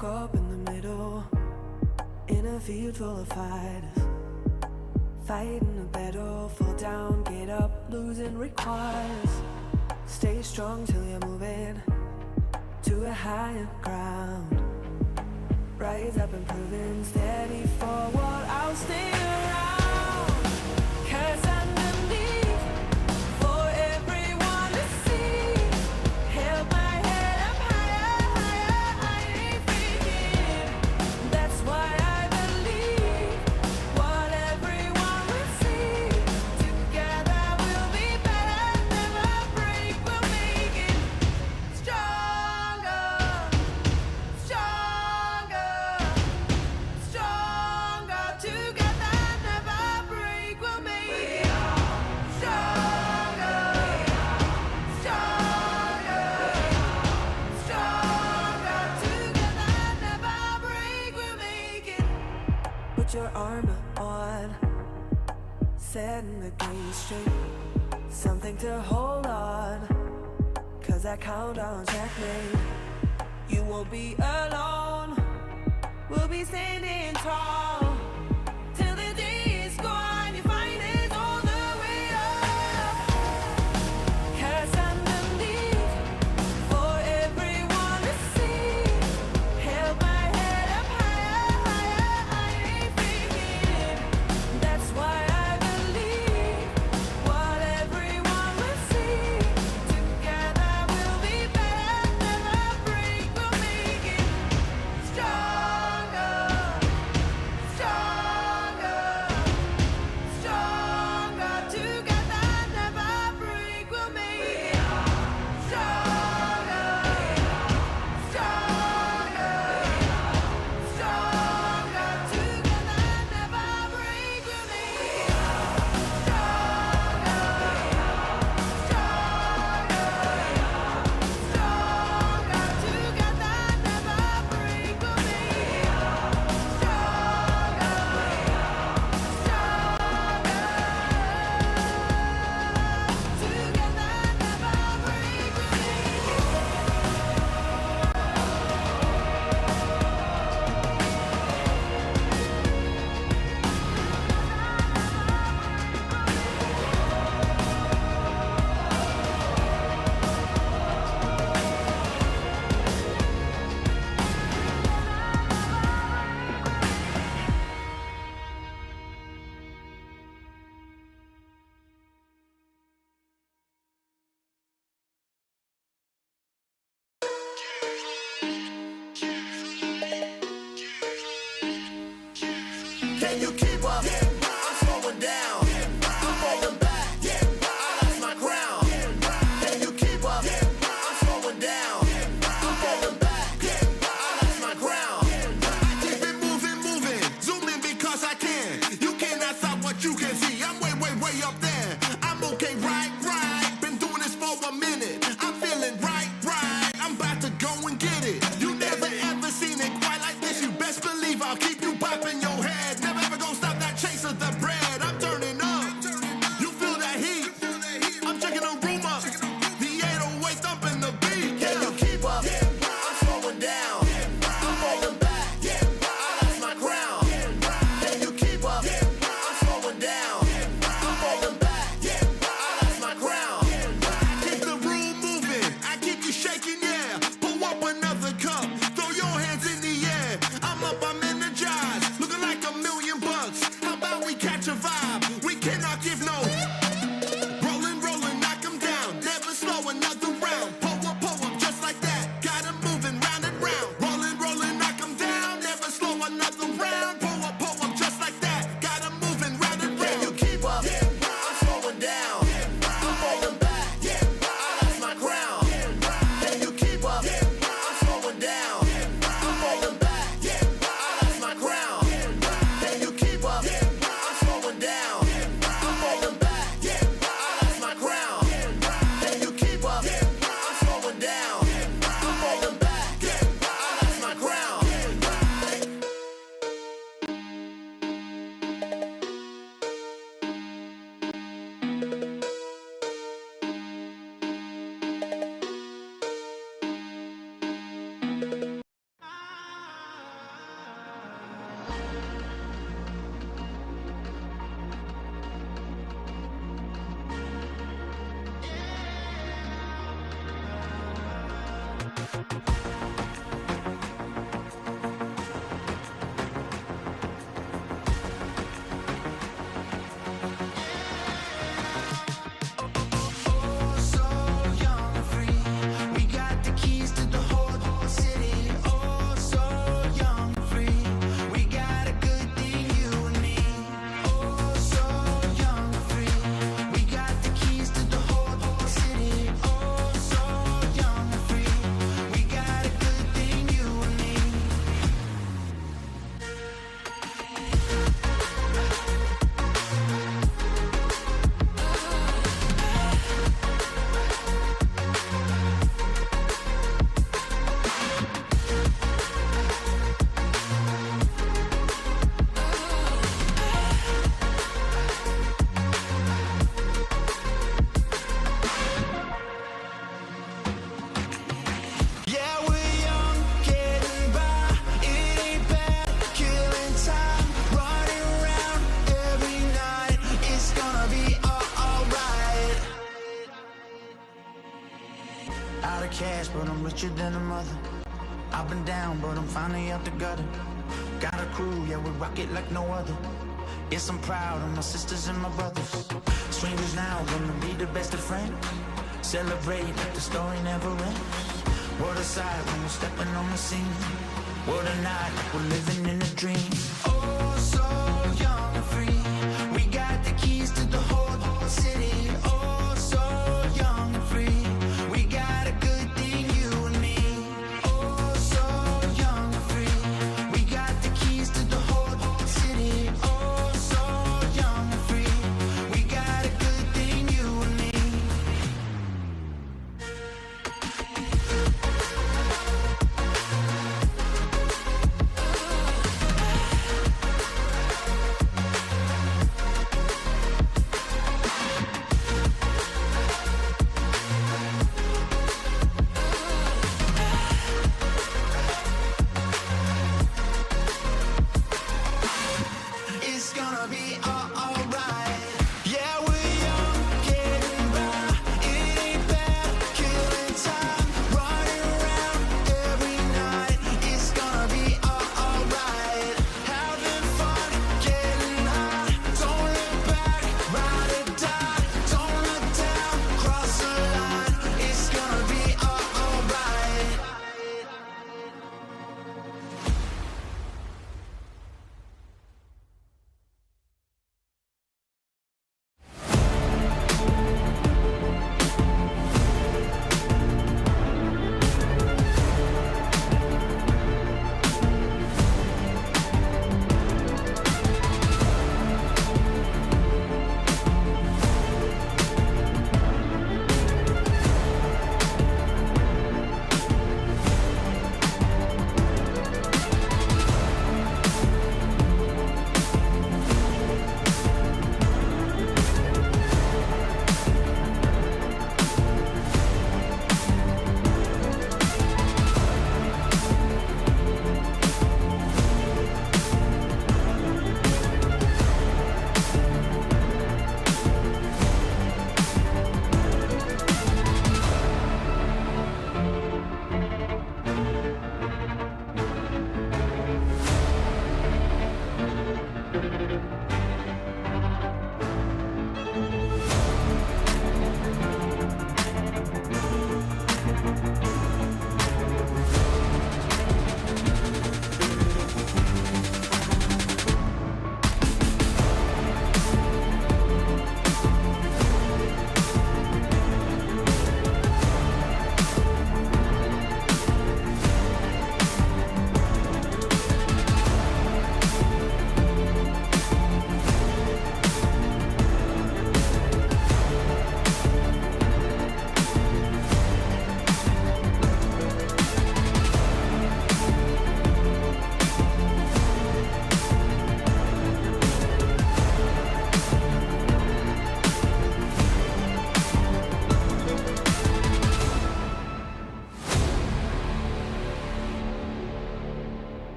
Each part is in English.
woke up in the middle, in a field full of fighters, fighting a battle, fall down, get up, losing requires. Stay strong till you're moving to a higher ground. Rise up and proving steady forward, I'll stay around. 'Cause underneath, for everyone to see, held my head up higher, higher, I ain't freaking. That's why I believe what everyone will see. Together we'll be better, never break, we'll make it stronger, stronger, stronger. Together never break, we'll make it stronger, stronger, stronger. Together never break, we'll make it. Put your armor on, setting the game straight, something to hold on, 'cause I count on checkmate. You won't be alone, we'll be standing tall till the day is gone. You find it all the way up. 'Cause underneath, for everyone to see, held my head up higher, higher, I ain't freaking. That's why I believe what everyone will see. Together we'll be better, never break, we'll make it stronger, stronger, stronger. Together never break, we'll make it stronger, stronger, stronger. Together never break, we'll make it stronger, stronger, stronger. Together never break, we'll make it stronger, Can you keep up? I'm slowing down. I'm falling back. I lost my crown. Can you keep up? I'm slowing down. I'm falling back. I lost my crown. I keep it moving, moving. Zooming because I can. You cannot stop what you can see. I'm way, way, way up there. I'm okay, right, right. Been doing this for a minute. I'm feeling right, right. I'm about to go and get it. You never ever seen it quite like this. You best believe I'll keep you popping your head. Never ever gonna stop that chase of the bread. I'm turning up. You feel that heat? I'm checking the room up. The 808 thumping the beat. Can you keep up? I'm slowing down. I'm falling back. I lost my crown. Can you keep up? I'm slowing down. I'm falling back. I lost my crown. Keep the room moving. I keep you shaking, yeah. Pull up another cup. Throw your hands in the air. I'm up, I'm energized. Looking like $1,000,000. How about we catch a vibe? We cannot give no. Rolling, rolling, knock 'em down. Never slow another round. Pull up, just like that. Got 'em moving round and round. Rolling, rolling, knock 'em down. Never slow another round. Pull up, just like that. Got 'em moving round and round. Can you keep up? I'm slowing down. I'm falling back. I lost my crown. Can you keep up? I'm slowing down. I'm falling back. I lost my crown. Can you keep up? I'm slowing down. I'm falling of cash, but I'm richer than a mother. I've been down, but I'm finally out the gutter. Got a crew, yeah, we rock it like no other. Yes, I'm proud of my sisters and my brothers. Strangers now, gonna be the best of friends. Celebrate like the story never ends. What a sight when we're stepping on the scene. What a night, like we're living in a dream. Oh, so young and free. We got the keys to the whole city. Oh, so young and free. We got a good thing, you and me. Oh, so young and free. We got the keys to the whole city. Oh, so young and free. We got a good thing, you and me.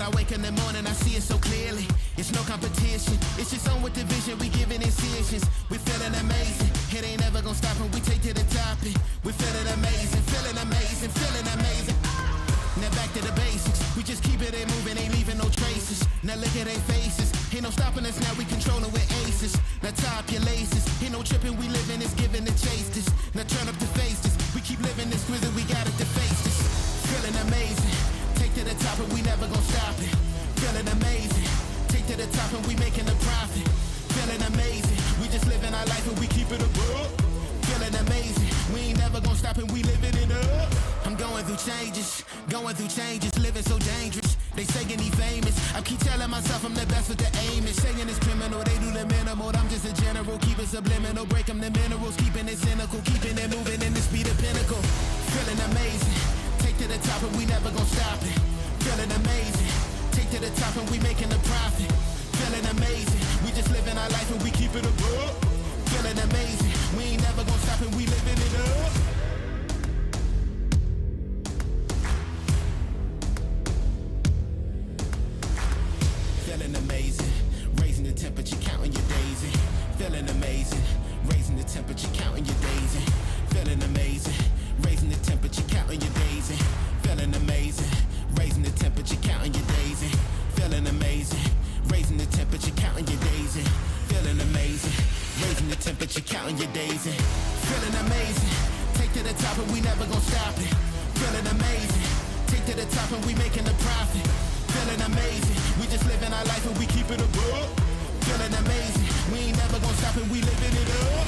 I wake in the morning, I see it so clearly. It's no competition, it's just on with the vision. We giving incisions, we feeling amazing. It ain't never gonna stop when we take to the top. We feeling amazing, feeling amazing, feeling amazing. Now back to the basics, we just keep it moving, ain't leaving no traces. Now look at their faces, ain't no stopping us now, we controlling with aces. Now tie up your laces, ain't no tripping, we living this, giving the chase this. Now turn up the faces, we keep living this, grizzly, we got it to face this. Feeling amazing, take to the top and we never gon' stop it. Feeling amazing, take to the top and we making a profit. Feeling amazing, we just living our life and we keep it above. Feeling amazing, we ain't never gon' stop and we living it up. I'm going through changes, living so dangerous. They saying he famous, I keep telling myself I'm the best with the aim. And saying it's criminal, they do the minimal. I'm just a general, keep it subliminal. Break them the minerals, keeping it cynical. Keeping it moving and this be the pinnacle. Feeling amazing, take to the top and we never gon' stop it. Feeling amazing, take to the top and we making a profit. Feeling amazing, we just living our life and we keep it above. Feeling amazing, we ain't never gon' stop and we living it up. Feeling amazing, raising the temperature, counting your days in. Feeling amazing, raising the temperature, counting your days in. Feeling amazing, raising the temperature, counting your days in. Feeling amazing, raising the temperature, counting your days in. Feeling amazing, raising the temperature, counting your days in. Feeling amazing, raising the temperature, counting your days in. Feeling amazing, take to the top and we never gon' stop it. Feeling amazing, take to the top and we making a profit. Feeling amazing, we just living our life and we keep it above. Feeling amazing, we ain't never gon' stop and we living it up.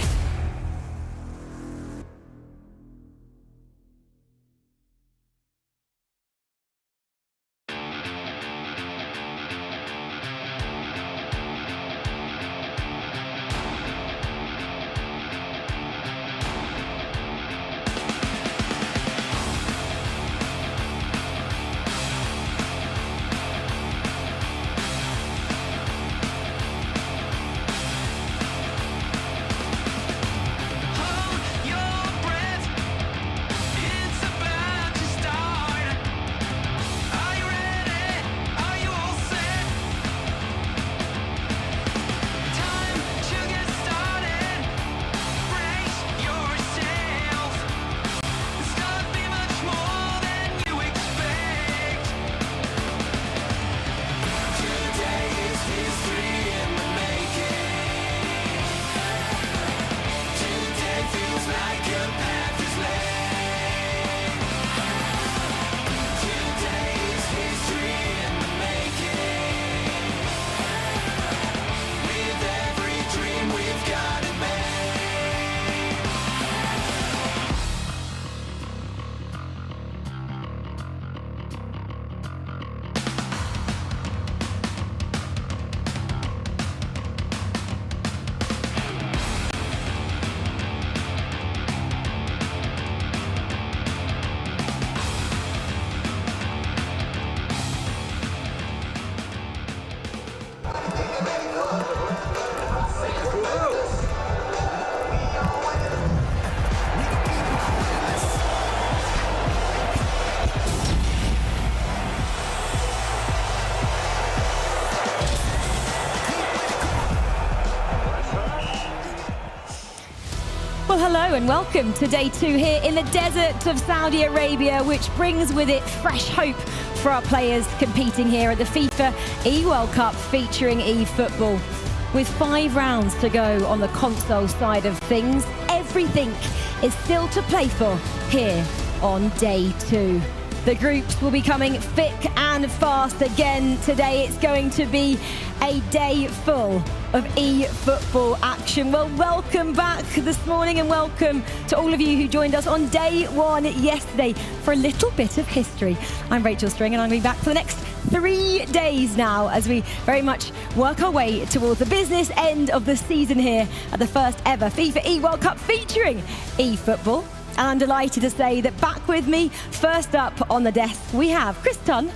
Well, hello and welcome to day 2 here in the desert of Saudi Arabia, which brings with it fresh hope for our players competing here at the FIFAe World Cup featuring eFootball. With 5 rounds to go on the console side of things, everything is still to play for here on day 2. The groups will be coming thick and fast again today. It's going to be a day full of eFootball action. Well, welcome back this morning and welcome to all of you who joined us on day 1 yesterday for a little bit of history. I'm Rachel String and I'm going to be back for the next 3 days now as we very much work our way towards the business end of the season here at the first ever FIFAe World Cup featuring eFootball. And I'm delighted to say that back with me, first up on the desk, we have Chris Tunn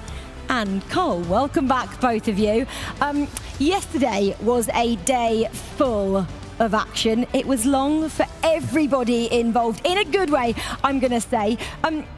and Cole. Welcome back, both of you. Yesterday was a day full of action. It was long for everybody involved, in a good way, I'm going to say.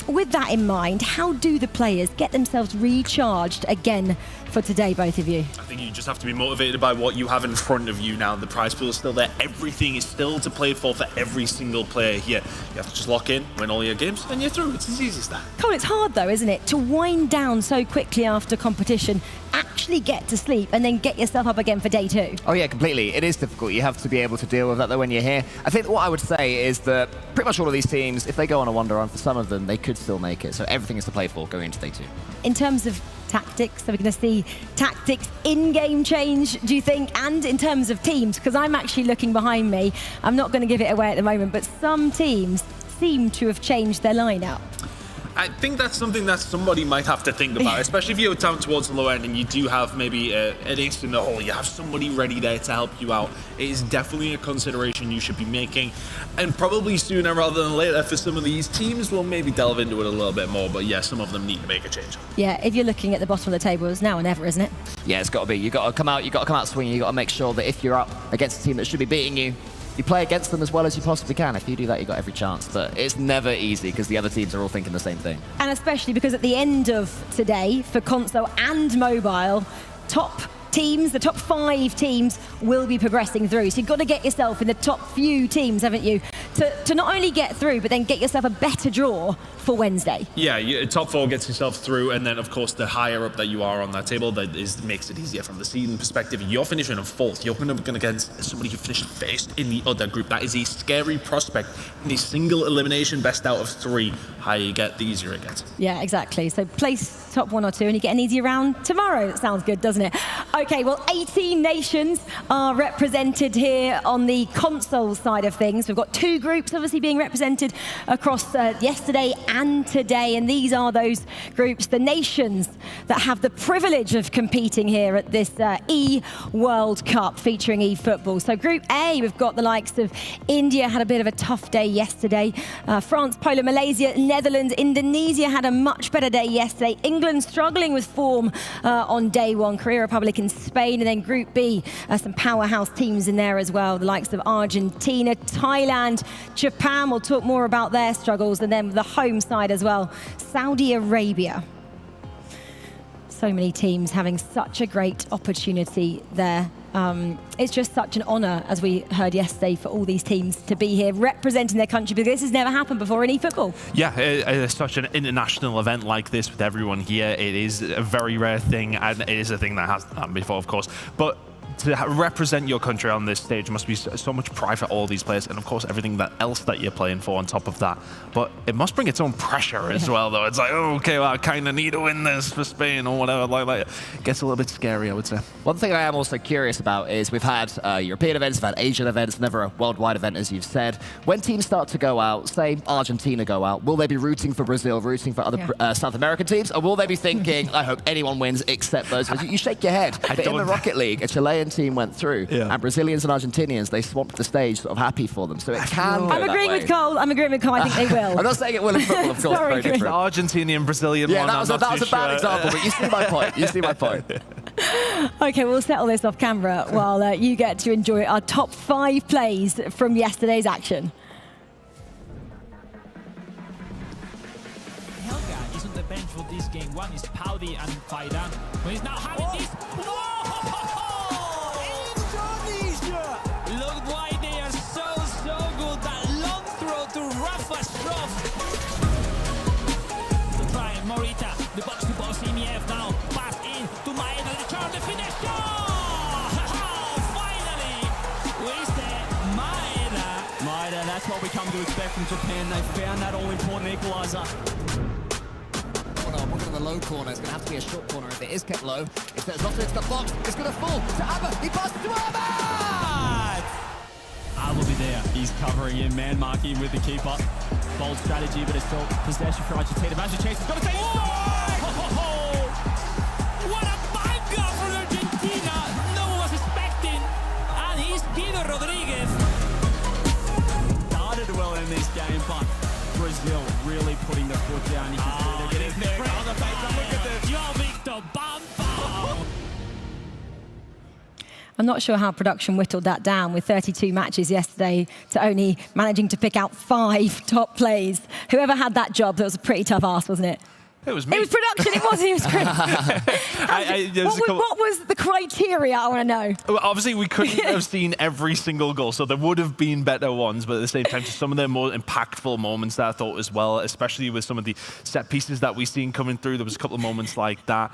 With that in mind, how do the players get themselves recharged again for today, both of you? I think you just have to be motivated by what you have in front of you now. The prize pool is still there. Everything is still to play for every single player here. You have to just lock in, win all your games, and you're through. It's as easy as that. Cole, it's hard though, isn't it, to wind down so quickly after competition, actually get to sleep, and then get yourself up again for day 2? Oh yeah, completely. It is difficult. You have to be able to deal with that though when you're here. I think what I would say is that pretty much all of these teams, if they go on a wonder run, for some of them, they could still make it. So everything is to play for going into day 2. In terms of tactics, are we going to see tactics in-game change, do you think? And in terms of teams, because I'm actually looking behind me, I'm not going to give it away at the moment, but some teams seem to have changed their lineup. I think that's something that somebody might have to think about, especially if you're down towards the low end and you do have maybe an ace in the hole. You have somebody ready there to help you out. It is definitely a consideration you should be making, and probably sooner rather than later for some of these teams. We'll maybe delve into it a little bit more, but yeah, some of them need to make a change. Yeah, if you're looking at the bottom of the table, it's now or never, isn't it? Yeah, it's got to be. You've got to come out swinging. You've got to make sure that if you're up against a team that should be beating you, you play against them as well as you possibly can. If you do that, you've got every chance. But it's never easy because the other teams are all thinking the same thing. And especially because at the end of today, for console and mobile, top teams, the top 5 teams will be progressing through. So you've got to get yourself in the top few teams, haven't you, to not only get through, but then get yourself a better draw for Wednesday. Yeah, top 4 gets yourself through, and then of course the higher up that you are on that table, makes it easier from the seeding perspective. You're finishing in 4th. You're going up against somebody who finished 1st in the other group. That is a scary prospect. In a single elimination, best out of 3. Higher you get, the easier it gets. Yeah, exactly. So place top 1 or 2 and you get an easy round tomorrow. That sounds good, doesn't it? Okay, well, 18 nations are represented here on the console side of things. We've got 2 groups obviously being represented across yesterday and today, and these are those groups, the nations that have the privilege of competing here at this World Cup featuring eFootball. So Group A, we've got the likes of India, had a bit of a tough day yesterday. France, Poland, Malaysia, Netherlands, Indonesia had a much better day yesterday. England struggling with form on day 1, Korea, Republic and Spain. And then Group B, some powerhouse teams in there as well, the likes of Argentina, Thailand, Japan. We'll talk more about their struggles, and then the home side as well, Saudi Arabia. So many teams having such a great opportunity there. It's just such an honour, as we heard yesterday, for all these teams to be here representing their country, because this has never happened before in eFootball. Yeah, it's such an international event like this with everyone here. It is a very rare thing, and it is a thing that hasn't happened before, of course. But to represent your country on this stage must be so much pride for all these players, and of course everything else that you're playing for on top of that. But it must bring its own pressure as well, though. It's like, oh, okay, well, I kind of need to win this for Spain or whatever. Like, it gets a little bit scary, I would say. One thing I am also curious about is we've had European events, we've had Asian events, never a worldwide event, as you've said. When teams start to go out, say Argentina go out, will they be rooting for Brazil, rooting for other South American teams, or will they be thinking, I hope anyone wins except those? You shake your head. But in the Rocket League, a Chilean team went through, and Brazilians and Argentinians, they swamped the stage, sort of happy for them. So it can go I'm agreeing with Cole. I think they will. I'm not saying it will in football, of course. Sorry, The Argentinian, Brazilian one, that was a bad example, but you see my point. You see my point. Okay, we'll settle this off camera while you get to enjoy our top 5 plays from yesterday's action. Helga is on the bench for this game. One is Paudi and Faidan, who is now having this. Indonesia! Look why they are so good. That long throw to Rafa Stroff. To try and Morita, the box-to-box EMF now. Pass in to Maeda, the turn, the finish. Finally, we say Maeda, that's what we come to expect from Japan. They found that all-important equalizer. One in the low corner. It's going to have to be a short corner. If it is kept low, if there's not into the box, it's going to fall to Abba. He passes to Abba! Al will be there. He's covering in, man marking with the keeper. Bold strategy, but it's still possession for Argentina. Magic Chase has got to take it. What a banger for Argentina! No one was expecting. And he's Guido Rodriguez. Started well in this game, but Brazil really putting the foot down. You can see they're getting there on the face. Look at this. Yo, Victor, bam, bam. I'm not sure how production whittled that down with 32 matches yesterday to only managing to pick out 5 top plays. Whoever had that job, that was a pretty tough ask, wasn't it? It was me. It was production, it was. It was great. What was the criteria, I want to know? Well, obviously, we couldn't have seen every single goal, so there would have been better ones, but at the same time, just some of the more impactful moments that I thought as well, especially with some of the set pieces that we've seen coming through. There was a couple of moments like that.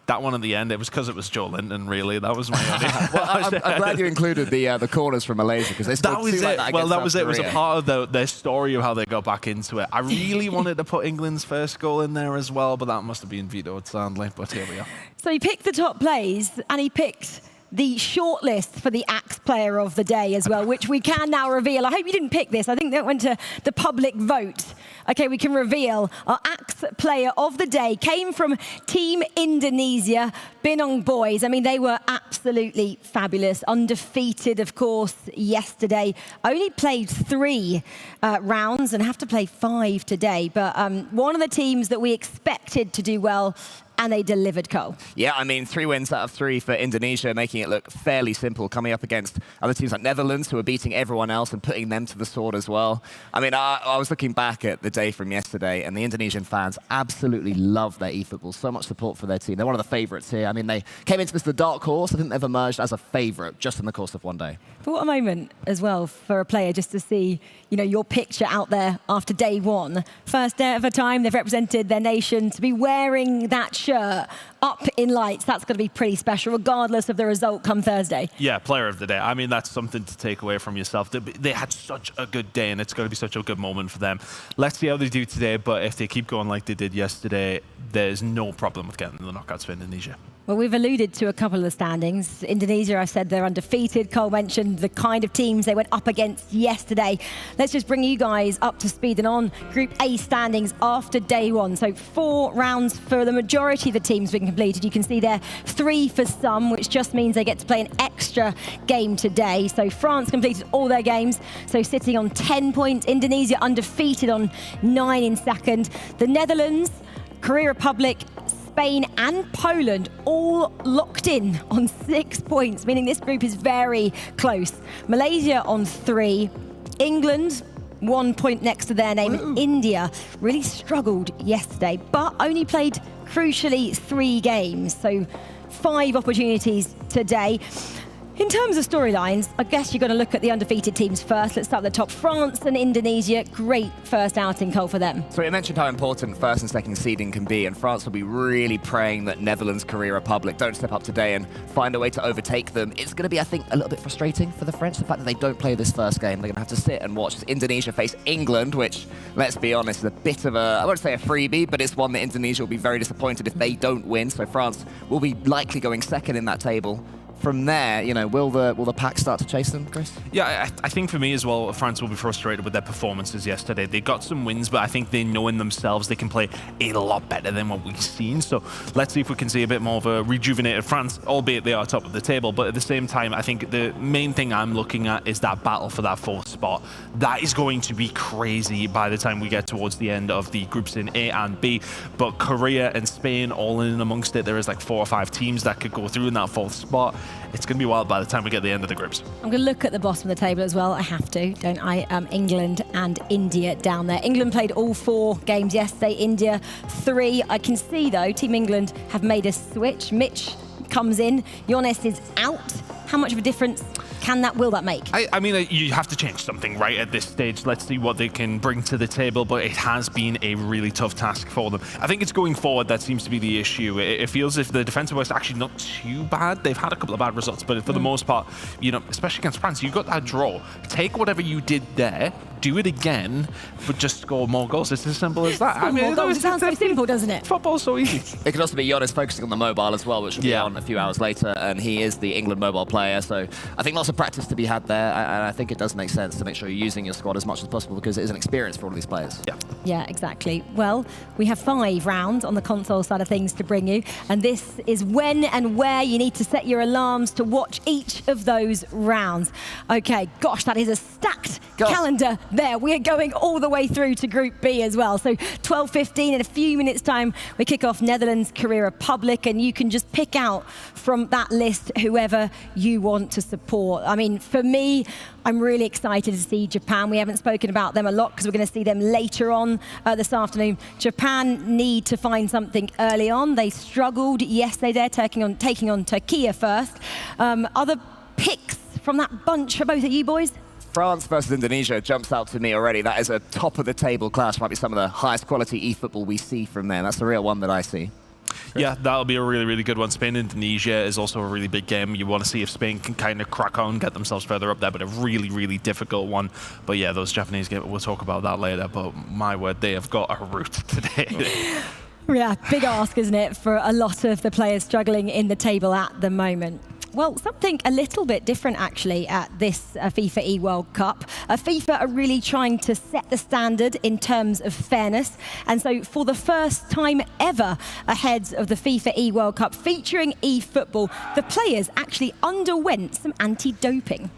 That one at the end, it was because it was Joe Linton, really. That was my only... Well, I'm glad you included the corners from Malaysia, because they scored 2 like that. Well, that was it. It was a Korea. part of their story of how they got back into it. I really wanted to put England's first goal in there as well, but that must have been vetoed, sadly. But here we are. So he picked the top plays, and he picked the shortlist for the Axe Player of the Day as well, which we can now reveal. I hope you didn't pick this. I think that went to the public vote. Okay, we can reveal our Axe Player of the Day came from Team Indonesia, Binong Boys. I mean, they were absolutely fabulous. Undefeated, of course, yesterday. Only played 3 rounds and have to play 5 today. But one of the teams that we expected to do well, and they delivered, Cole. Yeah, I mean, 3 wins out of 3 for Indonesia, making it look fairly simple, coming up against other teams like Netherlands, who are beating everyone else and putting them to the sword as well. I mean, I was looking back at the day from yesterday, and the Indonesian fans absolutely love their eFootball. So much support for their team. They're one of the favourites here. I mean, they came into this the dark horse. I think they've emerged as a favourite just in the course of one day. But what a moment as well for a player just to see, you know, your picture out there after day 1. First ever time they've represented their nation, to be wearing that shirt up in lights. That's going to be pretty special, regardless of the result come Thursday. Yeah, player of the day. I mean, that's something to take away from yourself. They had such a good day, and it's going to be such a good moment for them. Let's see how they do today, but if they keep going like they did yesterday, there's no problem with getting the knockouts for Indonesia. Well, we've alluded to a couple of the standings. Indonesia, I said they're undefeated. Cole mentioned the kind of teams they went up against yesterday. Let's just bring you guys up to speed and on Group A standings after day 1. So 4 rounds for the majority of the teams being completed. You can see there 3 for some, which just means they get to play an extra game today. So France completed all their games, so sitting on 10 points. Indonesia undefeated on 9 in second. The Netherlands, Korea Republic, Spain and Poland all locked in on 6 points, meaning this group is very close. Malaysia on 3, England 1 point next to their name. Woo. India really struggled yesterday, but only played crucially 3 games, so 5 opportunities today. In terms of storylines, I guess you're going to look at the undefeated teams first. Let's start at the top. France and Indonesia, great first outing, Cole, for them. So we mentioned how important first and second seeding can be, and France will be really praying that Netherlands, Korea Republic don't step up today and find a way to overtake them. It's going to be, I think, a little bit frustrating for the French, the fact that they don't play this first game. They're going to have to sit and watch Indonesia face England, which, let's be honest, is a bit of a, I won't say a freebie, but it's one that Indonesia will be very disappointed if they don't win. So France will be likely going second in that table. From there, you know, will the pack start to chase them, Chris? Yeah, I think for me as well, France will be frustrated with their performances yesterday. They got some wins, but I think they know in themselves they can play a lot better than what we've seen. So let's see if we can see a bit more of a rejuvenated France, albeit they are top of the table. But at the same time, I think the main thing I'm looking at is that battle for that 4th spot. That is going to be crazy by the time we get towards the end of the groups in A and B. But Korea and Spain all in amongst it. There is like 4 or 5 teams that could go through in that 4th spot. It's going to be wild by the time we get to the end of the groups. I'm going to look at the bottom of the table as well. I have to, don't I? England and India down there. England played all 4 games yesterday. India 3. I can see, though, Team England have made a switch. Mitch comes in. Jonas is out. How much of a difference will that make? I mean, you have to change something, right, at this stage. Let's see what they can bring to the table, but it has been a really tough task for them. I think it's going forward that seems to be the issue. It feels as if the defensive work is actually not too bad. They've had a couple of bad results, but for the most part, you know, especially against France, you got that draw. Take whatever you did there, do it again, but just score more goals. It's as simple as that. It sounds so simple, doesn't it? Football's so easy. It could also be Jonas focusing on the mobile as well, which will be on a few hours later, and he is the England mobile player, so I think lots of practice to be had there, and I think it does make sense to make sure you're using your squad as much as possible, because it is an experience for all of these players. Yeah, exactly. Well, we have 5 rounds on the console side of things to bring you, and this is when and where you need to set your alarms to watch each of those rounds. Okay, gosh, that is a stacked calendar there, we're going all the way through to Group B as well. So 12:15 in a few minutes' time, we kick off Netherlands, Korea Republic, and you can just pick out from that list whoever you want to support. I mean, for me, I'm really excited to see Japan. We haven't spoken about them a lot because we're going to see them later on this afternoon. Japan need to find something early on. They struggled yesterday there, taking on Turkey first. Other picks from that bunch for both of you boys? France versus Indonesia jumps out to me already. That is a top-of-the-table clash. Might be some of the highest quality eFootball we see from there. That's the real one that I see. Yeah, that'll be a really, really good one. Spain-Indonesia is also a really big game. You want to see if Spain can kind of crack on, get themselves further up there, but a really, really difficult one. But yeah, those Japanese games, we'll talk about that later. But my word, they have got a route today. Yeah, big ask, isn't it, for a lot of the players struggling in the table at the moment. Well, something a little bit different, actually, at this FIFAe World Cup. FIFA are really trying to set the standard in terms of fairness. And so for the first time ever ahead of the FIFAe World Cup featuring eFootball, the players actually underwent some anti-doping.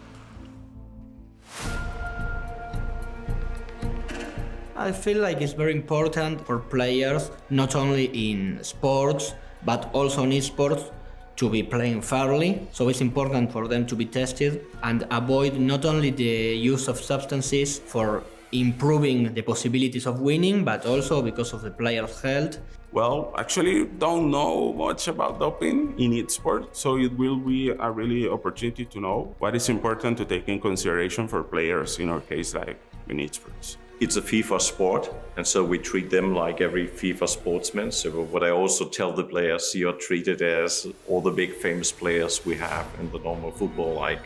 I feel like it's very important for players, not only in sports, but also in esports, to be playing fairly. So it's important for them to be tested and avoid not only the use of substances for improving the possibilities of winning, but also because of the player's health. Well, actually don't know much about doping in esports, so it will be a really opportunity to know what is important to take in consideration for players, in our case, like in esports. It's a FIFA sport, and so we treat them like every FIFA sportsman. So what I also tell the players, you're treated as all the big famous players we have in the normal football, like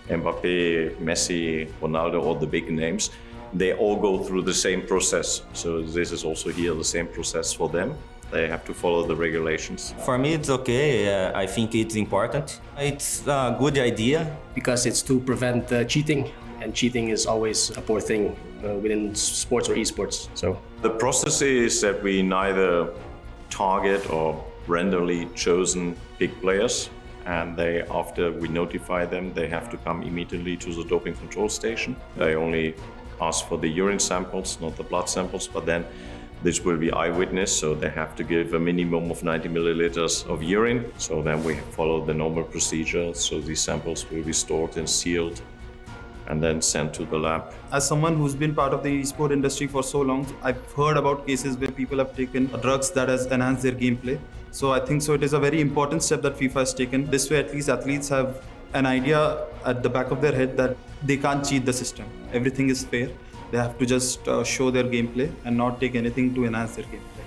Mbappe, Messi, Ronaldo, all the big names. They all go through the same process. So this is also here the same process for them. They have to follow the regulations. For me, it's okay. I think it's important. It's a good idea because it's to prevent cheating. And cheating is always a poor thing within sports or esports. So the process is that we neither target or randomly chosen big players, and they, after we notify them, they have to come immediately to the doping control station. They only ask for the urine samples, not the blood samples, but then this will be eyewitness, so they have to give a minimum of 90 milliliters of urine. So then we follow the normal procedure, so these samples will be stored and sealed and then sent to the lab. As someone who's been part of the esport industry for so long, I've heard about cases where people have taken drugs that has enhanced their gameplay. So I think it is a very important step that FIFA has taken. This way, at least athletes have an idea at the back of their head that they can't cheat the system. Everything is fair. They have to just show their gameplay and not take anything to enhance their gameplay.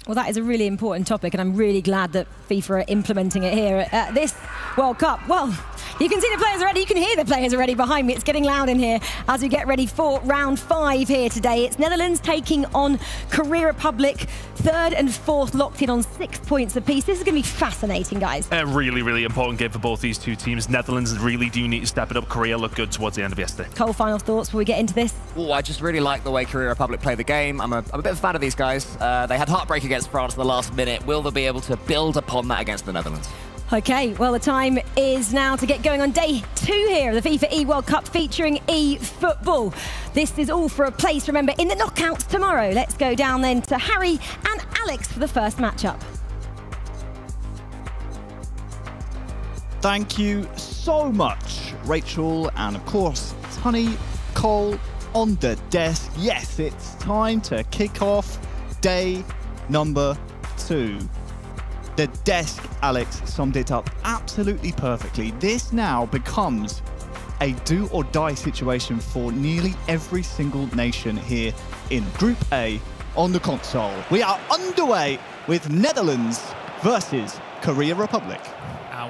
Well, that is a really important topic, and I'm really glad that FIFA are implementing it here at this World Cup. Well, you can see the players already, you can hear the players already behind me. It's getting loud in here as we get ready for round 5 here today. It's Netherlands taking on Korea Republic, 3rd and 4th locked in on 6 points apiece. This is going to be fascinating, guys. A really, really important game for both these two teams. Netherlands really do need to step it up. Korea looked good towards the end of yesterday. Cole, final thoughts before we get into this? Oh, I just really like the way Korea Republic play the game. I'm a bit of a fan of these guys. They had heartbreak against France in the last minute. Will they be able to build upon that against the Netherlands? Okay, well, the time is now to get going on day 2 here of the FIFAe World Cup featuring eFootball. This is all for a place, remember, in the knockouts tomorrow. Let's go down then to Harry and Alex for the first matchup. Thank you so much, Rachel, and of course, Tunny, Cole on the desk. Yes, it's time to kick off day number 2. The desk, Alex, summed it up absolutely perfectly. This now becomes a do-or-die situation for nearly every single nation here in Group A on the console. We are underway with Netherlands versus Korea Republic.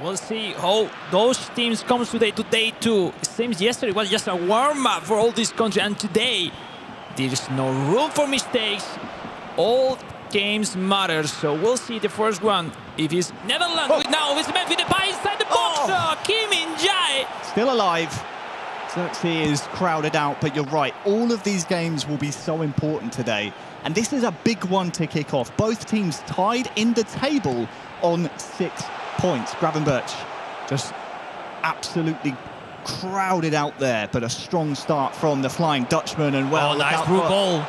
We'll see how those teams come today to day 2. It seems yesterday was just a warm-up for all these countries, and today there's no room for mistakes. All games matter, so we'll see the first one. If it's Netherlands, now it's Memphis Depay inside the box. Kim In-jae Still alive. Xerxes is crowded out, but you're right. All of these games will be so important today. And this is a big one to kick off. Both teams tied in the table on 6 points. Gravenberch just absolutely crowded out there, but a strong start from the Flying Dutchman. And well, nice through ball.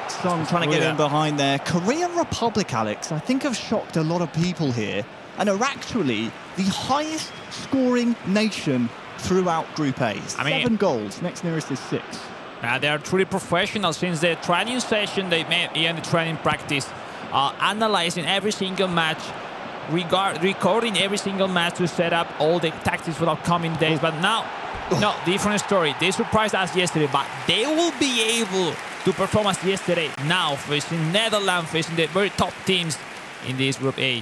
Song trying to get in behind there. Korea Republic, Alex, I think have shocked a lot of people here and are actually the highest scoring nation throughout Group A. 7 goals. Next nearest is 6. They are truly professional since the training session they made in the training practice, analyzing every single match, recording every single match to set up all the tactics for the upcoming days. But now, no, different story. They surprised us yesterday, but they will be able to perform as yesterday, now facing Netherlands, facing the very top teams in this Group A.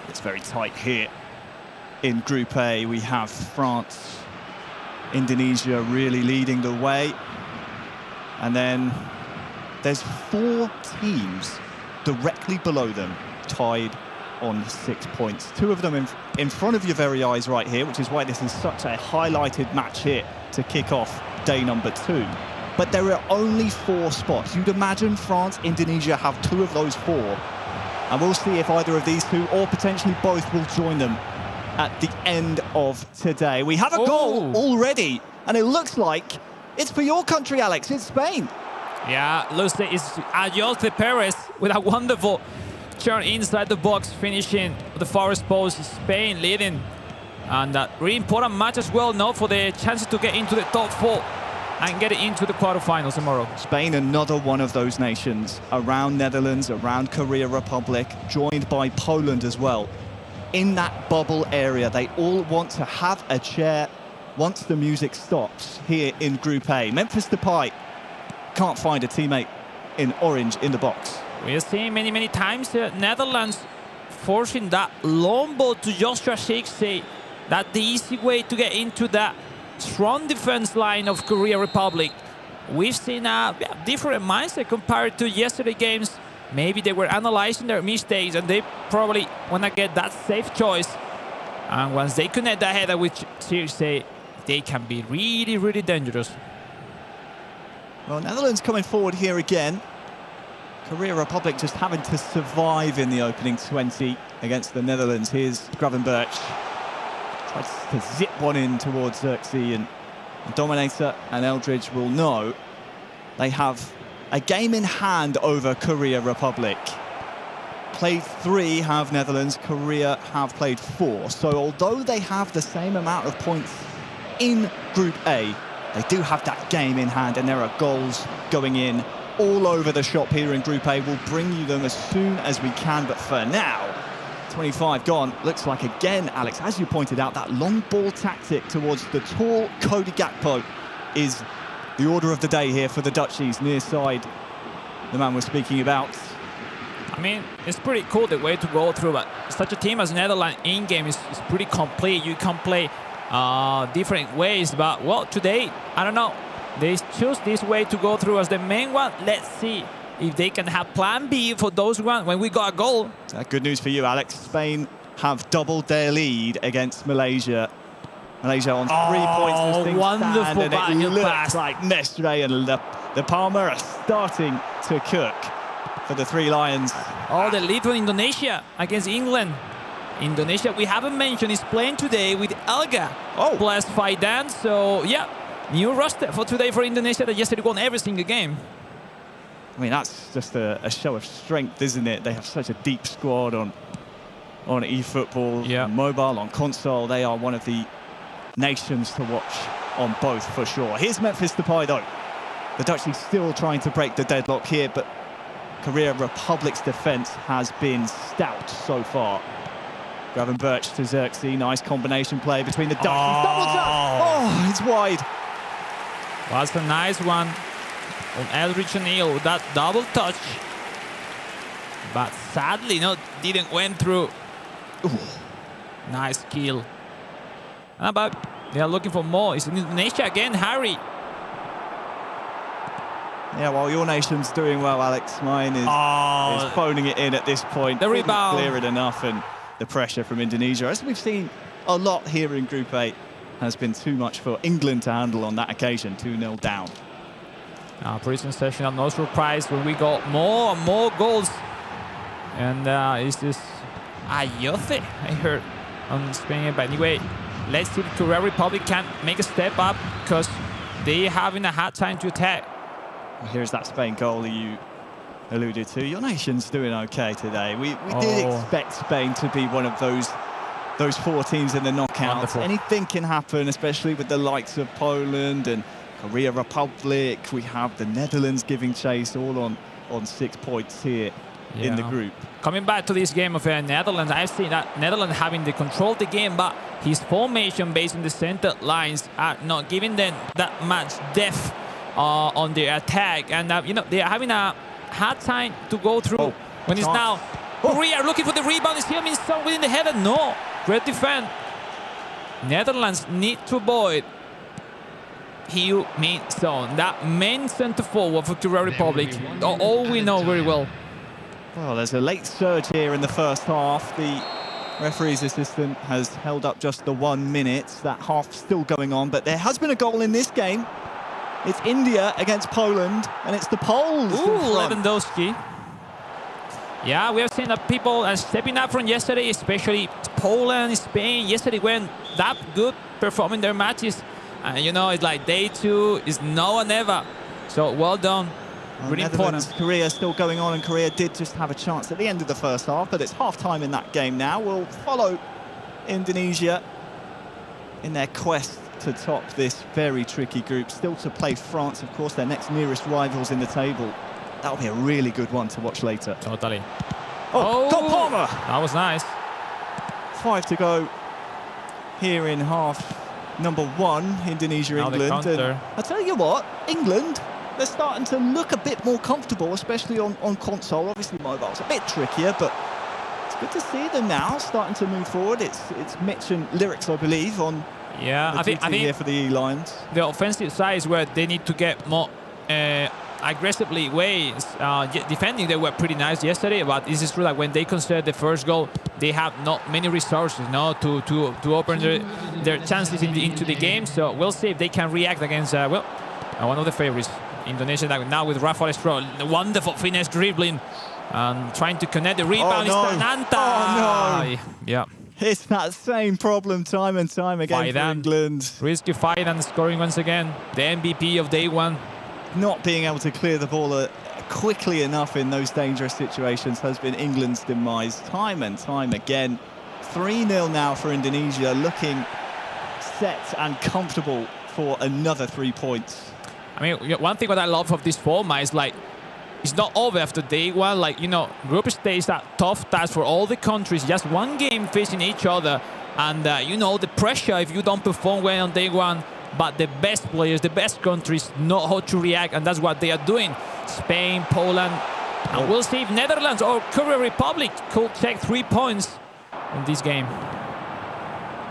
It's very tight here in Group A. We have France, Indonesia really leading the way. And then there's 4 teams directly below them, tied on 6 points. 2 of them in front of your very eyes right here, which is why this is such a highlighted match here to kick off day number 2. But there are only 4 spots. You'd imagine France, Indonesia have 2 of those 4. And we'll see if either of these 2 or potentially both will join them at the end of today. We have a goal already, and it looks like it's for your country, Alex. It's Spain. Yeah, looks like it's Ayoce Perez with a wonderful turn inside the box, finishing the far post. Spain leading. And a really important match as well, no, for the chances to get into the top 4 and get into the quarterfinals tomorrow. Spain, another one of those nations around Netherlands, around Korea Republic, joined by Poland as well. In that bubble area, they all want to have a chair once the music stops here in Group A. Memphis Depay can't find a teammate in orange in the box. We have seen many times the Netherlands forcing that long ball to Joshua Zirkzee. That's the easy way to get into that strong defense line of Korea Republic. We've seen a different mindset compared to yesterday games. Maybe they were analyzing their mistakes and they probably want to get that safe choice. And once they connect that header with Zirkzee, they can be really dangerous. Well, Netherlands coming forward here again. Korea Republic just having to survive in the opening 20 against the Netherlands. Here's Gravenberch. Tries to zip one in towards Zirkzee, and Dominator and Eldridge will know they have a game in hand over Korea Republic. Played 3 have Netherlands, Korea have played 4. So although they have the same amount of points in Group A, they do have that game in hand, and there are goals going in all over the shop here in Group A. We'll bring you them as soon as we can, but for now, 25 gone. Looks like again, Alex, as you pointed out, that long ball tactic towards the tall Cody Gakpo is the order of the day here for the Dutchies, near side, the man we're speaking about. I mean, it's pretty cool the way to go through, but such a team as Netherlands in-game is pretty complete. You can play different ways, but well, today, I don't know, they choose this way to go through as the main one. Let's see if they can have plan B for those ones when we got a goal. Good news for you, Alex. Spain have doubled their lead against Malaysia. Malaysia on 3 points as things wonderful stand, and it looks pass. like Mestre and the Palmer are starting to cook for the 3 Lions. Oh, the lead from Indonesia against England. Indonesia, we haven't mentioned, is playing today with Elga plus Faidan. So, yeah, new roster for today for Indonesia that yesterday won every single game. I mean, that's just a show of strength, isn't it? They have such a deep squad on eFootball, mobile, on console. They are one of the nations to watch on both, for sure. Here's Memphis Depay, though. The Dutchies still trying to break the deadlock here, but Korea Republic's defence has been stout so far. Gravenberch to Zirkzee. Nice combination play between the Dutchies. Double touch! Oh, it's wide. That's a nice one on Eldridge and Neal with that double touch. But sadly, didn't went through. Ooh. Nice kill. But they are looking for more. It's Indonesia again, Harry. Yeah, well, your nation's doing well, Alex. Mine is phoning it in at this point. The rebound. Clear it enough, and the pressure from Indonesia, as we've seen a lot here in Group A, has been too much for England to handle on that occasion. 2-0 down. Pretty sensational. No surprise when we got more and more goals. And it's just Ayoce, I heard on Spain. But anyway, Let's see if Korea Republic can make a step up, because they having a hard time to attack. Here's that Spain goal that you alluded to. Your nation's doing okay today. We did expect Spain to be one of those 4 teams in the knockouts. Wonderful. Anything can happen, especially with the likes of Poland and Korea Republic. We have the Netherlands giving chase, all on 6 points here in the group. Coming back to this game of Netherlands, I've seen that Netherlands having the control of the game, but his formation based on the center lines are not giving them that much depth on their attack, and you know, they are having a hard time to go through. When it's now Korea looking for the rebound, is Heung-min Son within the header? No, great defense. Netherlands need to avoid Heung-min Son, that main center forward for Korea Republic. All we know very well. Well, there's a late surge here in the first half. The referee's assistant has held up just the 1 minute. That half still going on, but there has been a goal in this game. It's India against Poland, and it's the Poles. Ooh, Lewandowski. Yeah, we have seen that people are stepping up from yesterday, especially Poland, Spain. Yesterday weren't that good performing their matches. And you know, it's like day 2 is now or never. So well done. Really important. Korea still going on, and Korea did just have a chance at the end of the first half, but it's half-time in that game now. We'll follow Indonesia in their quest to top this very tricky group. Still to play France, of course, their next nearest rivals in the table. That'll be a really good one to watch later. Totally. Oh, got Palmer! That was nice. 5 to go here in half number 1, Indonesia, Now England. And I tell you what, England, they're starting to look a bit more comfortable, especially on console. Obviously, mobile's a bit trickier, but it's good to see them now starting to move forward. It's Mitch and Lyrics, I believe, on I think here for the E-Lions. The offensive side is where they need to get more aggressively ways. Defending, they were pretty nice yesterday, but this is true that when they concede the first goal, they have not many resources to open their chances into the game. So we'll see if they can react against one of the favorites, Indonesia, now with Rafael Stroll. Wonderful finesse dribbling and trying to connect the rebound. Oh, no. It's Tananta. Oh, no. Yeah. It's that same problem time and time again for England. Risky fight and scoring once again. The MVP of day 1. Not being able to clear the ball quickly enough in those dangerous situations has been England's demise time and time again. 3-0 now for Indonesia, looking set and comfortable for another 3 points. I mean, one thing that I love of this format is, like, it's not over after day 1. Like, you know, group stage, that tough task for all the countries. Just one game facing each other. And, you know, the pressure if you don't perform well on day 1. But the best players, the best countries know how to react. And that's what they are doing. Spain, Poland. And we'll see if Netherlands or Korea Republic could take 3 points in this game.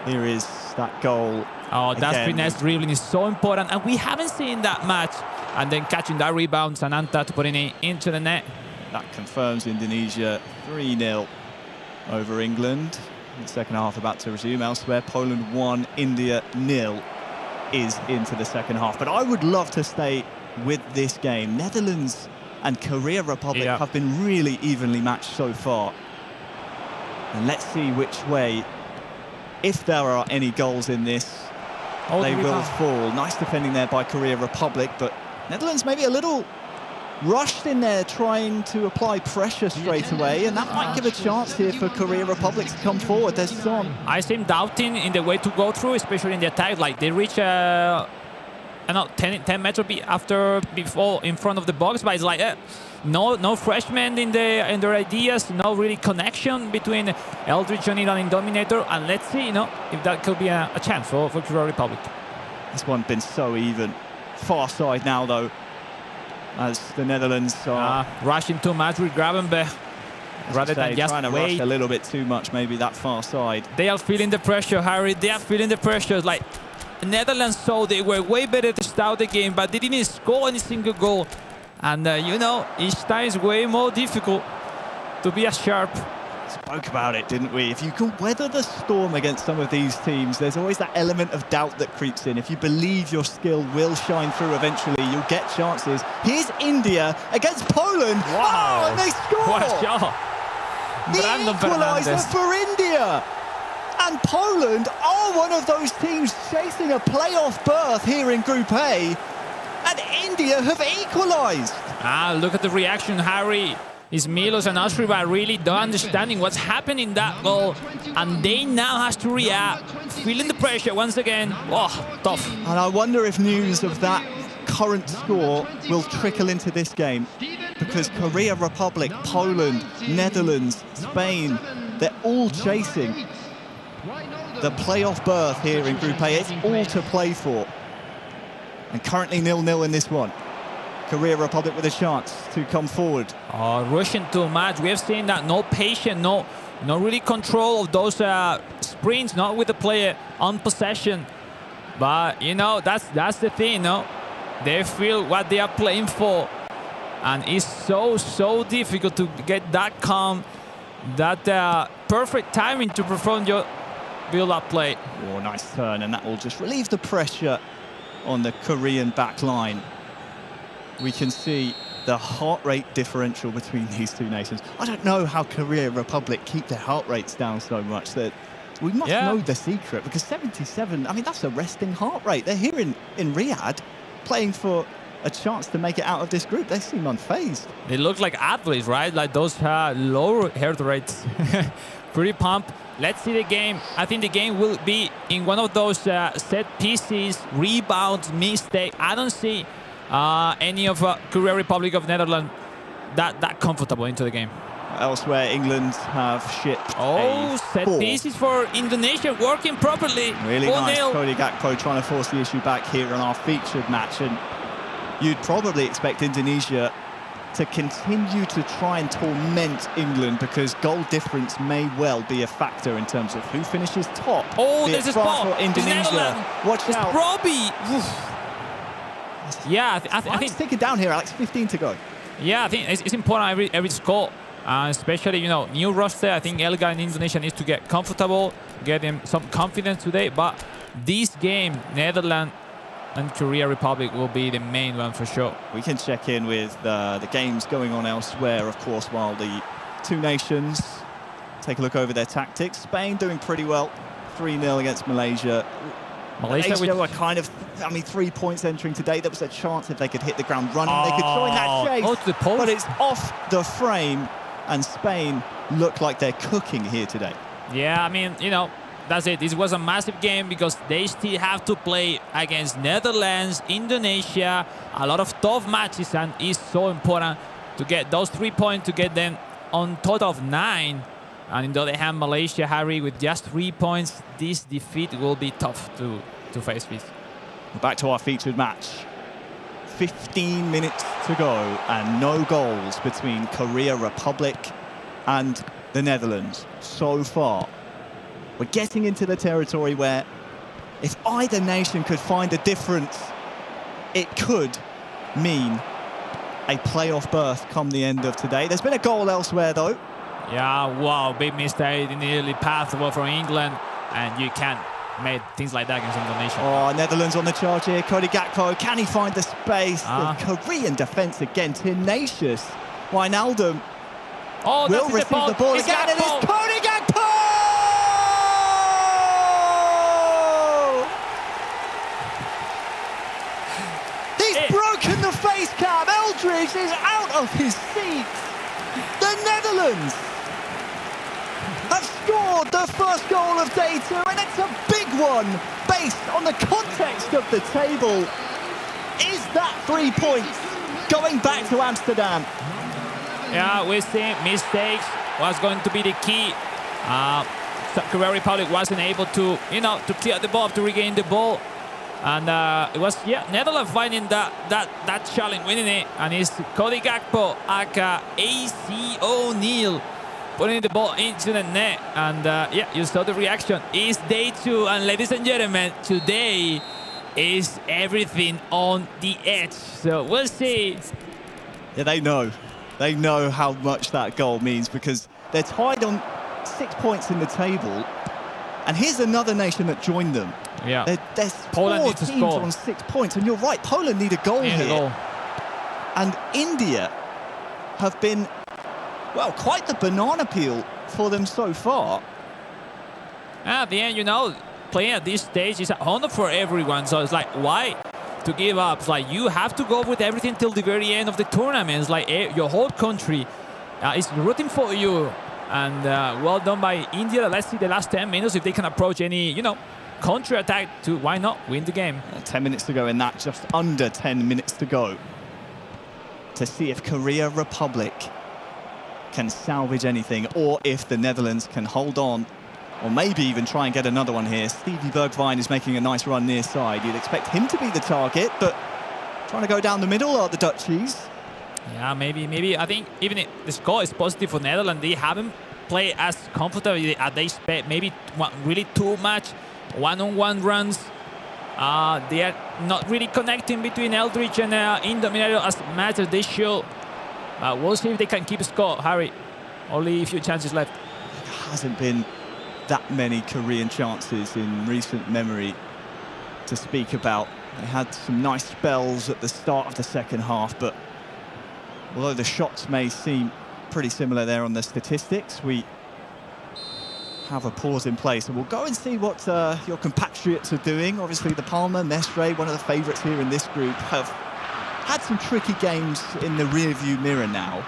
Here is that goal. Oh, that finesse dribbling is so important, and we haven't seen that much. And then catching that rebound, Sananta to putting it into the net. That confirms Indonesia 3-0 over England. The second half about to resume. Elsewhere, Poland 1, India 0 is into the second half. But I would love to stay with this game. Netherlands and Korea Republic have been really evenly matched so far. And let's see which way, if there are any goals in this, they will fall. Nice defending there by Korea Republic, but Netherlands maybe a little rushed in there trying to apply pressure straight away, and that might give a chance here for Korea Republic to come forward. There's Son. I seem doubting in the way to go through, especially in the attack. Like, they reach 10 meters before in front of the box, but it's like no freshmen in their ideas, no really connection between Eldridge, Johnny, and Dominator. And let's see, you know, if that could be a chance for Korea Republic. This one's been so even. Far side now, though, as the Netherlands are rushing too much with Gravenberg rather than just trying to rush a little bit too much, maybe that far side. They are feeling the pressure, Harry. They are feeling the pressure. Like, Netherlands saw they were way better to start the game, but they didn't score any single goal. And, you know, each time is way more difficult to be as sharp. Spoke about it, didn't we? If you can weather the storm against some of these teams, there's always that element of doubt that creeps in. If you believe your skill will shine through eventually, you'll get chances. Here's India against Poland. Wow. Oh, and they score! What a shot! The equaliser for India! And Poland are one of those teams chasing a playoff berth here in Group A. And India have equalised. Look at the reaction, Harry. Is Milos and Asriba really don't understanding what's happening in that goal, and they now has to react, feeling the pressure once again. Oh, tough. And I wonder if news of that current score will trickle into this game, because Korea Republic, Poland, Netherlands, Spain, they're all chasing the playoff berth here in Group A. It's all to play for. And currently 0-0 in this one. Korea Republic with a chance to come forward. Oh, rushing too much. We have seen that no patience, no really control of those sprints, not with the player on possession. But, you know, that's the thing, you know. They feel what they are playing for. And it's so difficult to get that calm, that perfect timing to perform your build-up play. Oh, nice turn, and that will just relieve the pressure on the Korean back line. We can see the heart rate differential between these two nations. I don't know how Korea Republic keep their heart rates down so much. That we must know the secret, because 77, I mean, that's a resting heart rate. They're here in Riyadh playing for a chance to make it out of this group. They seem unfazed. They look like athletes, right? Like those low heart rates. Pretty pumped. Let's see the game. I think the game will be in one of those set pieces, rebounds, mistake. I don't see any of Korea Republic of Netherlands that comfortable into the game. Elsewhere, England have shipped set pieces for Indonesia working properly. Really nice. 4-0. Cody Gakpo trying to force the issue back here in our featured match. And you'd probably expect Indonesia to continue to try and torment England, because goal difference may well be a factor in terms of who finishes top. Oh, there's a spot. For Indonesia. Watch it's out. Robbie. Yeah, I think take it down here, Alex. 15 to go. Yeah, I think it's important every score, especially, you know, new roster. I think Elga in Indonesia needs to get comfortable, get him some confidence today. But this game, Netherlands and Korea Republic will be the main one for sure. We can check in with the games going on elsewhere, of course, while the two nations take a look over their tactics. Spain doing pretty well, 3-0 against Malaysia. Malaysia were kind of, 3 points entering today. There was a chance if they could hit the ground running, they could join that chase. To the post. But it's off the frame, and Spain look like they're cooking here today. Yeah, I mean, you know, that's it. This was a massive game because they still have to play against Netherlands, Indonesia, a lot of tough matches, and it's so important to get those 3 points, to get them on total of 9. And on the other hand, Malaysia, Harry, with just 3 points, this defeat will be tough to face with. Back to our featured match. 15 minutes to go and no goals between Korea Republic and the Netherlands so far. We're getting into the territory where if either nation could find a difference, it could mean a playoff berth come the end of today. There's been a goal elsewhere, though. Yeah, wow, big mistake in the early path from England, and you can't make things like that against Indonesia. Oh, Netherlands on the charge here. Cody Gakpo, can he find the space? The Korean defence again, tenacious. Wijnaldum will receive the ball it's again, and it's Cody Gakpo! He's broken the face cam. Eldridge is out of his seat. The Netherlands have scored the first goal of day 2, and it's a big one based on the context of the table. Is that 3 points going back to Amsterdam? Yeah, we're seeing mistakes was going to be the key. Korea Republic wasn't able to, to clear the ball, to regain the ball. And it was, Netherlands finding that challenge, winning it. And it's Cody Gakpo, aka AC O'Neill, putting the ball into the net. And you saw the reaction. It's day 2, and ladies and gentlemen, today is everything on the edge. So we'll see. Yeah, they know. They know how much that goal means, because they're tied on 6 points in the table. And here's another nation that joined them. Yeah. There's Poland 4 needs to teams score on 6 points. And you're right, Poland need a goal here. And India have been, well, quite the banana peel for them so far. At the end, you know, playing at this stage is an honor for everyone. So it's like, why to give up? It's like you have to go with everything till the very end of the tournament. It's like your whole country is rooting for you. And well done by India. Let's see the last 10 minutes if they can approach any, you know, counter-attack to, why not, win the game. 10 minutes to go in that, just under 10 minutes to go. To see if Korea Republic can salvage anything, or if the Netherlands can hold on, or maybe even try and get another one here. Stevie Bergwijn is making a nice run near side. You'd expect him to be the target, but trying to go down the middle are the Dutchies. Yeah, maybe. I think even if the score is positive for Netherlands, they haven't played as comfortably as they expect. Maybe really too much one-on-one runs. They are not really connecting between Eldridge and Indominator as much as they should. We'll see if they can keep score, Harry. Only a few chances left. There hasn't been that many Korean chances in recent memory to speak about. They had some nice spells at the start of the second half, but although the shots may seem pretty similar there on the statistics, we have a pause in place, and we'll go and see what your compatriots are doing. Obviously, the Palmer, Mestre, one of the favourites here in this group, have had some tricky games in the rear-view mirror now.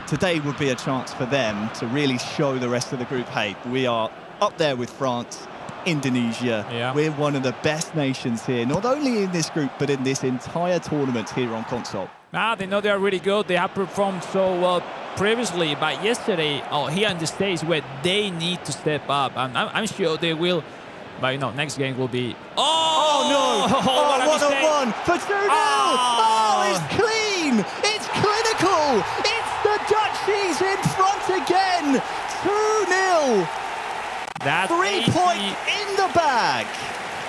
Today would be a chance for them to really show the rest of the group, hey, we are up there with France, Indonesia. Yeah. We're one of the best nations here, not only in this group, but in this entire tournament here on console. They know they are really good. They have performed so well previously, but yesterday, here in the States, where they need to step up, and I'm sure they will. But, you know, next game will be... Oh no! What a mistake. 1-on-1 for 2-0! Oh, it's clean! It's clinical! It's the Dutchies in front again! 2-0! That's 3 points in the bag!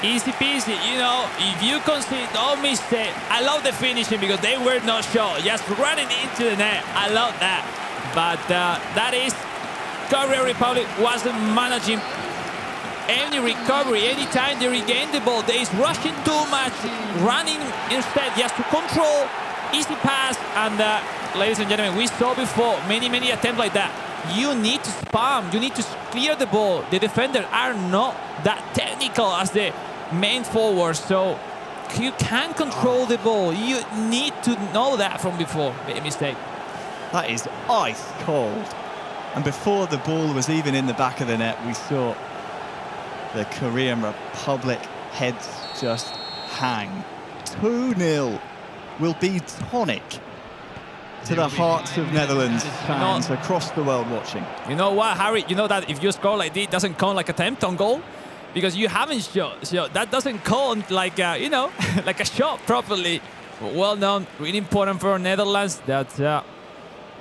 Easy peasy, you know, if you concede no mistake. I love the finishing because they were not short, just running into the net. I love that. But that is, Korea Republic wasn't managing any recovery. Anytime they regained the ball, they is rushing too much, running instead just to control, easy pass. And ladies and gentlemen, we saw before many attempts like that. You need to spam, you need to clear the ball. The defenders are not that technical as the main forward, so you can control the ball. You need to know that from before. Big mistake. That is ice cold. And before the ball was even in the back of the net, we saw the Korean Republic heads just hang. 2-0 will be tonic to the hearts of Netherlands fans across the world watching. You know what, Harry? You know that if you score like this, it doesn't count like attempt on goal because you haven't shot. So that doesn't count like, you know, like a shot properly. Well done. Really important for Netherlands that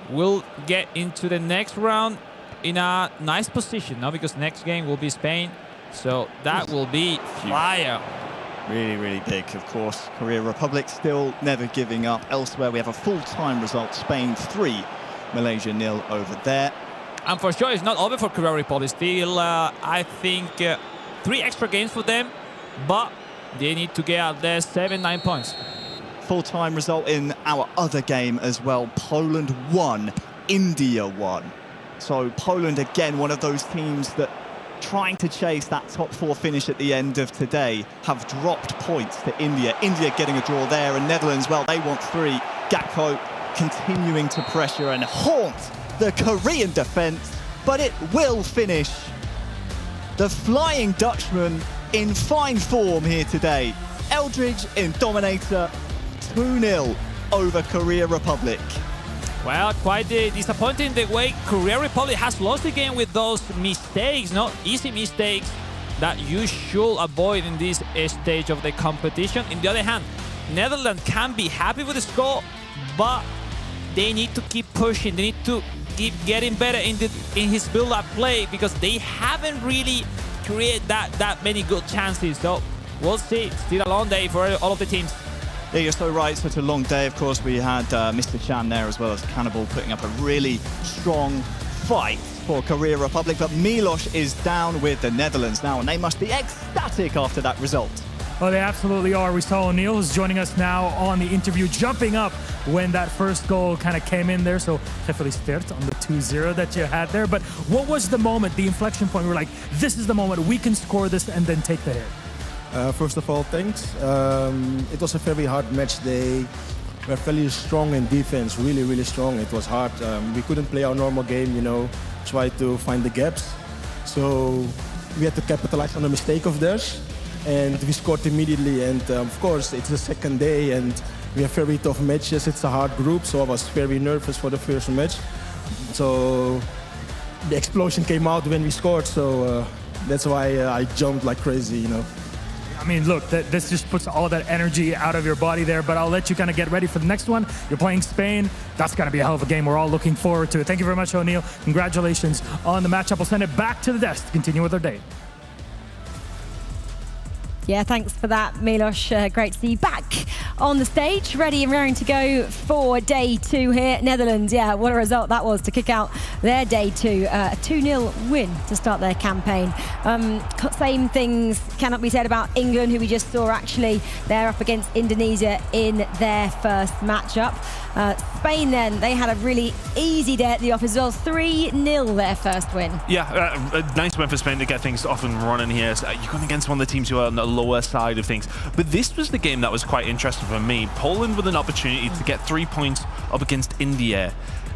will get into the next round in a nice position now because next game will be Spain. So that will be fire. Really big, of course. Korea Republic still never giving up. Elsewhere, we have a full-time result. Spain 3, Malaysia 0 over there. And for sure, it's not over for Korea Republic. Still, I think, 3 extra games for them. But they need to get out there 7-9 points. Full-time result in our other game as well. Poland 1, India 1. So Poland, again, one of those teams that trying to chase that top 4 finish at the end of today, have dropped points to India. India getting a draw there, and Netherlands, well, they want 3. Gakpo continuing to pressure and haunt the Korean defence, but it will finish. The Flying Dutchman in fine form here today. Eldridge in dominator, 2-0 over Korea Republic. Well, quite disappointing the way Korea Republic has lost the game with those mistakes, not easy mistakes that you should avoid in this stage of the competition. On the other hand, Netherlands can be happy with the score, but they need to keep pushing. They need to keep getting better in his build-up play because they haven't really created that many good chances. So we'll see. Still a long day for all of the teams. Yeah, you're so right. Such a long day. Of course, we had Mr. Chan there as well as Cannibal putting up a really strong fight for Korea Republic. But Milos is down with the Netherlands now, and they must be ecstatic after that result. Oh, they absolutely are. We saw O'Neill, who's joining us now on the interview, jumping up when that first goal kind of came in there. So, gefeliciteerd on the 2-0 that you had there. But what was the moment, the inflection point? We were like, this is the moment we can score this and then take the hit. First of all, thanks. It was a very hard match day. We were fairly strong in defense, really, really strong. It was hard. We couldn't play our normal game, you know, try to find the gaps. So we had to capitalize on a mistake of theirs. And we scored immediately. And of course, it's the second day and we have very tough matches. It's a hard group, so I was very nervous for the first match. So the explosion came out when we scored. So that's why I jumped like crazy, you know. I mean, look, this just puts all that energy out of your body there, but I'll let you kind of get ready for the next one. You're playing Spain. That's going to be a hell of a game. We're all looking forward to it. Thank you very much, O'Neill. Congratulations on the matchup. We'll send it back to the desk to continue with our day. Yeah, thanks for that, Milos. Great to see you back on the stage, ready and raring to go for day 2 here. Netherlands, yeah, what a result that was to kick out their day 2. A 2-0 win to start their campaign. Same things cannot be said about England, who we just saw actually. They're up against Indonesia in their first matchup. Spain then, they had a really easy day at the office as well. 3-0 their first win. Yeah, a nice win for Spain to get things off and running here. So you're going against one of the teams who are on the lower side of things. But this was the game that was quite interesting for me. Poland with an opportunity to get 3 points up against India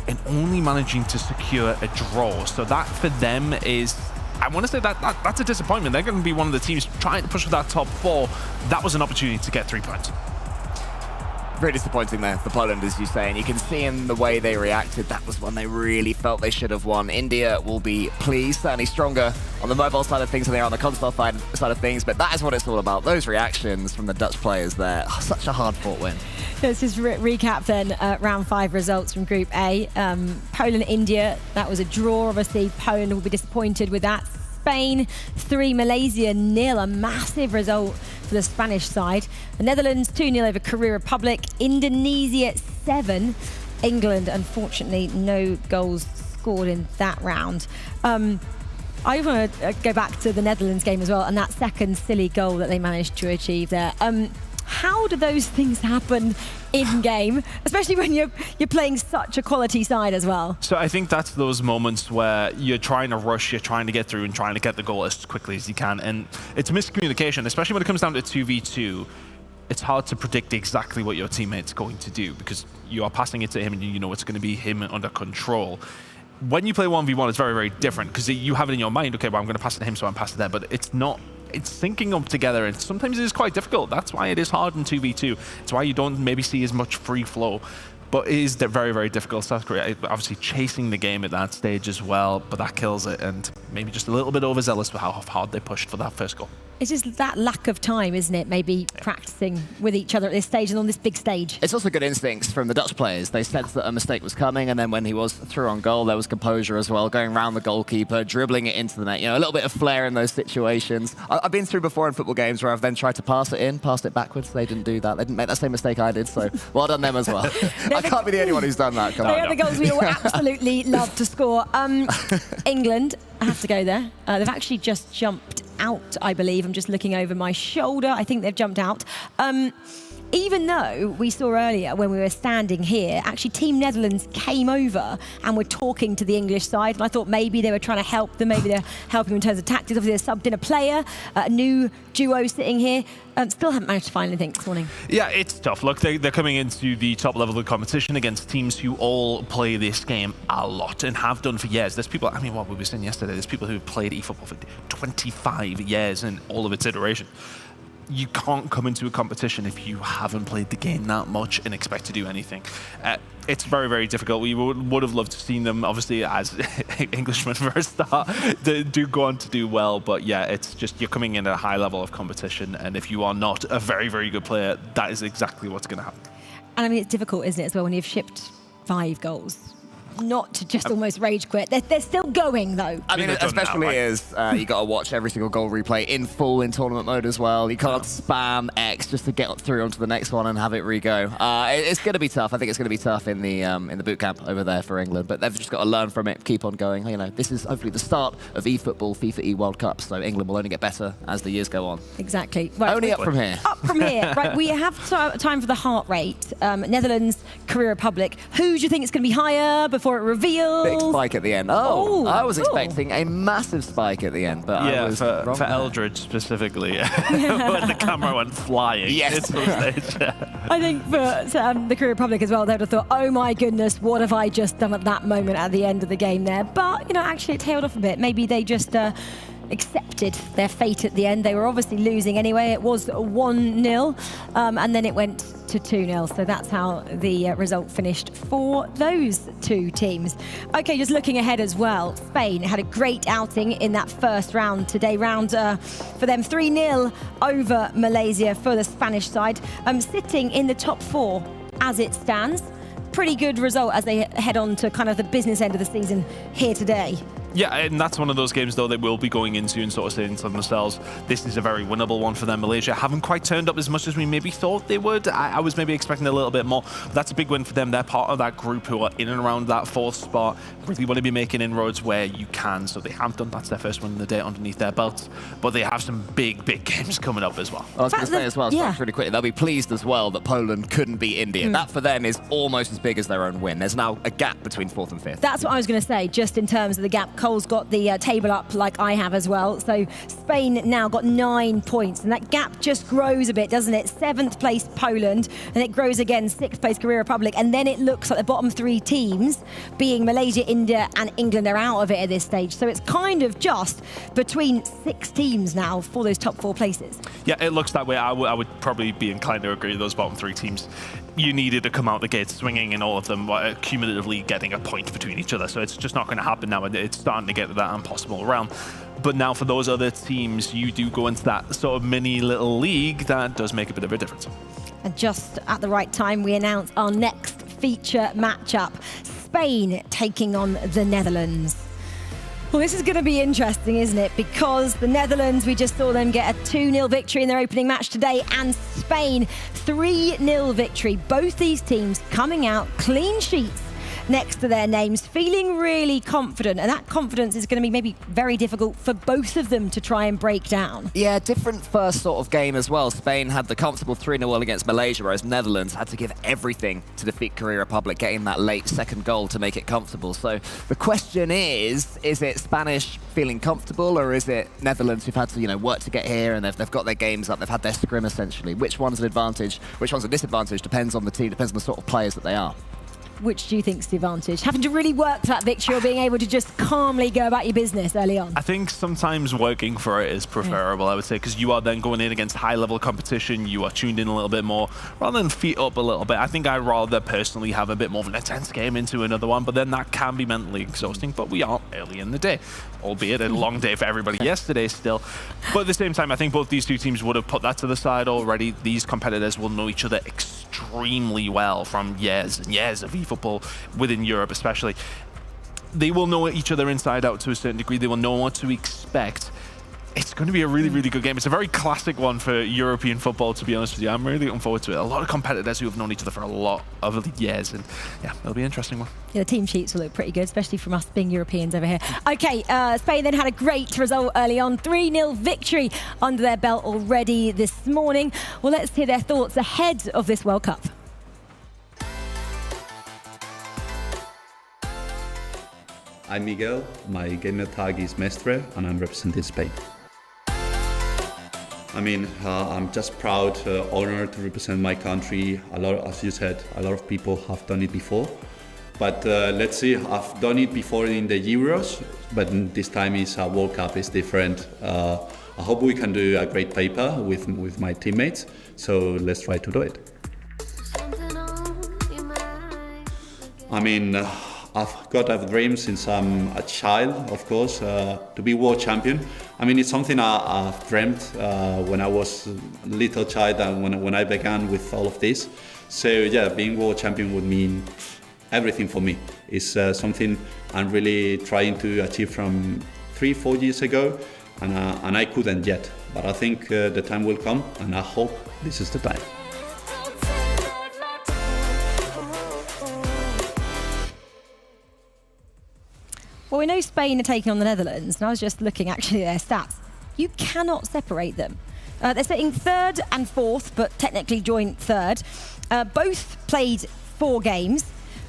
and only managing to secure a draw. So that for them is, I want to say that's a disappointment. They're going to be one of the teams trying to push for that top 4. That was an opportunity to get 3 points. Very disappointing there for Poland, as you say, and you can see in the way they reacted, that was when they really felt they should have won. India will be pleased, certainly stronger on the mobile side of things than they are on the console side of things, but that is what it's all about. Those reactions from the Dutch players there, such a hard-fought win. Let's just recap then round 5 results from Group A. Poland, India, that was a draw. Obviously, Poland will be disappointed with that. Spain 3, Malaysia 0, a massive result for the Spanish side. The Netherlands 2-0 over Korea Republic. Indonesia 7. England, unfortunately, no goals scored in that round. I want to go back to the Netherlands game as well, and that second silly goal that they managed to achieve there. How do those things happen in game, especially when you're playing such a quality side as well? So I think that's those moments where you're trying to rush, you're trying to get through and trying to get the goal as quickly as you can. And it's miscommunication, especially when it comes down to 2v2. It's hard to predict exactly what your teammate's going to do because you are passing it to him and you know it's going to be him under control. When you play 1v1, it's very, very different because you have it in your mind, okay, well, I'm going to pass it to him, so I'm passing it there. But it's not. It's syncing up together, and sometimes it is quite difficult. That's why it is hard in 2v2. It's why you don't maybe see as much free flow. But it is very, very difficult. South Korea obviously chasing the game at that stage as well, but that kills it, and maybe just a little bit overzealous for how hard they pushed for that first goal. It's just that lack of time, isn't it? Maybe practicing with each other at this stage and on this big stage. It's also good instincts from the Dutch players. They sensed that a mistake was coming, and then when he was through on goal, there was composure as well, going around the goalkeeper, dribbling it into the net. You know, a little bit of flair in those situations. I've been through before in football games where I've then tried to pass it backwards. They didn't do that. They didn't make that same mistake I did, so well done them as well. I can't be the only one who's done that. Come on. They are the goals we all absolutely love to score. England, I have to go there. They've actually just jumped out, I believe. I'm just looking over my shoulder. I think they've jumped out. Even though we saw earlier when we were standing here, actually Team Netherlands came over and were talking to the English side. And I thought maybe they were trying to help them. Maybe they're helping them in terms of tactics. Obviously, they subbed in a player, a new duo sitting here. Still haven't managed to find anything this morning. Yeah, it's tough. Look, they're coming into the top level of competition against teams who all play this game a lot and have done for years. There's people, I mean, what we were saying yesterday, there's people who have played eFootball for 25 years in all of its iterations. You can't come into a competition if you haven't played the game that much and expect to do anything. It's very, very difficult. We would have loved to have seen them, obviously, as Englishmen for a start, do go on to do well. But yeah, it's just you're coming in at a high level of competition. And if you are not a very, very good player, that is exactly what's going to happen. And I mean, it's difficult, isn't it, as well, when you've shipped 5 goals? Not to just almost rage quit. They're still going, though. I mean, especially as you got to watch every single goal replay in full in tournament mode as well. You can't spam X just to get through onto the next one and have it re-go. It's going to be tough. I think it's going to be tough in the boot camp over there for England, but they've just got to learn from it, keep on going. You know, this is hopefully the start of eFootball, FIFAe World Cup, so England will only get better as the years go on. Exactly. Right, only up from here. Up from here. Right, we have time for the heart rate. Netherlands, Korea Republic. Who do you think is going to be higher before it reveals? Big spike at the end. I was expecting a massive spike at the end, but I was wrong for there. Eldridge specifically, when the camera went flying. Yes. I think for the Korea Republic as well, they would have thought, oh my goodness, what have I just done at that moment at the end of the game there? But, you know, actually it tailed off a bit. Maybe they just accepted their fate at the end. They were obviously losing anyway. It was 1-0, and then it went to 2-0. So that's how the result finished for those two teams. Okay, just looking ahead as well. Spain had a great outing in that first round today. Round for them 3-0 over Malaysia for the Spanish side, sitting in the top 4 as it stands. Pretty good result as they head on to kind of the business end of the season here today. Yeah, and that's one of those games, though, they will be going into and sort of saying to themselves, this is a very winnable one for them. Malaysia haven't quite turned up as much as we maybe thought they would. I was maybe expecting a little bit more, but that's a big win for them. They're part of that group who are in and around that 4th spot. Really want to be making inroads where you can, so they have done. That's their first win of the day underneath their belts, but they have some big games coming up as well. I was going to say as well, really quickly, they'll be pleased as well that Poland couldn't beat India. That for them is almost as big as their own win. There's now a gap between 4th and 5th. That's what I was going to say, just in terms of the gap. Cole's got the table up like I have as well. So Spain now got 9 points, and that gap just grows a bit, doesn't it? 7th place Poland, and it grows again, 6th place Korea Republic, and then it looks like the bottom 3 teams, being Malaysia, India and England, are out of it at this stage. So it's kind of just between 6 teams now for those top 4 places. Yeah, it looks that way. I would probably be inclined to agree with those bottom 3 teams. You needed to come out the gate swinging, and all of them were cumulatively getting a point between each other. So it's just not going to happen now. It's starting to get to that impossible round. But now for those other teams, you do go into that sort of mini little league. That does make a bit of a difference. And just at the right time, we announce our next feature matchup. Spain taking on the Netherlands. Well, this is going to be interesting, isn't it? Because the Netherlands, we just saw them get a 2-0 victory in their opening match today, and Spain, 3-0 victory. Both these teams coming out clean sheets next to their names, feeling really confident, and that confidence is going to be maybe very difficult for both of them to try and break down. Yeah, different first sort of game as well. Spain had the comfortable 3-0 against Malaysia, whereas Netherlands had to give everything to defeat Korea Republic, getting that late second goal to make it comfortable. So the question is it Spanish feeling comfortable, or is it Netherlands who've had to, you know, work to get here, and they've got their games up, they've had their scrim essentially. Which one's an advantage, which one's a disadvantage, depends on the team, depends on the sort of players that they are. Which do you think's the advantage? Having to really work for that victory, or being able to just calmly go about your business early on? I think sometimes working for it is preferable, I would say, because you are then going in against high-level competition. You are tuned in a little bit more, rather than feet up a little bit. I think I'd rather personally have a bit more of an intense game into another one, but then that can be mentally exhausting. But we are early in the day, albeit a long day for everybody yesterday still. But at the same time, I think both these two teams would have put that to the side already. These competitors will know each other extremely well from years and years of eFootball within Europe especially. They will know each other inside out to a certain degree. They will know what to expect. It's going to be a really, really good game. It's a very classic one for European football, to be honest with you. I'm really looking forward to it. A lot of competitors who have known each other for a lot of years, and yeah, it'll be an interesting one. Yeah, the team sheets will look pretty good, especially from us being Europeans over here. Okay, Spain then had a great result early on. 3-0 victory under their belt already this morning. Well, let's hear their thoughts ahead of this World Cup. I'm Miguel, my gamer tag is Mestre, and I'm representing Spain. I mean, I'm just proud, honored to represent my country. A lot, as you said, a lot of people have done it before. But let's see, I've done it before in the Euros, but this time is a World Cup, is different. I hope we can do a great paper with my teammates, so let's try to do it. I mean, I've got a dream since I'm a child, of course, to be world champion. I mean, it's something I've dreamt when I was a little child and when I began with all of this. So yeah, being world champion would mean everything for me. It's something I'm really trying to achieve from 3-4 years ago, and I couldn't yet. But I think the time will come, and I hope this is the time. Well, we know Spain are taking on the Netherlands, and I was just looking actually at their stats. You cannot separate them. They're sitting third and fourth, but technically joint third. Both played 4 games.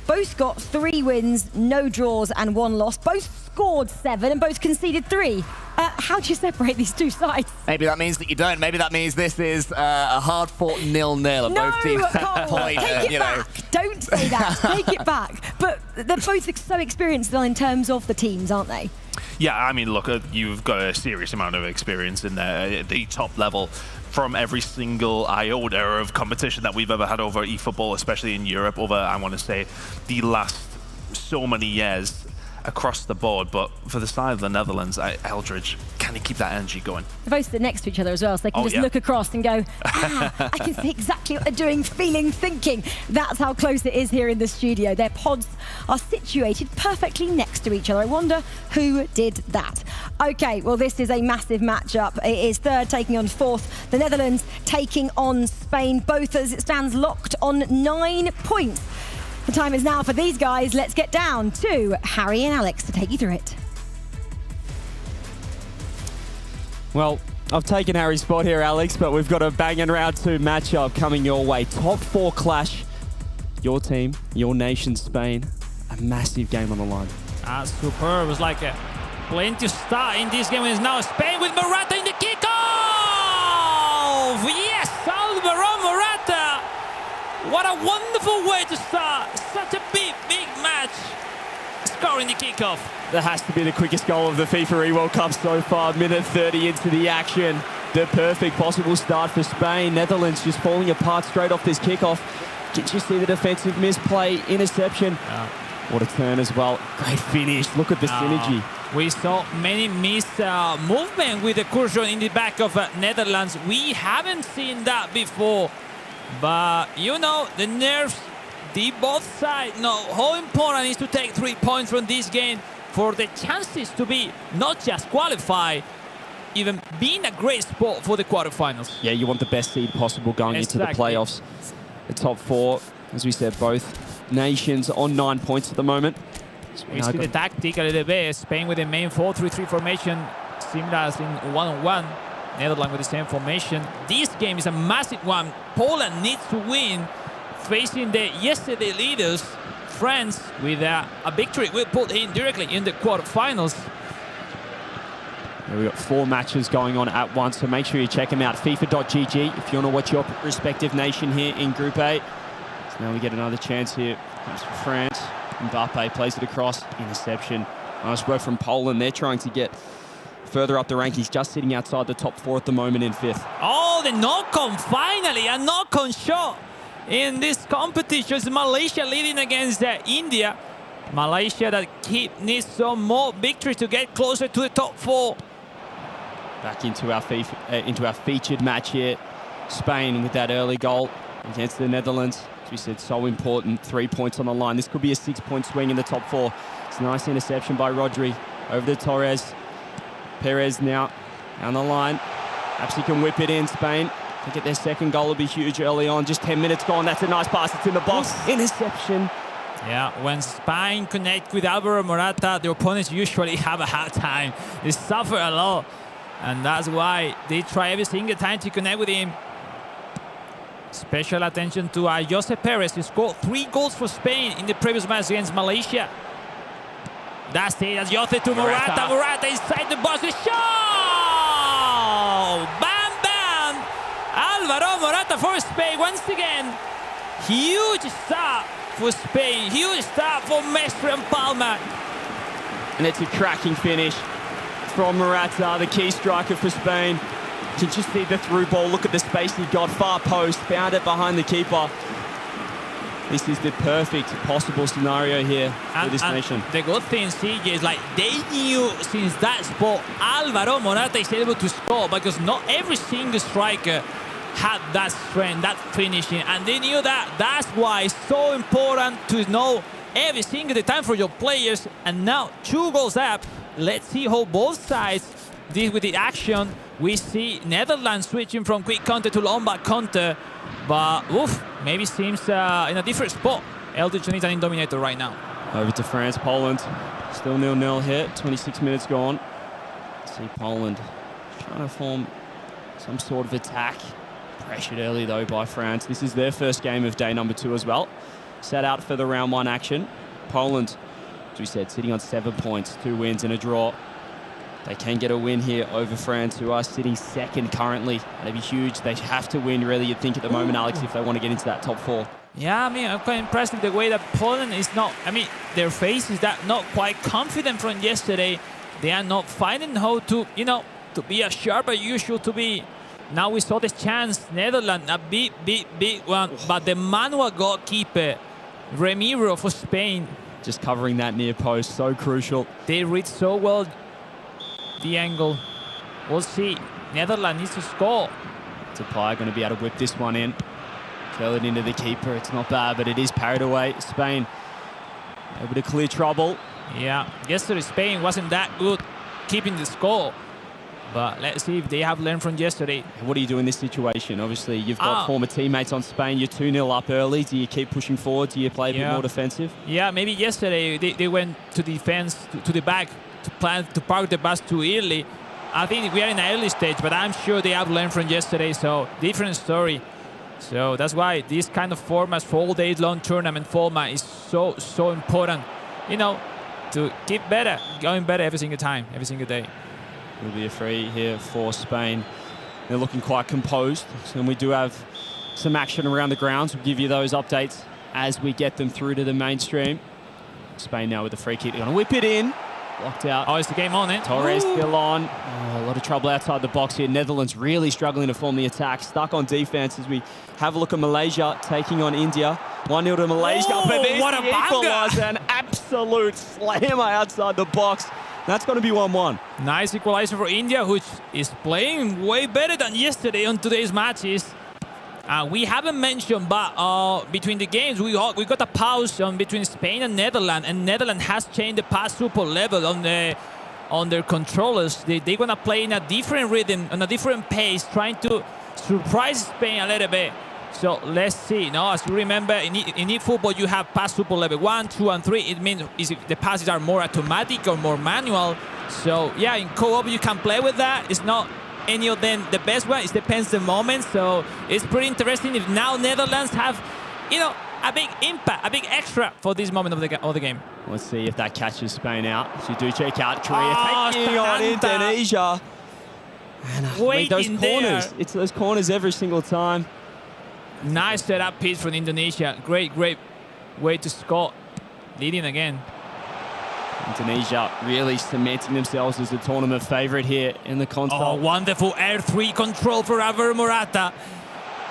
Both got 3 wins, no draws and 1 loss. Both scored 7 and both conceded 3. How do you separate these two sides? Maybe that means that you don't. Maybe that means this is a hard-fought 0-0 and both teams have point. Take it back. Don't say that. Take it back. But they're both so experienced in terms of the teams, aren't they? Yeah, I mean, look, you've got a serious amount of experience in there at the top level from every single iota of competition that we've ever had over eFootball, especially in Europe, over, I want to say, the last so many years across the board. But for the side of the Netherlands, Eldridge, can he keep that energy going? They both sit next to each other as well, so they can just look across and go, I can see exactly what they're doing, feeling, thinking. That's how close it is here in the studio. Their pods are situated perfectly next to each other. I wonder who did that. Okay, well, this is a massive matchup. It is third taking on fourth. The Netherlands taking on Spain, both as it stands locked on 9 points. The time is now for these guys. Let's get down to Harry and Alex to take you through it. Well, I've taken Harry's spot here, Alex, but we've got a banging round 2 matchup coming your way. Top 4 clash. Your team, your nation, Spain. A massive game on the line. Superb. It was like plenty to start in this game. It's now Spain with Morata in the kickoff! Yes, Alvaro Morata! What a wonderful way to start. Such a big match. Scoring the kickoff. That has to be the quickest goal of the FIFAe World Cup so far. Minute 30 into the action. The perfect possible start for Spain. Netherlands just falling apart straight off this kickoff. Did you see the defensive misplay? Interception. What a turn as well. Great finish. Look at the synergy. We saw many missed movement with the cushion in the back of Netherlands. We haven't seen that before. But, you know, the nerves, both sides know how important it is to take 3 points from this game for the chances to be not just qualified, even being a great spot for the quarterfinals. Yeah, you want the best seed possible going into the playoffs. The top 4, as we said, both nations on 9 points at the moment. We see the tactic a little bit. Spain with the main 4-3-3 formation, similar as in 1-on-1. Netherlands with the same formation. This game is a massive one. Poland needs to win, facing the yesterday leaders, France, with a victory will put in directly in the quarterfinals. We've got 4 matches going on at once, so make sure you check them out. FIFA.gg if you want to watch your respective nation here in Group A. So now we get another chance here. Comes for France. Mbappe plays it across. Interception. Nice work from Poland. They're trying to get further up the rankings, just sitting outside the top 4 at the moment in 5th. Oh, the knock-on, finally, a knock-on shot in this competition. It's Malaysia leading against India. Malaysia that needs some more victory to get closer to the top 4. Back into our featured match here. Spain with that early goal against the Netherlands. As we said, so important. 3 points on the line. This could be a 6-point swing in the top 4. It's a nice interception by Rodri over to Torres. Perez now down the line. Perhaps he can whip it in. Spain to get their second goal will be huge early on. Just 10 minutes gone. That's a nice pass. It's in the box. Interception. Yeah, when Spain connect with Alvaro Morata, the opponents usually have a hard time. They suffer a lot. And that's why they try every single time to connect with him. Special attention to Jose Perez, who scored 3 goals for Spain in the previous match against Malaysia. That's it, that's Jose to Morata. Morata inside the box, a shot! Bam, bam! Alvaro Morata for Spain once again. Huge start for Spain, huge start for Mestre and Palma. And it's a cracking finish from Morata, the key striker for Spain. You can just see the through ball. Look at the space he got, far post, found it behind the keeper. This is the perfect possible scenario here for this nation. The good thing, CJ, is like they knew since that spot Alvaro Morata is able to score, because not every single striker had that strength, that finishing, and they knew that. That's why it's so important to know every single time for your players, and now 2 goals up. Let's see how both sides deal with the action. We see Netherlands switching from quick counter to long back counter, but maybe seems in a different spot. Eldridge needs an dominator right now. Over to France, Poland. Still 0-0 here, 26 minutes gone. See Poland trying to form some sort of attack. Pressured early though by France. This is their first game of day number 2 as well. Set out for the round 1 action. Poland, as we said, sitting on 7 points, 2 wins and a draw. They can get a win here over France, who are sitting second currently. That'd be huge. They have to win, really, you'd think at the moment, Alex, if they want to get into that top 4. Yeah, I mean, I'm quite impressed with the way that Poland is not, I mean, their face is that not quite confident from yesterday. They are not finding how to, you know, to be as sharp as usual to be. Now we saw the chance, Netherlands, a big one, but the manual goalkeeper, Remiro for Spain. Just covering that near post, so crucial. They read so well the angle. We'll see. Netherlands needs to score. Tapia going to be able to whip this one in. Curl it into the keeper. It's not bad, but it is parried away. Spain able to clear trouble. Yeah, yesterday Spain wasn't that good keeping the score. But let's see if they have learned from yesterday. What do you do in this situation? Obviously, you've got former teammates on Spain. You're 2-0 up early. Do you keep pushing forward? Do you play a bit more defensive? Yeah, maybe yesterday they went to defense, to the back, to plan to park the bus too early. I think we are in an early stage, but I'm sure they have learned from yesterday, so different story. So that's why this kind of formats for all day long tournament format is so important, you know, to keep better, going better every single time, every single day. Will be a free here for Spain. They're looking quite composed, and we do have some action around the grounds. We'll give you those updates as we get them through to the mainstream. Spain now with the free kick. They're going to whip it in. Blocked out. Oh, is the game on, eh? Torres still on. Oh, a lot of trouble outside the box here. Netherlands really struggling to form the attack. Stuck on defense as we have a look at Malaysia taking on India. 1-0 to Malaysia. Oh, what a banger! An absolute slammer outside the box. That's going to be 1-1. Nice equalizer for India, which is playing way better than yesterday on today's matches. We haven't mentioned, but between the games, we got a pause between Spain and Netherlands has changed the pass support level on their controllers. They're going to play in a different rhythm, on a different pace, trying to surprise Spain a little bit. So let's see. Now, as you remember, in eFootball, you have pass support level 1, 2, and 3. It means the passes are more automatic or more manual. So yeah, in co-op, you can play with that. It's not any of them the best one. It depends the moment. So it's pretty interesting if now Netherlands have, you know, a big impact, a big extra for this moment of the game. Let's see if that catches Spain out. So you do check out Korea taking on Indonesia. And those corners. It's those corners every single time. Nice setup piece from Indonesia. Great way to score. Leading again. Indonesia really cementing themselves as the tournament favourite here in the console. Oh, wonderful R3 control for Alvaro Morata.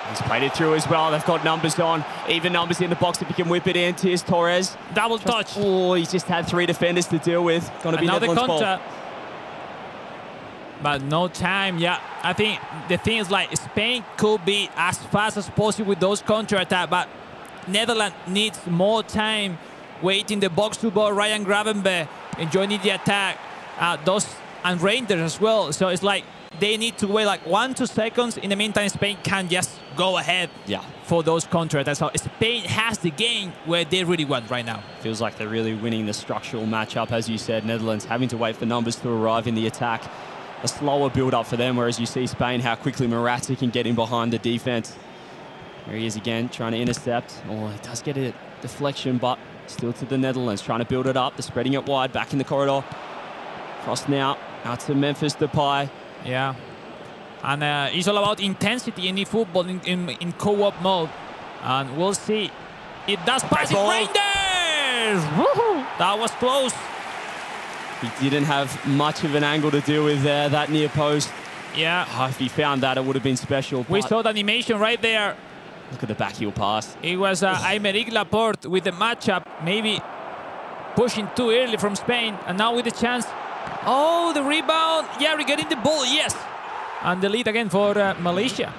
He's played it through as well. They've got numbers on. Even numbers in the box if he can whip it in. Here's Torres. Double touch. Oh, he's just had 3 defenders to deal with. Going to be another Netherlands' counter. ball. But no time, yeah. I think the thing is like Spain could be as fast as possible with those counter-attacks, but Netherlands needs more time waiting the box to ball. Ryan Gravenberg joining the attack. And Reinders as well. So it's like they need to wait like 1-2 seconds. In the meantime, Spain can just go ahead for those counter-attacks. So Spain has the game where they really want right now. Feels like they're really winning the structural matchup, as you said. Netherlands having to wait for numbers to arrive in the attack. A slower build-up for them, whereas you see Spain, how quickly Morata can get in behind the defense. There he is again, trying to intercept. Oh, he does get a deflection, but still to the Netherlands, trying to build it up. They're spreading it wide, back in the corridor. Cross now, out to Memphis Depay. Yeah, and it's all about intensity in eFootball in co-op mode. And we'll see. It does pass it. Reinders! Woohoo! That was close. He didn't have much of an angle to deal with there, that near post. Yeah. Oh, if he found that, it would have been special. We saw the animation right there. Look at the backheel pass. It was Aymeric Laporte with the matchup, maybe pushing too early from Spain. And now with the chance. Oh, the rebound. Yeah, we're getting the ball, yes. And the lead again for Malaysia.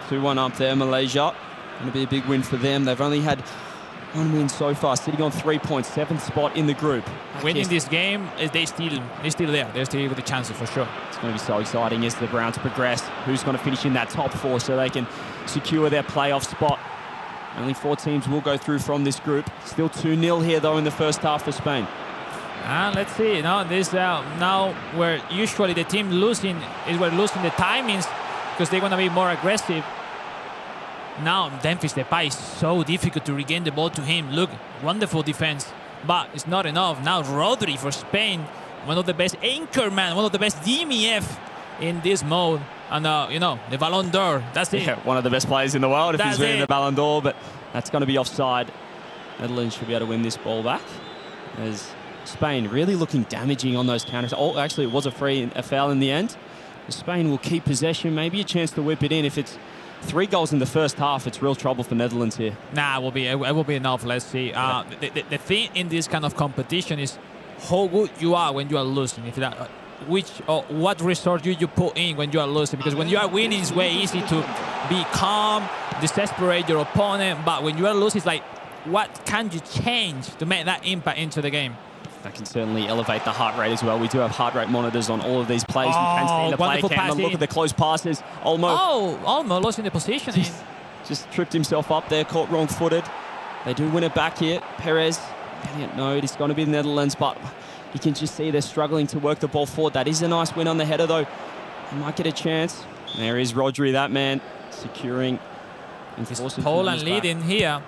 2-1 up there, Malaysia. Going to be a big win for them. They've only had One win so far, sitting on 3 points, 7th spot in the group. Winning this game, they're still there. They're still with the chances for sure. It's going to be so exciting as the Browns progress. Who's going to finish in that top 4 so they can secure their playoff spot? Only 4 teams will go through from this group. Still 2-0 here though in the first half for Spain. Let's see. Now this now where usually the team losing is where losing the timings because they want to be more aggressive. Now Memphis Depay is so difficult to regain the ball to him. Look, wonderful defense, but it's not enough. Now Rodri for Spain, one of the best anchor man, one of the best DMF in this mode. And the Ballon d'Or, that's it. Yeah, one of the best players in the world if That's he's winning it. the Ballon d'Or, but that's going to be offside. Netherlands should be able to win this ball back. As Spain really looking damaging on those counters. Oh, actually, it was a foul in the end. Spain will keep possession, maybe a chance to whip it in. If it's 3 goals in the first half, it's real trouble for Netherlands here. Nah, it will be enough. Let's see. The thing in this kind of competition is how good you are when you are losing. If that, what resort you put in when you are losing, because when you are winning it's way easy to be calm, desperate your opponent, but when you are losing it's like what can you change to make that impact into the game. That can certainly elevate the heart rate as well. We do have heart rate monitors on all of these plays. We can see the player cam and look at the close passes. Olmo lost in the position. Just tripped himself up there, caught wrong-footed. They do win it back here. Perez, no, it's going to be the Netherlands, but you can just see they're struggling to work the ball forward. That is a nice win on the header, though. They might get a chance. There is Rodri, that man, securing. Poland leading here.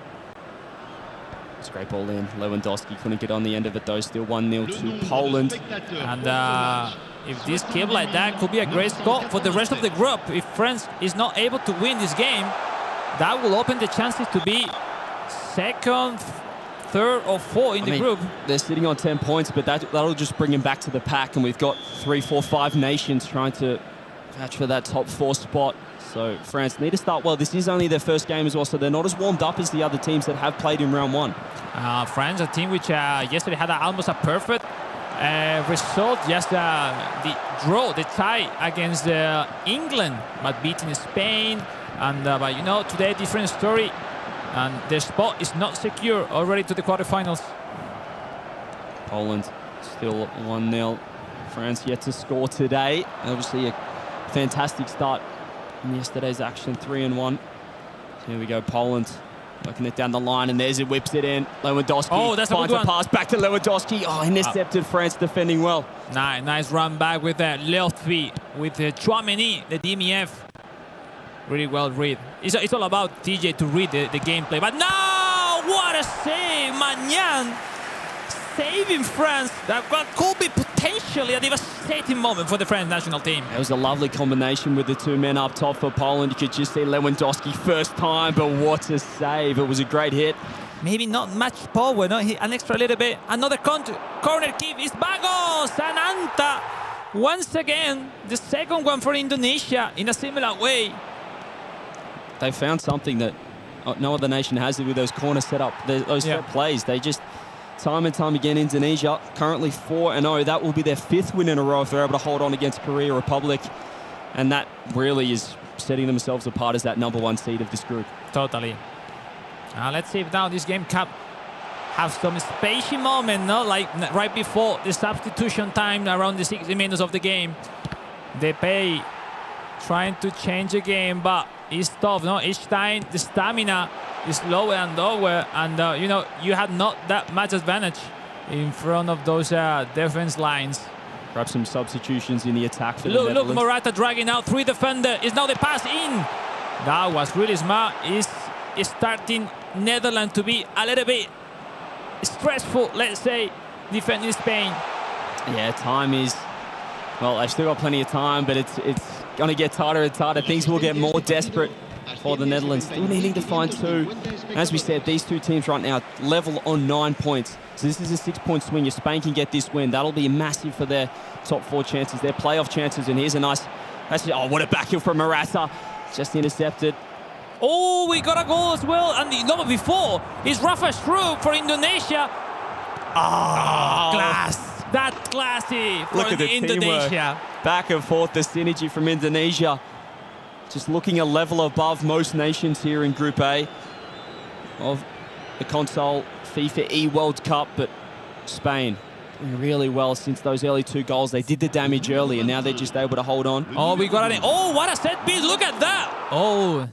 It's a great ball in. Lewandowski couldn't get on the end of it, though. Still 1-0 to Poland. And if this keeps like that, could be a great score for the rest of the group. If France is not able to win this game, that will open the chances to be second, third or fourth in the group. They're sitting on 10 points, but that'll just bring them back to the pack. And we've got 3, 4, 5 nations trying to match for that top 4 spot. So France need to start well. This is only their first game as well, so they're not as warmed up as the other teams that have played in round 1. France, a team which yesterday had almost a perfect result, just the draw, the tie against England, but beating Spain. And but today different story, and their spot is not secure already to the quarterfinals. Poland still 1-0. France yet to score today. Obviously a fantastic start in yesterday's action, 3-1. Here we go, Poland working it down the line, and there's it, whips it in. Lewandowski that's finds a pass back to Lewandowski. Oh, intercepted. France defending well. Nice run back with left feet with Chouameni, the DMF. Really well read. It's all about TJ to read the gameplay. But no, what a save, Magnan, saving France. That could be potentially a devastating moment for the French national team. It was a lovely combination with the 2 men up top for Poland. You could just see Lewandowski first time, but what a save. It was a great hit. Maybe not much power, an extra little bit. Another corner kick is Bagos, Sananta. Once again, the second one for Indonesia in a similar way. They found something that no other nation has with those corner setup, those set plays. They just, time and time again, Indonesia currently 4-0. That will be their 5th win in a row if they're able to hold on against Korea Republic. And that really is setting themselves apart as that #1 seed of this group. Totally. Let's see if now this game can have some spacey moment, like right before the substitution time, around the 60 minutes of the game. Depay trying to change the game, but it's tough, Each time the stamina is lower and lower, and you have not that much advantage in front of those defense lines. Perhaps some substitutions in the attack for the Netherlands. Netherlands. Look, Morata dragging out 3 defender. Is now the pass in. That was really smart. Is starting Netherlands to be a little bit stressful, let's say, defending Spain. Yeah, time is, well, they've still got plenty of time, but it's going to get tighter and tighter. Things will get more desperate for the Netherlands. Still needing to find 2. As we said, these 2 teams right now level on 9 points. So this is a 6-point swing. If Spain can get this win, that'll be massive for their top 4 chances, their playoff chances. And here's a nice, what a back heel from Morata. Just intercepted. Oh, we got a goal as well. And the number before is Rafa Strup for Indonesia. Class. That classy for Look at the Indonesia. Teamwork. Back and forth, the synergy from Indonesia. Just looking a level above most nations here in Group A. the console FIFAe World Cup, but Spain doing really well since those early 2 goals. They did the damage early, and now they're just able to hold on. Oh, we got it. Oh, what a set piece. Look at that. Oh,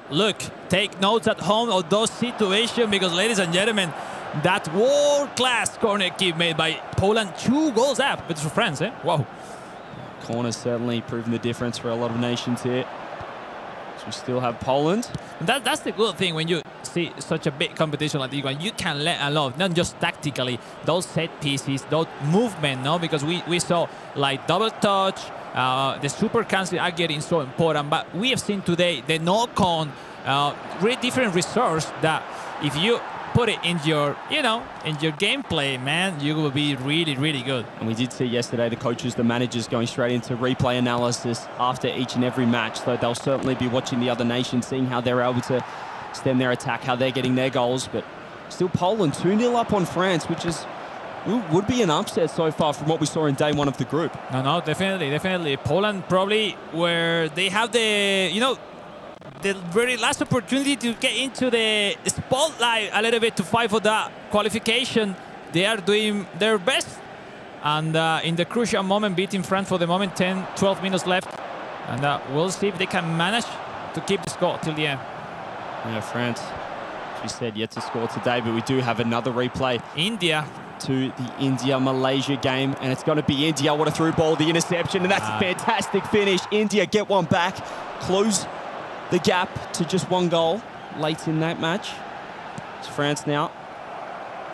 look. Take notes at home of those situations because, ladies and gentlemen, that world-class corner kick made by Poland. 2 goals up. It's for France, eh? Wow. Corner's certainly proven the difference for a lot of nations here. So we still have Poland. That's the good thing when you see such a big competition like this one. You can learn a lot, not just tactically, those set pieces, those movement, no? Because we saw like double touch, the super cancel are getting so important. But we have seen today the knock-on, really different resource that if you put it in your, in your gameplay, man, you will be really, really good. And we did see yesterday the coaches, the managers going straight into replay analysis after each and every match. So they'll certainly be watching the other nations, seeing how they're able to stem their attack, how they're getting their goals. But still Poland 2-0 up on France, which is would be an upset so far from what we saw in day 1 of the group. No, definitely. Poland probably where they have the, the very last opportunity to get into the spotlight a little bit to fight for that qualification. They are doing their best. And in the crucial moment, beating France for the moment, 10, 12 minutes left. And we'll see if they can manage to keep the score till the end. Yeah, France, as we said, yet to score today, but we do have another replay. India. To the India-Malaysia game, and it's going to be India. What a through ball, the interception, and that's a fantastic finish. India get one back, close the gap to just 1 goal late in that match. It's France now.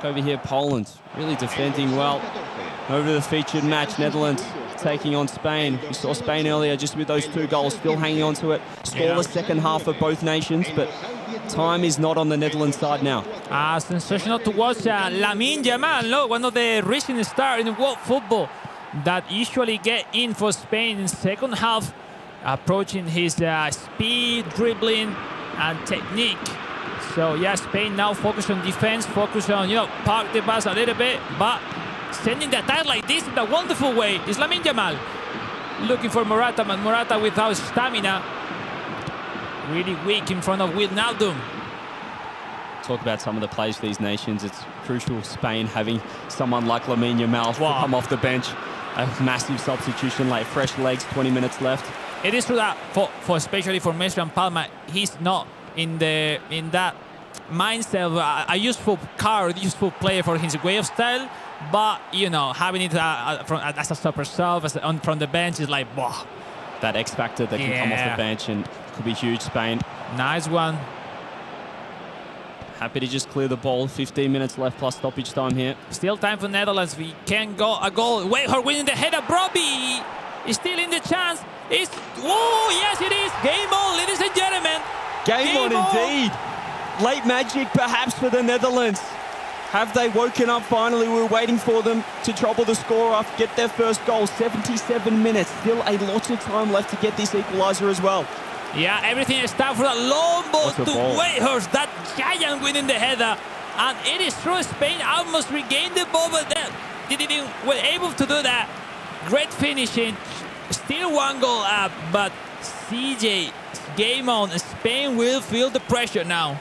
Over here, Poland really defending well. Over to the featured match, Netherlands taking on Spain. We saw Spain earlier just with those 2 goals, still hanging on to it. Scoreless second half for both nations, but time is not on the Netherlands side now. Sensational to watch Lamine Yamal, one of the recent stars in world football that usually get in for Spain in second half, approaching his speed, dribbling, and technique. So yeah, Spain now focus on defense, focus on, park the bus a little bit, but sending the attack like this in a wonderful way is Lamine Yamal. Looking for Morata, but Morata without stamina. Really weak in front of Wijnaldum. Talk about some of the plays for these nations. It's crucial, Spain having someone like Lamine Yamal come off the bench. A massive substitution, like fresh legs, 20 minutes left. It is true that for especially for Messi and Palma, he's not in that mindset of a useful useful player for his way of style. But having it as a super sub, from the bench is like, wow. That X factor that can come off the bench and could be huge. Spain. Nice one. Happy to just clear the ball. 15 minutes left plus stoppage time here. Still time for Netherlands. We can go a goal. Wait, her winning the header. Brobbey is still in the chance. Oh, yes, it is. Game on, ladies and gentlemen. Game on indeed. Late magic perhaps for the Netherlands. Have they woken up finally? We were waiting for them to trouble the score off, get their first goal. 77 minutes. Still a lot of time left to get this equalizer as well. Yeah, everything is time for that long ball to Weghorst. That giant winning the header. And it is true, Spain almost regained the ball, but they didn't were able to do that. Great finishing. Still 1 goal up, but CJ, game on. Spain will feel the pressure now.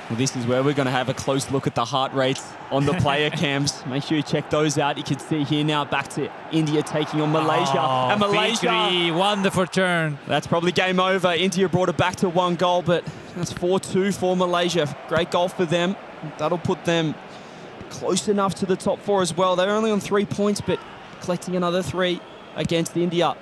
Well, this is where we're going to have a close look at the heart rates on the player cams. Make sure you check those out. You can see here now back to India taking on Malaysia. And Malaysia, wonderful turn. That's probably game over. India brought it back to 1 goal, but that's 4-2 for Malaysia. Great goal for them. That'll put them close enough to the top 4 as well. They're only on 3 points, but collecting another 3 against India.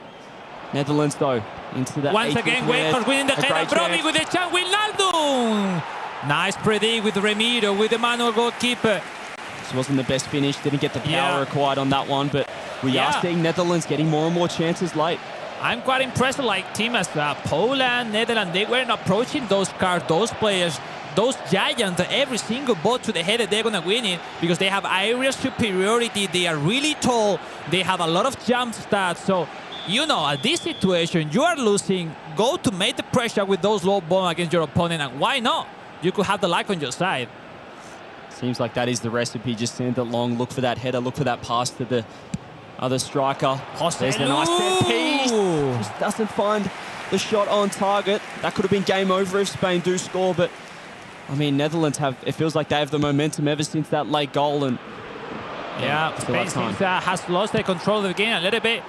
Netherlands, though, into the once again, Weghorst winning the header. Brobbey with the chance. Wijnaldum. Nice predict with Remiro, with the manual goalkeeper. This wasn't the best finish, didn't get the power required on that one, but we are seeing Netherlands getting more and more chances late. I'm quite impressed, like team as Poland, Netherlands, they weren't approaching those cards, those players, those giants, every single ball to the header, they're going to win it because they have aerial superiority, they are really tall, they have a lot of jump stats, so at this situation, you are losing, go to make the pressure with those low balls against your opponent, and why not? You could have the luck on your side. Seems like that is the recipe. Just send it long, look for that header, look for that pass to the other striker. There's a nice set piece. Just doesn't find the shot on target. That could have been game over if Spain do score, but I mean, Netherlands it feels like they have the momentum ever since that late goal. And yeah, Spain seems has lost their control of the game a little bit.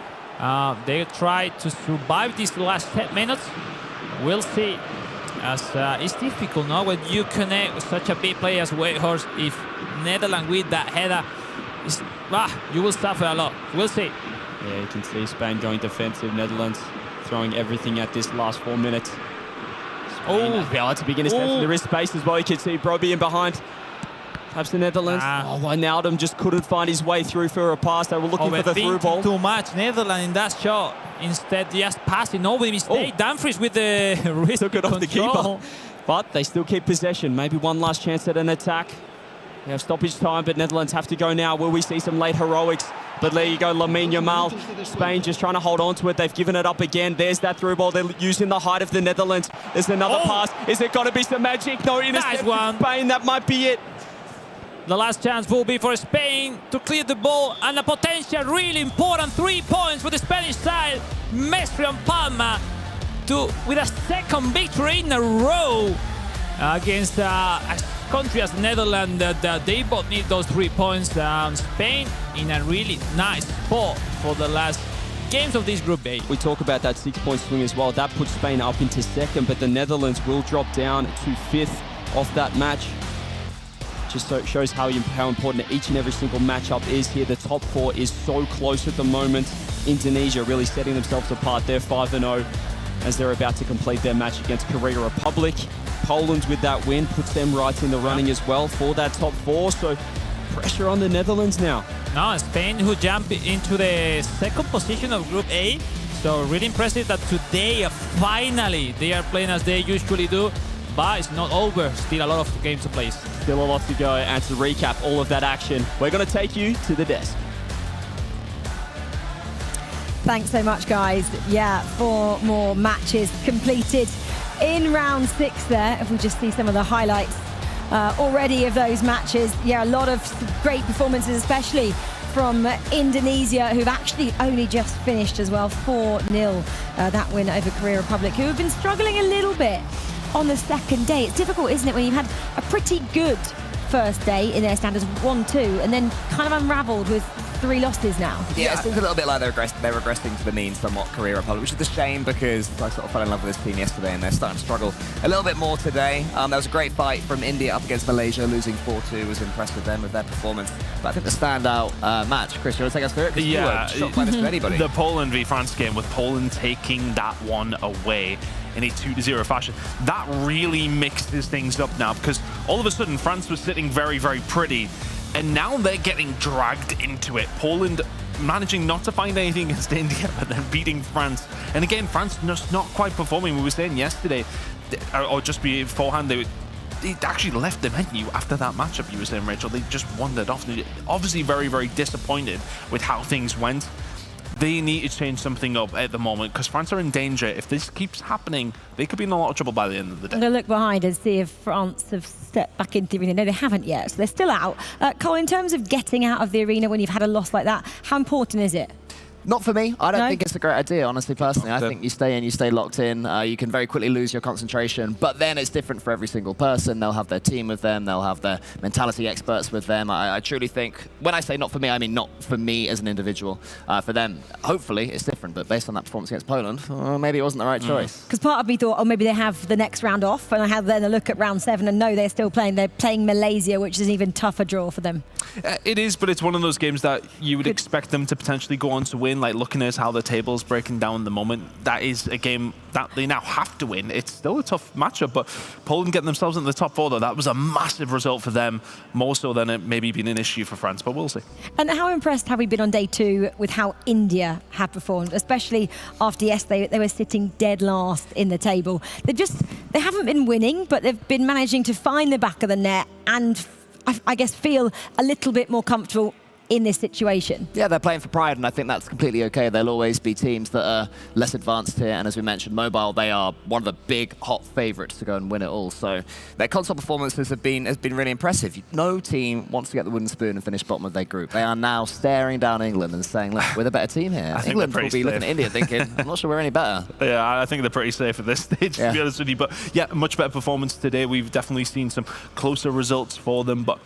They try to survive these last 10 minutes. We'll see. As it's difficult now when you connect with such a big player as Weghorst. If Netherlands with that header, you will suffer a lot. We'll see. Yeah, you can see Spain going defensive. Netherlands throwing everything at this last 4 minutes. That's a big interception. There is space as well. You can see Brobbey in behind. Perhaps the Netherlands. Wijnaldum just couldn't find his way through for a pass. They were looking for the through ball. Too much. Netherlands in that shot. Instead, just passing. No mistake. Dumfries with the wrist took it off the keeper. But they still keep possession. Maybe one last chance at an attack. We have stoppage time, but Netherlands have to go now. Will we see some late heroics? But there you go, Lamine Yamal. Spain just trying to hold on to it. They've given it up again. There's that through ball. They're using the height of the Netherlands. There's another pass. Is it going to be some magic? No, intercept from Spain. That might be it. The last chance will be for Spain to clear the ball, and a potential really important 3 points for the Spanish side. Messi and Palma with a second victory in a row against a country as Netherlands. They both need those 3 points. Spain in a really nice spot for the last games of this Group A. We talk about that 6-point swing as well. That puts Spain up into second, but the Netherlands will drop down to 5th off that match. Just so it shows how important each and every single matchup is here. The top 4 is so close at the moment. Indonesia really setting themselves apart. They're 5-0 as they're about to complete their match against Korea Republic. Poland with that win puts them right in the running as well for that top 4. So pressure on the Netherlands now. No, Spain who jump into the second position of Group A. So really impressive that today finally they are playing as they usually do. But it's not over. Still a lot of games to play. Still a lot to go. And to recap all of that action, we're going to take you to the desk. Thanks so much, guys. Yeah, 4 more matches completed in round 6 there. If we just see some of the highlights already of those matches. Yeah, a lot of great performances, especially from Indonesia, who've actually only just finished as well. 4-0, that win over Korea Republic, who have been struggling a little bit on the second day. It's difficult, isn't it, when you've had a pretty good first day in their standards, 1-2, and then kind of unravelled with 3 losses now. Yeah, it seems a little bit like they're regressing to the mean somewhat, Korea Republic, which is a shame because I sort of fell in love with this team yesterday and they're starting to struggle a little bit more today. There was a great fight from India up against Malaysia, losing 4-2 was impressed with them with their performance. But I think the standout match, Chris, you want to take us through it? Because you were shocked by this to anybody. The Poland v France game, with Poland taking that one away in a 2-0 fashion. That really mixes things up now because all of a sudden France was sitting very, very pretty and now they're getting dragged into it. Poland managing not to find anything against India but then beating France. And again, France just not quite performing. We were saying yesterday, or just beforehand, they actually left the menu after that matchup you were saying, Rachel. They just wandered off. They're obviously very, very disappointed with how things went. They need to change something up at the moment because France are in danger. If this keeps happening, they could be in a lot of trouble by the end of the day. I'm going to look behind and see if France have stepped back into the arena. No, they haven't yet, so they're still out. Cole, in terms of getting out of the arena when you've had a loss like that, how important is it? Not for me. I don't think it's a great idea, honestly, personally. I think you stay in, you stay locked in. You can very quickly lose your concentration, but then it's different for every single person. They'll have their team with them. They'll have their mentality experts with them. I truly think, when I say not for me, I mean not for me as an individual. For them, hopefully it's different, but based on that performance against Poland, maybe it wasn't the right choice. Because part of me thought, oh, maybe they have the next round off, and I had then a look at round 7, and no, they're still playing. They're playing Malaysia, which is an even tougher draw for them. It is, but it's one of those games that you would expect them to potentially go on to win, like looking at how the table's breaking down at the moment. That is a game that they now have to win. It's still a tough matchup, but Poland getting themselves into the top 4, though, that was a massive result for them, more so than it maybe been an issue for France, but we'll see. And how impressed have we been on day 2 with how India have performed, especially after yesterday? They were sitting dead last in the table. They haven't been winning, but they've been managing to find the back of the net and I guess feel a little bit more comfortable in this situation. Yeah, they're playing for pride, and I think that's completely okay. There'll always be teams that are less advanced here, and as we mentioned, Mobile, they are one of the big, hot favourites to go and win it all. So their console performances has been really impressive. No team wants to get the wooden spoon and finish bottom of their group. They are now staring down England and saying, look, we're the better team here. England will be looking at India thinking, I'm not sure we're any better. Yeah, I think they're pretty safe at this stage, to be honest with you. But yeah, much better performance today. We've definitely seen some closer results for them, but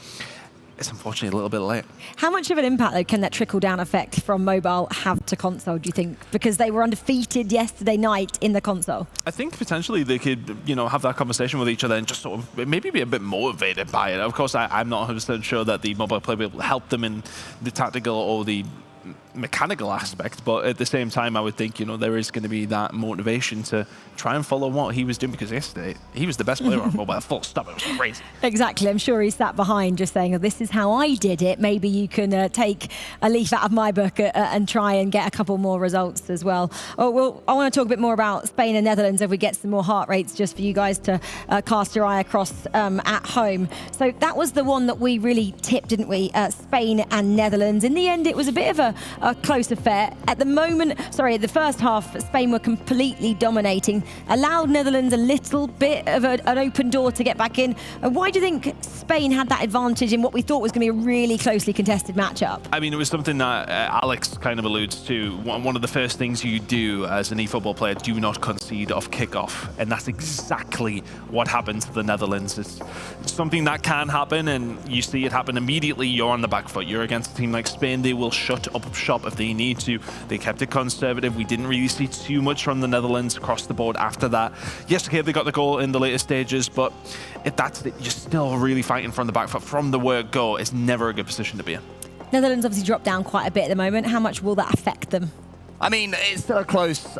it's unfortunately a little bit late. How much of an impact, though, can that trickle-down effect from Mobile have to console, do you think? Because they were undefeated yesterday night in the console. I think potentially they could, have that conversation with each other and just sort of maybe be a bit motivated by it. Of course, I'm not 100% sure that the Mobile play will help them in the tactical or the mechanical aspect, but at the same time, I would think, there is going to be that motivation to try and follow what he was doing, because yesterday he was the best player on Mobile, full stop. It was crazy. Exactly. I'm sure he sat behind just saying, oh, this is how I did it. Maybe you can take a leaf out of my book and try and get a couple more results as well. I want to talk a bit more about Spain and Netherlands if we get some more heart rates just for you guys to cast your eye across at home. So that was the one that we really tipped, didn't we? Spain and Netherlands. In the end, it was a bit of a close affair. At the first half, Spain were completely dominating, allowed Netherlands a little bit of an open door to get back in. Why do you think Spain had that advantage in what we thought was going to be a really closely contested matchup? I mean, it was something that Alex kind of alludes to. One of the first things you do as an eFootball player, do not concede off kickoff. And that's exactly what happened to the Netherlands. It's something that can happen, and you see it happen immediately. You're on the back foot. You're against a team like Spain. They will shut up shop if they need to. They kept it conservative. We didn't really see too much from the Netherlands across the board after that. Yes, okay, they got the goal in the later stages, but if that's it, you're still really fighting from the back foot. From the word go, it's never a good position to be in. Netherlands obviously dropped down quite a bit at the moment. How much will that affect them? I mean, it's still a close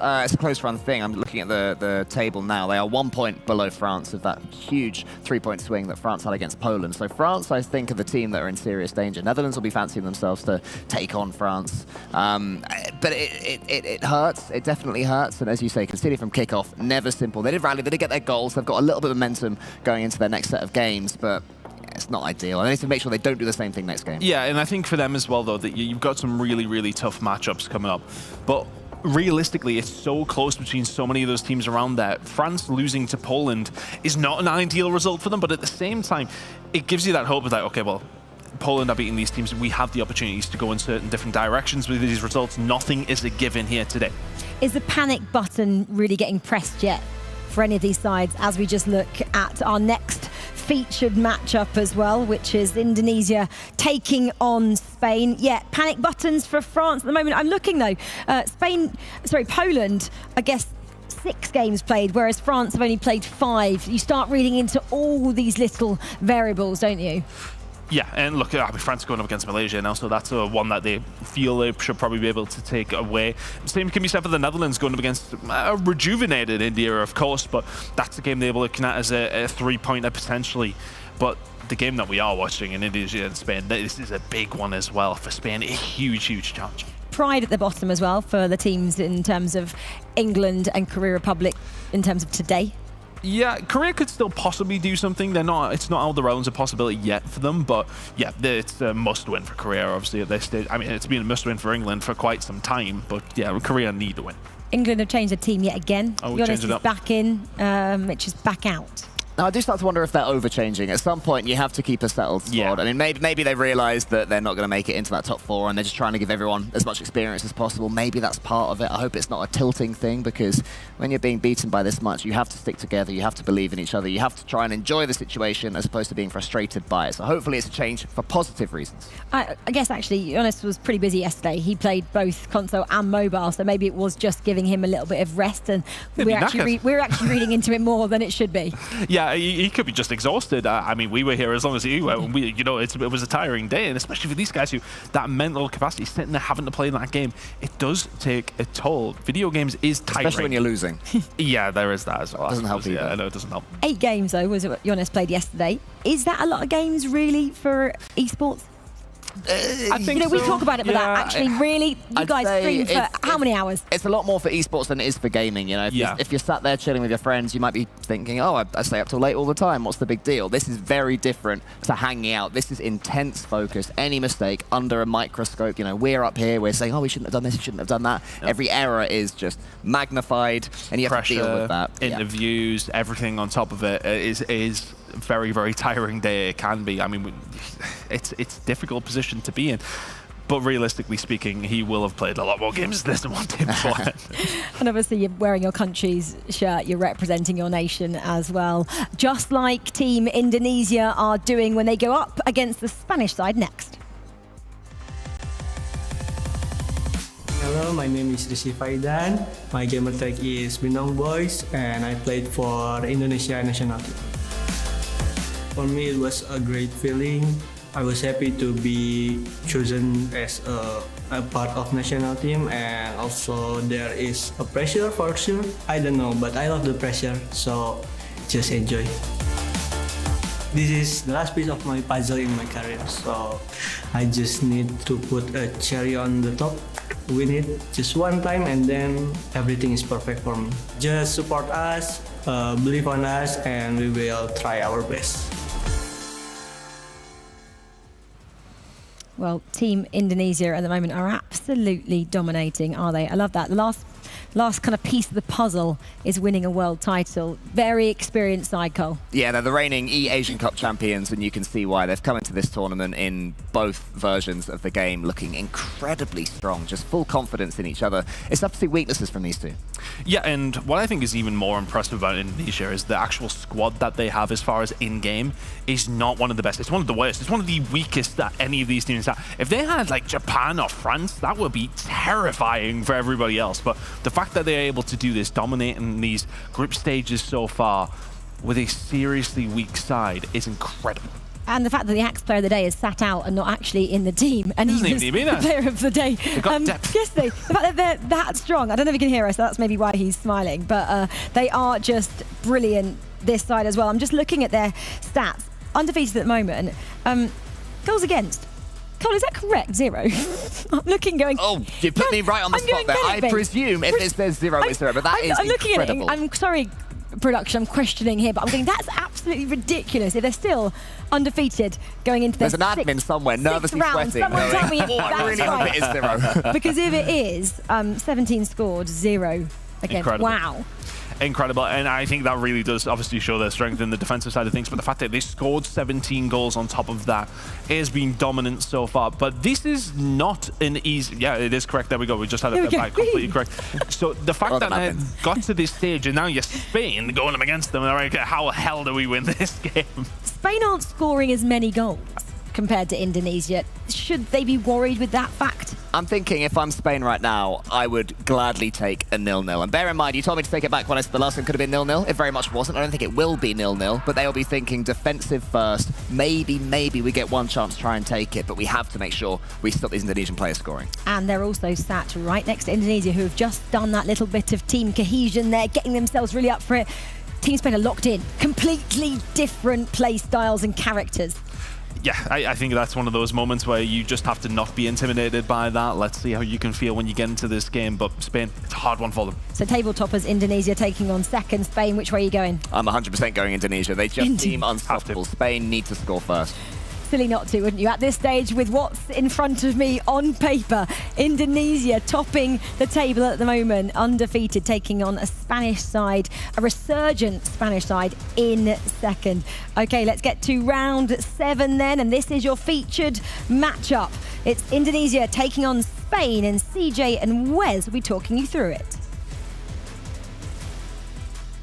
run thing. I'm looking at the table now. They are 1 point below France of that huge 3-point swing that France had against Poland. So France, I think, are the team that are in serious danger. Netherlands will be fancying themselves to take on France. But it hurts. It definitely hurts. And as you say, conceding from kickoff, never simple. They did rally. They did get their goals. They've got a little bit of momentum going into their next set of games, but it's not ideal. I need to make sure they don't do the same thing next game. Yeah, and I think for them as well, though, that you've got some really, really tough matchups coming up. But realistically, it's so close between so many of those teams around there. France losing to Poland is not an ideal result for them, but at the same time, it gives you that hope of that, okay, well, Poland are beating these teams. We have the opportunities to go in certain different directions with these results. Nothing is a given here today. Is the panic button really getting pressed yet for any of these sides as we just look at our next featured matchup as well, which is Indonesia taking on Spain? Yeah, panic buttons for France at the moment. I'm looking though, Poland, I guess 6 games played, whereas France have only played 5. You start reading into all these little variables, don't you? Yeah, and look, France going up against Malaysia now, so that's one that they feel they should probably be able to take away. Same can be said for the Netherlands going up against a rejuvenated India, of course, but that's the game they were looking at as a 3-pointer potentially. But the game that we are watching in Indonesia and Spain, this is a big one as well for Spain. A huge, huge challenge. Pride at the bottom as well for the teams in terms of England and Korea Republic in terms of today. Yeah, Korea could still possibly do something. It's not out of the realms of possibility yet for them, but yeah, it's a must-win for Korea, obviously, at this stage. I mean, it's been a must-win for England for quite some time, but yeah, Korea need to win. England have changed their team yet again. Changed it up. Back in, Mitch is back out. Now, I do start to wonder if they're overchanging. At some point, you have to keep a settled squad. Yeah. I mean, maybe they realise that they're not going to make it into that top 4 and they're just trying to give everyone as much experience as possible. Maybe that's part of it. I hope it's not a tilting thing, because when you're being beaten by this much, you have to stick together. You have to believe in each other. You have to try and enjoy the situation as opposed to being frustrated by it. So hopefully it's a change for positive reasons. I guess, actually, Jonas was pretty busy yesterday. He played both console and mobile, so maybe it was just giving him a little bit of rest, and we're actually reading into it more than it should be. Yeah, he could be just exhausted. I mean, we were here as long as you were. It was a tiring day, and especially for these guys who that mental capacity, sitting there having to play in that game, it does take a toll. Video games is tiring, especially when you're losing. Yeah, there is that as well. Doesn't help either. Yeah, I know it doesn't help. 8 games though was what Jonas played yesterday. Is that a lot of games really for esports? I think you know, we so. talk about it, but that actually really, you I'd guys say stream for how many hours? It's a lot more for esports than it is for gaming. You know, if you're sat there chilling with your friends, you might be thinking, oh, I stay up till late all the time. What's the big deal? This is very different to hanging out. This is intense focus. Any mistake under a microscope. You know, we're up here, we're saying, oh, we shouldn't have done this, we shouldn't have done that. Yep. Every error is just magnified, and you have Pressure, to deal with that. Interviews, everything on top of it is very, very tiring day. It can be. I mean, it's a difficult position to be in. But realistically speaking, he will have played a lot more games than this one did beforehand. And obviously you're wearing your country's shirt, you're representing your nation as well. Just like Team Indonesia are doing when they go up against the Spanish side next. Hello, my name is Rizky Faidan. My gamer tag is Binong Boys, and I played for Indonesia national team. For me, it was a great feeling. I was happy to be chosen as a part of national team, and also there is a pressure for sure. I don't know, but I love the pressure, so just enjoy. This is the last piece of my puzzle in my career, so I just need to put a cherry on the top, win it just one time, and then everything is perfect for me. Just support us, believe on us, and we will try our best. Well, Team Indonesia at the moment are absolutely dominating, are they? I love that. The last kind of piece of the puzzle is winning a world title. Very experienced side, Cole. Yeah, they're the reigning Asian Cup champions, and you can see why. They've come into this tournament in both versions of the game looking incredibly strong, just full confidence in each other. It's tough to see weaknesses from these two. Yeah, and what I think is even more impressive about Indonesia is the actual squad that they have as far as in-game is not one of the best. It's one of the worst. It's one of the weakest that any of these teams have. If they had like Japan or France, that would be terrifying for everybody else. But the fact that they're able to do this, dominating these group stages so far with a seriously weak side is incredible. And the fact that the Axe player of the day is sat out and not actually in the team, and he was the player of the day. They've got depth. Yes, the fact that they're that strong. I don't know if you can hear us, so that's maybe why he's smiling. But they are just brilliant this side as well. I'm just looking at their stats. Undefeated at the moment. Goals against. Cole, is that correct? 0. I'm looking, going. Oh, you put me right on the spot there. I presume if it says 0, it's 0, but that is I'm looking incredible. at it. I'm sorry, production, I'm questioning here, but I'm thinking that's absolutely ridiculous. If they're still undefeated going into their There's an admin somewhere nervously round, sweating. someone tell me if that's I really right. hope it is 0. Because if it is, 17 scored, 0 again. Incredible. Wow. Incredible, and I think that really does obviously show their strength in the defensive side of things, but the fact that they scored 17 goals on top of that has been dominant so far. But this is not an easy... Yeah, it is correct. There we go. We just had it back. Completely correct. So the fact that they got to this stage and now you're Spain going up against them, like, how the hell do we win this game? Spain aren't scoring as many goals compared to Indonesia. Should they be worried with that fact? I'm thinking if I'm Spain right now, I would gladly take a 0-0. And bear in mind, you told me to take it back when I said the last one could have been 0-0. It very much wasn't. I don't think it will be 0-0, but they'll be thinking defensive first. Maybe we get one chance to try and take it, but we have to make sure we stop these Indonesian players scoring. And they're also sat right next to Indonesia, who have just done that little bit of team cohesion there, getting themselves really up for it. Team Spain are locked in. Completely different play styles and characters. Yeah, I think that's one of those moments where you just have to not be intimidated by that. Let's see how you can feel when you get into this game. But Spain, it's a hard one for them. So table toppers, Indonesia taking on second. Spain, which way are you going? I'm 100% going Indonesia. They just seem unstoppable. Spain need to score first. Silly not to, wouldn't you? At this stage, with what's in front of me on paper, Indonesia topping the table at the moment, undefeated, taking on a Spanish side, a resurgent Spanish side in second. Okay, let's get to round 7 then, and this is your featured matchup. It's Indonesia taking on Spain, and CJ and Wes will be talking you through it.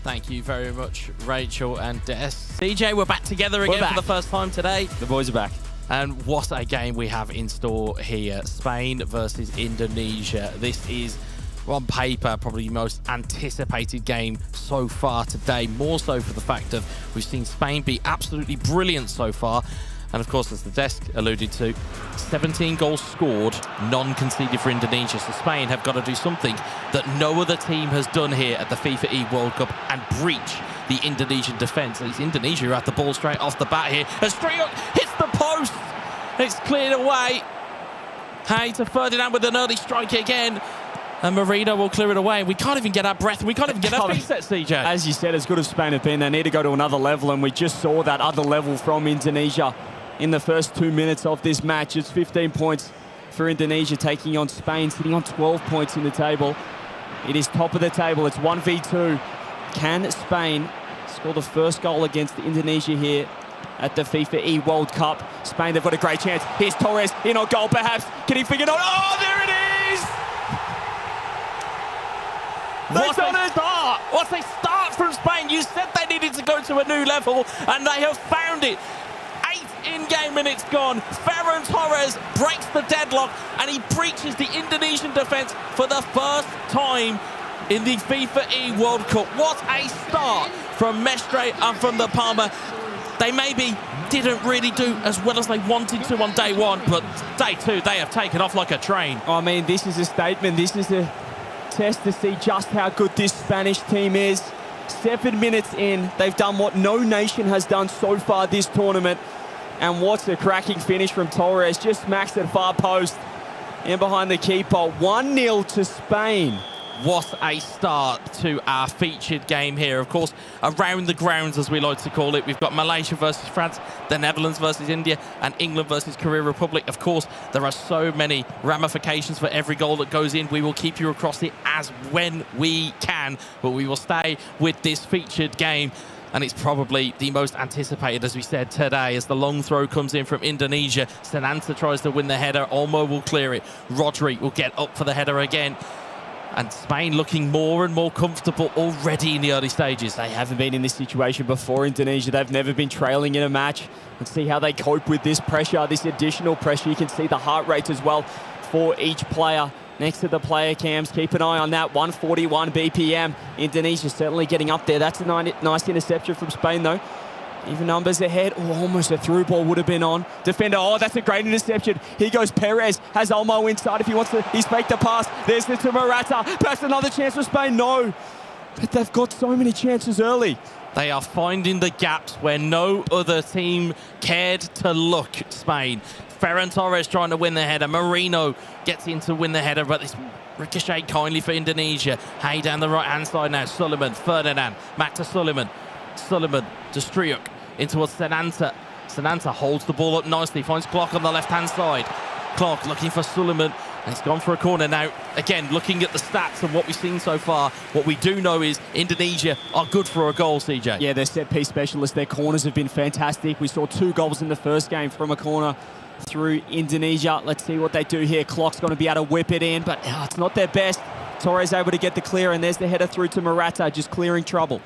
Thank you very much, Rachel and Des. CJ, we're back together again for the first time today. The boys are back. And what a game we have in store here. Spain versus Indonesia. This is, on paper, probably the most anticipated game so far today. More so for the fact of we've seen Spain be absolutely brilliant so far. And of course, as the desk alluded to, 17 goals scored, none conceded for Indonesia. So Spain have got to do something that no other team has done here at the FIFAe World Cup and breach the Indonesian defence. It's Indonesia who had the ball straight off the bat here. And straight up hits the post. It's cleared away. Hey to Ferdinand with an early strike again. And Marino will clear it away. We can't even get our breath. We can't even get our feet set, CJ. As you said, as good as Spain have been, they need to go to another level. And we just saw that other level from Indonesia in the first 2 minutes of this match. It's 15 points for Indonesia taking on Spain, sitting on 12 points in the table. It is top of the table. It's 1v2. Can Spain score the first goal against Indonesia here at the FIFAe World Cup? Spain, they've got a great chance. Here's Torres in on goal, perhaps. Can he figure it out? Oh, there it is! What a start from Spain. You said they needed to go to a new level, and they have found it. 8 in-game minutes gone. Ferran Torres breaks the deadlock, and he breaches the Indonesian defence for the first time in the FIFAe World Cup. What a start from Mestre and from the Palma. They maybe didn't really do as well as they wanted to on day one, but day two, they have taken off like a train. I mean, this is a statement. This is a test to see just how good this Spanish team is. 7 minutes in, they've done what no nation has done so far this tournament. And what's a cracking finish from Torres. Just smacks at far post in behind the keeper. 1-0 to Spain. What a start to our featured game here. Of course, around the grounds, as we like to call it, we've got Malaysia versus France, the Netherlands versus India, and England versus Korea Republic. Of course, there are so many ramifications for every goal that goes in. We will keep you across it as when we can, but we will stay with this featured game. And it's probably the most anticipated, as we said, today, as the long throw comes in from Indonesia. Sananta tries to win the header. Olmo will clear it. Rodri will get up for the header again. And Spain looking more and more comfortable already in the early stages. They haven't been in this situation before, Indonesia. They've never been trailing in a match. Let's see how they cope with this pressure, this additional pressure. You can see the heart rate as well for each player. Next to the player cams, keep an eye on that. 141 BPM. Indonesia certainly getting up there. That's a nice interception from Spain, though. Even numbers ahead. Oh, almost a through ball would have been on. Defender, oh, that's a great interception. Here goes Perez. Has Olmo inside if he wants to. He's faked the pass. There's the to Morata. Perhaps another chance for Spain. No. But they've got so many chances early. They are finding the gaps where no other team cared to look, Spain. Ferran Torres trying to win the header. Marino gets in to win the header, but this ricochet kindly for Indonesia. Hey, down the right-hand side now. Suleiman, Ferdinand, back to Suleiman. Suleiman to Striuk, in towards Sananta. Sananta holds the ball up nicely, finds Clark on the left-hand side. Clark looking for Suleiman, and he's gone for a corner. Now, again, looking at the stats of what we've seen so far, what we do know is Indonesia are good for a goal, CJ. Yeah, they're set-piece specialists. Their corners have been fantastic. We saw 2 goals in the first game from a corner through Indonesia. Let's see what they do here. Clark's going to be able to whip it in, but it's not their best. Torres able to get the clear, and there's the header through to Morata, just clearing trouble.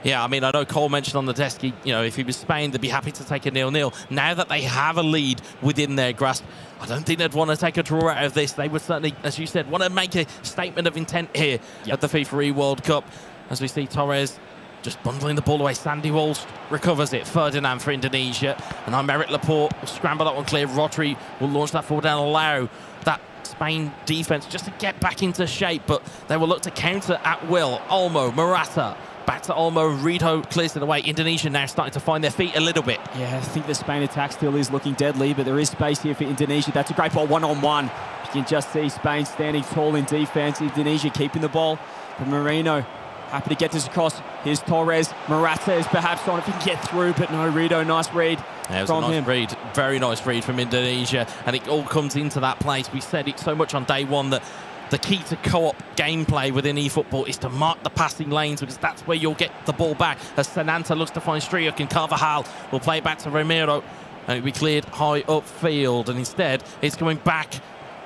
Yeah, I mean, I know Cole mentioned on the desk, if he was Spain, they'd be happy to take a 0-0. Now that they have a lead within their grasp, I don't think they'd want to take a draw out of this. They would certainly, as you said, want to make a statement of intent here at the FIFAe World Cup. As we see Torres just bundling the ball away. Sandy Walsh recovers it. Ferdinand for Indonesia. And Aymeric Laporte will scramble that one clear. Rodri will launch that forward and allow that Spain defence just to get back into shape, but they will look to counter at will. Olmo, Morata. Back to Olmo, Rito clears it away. Indonesia now starting to find their feet a little bit. Yeah, I think the Spain attack still is looking deadly, but there is space here for Indonesia. That's a great ball, one-on-one. You can just see Spain standing tall in defence. Indonesia keeping the ball. But Marino happy to get this across. Here's Torres. Morata is perhaps on if he can get through, but no, Rito, nice read. Yeah, it was a nice read. Very nice read from Indonesia. And it all comes into that place. We said it so much on day one that the key to co-op gameplay within eFootball is to mark the passing lanes, because that's where you'll get the ball back. As Sananta looks to find Striuk, and Carvajal will play it back to Ramiro, and it'll be cleared high upfield. And instead, it's going back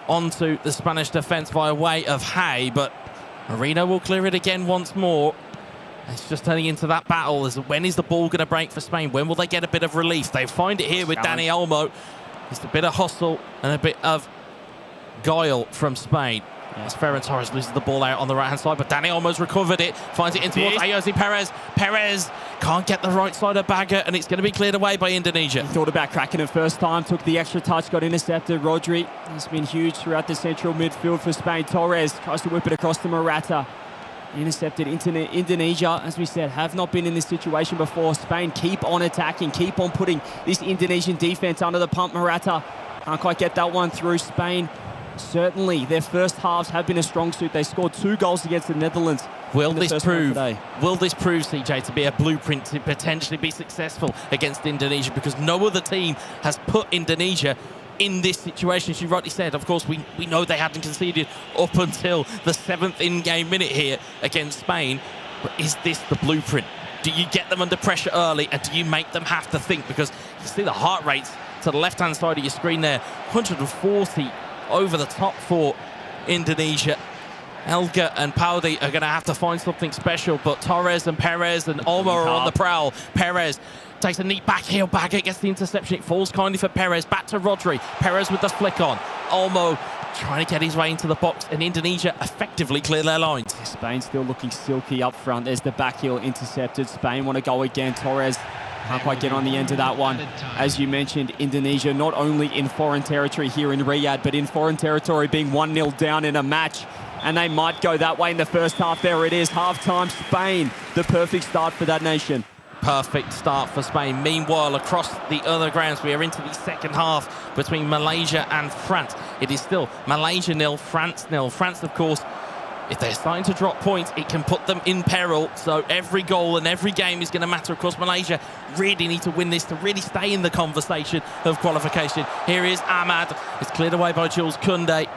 onto the Spanish defence via way of Hay, but Marino will clear it again once more. It's just turning into that battle. When is the ball going to break for Spain? When will they get a bit of relief? They find it here with Dani Olmo. It's a bit of hustle and a bit of guile from Spain. As Ferran Torres loses the ball out on the right-hand side, but Dani Olmo's recovered it, finds it in towards Ayoze Perez. Perez can't get the right side of Bagger, and it's going to be cleared away by Indonesia. He thought about cracking it first time, took the extra touch, got intercepted. Rodri has been huge throughout the central midfield for Spain. Torres tries to whip it across to Morata. Intercepted into Indonesia, as we said, have not been in this situation before. Spain keep on attacking, keep on putting this Indonesian defence under the pump. Morata Can't quite get that one through. Spain, certainly their first halves have been a strong suit. They scored 2 goals against the Netherlands. Will this prove, CJ, to be a blueprint to potentially be successful against Indonesia? Because no other team has put Indonesia in this situation. As you rightly said, of course, we know they hadn't conceded up until the 7th in-game minute here against Spain. But is this the blueprint? Do you get them under pressure early, and do you make them have to think? Because you see the heart rates to the left-hand side of your screen there, 140 over the top for Indonesia. Elga and Paudi are going to have to find something special, but Torres and Perez and Olmo are on the prowl. Perez takes a neat back heel, back against the interception. It falls kindly for Perez. Back to Rodri. Perez with the flick on. Olmo trying to get his way into the box, and Indonesia effectively clear their lines. Spain still looking silky up front. There's the back heel intercepted. Spain want to go again. Torres can't quite get on the end of that one. As you mentioned, Indonesia not only in foreign territory here in Riyadh, but in foreign territory being 1-0 down in a match. And they might go that way in the first half. There it is, half-time. Spain, the perfect start for that nation. Perfect start for Spain. Meanwhile, across the other grounds, we are into the second half between Malaysia and France. It is still Malaysia 0, France 0. France, of course, if they're starting to drop points, it can put them in peril. So every goal and every game is going to matter. Of course, Malaysia really need to win this to really stay in the conversation of qualification. Here is Ahmad. It's cleared away by Jules Koundé.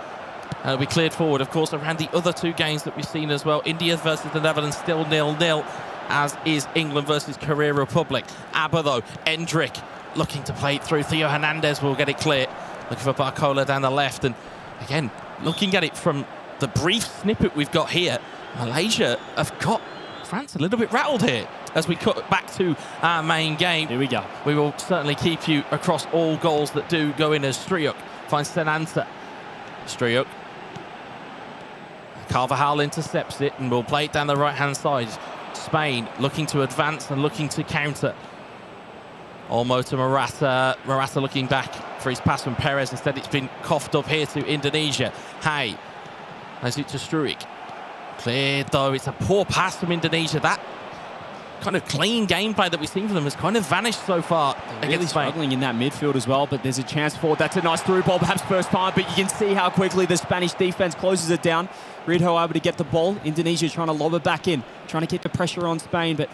We cleared forward, of course, around the other 2 games that we've seen as well. India versus the Netherlands still 0-0, as is England versus Korea Republic. ABBA, though, Endrick looking to play it through. Theo Hernandez will get it clear. Looking for Barcola down the left. And again, looking at it from the brief snippet we've got here, Malaysia have got France a little bit rattled here. As we cut back to our main game, here we go. We will certainly keep you across all goals that do go in as Striuk finds Senanta. Striuk. Carvajal intercepts it and will play it down the right-hand side. Spain looking to advance and looking to counter. Olmo to Morata. Morata looking back for his pass from Perez. Instead, it's been coughed up here to Indonesia. Hay. As it to Struik. Cleared, though. It's a poor pass from Indonesia. That kind of clean gameplay that we've seen from them has kind of vanished so far. They're really struggling in that midfield as well, but there's a chance for it. That's a nice through ball, perhaps first time, but you can see how quickly the Spanish defense closes it down. Ridho able to get the ball. Indonesia trying to lob it back in, trying to keep the pressure on Spain, but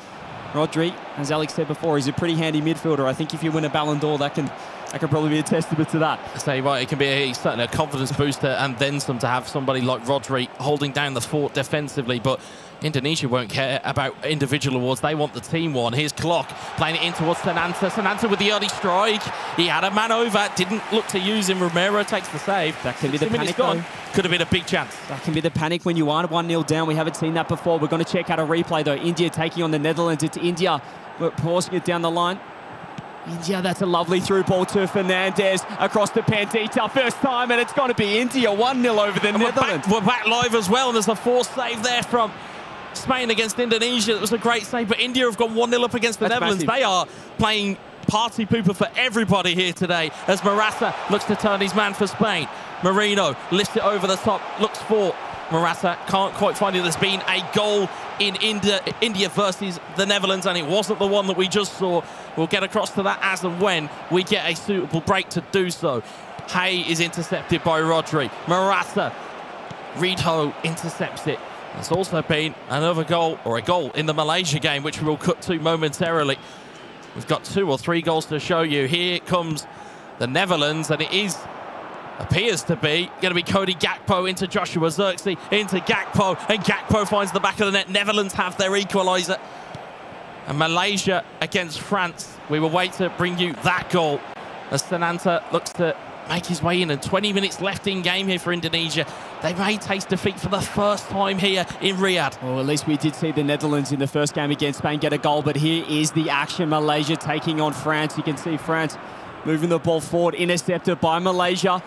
Rodri, as Alex said before, he's a pretty handy midfielder. I think if you win a Ballon d'Or, that can probably be a testament to that. I say, right, it can be certainly a confidence booster and then some to have somebody like Rodri holding down the fort defensively, but Indonesia won't care about individual awards. They want the team one. Here's Klock playing it in towards Senanta. Senanta with the early strike. He had a man over. Didn't look to use him. Romero takes the save. That can be the panic. Could have been a big chance. That can be the panic when you are 1-0 down. We haven't seen that before. We're going to check out a replay, though. India taking on the Netherlands. It's India. We're pausing it down the line. India, that's a lovely through ball to Fernandez across to Pandita. First time, and it's going to be India 1-0 over the Netherlands. We're back live as well, and there's a forced save there from Spain against Indonesia. That was a great save, but India have gone 1-0 up against the Netherlands. Massive. They are playing party pooper for everybody here today as Morata looks to turn his man for Spain. Marino lifts it over the top, looks for Morata, can't quite find it. There's been a goal in India versus the Netherlands, and it wasn't the one that we just saw. We'll get across to that as and when we get a suitable break to do so. Hay is intercepted by Rodri. Morata, Ridho intercepts it. There's also been another goal, or a goal, in the Malaysia game, which we will cut to momentarily. We've got 2 or 3 goals to show you. Here comes the Netherlands, and it appears to be going to be Cody Gakpo into Joshua Zirkzee, into Gakpo, and Gakpo finds the back of the net. Netherlands have their equaliser. And Malaysia against France. We will wait to bring you that goal as Senanta looks to make his way in, and 20 minutes left in game here for Indonesia. They may taste defeat for the first time here in Riyadh. Well, at least we did see the Netherlands in the first game against Spain get a goal, but here is the action. Malaysia taking on France. You can see France moving the ball forward, intercepted by Malaysia.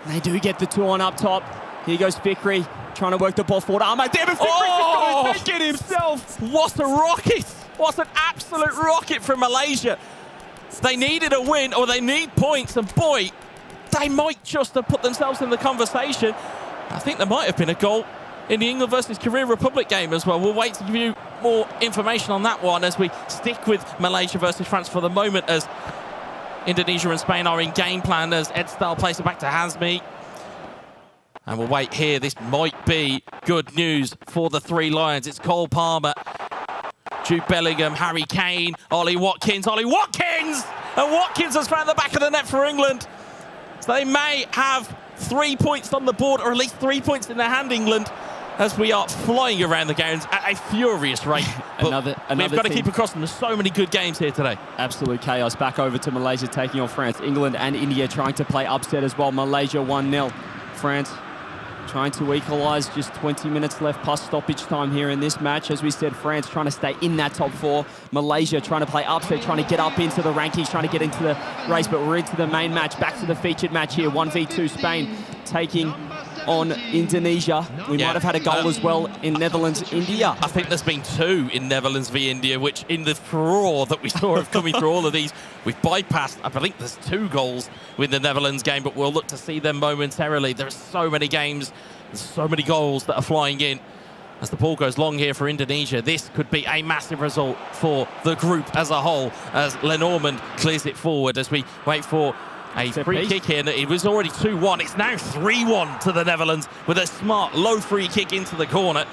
They do get the 2 on up top. Here goes Fikri, trying to work the ball forward. Ahmad there, but Fikri's just going to take it himself. What a rocket! What an absolute rocket from Malaysia. They needed a win, or they need points, and boy, they might just have put themselves in the conversation. I think there might have been a goal in the England versus Korea Republic game as well. We'll wait to give you more information on that one as we stick with Malaysia versus France for the moment, as Indonesia and Spain are in game plan as Ed Style plays it back to Hazmi. And we'll wait here. This might be good news for the three Lions. It's Cole Palmer, Jude Bellingham, Harry Kane, Ollie Watkins. And Watkins has found the back of the net for England. So they may have 3 points on the board, or at least 3 points in their hand, England, as we are flying around the grounds at a furious rate. But we've got to keep across them. There's so many good games here today. Absolute chaos. Back over to Malaysia taking on France. England and India trying to play upset as well. Malaysia 1-0. France trying to equalise. Just 20 minutes left plus stoppage time here in this match. As we said, France trying to stay in that top four. Malaysia trying to play upset, trying to get up into the rankings, trying to get into the race. But we're into the main match. Back to the featured match here. 1v2 Spain taking on Indonesia. We might have had a goal as well in Netherlands-India. I think there's been 2 in Netherlands v India, which in the furore that we saw of coming through all of these, we've bypassed. I believe there's 2 goals with the Netherlands game, but we'll look to see them momentarily. There's so many games, there's so many goals that are flying in. As the ball goes long here for Indonesia, this could be a massive result for the group as a whole, as Lenormand clears it forward as we wait for a free kick here. It was already 2-1. It's now 3-1 to the Netherlands with a smart low free kick into the corner.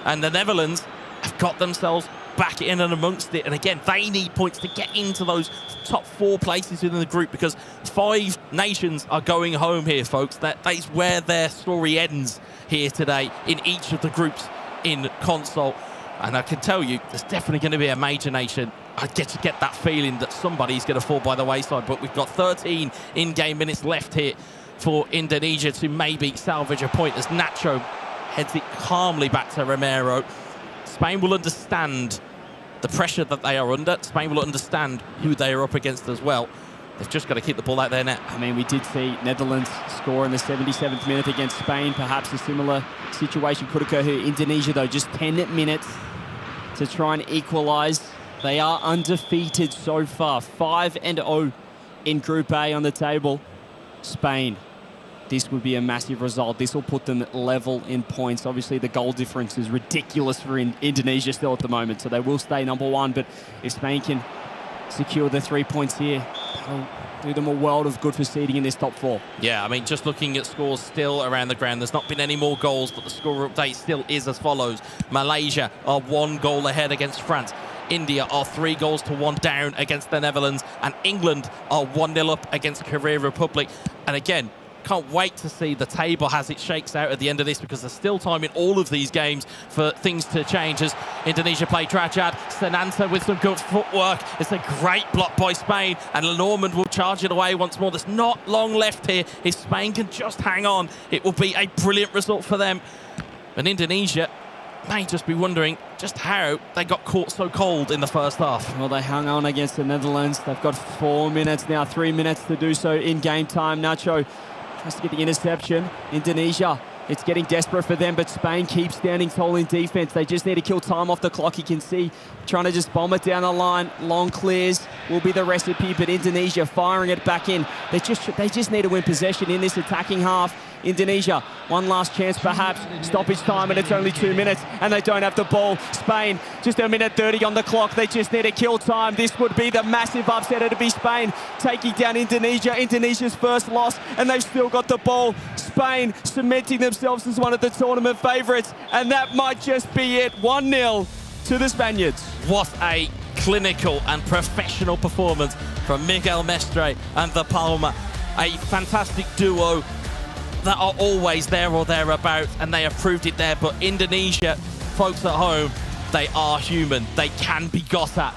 And the Netherlands have got themselves back in and amongst it. And again, they need points to get into those top 4 places in the group, because 5 nations are going home here, folks. That is where their story ends here today in each of the groups in console. And I can tell you, there's definitely going to be a major nation. I get that feeling that somebody's going to fall by the wayside, but we've got 13 in-game minutes left here for Indonesia to maybe salvage a point as Nacho heads it calmly back to Romero. Spain will understand the pressure that they are under. Spain will understand who they are up against as well. They've just got to keep the ball out their net. I mean, we did see Netherlands score in the 77th minute against Spain. Perhaps a similar situation could occur here. Indonesia, though, just 10 minutes to try and equalise. They are undefeated so far. 5-0 in Group A on the table. Spain. This would be a massive result. This will put them level in points. Obviously, the goal difference is ridiculous for Indonesia still at the moment, so they will stay number 1. But if Spain can secure the 3 points here, that'll do them a world of good for seeding in this top 4. Yeah, I mean, just looking at scores still around the ground, there's not been any more goals, but the score update still is as follows. Malaysia are 1 goal ahead against France. India are 3 goals to 1 down against the Netherlands, and England are 1-0 up against Korea Republic. And again, can't wait to see the table as it shakes out at the end of this, because there's still time in all of these games for things to change. As Indonesia play Drajad, Senanta with some good footwork. It's a great block by Spain, and Lenormand will charge it away once more. There's not long left here. If Spain can just hang on, it will be a brilliant result for them. And Indonesia may just be wondering just how they got caught so cold in the first half. Well, they hung on against the Netherlands. They've got 4 minutes now, 3 minutes to do so in game time. Nacho tries to get the interception. Indonesia, it's getting desperate for them, but Spain keeps standing tall in defense. They just need to kill time off the clock. You can see trying to just bomb it down the line. Long clears will be the recipe, but Indonesia firing it back in. They just need to win possession in this attacking half. Indonesia, one last chance perhaps. Stoppage time, and it's only 2 minutes, and they don't have the ball. Spain, just 1:30 on the clock. They just need to kill time. This would be the massive upsetter to be Spain taking down Indonesia. Indonesia's first loss, and they've still got the ball. Spain cementing themselves as one of the tournament favourites, and that might just be it. 1-0 to the Spaniards. What a clinical and professional performance from Miguel Mestre and the Palma. A fantastic duo that are always there or thereabouts, and they have proved it there. But Indonesia, folks at home, they are human. They can be got at.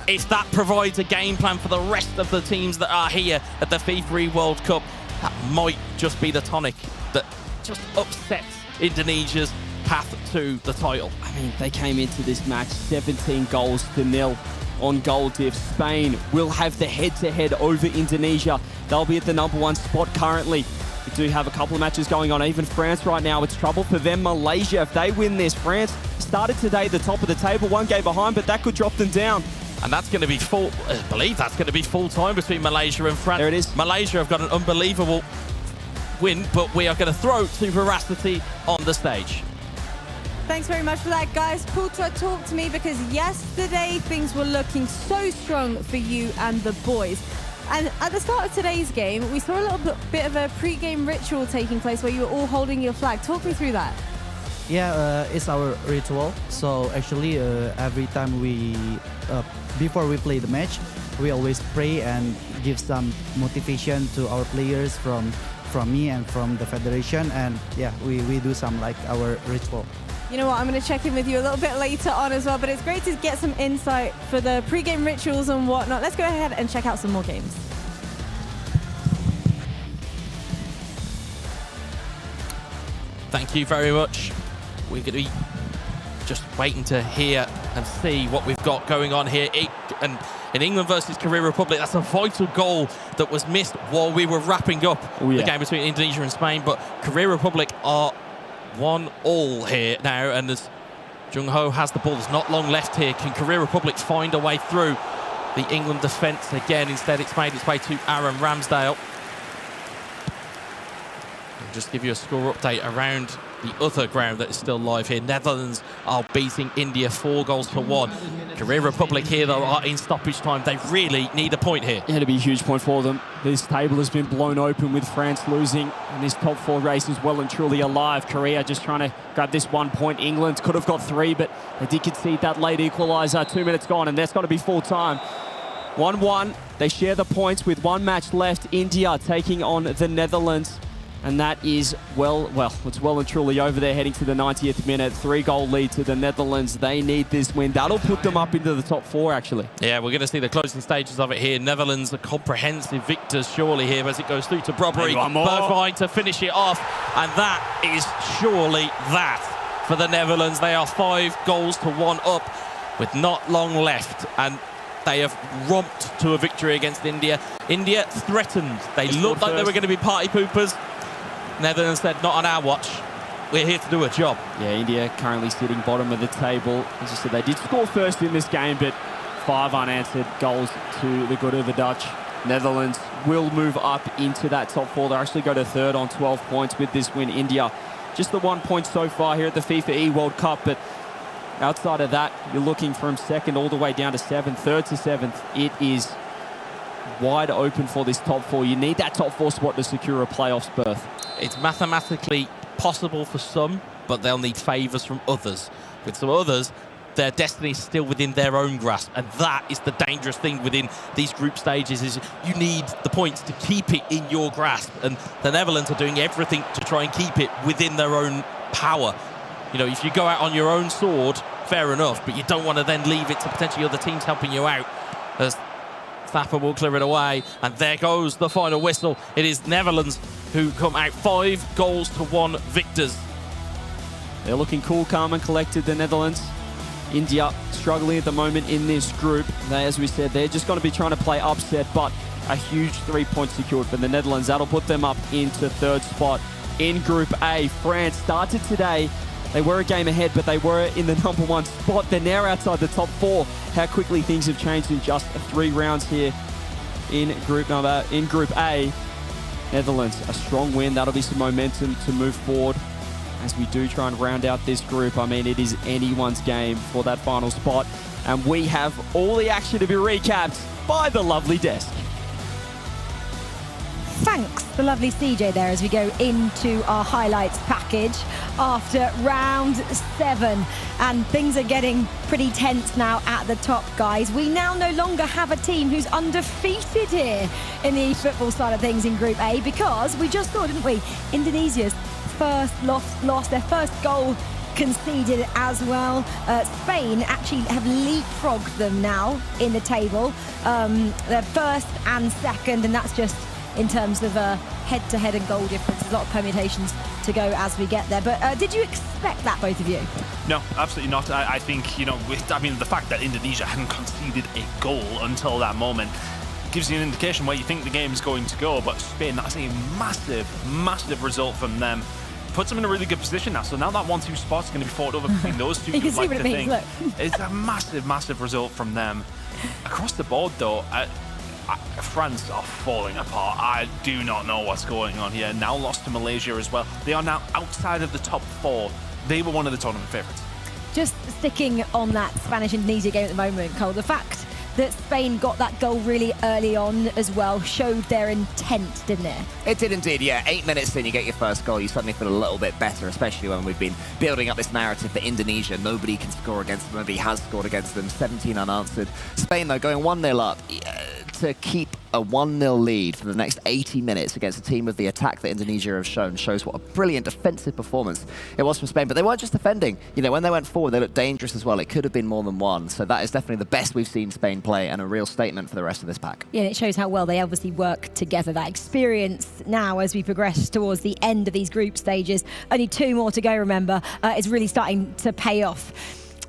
If that provides a game plan for the rest of the teams that are here at the FIFAe World Cup, that might just be the tonic that just upsets Indonesia's path to the title. I mean, they came into this match 17 goals to 0 on goal diff. Spain will have the head-to-head over Indonesia. They'll be at the number 1 spot currently. We do have a couple of matches going on. Even France right now, it's trouble for them. Malaysia, if they win this, France started today at the top of the table, 1 game behind, but that could drop them down. And that's going to be full, I believe that's going to be full time between Malaysia and France. There it is. Malaysia have got an unbelievable win, but we are going to throw to Veracity on the stage. Thanks very much for that, guys. Putra, talk to me, because yesterday things were looking so strong for you and the boys. And at the start of today's game, we saw a little bit of a pre-game ritual taking place where you were all holding your flag. Talk me through that. Yeah, it's our ritual. So actually, every time before we play the match, we always pray and give some motivation to our players from me and from the federation. And yeah, we do some like our ritual. You know what, I'm going to check in with you a little bit later on as well, but it's great to get some insight for the pre-game rituals and whatnot. Let's go ahead and check out some more games. Thank you very much. We're going to be just waiting to hear and see what we've got going on here. And in England versus Korea Republic, that's a vital goal that was missed while we were wrapping up the game between Indonesia and Spain. But Korea Republic are 1-1 here now, and as Jung Ho has the ball, there's not long left here. Can Korea Republic find a way through the England defence again? Instead, it's made its way to Aaron Ramsdale. I'll just give you a score update around the other ground that is still live here. Netherlands are beating India 4-1. Korea Republic here, though, are in stoppage time. They really need a point here. Yeah, it'll be a huge point for them. This table has been blown open with France losing, and this top 4 race is well and truly alive. Korea just trying to grab this 1 point. England could have got 3, but they did concede that late equaliser. 2 minutes gone, and that's got to be full time. 1-1. They share the points with 1 match left. India taking on the Netherlands. And that is, it's well and truly over there, heading to the 90th minute. 3-goal lead to the Netherlands. They need this win. That'll put them up into the top 4, actually. Yeah, we're going to see the closing stages of it here. Netherlands are comprehensive victors, surely, here, as it goes through to Brodbery. Bergwijn to finish it off. And that is surely that for the Netherlands. They are 5-1 up with not long left. And they have romped to a victory against India. India threatened. They looked like they were going to be party poopers. Netherlands said, not on our watch. We're here to do a job. Yeah, India currently sitting bottom of the table. As I said, they did score first in this game, but 5 unanswered goals to the good of the Dutch. Netherlands will move up into that top 4. They actually go to 3rd on 12 points with this win. India, just the 1 point so far here at the FIFAe World Cup, but outside of that, you're looking from 2nd all the way down to 7th, 3rd to 7th. It is wide open for this top 4. You need that top 4 spot to secure a playoffs berth. It's mathematically possible for some, but they'll need favours from others. With some others, their destiny is still within their own grasp, and that is the dangerous thing within these group stages, is you need the points to keep it in your grasp, and the Netherlands are doing everything to try and keep it within their own power. You know, if you go out on your own sword, fair enough, but you don't want to then leave it to potentially other teams helping you out, as Thapper will clear it away, and there goes the final whistle. It is Netherlands who come out 5-1 victors. They're looking cool, calm and collected, the Netherlands. India struggling at the moment in this group. They, as we said, they're just going to be trying to play upset, but a huge 3 points secured for the Netherlands. That'll put them up into 3rd spot in Group A. France started today. They were a game ahead, but they were in the number 1 spot. They're now outside the top 4. How quickly things have changed in just 3 rounds here in Group A. Netherlands, a strong win. That'll be some momentum to move forward as we do try and round out this group. I mean, it is anyone's game for that final spot. And we have all the action to be recapped by the lovely desk. Thanks, the lovely CJ there, as we go into our highlights package after round 7. And things are getting pretty tense now at the top, guys. We now no longer have a team who's undefeated here in the eFootball side of things in Group A, because we just saw, didn't we, Indonesia's first loss, their first goal conceded as well. Spain actually have leapfrogged them now in the table. They're 1st and 2nd, and that's just in terms of head-to-head and goal difference. There's a lot of permutations to go as we get there. But did you expect that, both of you? No, absolutely not. I think, you know, the fact that Indonesia hadn't conceded a goal until that moment gives you an indication where you think the game's going to go. But Spain, that's a massive, massive result from them. Puts them in a really good position now. So now that 1-2 spot's going to be fought over between those two. You can see what it means, look. It's a massive, massive result from them. Across the board, though, France are falling apart. I do not know what's going on here. Now lost to Malaysia as well. They are now outside of the top 4. They were one of the tournament favourites. Just sticking on that Spanish-Indonesia game at the moment, Cole, the fact that Spain got that goal really early on as well showed their intent, didn't it? It did indeed, yeah. 8 minutes in, you get your first goal, you suddenly feel a little bit better, especially when we've been building up this narrative for Indonesia. Nobody can score against them, nobody has scored against them. 17 unanswered. Spain, though, going 1-0 up. To keep a 1-0 lead for the next 80 minutes against a team with the attack that Indonesia have shown shows what a brilliant defensive performance it was from Spain. But they weren't just defending. You know, when they went forward, they looked dangerous as well. It could have been more than one. So that is definitely the best we've seen Spain play and a real statement for the rest of this pack. Yeah, it shows how well they obviously work together. That experience now as we progress towards the end of these group stages, only 2 more to go, remember, is really starting to pay off.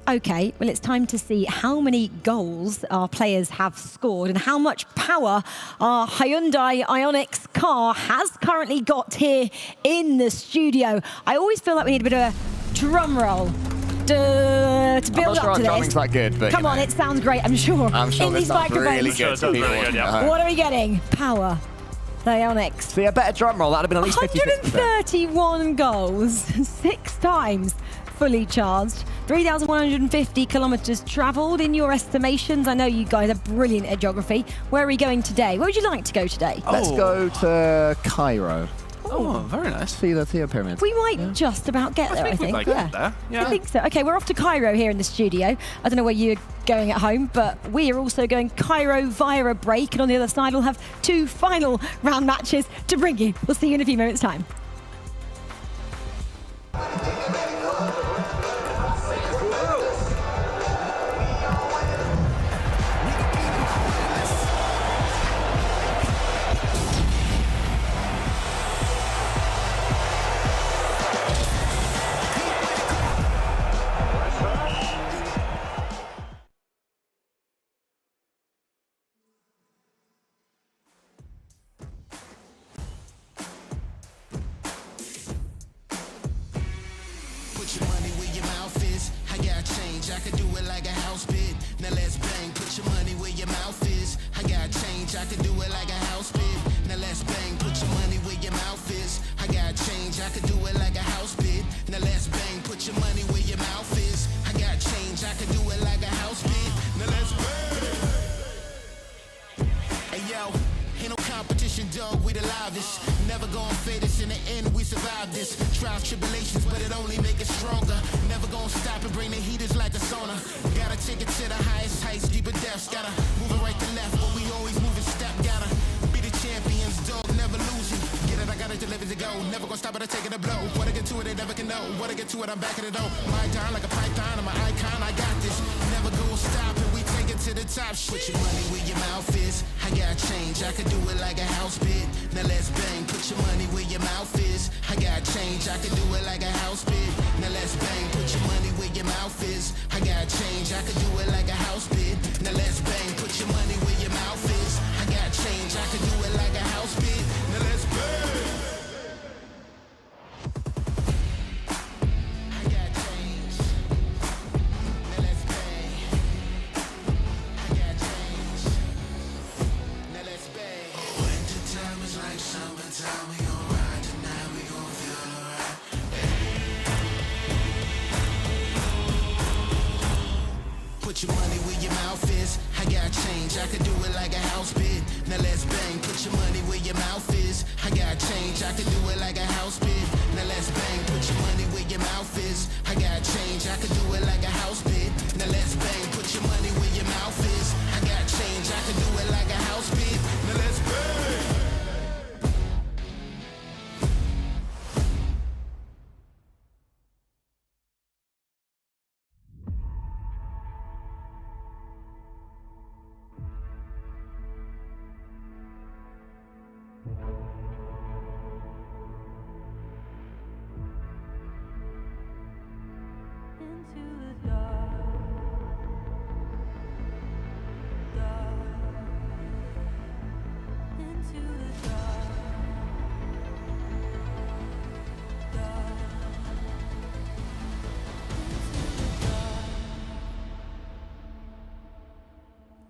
Okay, well, it's time to see how many goals our players have scored and how much power our Hyundai Ioniq's car has currently got here in the studio. I always feel like we need a bit of a drum roll to build up to this. Drumming's that good, but Come on, it sounds great, I'm sure. I'm sure in this these sounds microphones. really good to people. What are we getting? Power. The Ioniqs. See, a better drum roll, that'd have been at least 50%. 131 goals, 6 times fully charged. 3,150 kilometres travelled in your estimations. I know you guys are brilliant at geography. Where are we going today? Where would you like to go today? Let's go to Cairo. Oh, very nice. See the pyramids. We might just about get there, I think. Might get there. Yeah. I think so. Okay, we're off to Cairo here in the studio. I don't know where you're going at home, but we are also going Cairo via a break. And on the other side, we'll have 2 final round matches to bring you. We'll see you in a few moments' time. Dog, we the loudest. Never gonna fade us in the end. We survive this. Trials, tribulations, but it only make us stronger. Never gonna stop and bring the heaters like a sauna. Gotta take it to the highest heights, deeper depths. Gotta move it right to left, but we always move in step. Gotta be the champions, dog, never losing. Get it, I got it, deliver to go. Never gonna stop it, I take it a blow. What I get to it, they never can know. What I get to it, I'm back at it, oh. My time like a python, I'm an icon, I got this. Never gonna stop and we take it to the top. Put your money where your mouth is. I got change, I can do it like a house bid. Now let's bang, put your money where your mouth is. I got change, I can do it like a house bid. Now let's bang, put your money where your mouth is. I got change, I can do it like a house bid. Now let's bang, put your money where your mouth is. I got change, I can do it like a house bid. Now let's bang. Put your money where your mouth is. I got change, I can do it like a house bid. Now let's bang, put your money where your mouth is. I got change, I can do it like a house bid. Now let's bang, put your money where your mouth is. I got change, I can do it like a house bid. Now let's bang, put your money where your mouth is. I got change, I can do it like a house bid. Now let's bang.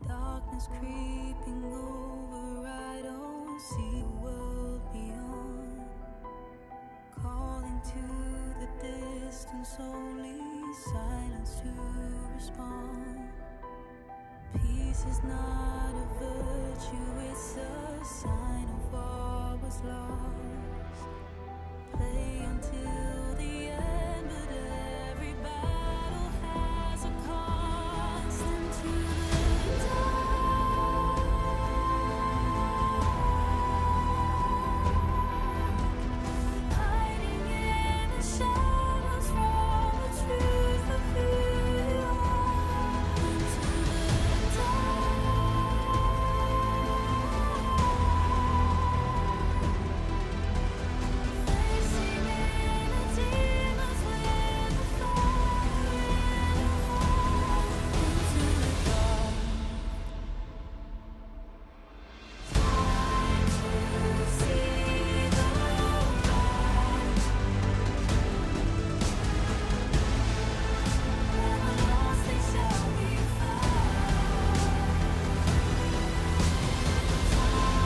Darkness creeping over, I don't see the world beyond. Calling to the distance, only silence to respond. Peace is not a virtue, it's a sign of what was lost. Play until the end, but every battle has a cost. Into the dark, hiding in the shadows from the truth of who you are. Into the facing inner demons with the fire in your heart. Into the dark. Time to see the light. Never lost, they shall be found.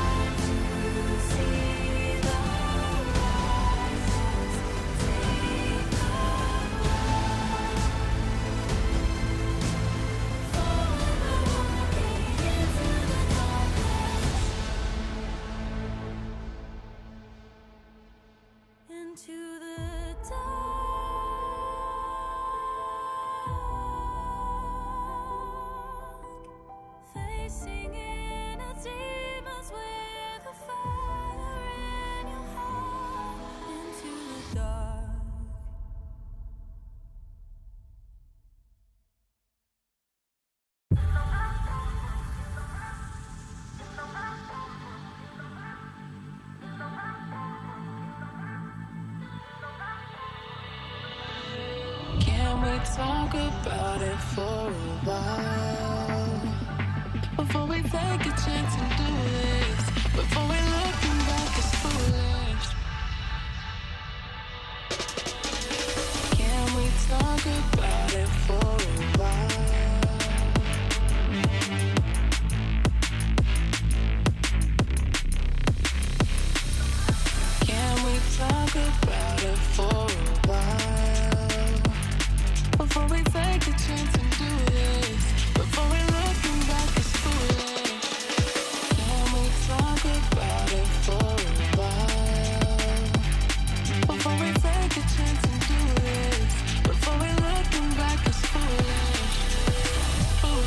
Time to see the righteous take the ground. Forever walking into the darkness. Into the dark, facing inner demons with a fire in your heart. Into the dark. Can we talk about it for a while? Before we take a chance and do this, before we looking back as foolish. Can we talk about it for a while? Can we talk about it for a while? Before we take a chance and do this, before we looking back as foolish. Can we talk about it for a while? Before we take a chance and do this, before we looking back as foolish. Foolish, foolish,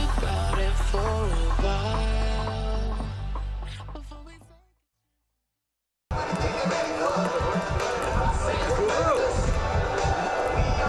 foolish,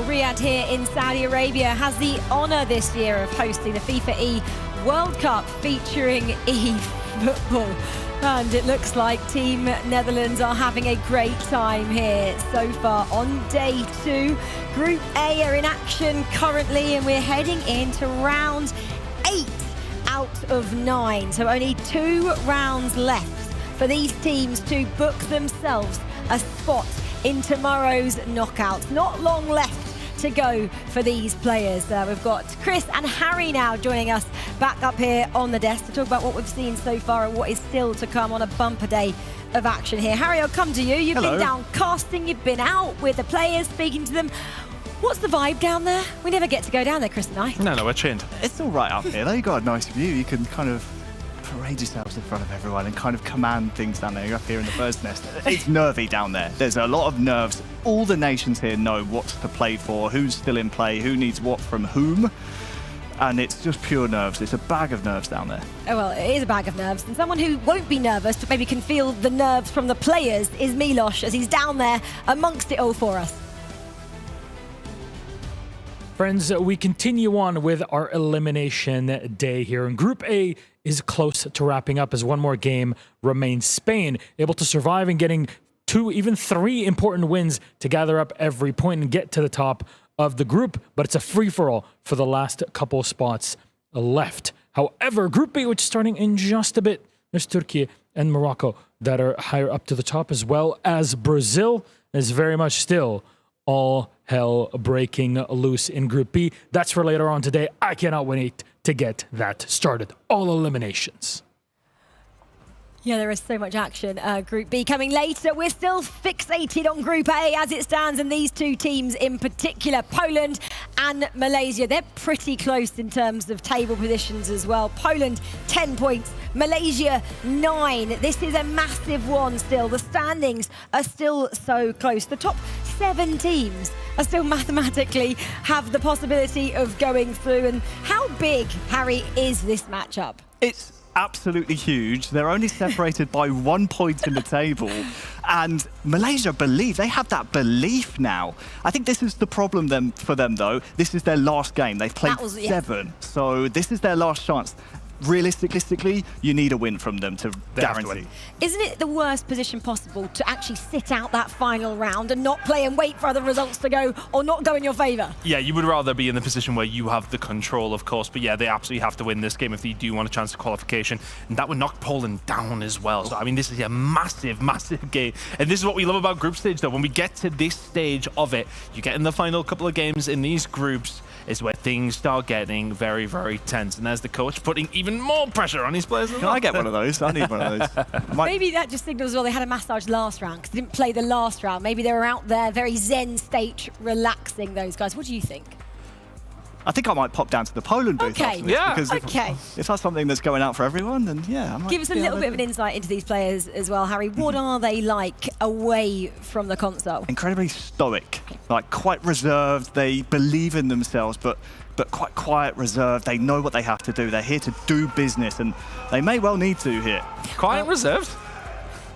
Riyadh here in Saudi Arabia has the honour this year of hosting the FIFAe World Cup featuring eFootball. And it looks like Team Netherlands are having a great time here so far on day 2. Group A are in action currently and we're heading into round 8 out of 9. So only 2 rounds left for these teams to book themselves a spot in tomorrow's knockouts. Not long left to go for these players. We've got Chris and Harry now joining us back up here on the desk to talk about what we've seen so far and what is still to come on a bumper day of action here. Harry, I'll come to you. You've been down casting, you've been out with the players, speaking to them. What's the vibe down there? We never get to go down there, Chris and I. No, we're chinned. It's all right up here. They've got a nice view. You can kind of parade yourselves in front of everyone and kind of command things down there. You're up here in the bird's nest. It's nervy down there. There's a lot of nerves. All the nations here know what to play for, who's still in play, who needs what from whom. And it's just pure nerves. It's a bag of nerves down there. Oh, well, it is a bag of nerves. And someone who won't be nervous, but maybe can feel the nerves from the players, is Milos, as he's down there amongst it all for us. Friends, we continue on with our elimination day here. And Group A is close to wrapping up as one more game remains. Spain able to survive and getting 2, even 3 important wins to gather up every point and get to the top of the group. But it's a free-for-all for the last couple spots left. However, Group B, which is starting in just a bit, there's Turkey and Morocco that are higher up to the top, as well as Brazil is very much still all hell breaking loose in Group B. That's for later on today. I cannot wait to get that started. All eliminations. Yeah, there is so much action. Group B coming later. We're still fixated on Group A as it stands, and these 2 teams in particular, Poland and Malaysia. They're pretty close in terms of table positions as well. Poland, 10 points. Malaysia, 9. This is a massive one still. The standings are still so close. The top 7 teams are still mathematically have the possibility of going through. And how big, Harry, is this matchup? It's absolutely huge. They're only separated by 1 point in the table. And Malaysia they have that belief now. I think this is the problem for them, though. This is their last game. They've played 7. So this is their last chance. Realistically, you need a win from them to guarantee. Isn't it the worst position possible to actually sit out that final round and not play and wait for other results to go or not go in your favour? Yeah, you would rather be in the position where you have the control, of course. But yeah, they absolutely have to win this game if they do want a chance of qualification. And that would knock Poland down as well. So, I mean, this is a massive, massive game. And this is what we love about group stage, though. When we get to this stage of it, you get in the final couple of games in these groups is where things start getting very, very tense. And there's the coach putting even more pressure on his players. Can I get one of those? I need one of those. Maybe that just signals, well, they had a massage last round because they didn't play the last round. Maybe they were out there very zen state, relaxing, those guys. What do you think? I think I might pop down to the Poland booth after this, because if that's something that's going out for everyone, then yeah, I might. Give us a little bit of an insight into these players as well, Harry. What are they like away from the console? Incredibly stoic, like quite reserved. They believe in themselves, but quite quiet, reserved. They know what they have to do. They're here to do business, and they may well need to here. Quiet, reserved?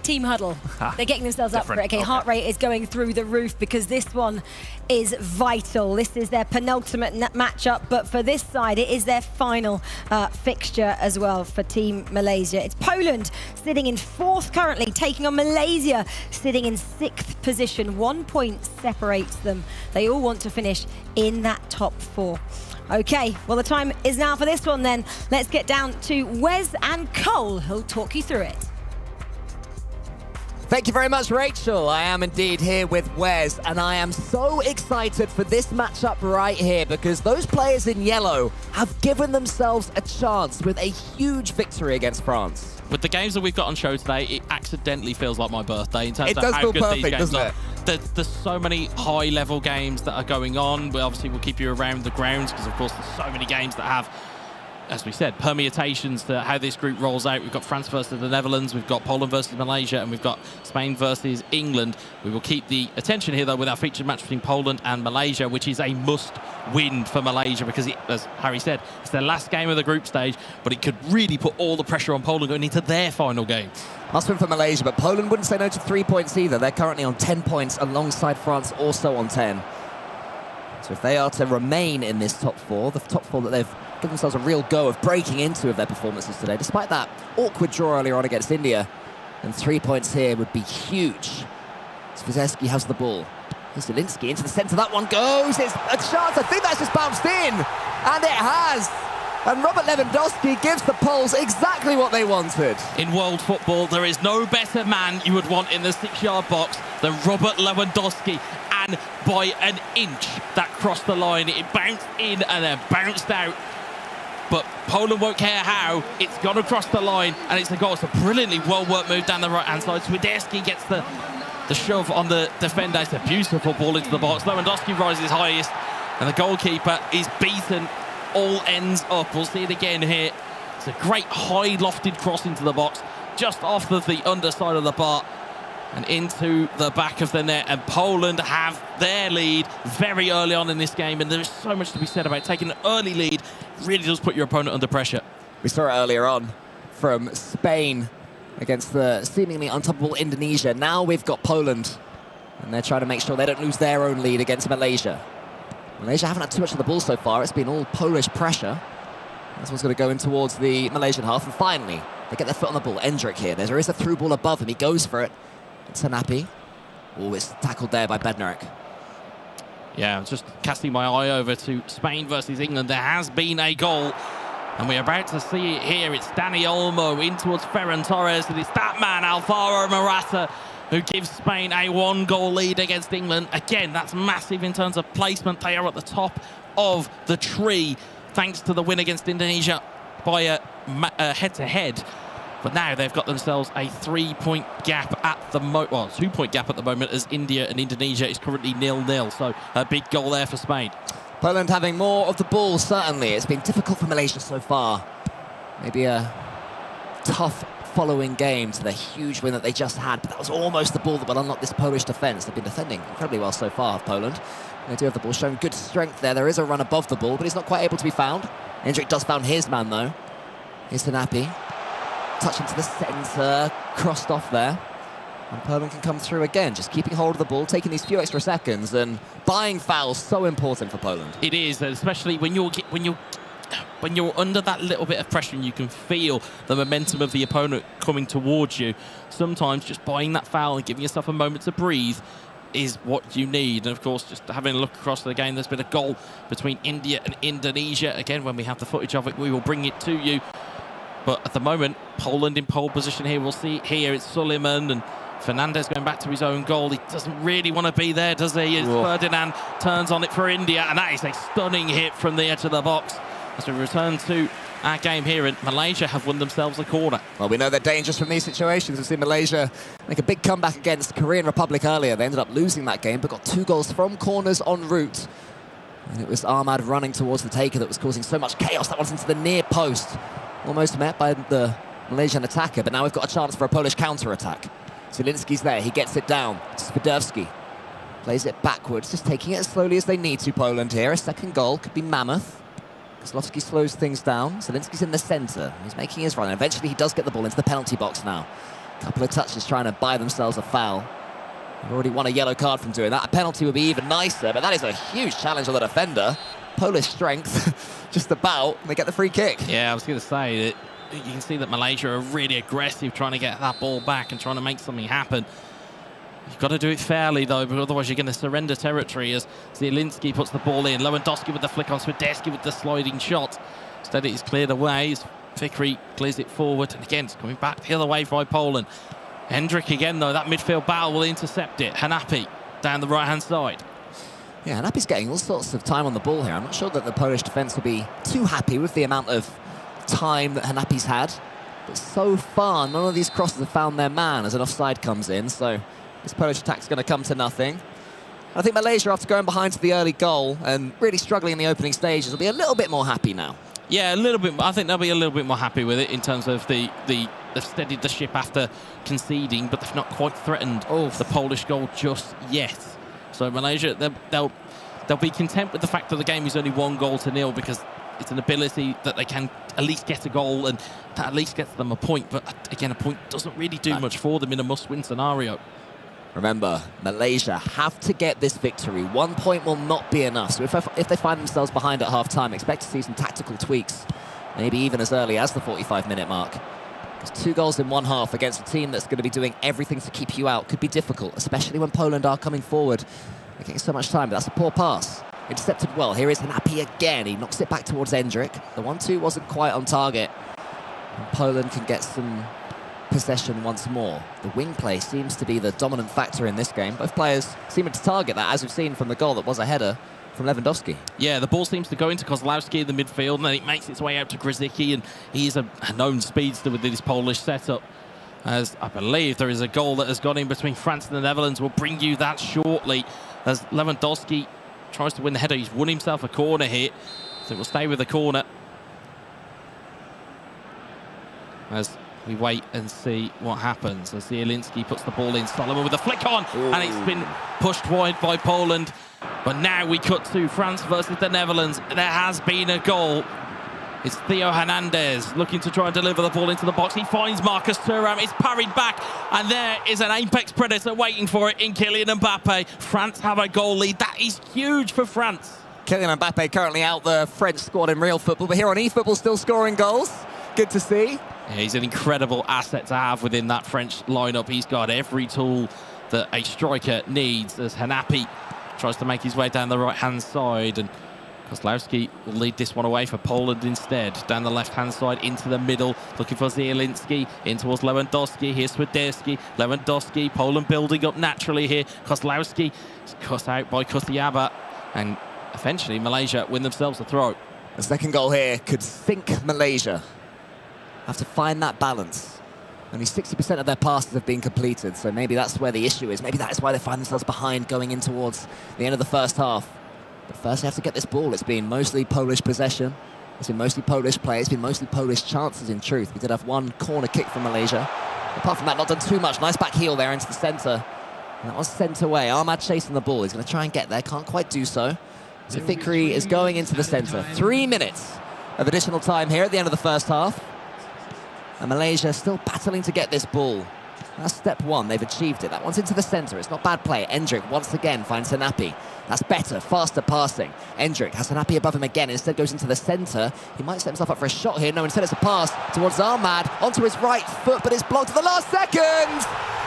Team huddle. They're getting themselves up for it. Okay, heart rate is going through the roof because this one is vital. This is their penultimate matchup, but for this side, it is their final fixture as well for Team Malaysia. It's Poland sitting in 4th currently, taking on Malaysia sitting in 6th position. 1 point separates them. They all want to finish in that top 4. Okay, well, the time is now for this one then. Let's get down to Wes and Cole, who'll talk you through it. Thank you very much, Rachel. I am indeed here with Wes, and I am so excited for this matchup right here because those players in yellow have given themselves a chance with a huge victory against France. With the games that we've got on show today, it accidentally feels like my birthday in terms it of does how feel good perfect, these games doesn't are. it? There's so many high-level games that are going on. We'll keep you around the grounds because, of course, there's so many games that have, as we said, permutations to how this group rolls out. We've got France versus the Netherlands, we've got Poland versus Malaysia, and we've got Spain versus England. We will keep the attention here, though, with our featured match between Poland and Malaysia, which is a must-win for Malaysia because, as Harry said, it's their last game of the group stage, but it could really put all the pressure on Poland going into their final game. Must win for Malaysia, but Poland wouldn't say no to 3 points either. They're currently on 10 points alongside France, also on 10. So if they are to remain in this top 4, the top 4 that they've given themselves a real go of breaking into with their performances today, despite that awkward draw earlier on against India, and 3 points here would be huge. Swiatek has the ball. Here's Zielinski into the centre. That one goes. It's a chance. I think that's just bounced in. And it has. And Robert Lewandowski gives the Poles exactly what they wanted. In world football, there is no better man you would want in the 6-yard box than Robert Lewandowski. and by an inch that crossed the line. It bounced in and then bounced out. But Poland won't care how. It's gone across the line, and it's a goal. It's a brilliantly well-worked move down the right-hand side. Swiderski gets the shove on the defender. It's a beautiful ball into the box. Lewandowski rises highest, and the goalkeeper is beaten all ends up. We'll see it again here. It's a great high lofted cross into the box, just off of the underside of the bar and into the back of the net. And Poland have their lead very early on in this game, and there is so much to be said about taking an early lead. It really does put your opponent under pressure. We saw it earlier on from Spain against the seemingly untouchable Indonesia. Now we've got Poland, and they're trying to make sure they don't lose their own lead against Malaysia. Malaysia haven't had too much of the ball so far. It's been all Polish pressure. This one's going to go in towards the Malaysian half, and finally they get their foot on the ball. Endrick here. There is a through ball above him. He goes for it. It's Hanapi. Oh, it's tackled there by Bednarek. Yeah, I'm just casting my eye over to Spain versus England. There has been a goal, and we're about to see it here. It's Dani Olmo in towards Ferran Torres, and it's that man, Alvaro Morata, who gives Spain a 1-goal lead against England. Again, that's massive in terms of placement. They are at the top of the tree, thanks to the win against Indonesia by a head-to-head. But now they've got themselves a 3-point gap at the moment, well, 2-point gap at the moment, as India and Indonesia is currently 0-0. So a big goal there for Spain. Poland having more of the ball, certainly. It's been difficult for Malaysia so far. Maybe a tough following game to the huge win that they just had, but that was almost the ball that will unlock this Polish defence. They've been defending incredibly well so far, Poland. They do have the ball, showing good strength there. There is a run above the ball, but he's not quite able to be found. Endrick does found his man, though. Here's Hanapi. Touching to the centre, crossed off there. And Poland can come through again, just keeping hold of the ball, taking these few extra seconds, and buying fouls, so important for Poland. It is, especially when you're under that little bit of pressure and you can feel the momentum of the opponent coming towards you. Sometimes just buying that foul and giving yourself a moment to breathe is what you need. And of course, just having a look across the game, there's been a goal between India and Indonesia. Again, when we have the footage of it, we will bring it to you. But at the moment, Poland in pole position here. We'll see here, it's Suleiman, and Fernandez going back to his own goal. He doesn't really want to be there, does he? As Ferdinand turns on it for India, and that is a stunning hit from the edge of the box. As we return to our game here, and Malaysia have won themselves a corner. Well, we know they're dangerous from these situations. We've seen Malaysia make a big comeback against Korean Republic earlier. They ended up losing that game, but got 2 goals from corners en route. And it was Ahmad running towards the taker that was causing so much chaos. That one's into the near post. Almost met by the Malaysian attacker, but now we've got a chance for a Polish counter-attack. Zielinski's there, he gets it down. Swiderski plays it backwards, just taking it as slowly as they need to, Poland here. A second goal could be mammoth. Kozlowski slows things down. Zielinski's in the centre. He's making his run, and eventually he does get the ball into the penalty box now. A couple of touches trying to buy themselves a foul. They've already won a yellow card from doing that. A penalty would be even nicer, but that is a huge challenge on the defender. Polish strength, just about, and they get the free kick. Yeah, I was going to say that you can see that Malaysia are really aggressive, trying to get that ball back and trying to make something happen. You've got to do it fairly, though, but otherwise you're going to surrender territory as Zielinski puts the ball in. Lewandowski with the flick on, Swiderski with the sliding shot. Instead, it is cleared away as Fikri clears it forward, and again, it's coming back the other way by Poland. Hendrick again, though, that midfield battle will intercept it. Hanapi down the right-hand side. Yeah, Hanapi's getting all sorts of time on the ball here. I'm not sure that the Polish defence will be too happy with the amount of time that Hanapi's had. But so far, none of these crosses have found their man as an offside comes in. So this Polish attack's going to come to nothing. I think Malaysia, after going behind to the early goal and really struggling in the opening stages, will be a little bit more happy now. Yeah, a little bit. I think they'll be a little bit more happy with it in terms of they've steadied the ship after conceding, but they've not quite threatened the Polish goal just yet. So Malaysia, they'll be content with the fact that the game is only 1-0 because it's an ability that they can at least get a goal, and that at least gets them a point. But again, a point doesn't really do much for them in a must-win scenario. Remember, Malaysia have to get this victory. 1 point will not be enough. So if they find themselves behind at half-time, expect to see some tactical tweaks, maybe even as early as the 45-minute mark. Because 2 goals in 1 half against a team that's going to be doing everything to keep you out could be difficult, especially when Poland are coming forward. They're getting so much time, but that's a poor pass. Intercepted well. Here is Hanapi again. He knocks it back towards Endrick. The 1-2 wasn't quite on target. And Poland can get some possession once more. The wing play seems to be the dominant factor in this game. Both players seeming to target that, as we've seen from the goal that was a header from Lewandowski. Yeah, the ball seems to go into Kozlowski in the midfield, and then it makes its way out to Grzycki, and he's a known speedster within this Polish setup. As I believe there is a goal that has gone in between France and the Netherlands. We'll bring you that shortly as Lewandowski tries to win the header. He's won himself a corner here, so we'll stay with the corner as we wait and see what happens. As Zielinski puts the ball in, Solomon with a flick on, and it's been pushed wide by Poland. But now we cut to France versus the Netherlands. There has been a goal. It's Theo Hernandez looking to try and deliver the ball into the box. He finds Marcus Thuram. It's parried back, and there is an apex predator waiting for it in Kylian Mbappe. France have a goal lead. That is huge for France. Kylian Mbappe currently out the French squad in real football, but here on eFootball still scoring goals. Good to see. Yeah, he's an incredible asset to have within that French lineup. He's got every tool that a striker needs as Hanapi tries to make his way down the right-hand side, and Kozlowski will lead this one away for Poland instead. Down the left-hand side, into the middle, looking for Zielinski, in towards Lewandowski. Here's Swiderski, Lewandowski, Poland building up naturally here. Kozlowski is cut out by Kutiaba, and eventually Malaysia win themselves a throw. The second goal here could sink Malaysia. Have to find that balance. Only 60% of their passes have been completed, so maybe that's where the issue is. Maybe that's why they find themselves behind going in towards the end of the first half. But first, they have to get this ball. It's been mostly Polish possession. It's been mostly Polish play. It's been mostly Polish chances, in truth. We did have one corner kick from Malaysia. Apart from that, not done too much. Nice back heel there into the centre. And that was sent away. Ahmad chasing the ball. He's going to try and get there. Can't quite do so. So Fikri is going into the centre. 3 minutes of additional time here at the end of the first half. And Malaysia still battling to get this ball. That's step one. They've achieved it. That one's into the centre. It's not bad play. Endrick once again finds Hanapi. That's better, faster passing. Endrick has Hanapi above him again. Instead goes into the centre. He might set himself up for a shot here. No, instead it's a pass towards Ahmad onto his right foot, but it's blocked at the last second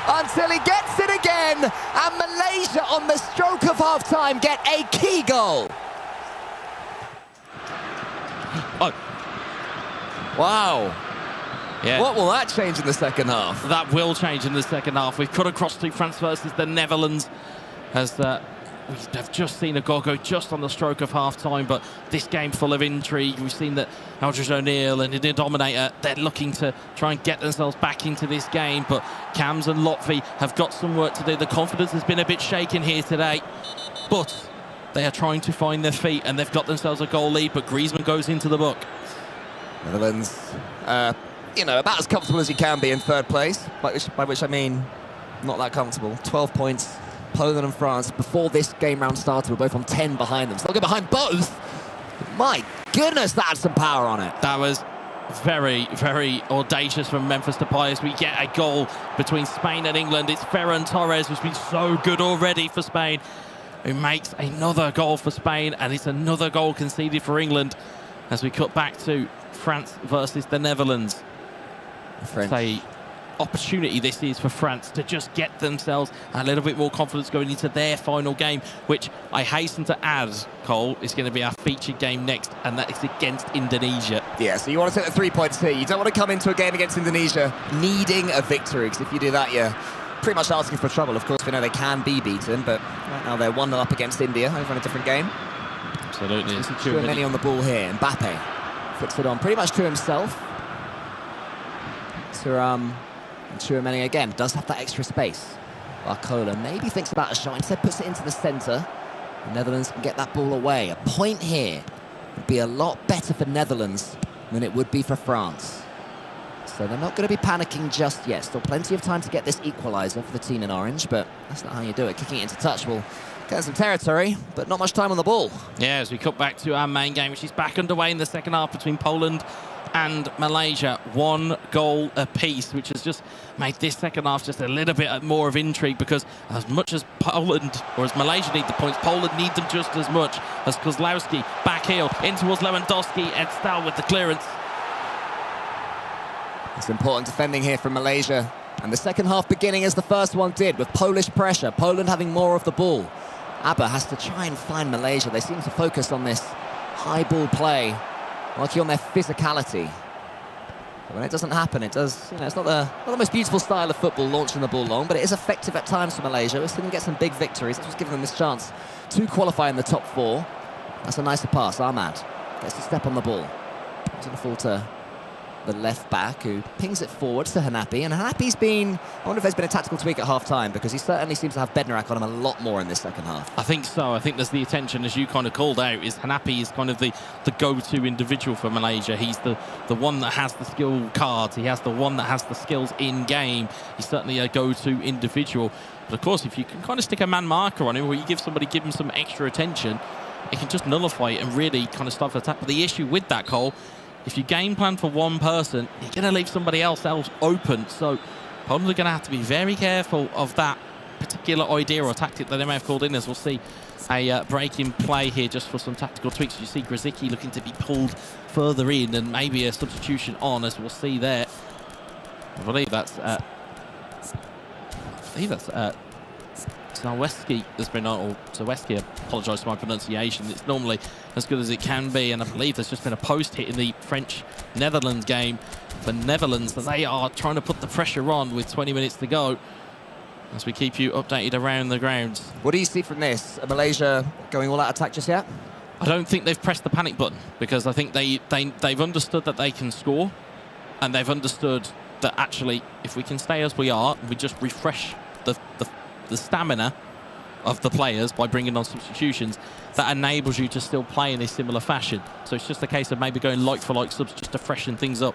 until he gets it again. And Malaysia, on the stroke of half-time, get a key goal. Oh. Wow. Yeah. What will that change in the second half? That will change in the second half. We've cut across to France versus the Netherlands as we have just seen a goal go just on the stroke of half-time, but this game full of intrigue. We've seen that Aldridge O'Neill and the Dominator, they're looking to try and get themselves back into this game, but Cams and Lotfi have got some work to do. The confidence has been a bit shaken here today, but they are trying to find their feet, and they've got themselves a goal lead, but Griezmann goes into the book. Netherlands, you know, about as comfortable as you can be in third place, by which I mean not that comfortable. 12 points, Poland and France. Before this game round started, we're both on 10 behind them. So they'll go behind both. My goodness, that had some power on it. That was very, very audacious from Memphis Depay as we get a goal between Spain and England. It's Ferran Torres, who's been so good already for Spain, who makes another goal for Spain, and it's another goal conceded for England as we cut back to France versus the Netherlands. French. Say opportunity this is for France to just get themselves a little bit more confidence going into their final game, which I hasten to add, Cole, is going to be our featured game next, and that is against Indonesia. Yeah, so you want to take the 3 points here. You don't want to come into a game against Indonesia needing a victory, because if you do that, you're pretty much asking for trouble. Of course, we know they can be beaten, but right now they're 1-0 up against India over in a different game. Absolutely. It's Chouameni on the ball here. Mbappe flicks it on pretty much to himself. And Chouameni again does have that extra space. Barcola maybe thinks about a shot, instead puts it into the centre. The Netherlands can get that ball away. A point here would be a lot better for Netherlands than it would be for France. So they're not going to be panicking just yet. Still plenty of time to get this equaliser for the team in orange, but that's not how you do it. Kicking it into touch will get some territory, but not much time on the ball. Yeah, as we cut back to our main game, which is back underway in the second half between Poland and Malaysia. 1 goal apiece, which has just made this second half just a little bit more of intrigue, because as much as Poland, or as Malaysia need the points, Poland need them just as much. As Kozlowski, back heel, in towards Lewandowski, Ed Stahl with the clearance. It's important defending here from Malaysia. And the second half beginning as the first one did, with Polish pressure, Poland having more of the ball. Abba has to try and find Malaysia. They seem to focus on this high ball play, working on their physicality. But when it doesn't happen, it does, it's not the most beautiful style of football, launching the ball long, but it is effective at times for Malaysia. We're still going to get some big victories. That's what's giving them this chance to qualify in the top 4. That's a nicer pass. Ahmad gets to step on the ball. He's going to fall to the left back, who pings it forwards to Hanapi. And Hanapi's been, I wonder if there's been a tactical tweak at half-time, because he certainly seems to have Bednarak on him a lot more in this second half. I think so. I think there's the attention, as you kind of called out, is Hanapi is kind of the go-to individual for Malaysia. He's the one that has the skill cards. He has the one that has the skills in-game. He's certainly a go-to individual. But of course, if you can kind of stick a man marker on him, or you give him some extra attention, it can just nullify it and really kind of stop the attack. But the issue with that, Cole, if you game plan for one person, you're going to leave somebody else open. So Poland are going to have to be very careful of that particular idea or tactic that they may have called in, as we'll see a break in play here just for some tactical tweaks. You see Grzycki looking to be pulled further in, and maybe a substitution on, as we'll see there. I believe that's Zaweski has been on, or Zaweski, I apologise for my pronunciation. It's normally as good as it can be, and I believe there's just been a post hit in the French-Netherlands game for Netherlands that they are trying to put the pressure on with 20 minutes to go, as we keep you updated around the grounds. What do you see from this? Are Malaysia going all out attack just yet? I don't think they've pressed the panic button, because I think they've understood that they can score, and they've understood that actually, if we can stay as we are, we just refresh the stamina of the players by bringing on substitutions, that enables you to still play in a similar fashion. So it's just a case of maybe going like for like subs just to freshen things up.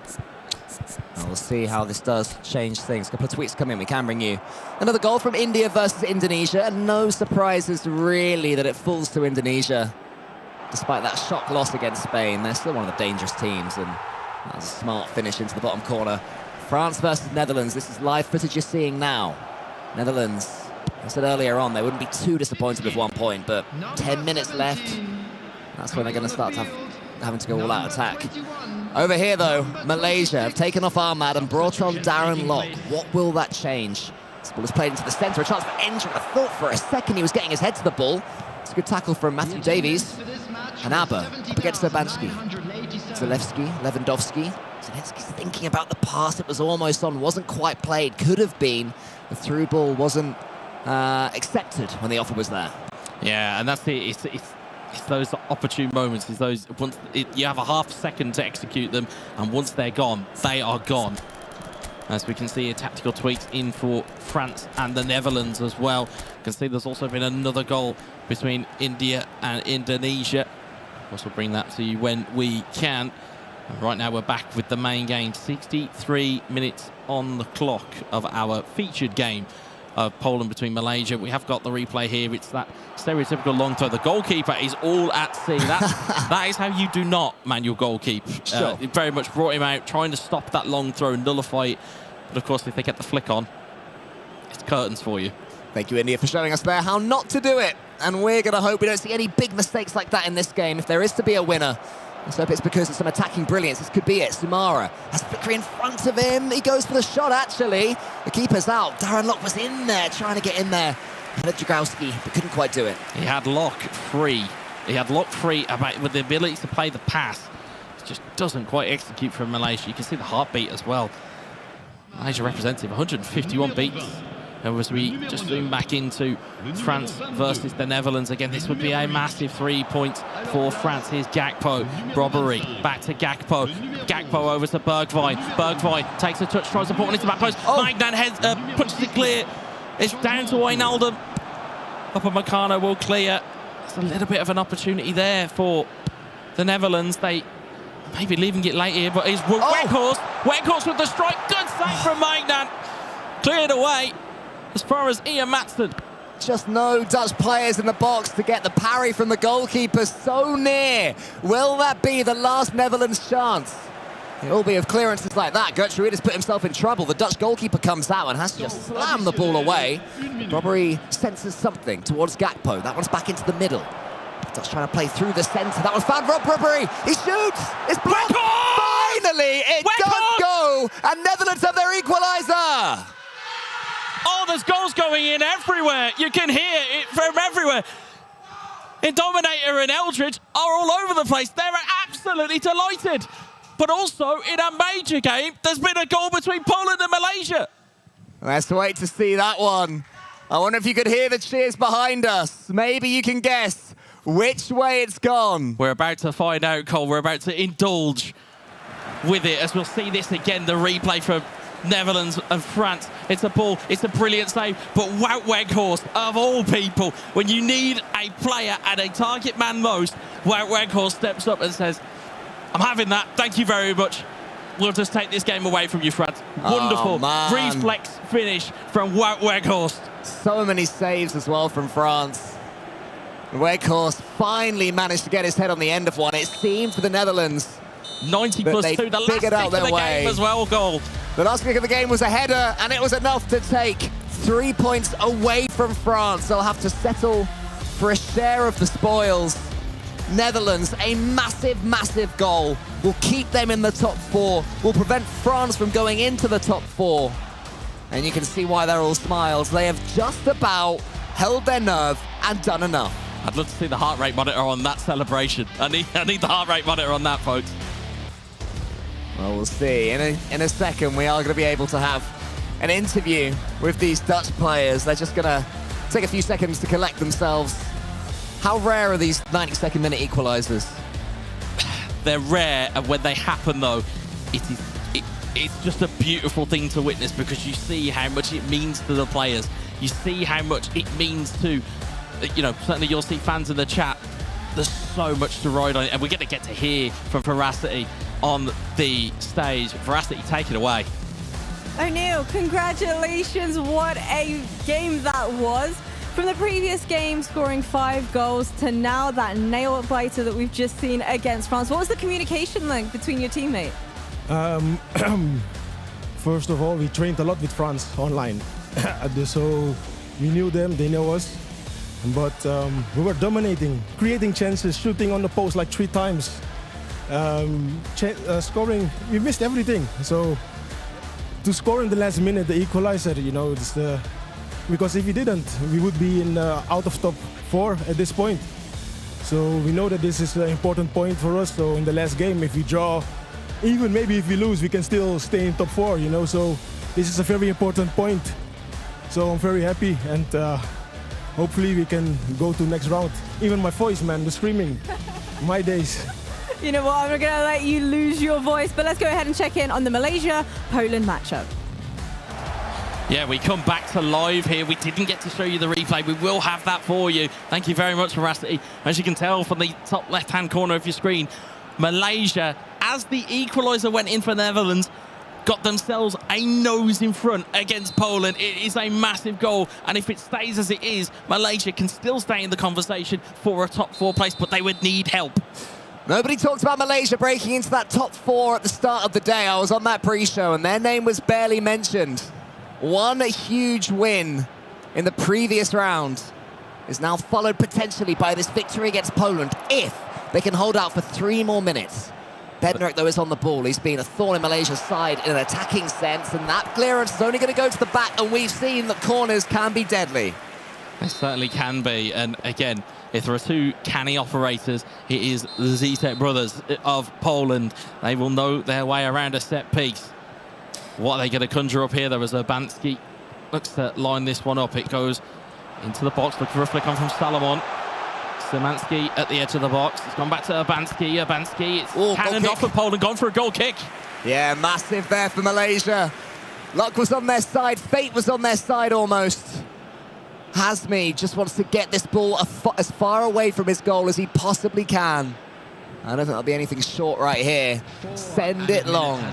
Well, we'll see how this does change things. A couple of tweets come in. We can bring you another goal from India versus Indonesia, and no surprises really that it falls to Indonesia. Despite that shock loss against Spain, they're still one of the dangerous teams, and that was a smart finish into the bottom corner. France versus Netherlands. This is live footage you're seeing now. Netherlands, I said earlier on, they wouldn't be too disappointed with 1 point, but 10 minutes left. That's when they're going to start having to go all out attack. Over here, though, Malaysia have taken off Ahmad and brought on Darren Lock. What will that change? This ball is played into the centre, a chance for Endra. I thought for a second he was getting his head to the ball. It's a good tackle from Matthew Davies. And Abba up against Urbanski. Zalewski, Lewandowski. Zelensky's thinking about the pass. It was almost on, wasn't quite played. Could have been. The through ball wasn't accepted when the offer was there. Yeah, and that's it. It's those opportune moments. It's those you have a half second to execute them, and once they're gone, they are gone. As we can see, tactical tweaks in for France and the Netherlands as well. You can see there's also been another goal between India and Indonesia. Of course, we'll bring that to you when we can. And right now, we're back with the main game. 63 minutes on the clock of our featured game of Poland between Malaysia. We have got the replay here. It's that stereotypical long throw. The goalkeeper is all at sea. That is how you do not manual goalkeep. Sure. It very much brought him out, trying to stop that long throw and nullify it. But of course, if they get the flick on, it's curtains for you. Thank you, India, for showing us there how not to do it. And we're going to hope we don't see any big mistakes like that in this game. If there is to be a winner, let's hope it's because of some attacking brilliance. This could be it. Sumara has Fikri in front of him. He goes for the shot, actually. The keeper's out. Darren Lock was in there, trying to get in there. And Dragowski, but couldn't quite do it. He had Lock free. He had Lock free with the ability to play the pass. It just doesn't quite execute from Malaysia. You can see the heartbeat as well. Malaysia representative, 151 beats. And as we just zoom back into France versus the Netherlands, again, this would be a massive 3 points for France. Here's Gakpo, Robbery, back to Gakpo. Gakpo over to Bergwijn. Bergwijn takes a touch, tries to put one into the back post. Magnan punches it clear. It's down to Wijnaldum. Upamecano will clear. It's a little bit of an opportunity there for the Netherlands. They may be leaving it late here, but it's Weghorst. Weghorst with the strike. Good save from Magnan. Cleared away. As far as Ian Matson. Just no Dutch players in the box to get the parry from the goalkeeper. So near. Will that be the last Netherlands chance? It will be of clearances like that. Gertrude has put himself in trouble. The Dutch goalkeeper comes out and has to just slam the ball away. Robbery senses something towards Gakpo. That one's back into the middle. Dutch trying to play through the centre. That one's found Rob Robbery. He shoots. It's blocked. Finally, it does go. And Netherlands have their equaliser. Oh, there's goals going in everywhere. You can hear it from everywhere. Dominator and Eldridge are all over the place. They're absolutely delighted. but also in a major game, there's been a goal between Poland and Malaysia. Let's wait to see that one. I wonder if you could hear the cheers behind us. Maybe you can guess which way it's gone. We're about to find out, Cole. We're about to indulge with it as we'll see this again, the replay from Netherlands and France. It's a ball, it's a brilliant save, but Wout Weghorst, of all people, when you need a player and a target man most, Wout Weghorst steps up and says, I'm having that, thank you very much. We'll just take this game away from you, France. Wonderful reflex finish from Wout Weghorst. So many saves as well from France. Weghorst finally managed to get his head on the end of one. It seemed for the Netherlands 90 plus 2, the last kick of the game as well, goal. The last kick of the game was a header, and it was enough to take 3 points away from France. They'll have to settle for a share of the spoils. Netherlands, a massive, massive goal, will keep them in the top 4, will prevent France from going into the top 4. And you can see why they're all smiles. They have just about held their nerve and done enough. I'd love to see the heart rate monitor on that celebration. I need the heart rate monitor on that, folks. Well, we'll see. In a second, we are going to be able to have an interview with these Dutch players. They're just going to take a few seconds to collect themselves. How rare are these 92nd minute equalisers? They're rare, and when they happen, though, it's just a beautiful thing to witness because you see how much it means to the players. You see how much it means to, certainly you'll see fans in the chat. There's so much to ride on it, and we're going to get to hear from Veracity on the stage. Veracity, take it away. O'Neill, congratulations. What a game that was. From the previous game, scoring 5 goals, to now that nail-biter that we've just seen against France. What was the communication like between your teammates? First of all, we trained a lot with France online. So we knew them, they know us. But we were dominating, creating chances, shooting on the post like 3 times. Scoring, we missed everything. So to score in the last minute, the equalizer, it's because if we didn't, we would be in out of top 4 at this point. So we know that this is an important point for us. So in the last game, if we draw, even maybe if we lose, we can still stay in top 4. So this is a very important point. So I'm very happy, and hopefully we can go to next round. Even my voice, man, the screaming, my days. You know what, I'm going to let you lose your voice, but let's go ahead and check in on the Malaysia-Poland matchup. Yeah, we come back to live here. We didn't get to show you the replay. We will have that for you. Thank you very much, Veracity. As you can tell from the top left-hand corner of your screen, Malaysia, as the equaliser went in for the Netherlands, got themselves a nose in front against Poland. It is a massive goal, and if it stays as it is, Malaysia can still stay in the conversation for a top 4 place, but they would need help. Nobody talked about Malaysia breaking into that top 4 at the start of the day. I was on that pre-show, and their name was barely mentioned. One huge win in the previous round is now followed potentially by this victory against Poland if they can hold out for 3 more minutes. Bednarek, though, is on the ball. He's been a thorn in Malaysia's side in an attacking sense, and that clearance is only going to go to the back, and we've seen that corners can be deadly. They certainly can be, and again, if there are 2 canny operators, it is the Zitek brothers of Poland. They will know their way around a set piece. What are they going to conjure up here? There was Urbanski. Looks to line this one up. It goes into the box. Looking for a flick on from Salomon. Szymanski at the edge of the box. It's gone back to Urbanski. Urbanski, it's cannoned off for Poland, gone for a goal kick. Yeah, massive there for Malaysia. Luck was on their side. Fate was on their side almost. Hazmi just wants to get this ball as far away from his goal as he possibly can. I don't think there'll be anything short right here. Send it long.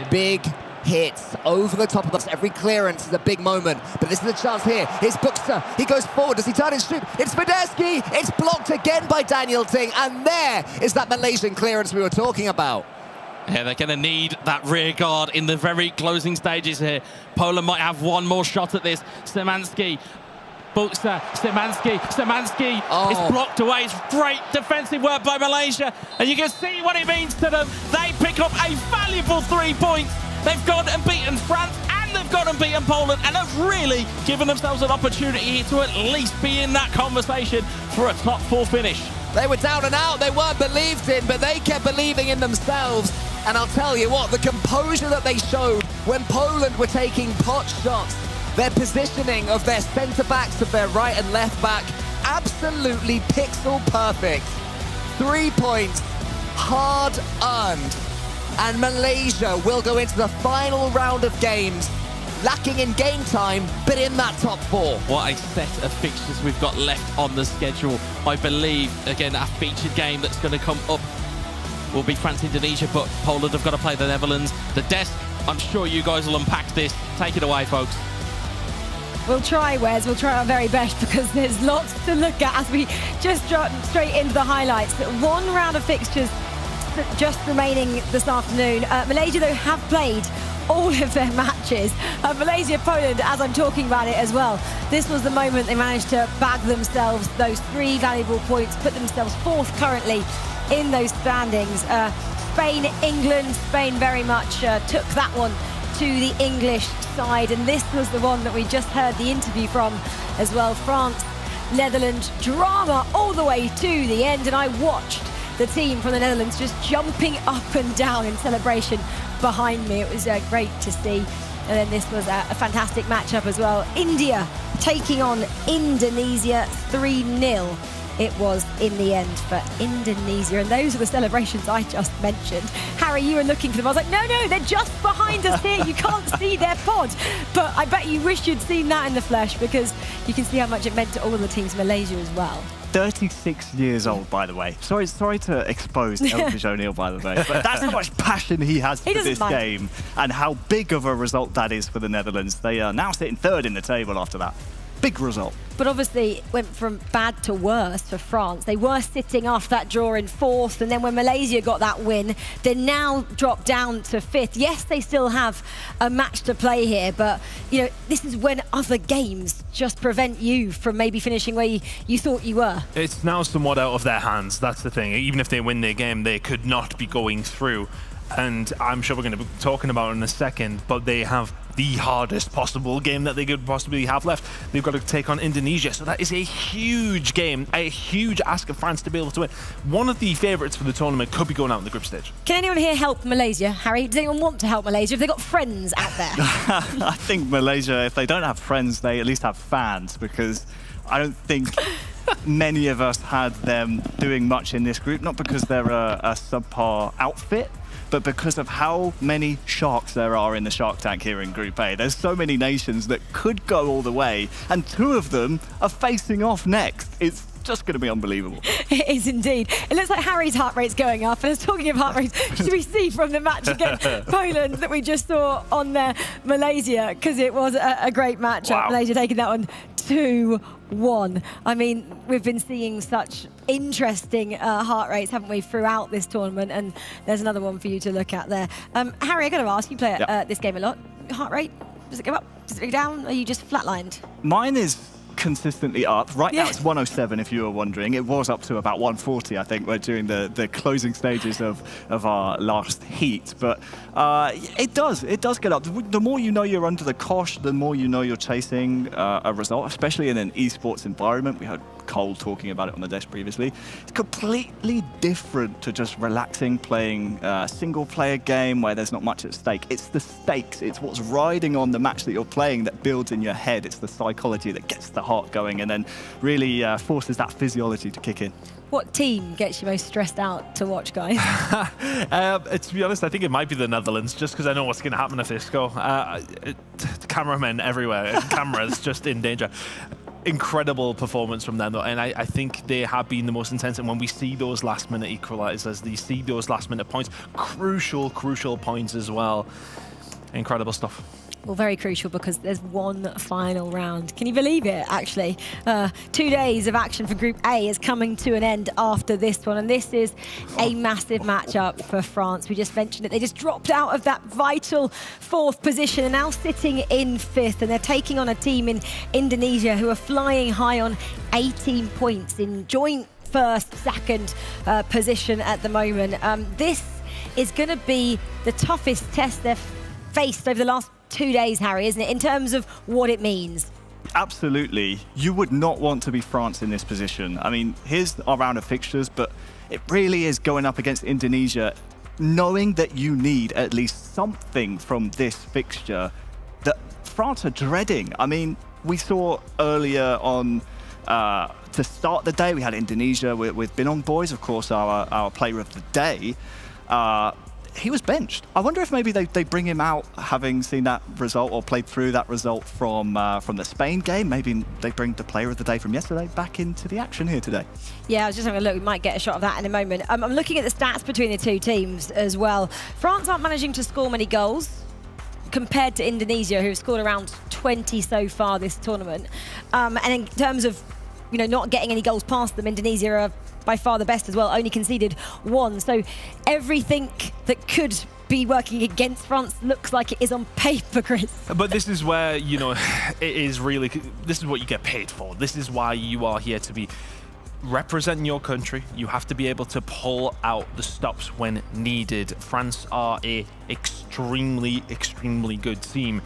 Big hits over the top of us. Every clearance is a big moment, but this is a chance here. Here's Buxer. He goes forward. Does he turn and shoot? It's Fedeschi. It's blocked again by Daniel Ting, and there is that Malaysian clearance we were talking about. Yeah, they're going to need that rear guard in the very closing stages here. Poland might have one more shot at this. Szymanski. Buxer, Szymanski is blocked away. It's great defensive work by Malaysia, and you can see what it means to them. They pick up a valuable 3 points. They've gone and beaten France, and they've gone and beaten Poland, and have really given themselves an opportunity to at least be in that conversation for a top 4 finish. They were down and out, they weren't believed in, but they kept believing in themselves. And I'll tell you what, the composure that they showed when Poland were taking pot shots, their positioning of their centre-backs, of their right and left back, absolutely pixel perfect. 3 points, hard earned. And Malaysia will go into the final round of games, lacking in game time, but in that top 4. What a set of fixtures we've got left on the schedule. I believe, again, a featured game that's going to come up will be France-Indonesia, but Poland have got to play the Netherlands. The desk, I'm sure you guys will unpack this. Take it away, folks. We'll try, Wes. We'll try our very best because there's lots to look at as we just drop straight into the highlights. One round of fixtures just remaining this afternoon. Malaysia, though, have played all of their matches. Malaysia-Poland, as I'm talking about it as well, this was the moment they managed to bag themselves those 3 valuable points, put themselves 4th currently in those standings. Spain-England, Spain very much took that one to the English side, and this was the one that we just heard the interview from as well. France, Netherlands, drama all the way to the end, and I watched the team from the Netherlands just jumping up and down in celebration behind me. It was great to see. And then this was a fantastic matchup as well. India taking on Indonesia, 3-0. It was in the end for Indonesia. And those are the celebrations I just mentioned. Harry, you were looking for them. I was like, no, they're just behind us here. You can't see their pod. But I bet you wish you'd seen that in the flesh, because you can see how much it meant to all of the teams, Malaysia as well. 36 years old, by the way. Sorry to expose Elvis O'Neill, by the way, but that's how much passion he has for this game and how big of a result that is for the Netherlands. They are now sitting 3rd in the table after that. Big result. But obviously it went from bad to worse for France. They were sitting after that draw in 4th, and then when Malaysia got that win, they now dropped down to 5th. Yes, they still have a match to play here, but you know, this is when other games just prevent you from maybe finishing where you thought you were. It's now somewhat out of their hands. That's the thing. Even if they win their game, they could not be going through. And I'm sure we're going to be talking about it in a second, but they have the hardest possible game that they could possibly have left. They've got to take on Indonesia, so that is a huge game, a huge ask of France to be able to win. One of the favourites for the tournament could be going out in the group stage. Can anyone here help Malaysia, Harry? Does anyone want to help Malaysia? Have they got friends out there? I think Malaysia, if they don't have friends, they at least have fans, because I don't think many of us had them doing much in this group, not because they're a subpar outfit, but because of how many sharks there are in the Shark Tank here in Group A. There's so many nations that could go all the way, and 2 of them are facing off next. It's just going to be unbelievable. It is indeed. It looks like Harry's heart rate's going up. And talking of heart rates, should we see from the match against Poland that we just saw on there, Malaysia, because it was a great matchup. Wow. Malaysia taking that one 2-1. I mean, we've been seeing such interesting heart rates, haven't we, throughout this tournament? And there's another one for you to look at there. Harry, I got to ask, you play this game a lot. Heart rate, does it go up? Does it go down? Are you just flatlined? Mine is consistently up. Right now it's 107, if you were wondering. It was up to about 140, I think, during the closing stages of our last heat. But it does get up. The more you know you're under the cosh, the more you know you're chasing a result, especially in an esports environment. We heard Cole talking about it on the desk previously. It's completely different to just relaxing, playing a single-player game where there's not much at stake. It's the stakes. It's what's riding on the match that you're playing that builds in your head. It's the psychology that gets the heart going and then really forces that physiology to kick in. What team gets you most stressed out to watch, guys? To be honest, I think it might be the Netherlands, just because I know what's going to happen if they score. Cameramen everywhere. Cameras just in danger. Incredible performance from them, though, and I think they have been the most intense. And when we see those last-minute equalisers, they see those last-minute points, crucial points as well. Incredible stuff. Well, very crucial, because there's one final round. Can you believe it, actually? 2 days of action for Group A is coming to an end after this one, and this is a massive matchup for France. We just mentioned it. They just dropped out of that vital 4th position and now sitting in 5th, and they're taking on a team in Indonesia who are flying high on 18 points in joint 1st, 2nd position at the moment. This is going to be the toughest test they've faced over the last 2 days, Harry, isn't it, in terms of what it means? Absolutely. You would not want to be France in this position. I mean, here's our round of fixtures, but it really is going up against Indonesia, knowing that you need at least something from this fixture that France are dreading. I mean, we saw earlier on to start the day, we had Indonesia with Binong Boys, of course, our player of the day. He was benched. I wonder if maybe they bring him out, having seen that result or played through that result from the Spain game. Maybe they bring the player of the day from yesterday back into the action here today. Yeah, I was just having a look. We might get a shot of that in a moment. I'm looking at the stats between the two teams as well. France aren't managing to score many goals compared to Indonesia, who have scored around 20 so far this tournament. And in terms of, not getting any goals past them, Indonesia are by far the best as well, only conceded 1. So everything that could be working against France looks like it is on paper, Chris. But this is where, it is really, this is what you get paid for. This is why you are here to be representing your country. You have to be able to pull out the stops when needed. France are a extremely good team.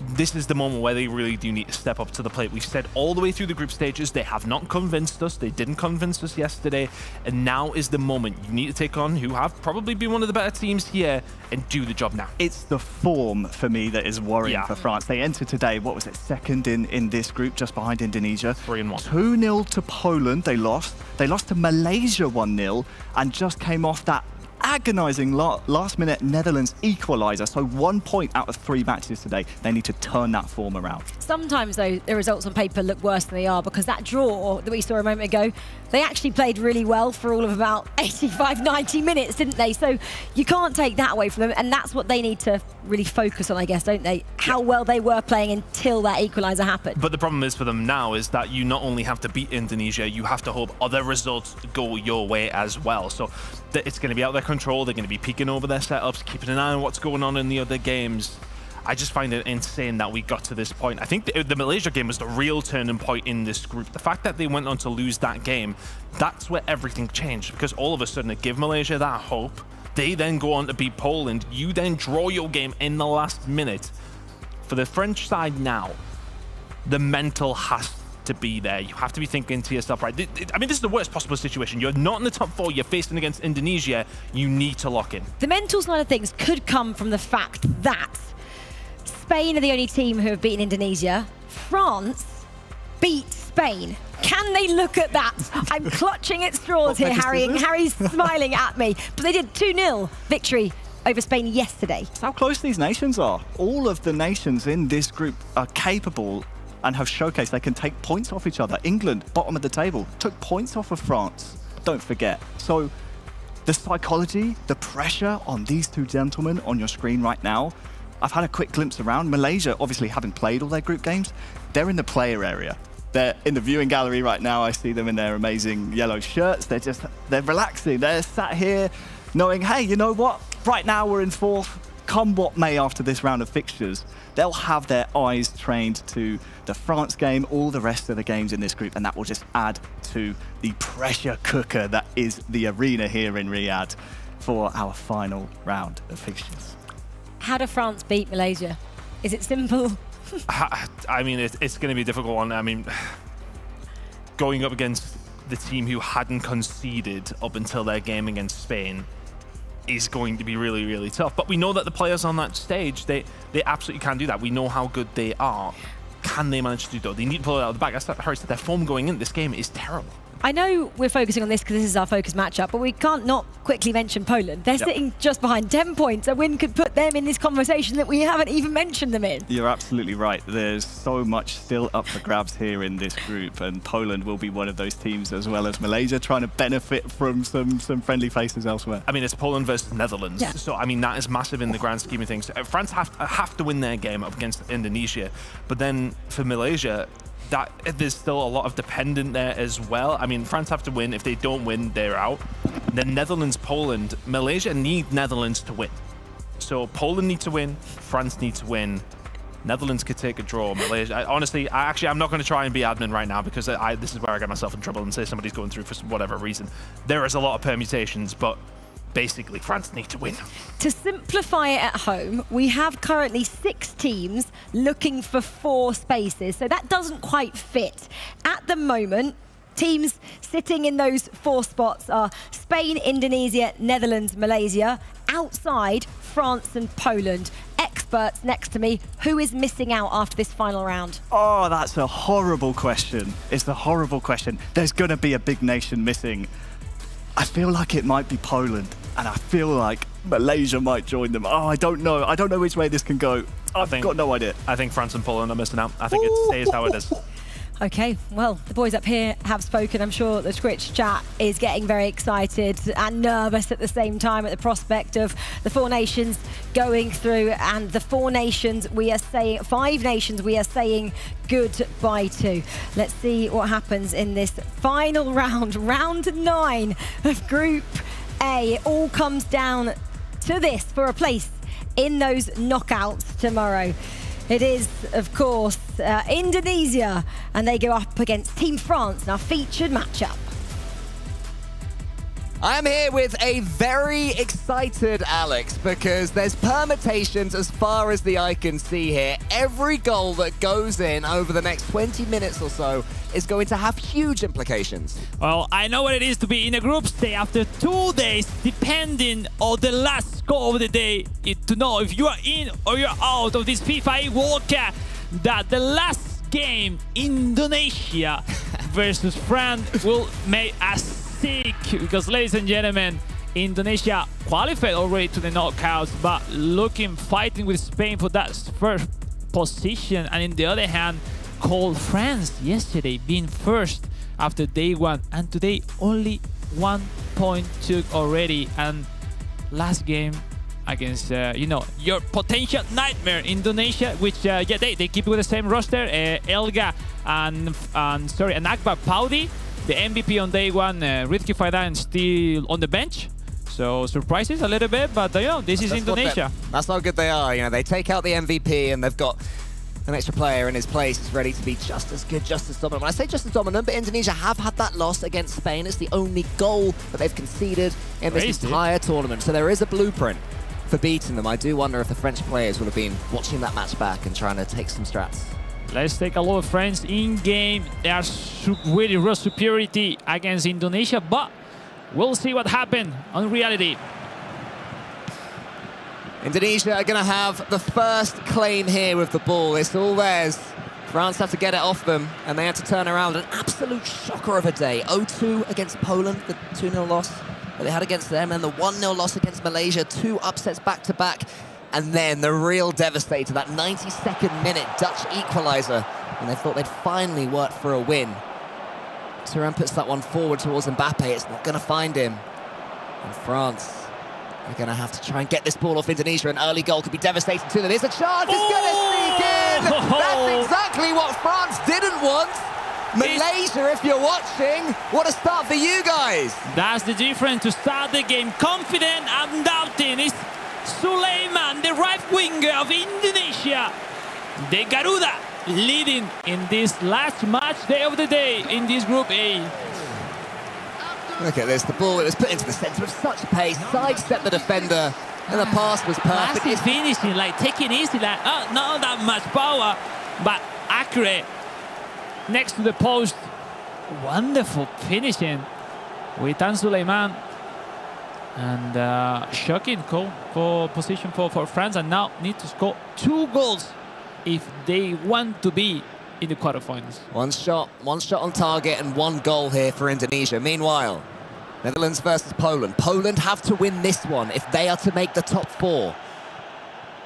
This is the moment where they really do need to step up to the plate. We've said all the way through the group stages, they have not convinced us. They didn't convince us yesterday. And now is the moment. You need to take on who have probably been one of the better teams here and do the job now. It's the form for me that is worrying for France. They entered today, what was it, second in this group, just behind Indonesia. 3-1. 2-0 to Poland, they lost. They lost to Malaysia 1-0 and just came off that agonising last-minute Netherlands equaliser. So 1 point out of 3 matches today. They need to turn that form around. Sometimes, though, the results on paper look worse than they are, because that draw that we saw a moment ago, they actually played really well for all of about 85, 90 minutes, didn't they? So you can't take that away from them, and that's what they need to really focus on, I guess, don't they? How well they were playing until that equaliser happened. But the problem is for them now is that you not only have to beat Indonesia, you have to hope other results go your way as well. So it's going to be out of their control. They're going to be peeking over their setups, keeping an eye on what's going on in the other games. I just find it insane that we got to this point. I think the Malaysia game was the real turning point in this group. The fact that they went on to lose that game, that's where everything changed, because all of a sudden it gave Malaysia that hope. They then go on to beat Poland. You then draw your game in the last minute. For the French side now, the mental has to be there. You have to be thinking to yourself, right, I mean, this is the worst possible situation. You're not in the top 4, you're facing against Indonesia. You need to lock in. The mental side of things could come from the fact that Spain are the only team who have beaten Indonesia. France beat Spain. Can they look at that? I'm clutching at straws here, Harry, and Harry's smiling at me. But they did 2-0 victory over Spain yesterday. That's how close these nations are. All of the nations in this group are capable and have showcased they can take points off each other. England, bottom of the table, took points off of France. Don't forget. So the psychology, the pressure on these two gentlemen on your screen right now, I've had a quick glimpse around. Malaysia, obviously having played all their group games, they're in the player area. They're in the viewing gallery right now. I see them in their amazing yellow shirts. They're relaxing. They're sat here knowing, hey, you know what? Right now we're in 4th. Come what may after this round of fixtures, they'll have their eyes trained to the France game, all the rest of the games in this group, and that will just add to the pressure cooker that is the arena here in Riyadh for our final round of fixtures. How do France beat Malaysia? Is it simple? I mean, it's going to be a difficult one. I mean, going up against the team who hadn't conceded up until their game against Spain is going to be really tough. But we know that the players on that stage, they absolutely can do that. We know how good they are. Can they manage to do that? They need to pull it out of the bag. As Harry said, their form going in this game is terrible. I know we're focusing on this because this is our focus matchup, but we can't not quickly mention Poland. They're sitting just behind 10 points. A win could put them in this conversation that we haven't even mentioned them in. You're absolutely right. There's so much still up for grabs here in this group, and Poland will be one of those teams, as well as Malaysia, trying to benefit from some friendly faces elsewhere. I mean, it's Poland versus Netherlands. Yeah. So, I mean, that is massive in the grand scheme of things. France have to win their game up against Indonesia. But then for Malaysia, there's still a lot of dependent there as well. I mean, France have to win. If they don't win, they're out. Then Netherlands, Poland. Malaysia need Netherlands to win. So Poland need to win. France need to win. Netherlands could take a draw. Malaysia, honestly, I'm not going to try and be admin right now, because this is where I get myself in trouble and say somebody's going through for whatever reason. There is a lot of permutations, but basically, France need to win. To simplify it at home, we have currently 6 teams looking for 4 spaces, so that doesn't quite fit. At the moment, teams sitting in those 4 spots are Spain, Indonesia, Netherlands, Malaysia. Outside, France and Poland. Experts next to me, who is missing out after this final round? Oh, that's a horrible question. It's a horrible question. There's going to be a big nation missing. I feel like it might be Poland, and I feel like Malaysia might join them. Oh, I don't know. I don't know which way this can go. I've got no idea. I think France and Poland are missing out. I think it stays how it is. Okay, well, the boys up here have spoken. I'm sure the Twitch chat is getting very excited and nervous at the same time at the prospect of the 4 nations going through, and the 4 nations we are saying, 5 nations we are saying goodbye to. Let's see what happens in this final round, round 9 of Group A. All comes down to this for a place in those knockouts tomorrow. It is, of course, Indonesia, and they go up against Team France in our featured matchup. I'm here with a very excited Alex, because there's permutations as far as the eye can see here. Every goal that goes in over the next 20 minutes or so is going to have huge implications. Well, I know what it is to be in a group stage after 2 days, depending on the last score of the day, to know if you are in or you're out of this FIFAe World Cup. That the last game, Indonesia versus France, will make us sick, because, ladies and gentlemen, Indonesia qualified already to the knockouts, but fighting with Spain for that first position, and in the other hand, called France yesterday being first after day 1, and today only 1 point took already. And last game against your potential nightmare Indonesia, which they keep with the same roster, Elga and Akbar Paudi, the MVP on day 1, Rizky Faidan still on the bench. So surprises a little bit, but this is Indonesia. That's how good they are. They take out the MVP and they've got an extra player in his place is ready to be just as good, just as dominant. When I say just as dominant, but Indonesia have had that loss against Spain. It's the only goal that they've conceded in this entire tournament. So there is a blueprint for beating them. I do wonder if the French players will have been watching that match back and trying to take some strats. Let's take a look at France in game. They are really real superiority against Indonesia, but we'll see what happened on reality. Indonesia are going to have the first claim here with the ball. It's all theirs. France have to get it off them, and they had to turn around. An absolute shocker of a day. 0-2 against Poland, the 2-0 loss that they had against them, and the 1-0 loss against Malaysia. 2 upsets back-to-back. And then the real devastator, that 92nd minute Dutch equaliser. And they thought they'd finally worked for a win. Thuram puts that one forward towards Mbappe. It's not going to find him. And France are going to have to try and get this ball off Indonesia. An early goal could be devastating to them. There's a chance. It's going to sneak in. That's exactly what France didn't want. Malaysia, if you're watching, what a start for you guys. That's the difference to start the game. Confident and doubting. It's Sulaiman, the right winger of Indonesia. The Garuda leading in this last match day of the day in this Group A. Look at this, the ball, it was put into the centre with such pace, sidestepped the defender, and the pass was perfect. Classy finishing, like taking easy, like not that much power, but accurate. Next to the post, wonderful finishing with Tan Sulaiman. And shocking goal for position for France, and now need to score 2 goals if they want to be in the quarterfinals. One shot on target and 1 goal here for Indonesia. Meanwhile, Netherlands versus Poland. Poland have to win this one if they are to make the top 4.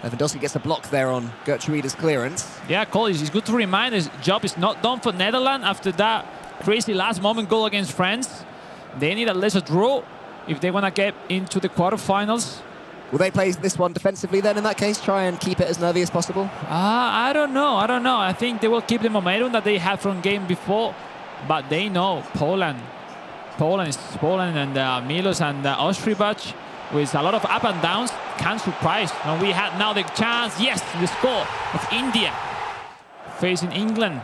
Lewandowski gets a block there on Gertruide's clearance. Yeah, Cole, it's good to remind his job is not done for Netherlands after that crazy last moment goal against France. They need at least a draw if they want to get into the quarterfinals. Will they play this one defensively then in that case? Try and keep it as nervy as possible? I don't know. I think they will keep the momentum that they had from game before. But they know Poland and Milos and Ostribach, with a lot of up and downs, can surprise. And we had now the chance, yes, the score of India facing England,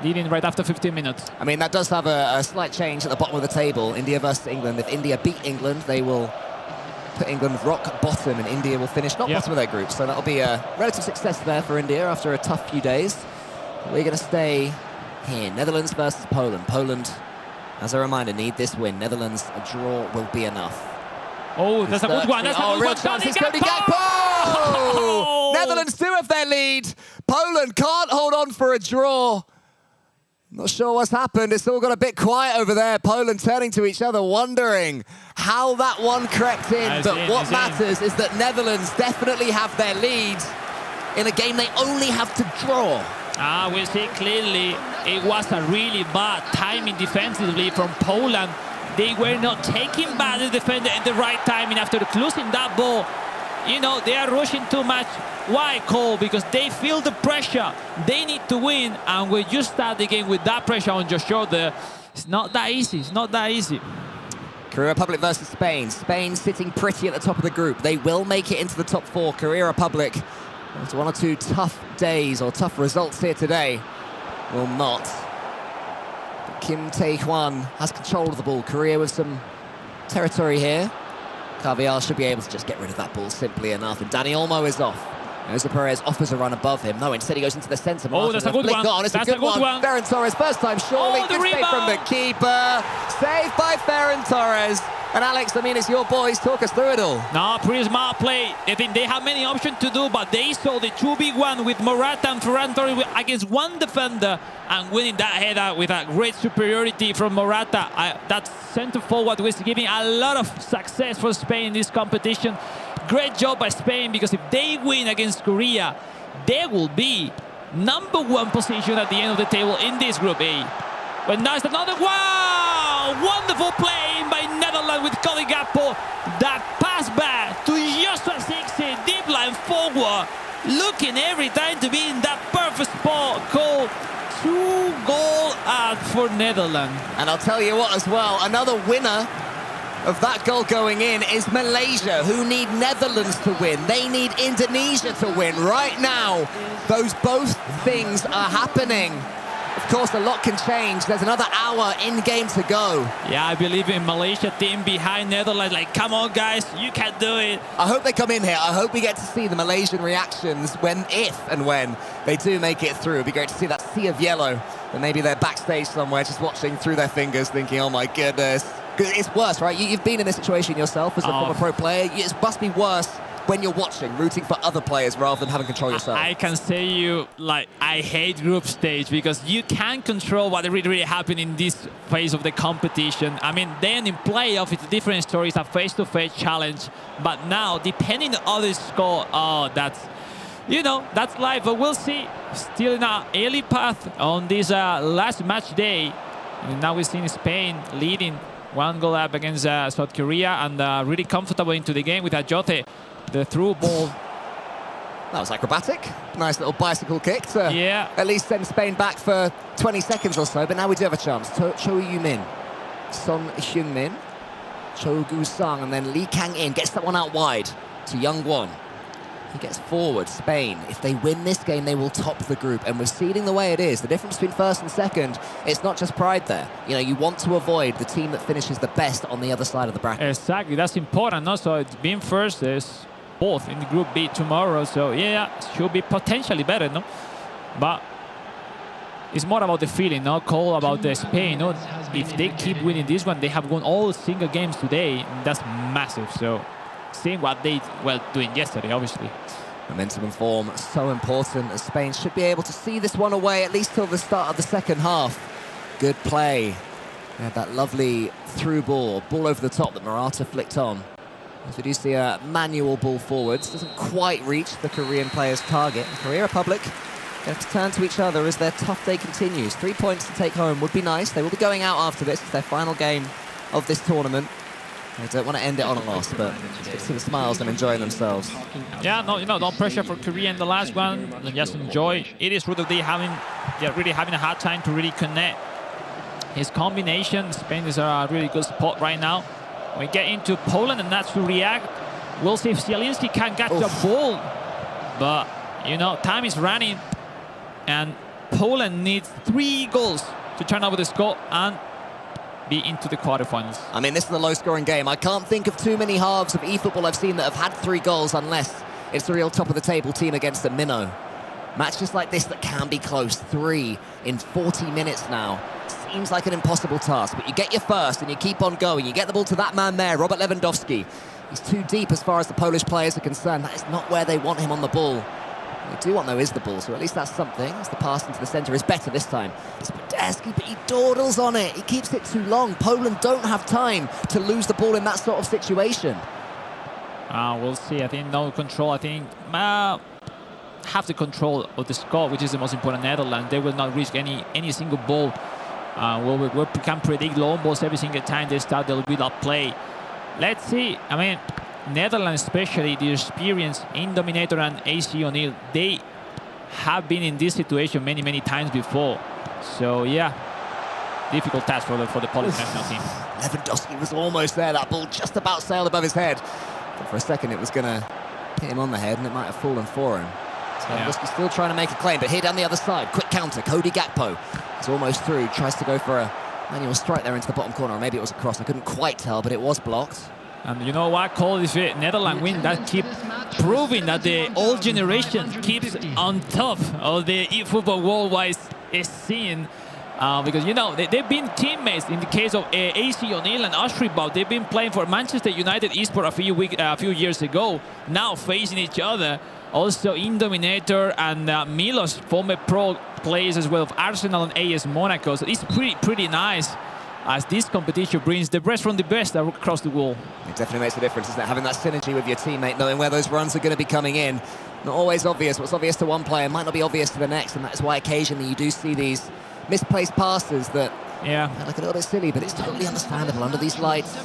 leading right after 15 minutes. I mean, that does have a slight change at the bottom of the table. India versus England. If India beat England, they will put England rock bottom, and India will finish not bottom of their group. So that'll be a relative success there for India after a tough few days. We're going to stay here. Netherlands versus Poland. Poland, as a reminder, need this win. Netherlands, a draw will be enough. Oh, that's a good one. That's a good real one. chance. It's Cody Gakpo! Netherlands do have their lead. Poland can't hold on for a draw. Not sure what's happened. It's all got a bit quiet over there. Poland turning to each other, wondering how that one crept in. But what matters is that Netherlands definitely have their lead in a game they only have to draw. We see clearly it was a really bad timing defensively from Poland. They were not taking back the defender at the right timing after losing that ball. You know, they are rushing too much. Why, Cole? Because they feel the pressure. They need to win. And when you start the game with that pressure on your shoulder, it's not that easy. It's not that easy. Korea Republic versus Spain. Spain sitting pretty at the top of the group. They will make it into the top 4. Korea Republic, after 1 or 2 tough days or tough results here today, will not. But Kim Tae-hwan has control of the ball. Korea with some territory here. Caviar should be able to just get rid of that ball simply enough. And Dani Olmo is off. Jose Perez offers a run above him. No, instead he goes into the centre. Oh, that's a good one. It's a good one. Ferran Torres, first time surely. Oh, the good save from the keeper. Saved by Ferran Torres. And Alex, I mean, it's your boys. Talk us through it all. No, pretty smart play. I think they have many options to do, but they saw the 2v1 with Morata and Ferran Torres against one defender and winning that header with a great superiority from Morata. That centre forward was giving a lot of success for Spain in this competition. Great job by Spain, because if they win against Korea, they will be #1 position at the end of the table in this Group A. But now it's another, wow! Wonderful play by Netherlands with Cody Gakpo. That pass back to Joshua Zirkzee, deep line forward, looking every time to be in that perfect spot. Goal, 2-goal out for Netherlands. And I'll tell you what as well, another winner of that goal going in is Malaysia, who need Netherlands to win. They need Indonesia to win. Right now, those both things are happening. Of course, a lot can change. There's another hour in game to go. Yeah, I believe in Malaysia team behind Netherlands. Like, come on, guys, you can do it. I hope they come in here. I hope we get to see the Malaysian reactions if and when they do make it through. It'd be great to see that sea of yellow. And maybe they're backstage somewhere just watching through their fingers thinking, oh my goodness. It's worse, right? You've been in this situation yourself as a former pro player. It must be worse when you're watching, rooting for other players rather than having control yourself. I can say you, like, I hate group stage because you can't control what really happened in this phase of the competition. I mean, then in playoff, it's a different story. It's a face-to-face challenge. But now, depending on the score, that's, you know, that's life. But we'll see. Still in our early path on this last match day. And now we've seen Spain leading 1 goal up against South Korea, and really comfortable into the game with Ajote. The through ball. That was acrobatic. Nice little bicycle kick to at least send Spain back for 20 seconds or so. But now we do have a chance. Cho Yu-min, Son Heung-min, Cho Gu-sang, and then Lee Kang-in gets that one out wide to Young Won. He gets forward. Spain, if they win this game, they will top the group. And with seeding the way it is, the difference between first and second, it's not just pride there. You know, you want to avoid the team that finishes the best on the other side of the bracket. Exactly, that's important. Also, being first is both in the Group B tomorrow. So, yeah, should be potentially better, no? But it's more about the feeling, no? Cole, about the Spain, no? If they keep winning this one, they have won all single games today. That's massive. So, seeing what they were doing yesterday, obviously. Momentum and form so important, as Spain should be able to see this one away at least till the start of the second half. Good play. They had that lovely through ball over the top that Morata flicked on. As we do see a manual ball forwards, doesn't quite reach the Korean player's target. The Korea Republic going to turn to each other as their tough day continues. 3 points to take home would be nice. They will be going out after this. It's their final game of this tournament. I don't want to end it on a loss, but just see the smiles and enjoying themselves. Yeah, no, you know, no pressure for Korea in the last one. Just enjoy. It is really really having a hard time to really connect his combination. Spain is a really good spot right now. We get into Poland, and that's to react. We'll see if Zielinski can catch the ball. But, you know, time is running, and Poland needs 3 goals to turn over the score. And be into the quarterfinals. I mean, this is a low-scoring game. I can't think of too many halves of eFootball I've seen that have had 3 goals unless it's the real top-of-the-table team against a minnow. Matches like this that can be close, 3 in 40 minutes now. Seems like an impossible task, but you get your first and you keep on going. You get the ball to that man there, Robert Lewandowski. He's too deep as far as the Polish players are concerned. That is not where they want him on the ball. What they do want, though, is the ball, so at least that's something. As the pass into the centre is better this time. It's Podeski, but he dawdles on it. He keeps it too long. Poland don't have time to lose the ball in that sort of situation. We'll see. I think no control. I think have the control of the score, which is the most important. Netherlands, they will not risk any single ball. We can predict long balls every single time they start the build-up play. Let's see. I mean, Netherlands, especially the experience in Dominator and AC O'Neill, they have been in this situation many times before. So yeah, difficult task for the Polish national team. Lewandowski was almost there. That ball just about sailed above his head. But for a second, it was going to hit him on the head, and it might have fallen for him. So Lewandowski still trying to make a claim, but here down the other side, quick counter. Cody Gakpo is almost through. Tries to go for a manual strike there into the bottom corner, or maybe it was a cross. I couldn't quite tell, but it was blocked. And you know what? Call this Netherlands win that keep proving that the old generation keeps on top of the eFootball worldwide scene. Because, you know, they've been teammates in the case of AC O'Neill and Ashribaud. They've been playing for Manchester United eSport a few years ago, now facing each other. Also in Dominator, and Milos, former pro players as well of Arsenal and AS Monaco. So it's pretty nice, as this competition brings the best from the best across the wall. It definitely makes a difference, isn't it? Having that synergy with your teammate, knowing where those runs are going to be coming in. Not always obvious. What's obvious to one player might not be obvious to the next, and that is why occasionally you do see these misplaced passes that look a little bit silly, but it's totally understandable under these lights.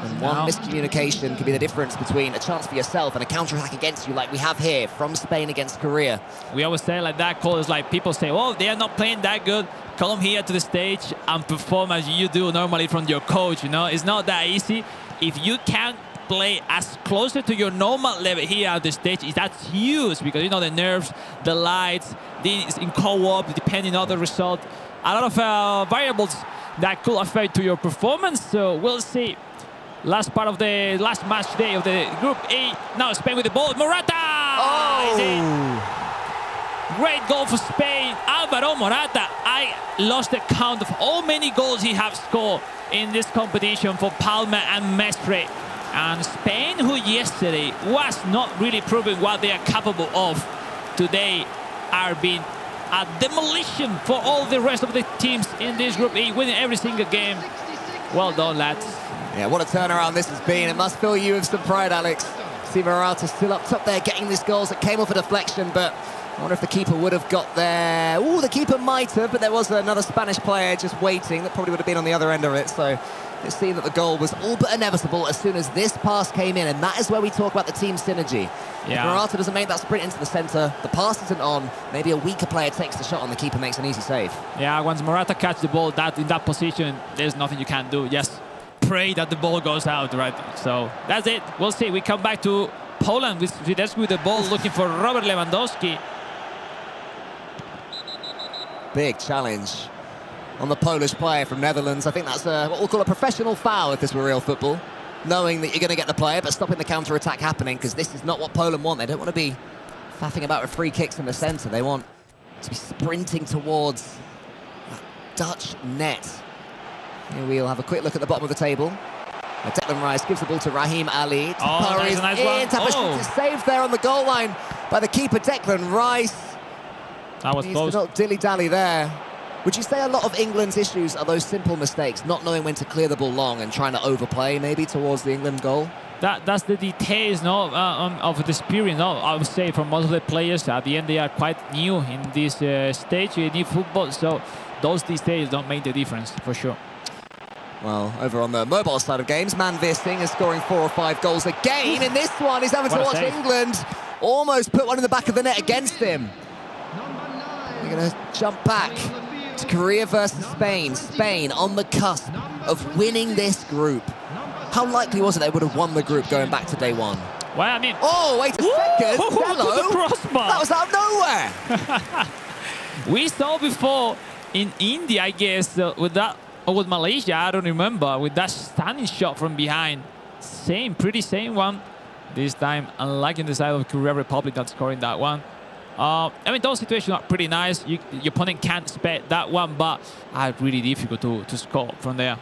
And one miscommunication can be the difference between a chance for yourself and a counter-attack against you, like we have here from Spain against Korea. We always say like that, Cole, is like people say, oh, they are not playing that good. Come here to the stage and perform as you do normally from your coach, you know? It's not that easy. If you can't play as closer to your normal level here at the stage, that's huge, because, you know, the nerves, the lights, in co-op, depending on the result, a lot of variables that could affect to your performance. So we'll see. Last part of the last match day of the Group A. Now Spain with the ball. Morata! Great goal for Spain. Alvaro Morata. I lost the count of how many goals he has scored in this competition for Palma and Mestre. And Spain, who yesterday was not really proving what they are capable of, today are being a demolition for all the rest of the teams in this Group A, winning every single game. Well done, lads. Yeah, what a turnaround this has been. It must fill you with some pride, Alex. See Morata still up top there, getting these goals that came off a deflection, but I wonder if the keeper would have got there. Ooh, the keeper might have, but there was another Spanish player just waiting. That probably would have been on the other end of it. So it seemed that the goal was all but inevitable as soon as this pass came in, and that is where we talk about the team synergy. If Morata doesn't make that sprint into the centre, the pass isn't on, maybe a weaker player takes the shot on, the keeper makes an easy save. Yeah, once Morata catches the ball in that position, there's nothing you can do. Just pray that the ball goes out, right? So that's it. We'll see. We come back to Poland with the ball, looking for Robert Lewandowski. Big challenge on the Polish player from Netherlands. I think that's what we'll call a professional foul if this were real football. Knowing that you're going to get the player, but stopping the counter-attack happening, because this is not what Poland want. They don't want to be faffing about with free kicks in the centre. They want to be sprinting towards that Dutch net. Here we'll have a quick look at the bottom of the table. Declan Rice gives the ball to Raheem Ali. That's a nice one. It's saved there on the goal line by the keeper, Declan Rice. That was close. Not dilly-dally there. Would you say a lot of England's issues are those simple mistakes, not knowing when to clear the ball long and trying to overplay maybe towards the England goal? That's the details, no, of the experience. No, I would say for most of the players, at the end they are quite new in this stage in eFootball, so those details don't make the difference for sure. Well, over on the mobile side of games, Manveer Singh is scoring 4 or 5 goals a game. In this one, he's having to watch England almost put one in the back of the net against him. We're going to jump back to Korea versus Spain. Spain on the cusp of winning this group. How likely was it they would have won the group going back to day one? Well, I mean... Oh, wait a second. Hello. That was out of nowhere. We saw before in India, I guess, with that or with Malaysia, I don't remember, with that stunning shot from behind. Pretty same one. This time, unlike in the side of Korea Republic that's scoring that one. I mean, those situations are pretty nice. Your opponent can't expect that one, but really difficult to score from there.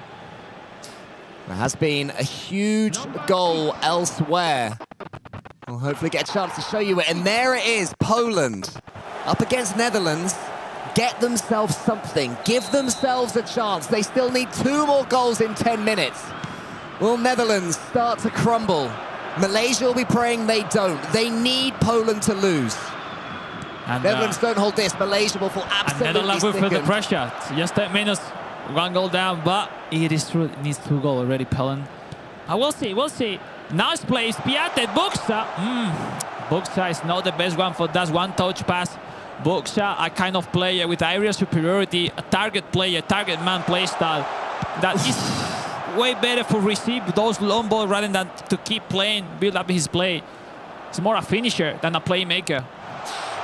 There has been a huge goal elsewhere. We'll hopefully get a chance to show you it. And there it is, Poland up against Netherlands. Get themselves something. Give themselves a chance. They still need 2 more goals in 10 minutes. Will Netherlands start to crumble? Malaysia will be praying they don't. They need Poland to lose. And, Netherlands don't hold this. Malaysia will fall absolutely Netherlands will feel the sickened. pressure. It's just 10 minutes, 1 goal down, but it is true. It needs 2 goals already, Poland. We'll see. Now it's placed. Piatek, Buxa. Buxa is not the best one for that one-touch pass. Buxa, a kind of player with area superiority, a target player, target man play style that is way better for receive those long balls rather than to keep playing, build up his play. He's more a finisher than a playmaker.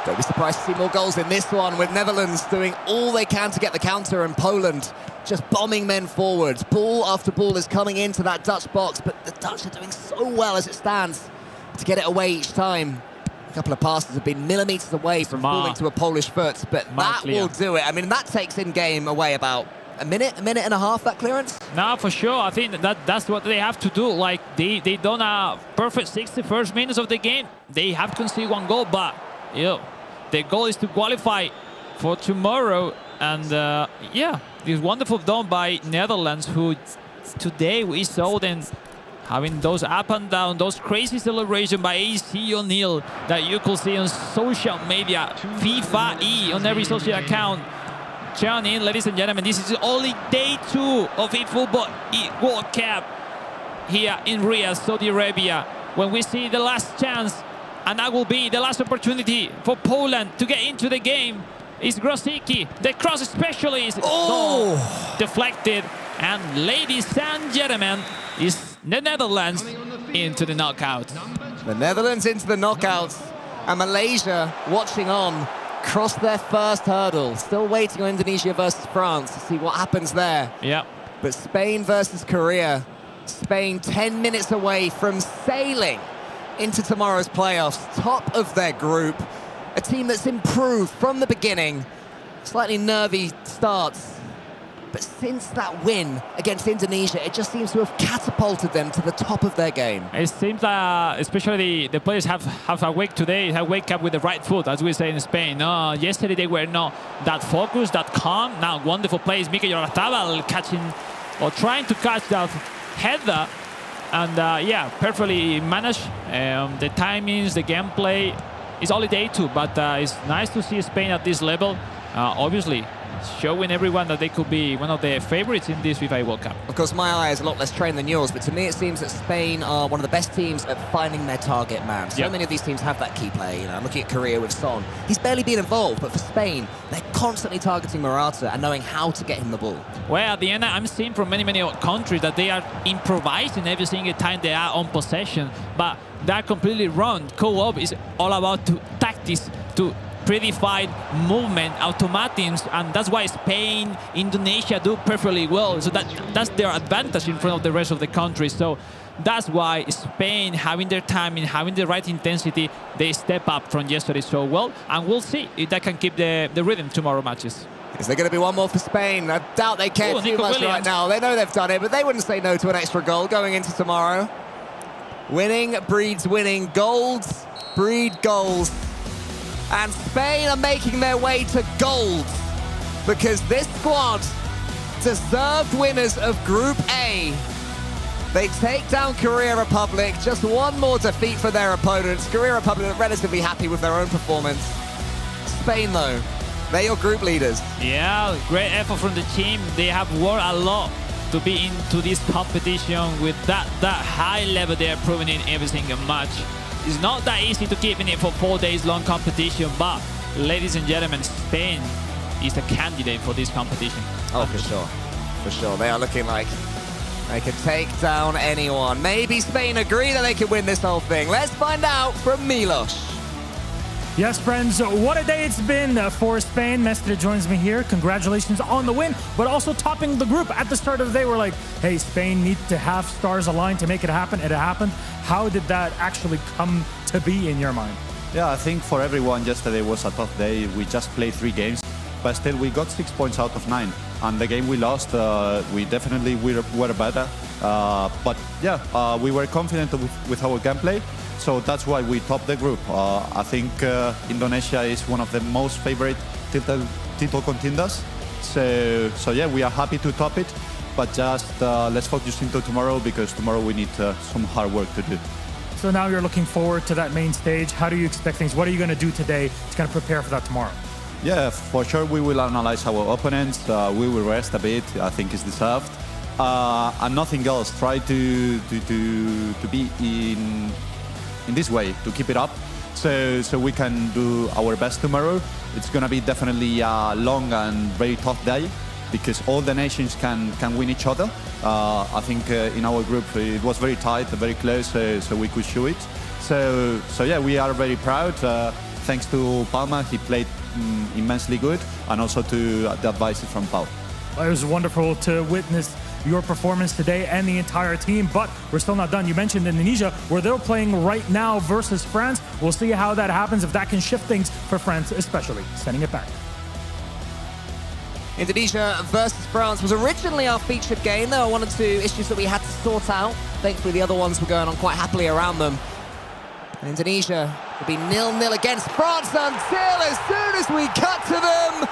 Don't be surprised to see more goals in this one, with Netherlands doing all they can to get the counter and Poland just bombing men forward. Ball after ball is coming into that Dutch box, but the Dutch are doing so well as it stands to get it away each time. A couple of passes have been millimetres away from falling to a Polish foot, but that will do it. I mean, that takes in-game away about a minute and a half, that clearance? No, for sure. I think that's what they have to do. Like, they done a perfect 61st minutes of the game. They have to concede 1 goal, but, the goal is to qualify for tomorrow. And, it's wonderful done by Netherlands, who today we saw them having those up and down, those crazy celebrations by AC O'Neill that you could see on social media, FIFAe on every social account. Tune in, ladies and gentlemen, this is only day 2 of eFootball World Cup here in Riyadh, Saudi Arabia, when we see the last chance, and that will be the last opportunity for Poland to get into the game. It's Grosicki, the cross specialist. Deflected, and ladies and gentlemen, is the Netherlands into the knockouts. The Netherlands into the knockouts, and Malaysia watching on. Crossed their first hurdle. Still waiting on Indonesia versus France to see what happens there. Yeah. But Spain versus Korea. Spain 10 minutes away from sailing into tomorrow's playoffs. Top of their group. A team that's improved from the beginning. Slightly nervy starts. But since that win against Indonesia, it just seems to have catapulted them to the top of their game. It seems that especially the players have wake up with the right foot, as we say in Spain. Yesterday they were not that focused, that calm. Now wonderful plays, Mikel Oyarzabal catching or trying to catch that header. And perfectly managed. The timings, the gameplay is only day 2, but it's nice to see Spain at this level. Obviously, showing everyone that they could be one of the favorites in this FIFAe World Cup. Of course, my eye is a lot less trained than yours, but to me it seems that Spain are one of the best teams at finding their target man. So many of these teams have that key player. I'm looking at Korea with Son. He's barely been involved, but for Spain, they're constantly targeting Morata and knowing how to get him the ball. Well, at the end, I'm seeing from many countries that they are improvising every single time they are on possession, but they're completely wrong. Co-op is all about tactics, to predefined movement, automatisms, and that's why Spain, Indonesia do perfectly well. So that's their advantage in front of the rest of the country. So that's why Spain, having their timing, having the right intensity, they step up from yesterday so well. And we'll see if they can keep the rhythm tomorrow matches. Is there going to be one more for Spain? I doubt they care too much right now. They know they've done it, but they wouldn't say no to an extra goal going into tomorrow. Winning breeds winning. Goals breed goals. And Spain are making their way to gold, because this squad, deserved winners of Group A. They take down Korea Republic. Just 1 more defeat for their opponents. Korea Republic are relatively happy with their own performance. Spain, though, they're your group leaders. Yeah, great effort from the team. They have worked a lot to be into this competition with that high level they are proving in every single match. It's not that easy to keep in it for 4 days long competition, but ladies and gentlemen, Spain is a candidate for this competition. Oh, for sure. For sure. They are looking like they can take down anyone. Maybe Spain agree that they can win this whole thing. Let's find out from Milos. Yes, friends, what a day it's been for Spain. Mestre joins me here. Congratulations on the win, but also topping the group. At the start of the day, we're like, hey, Spain need to have stars aligned to make it happen. It happened. How did that actually come to be in your mind? Yeah, I think for everyone, yesterday was a tough day. We just played 3 games, but still we got 6 points out of 9. And the game we lost, we definitely were better. But yeah, we were confident with our gameplay. So that's why we topped the group. I think Indonesia is one of the most favorite title contenders. So yeah, we are happy to top it. But just let's focus into tomorrow, because tomorrow we need some hard work to do. So now you're looking forward to that main stage. How do you expect things? What are you going to do today to kind of prepare for that tomorrow? Yeah, for sure we will analyze our opponents. We will rest a bit. I think it's deserved. And nothing else. Try to be in this way, to keep it up, so we can do our best tomorrow. It's gonna be definitely a long and very tough day, because all the nations can win each other. I think in our group it was very tight, very close, so we could show it. So yeah, we are very proud. Thanks to Palma, he played immensely good, and also to the advice from Pau. It was wonderful to witness your performance today and the entire team, but we're still not done. You mentioned Indonesia, where they're playing right now versus France. We'll see how that happens, if that can shift things for France, especially. Sending it back. Indonesia versus France was originally our featured game. There were 1 or 2 issues that we had to sort out. Thankfully, the other ones were going on quite happily around them. And Indonesia will be 0-0 against France until, as soon as we cut to them,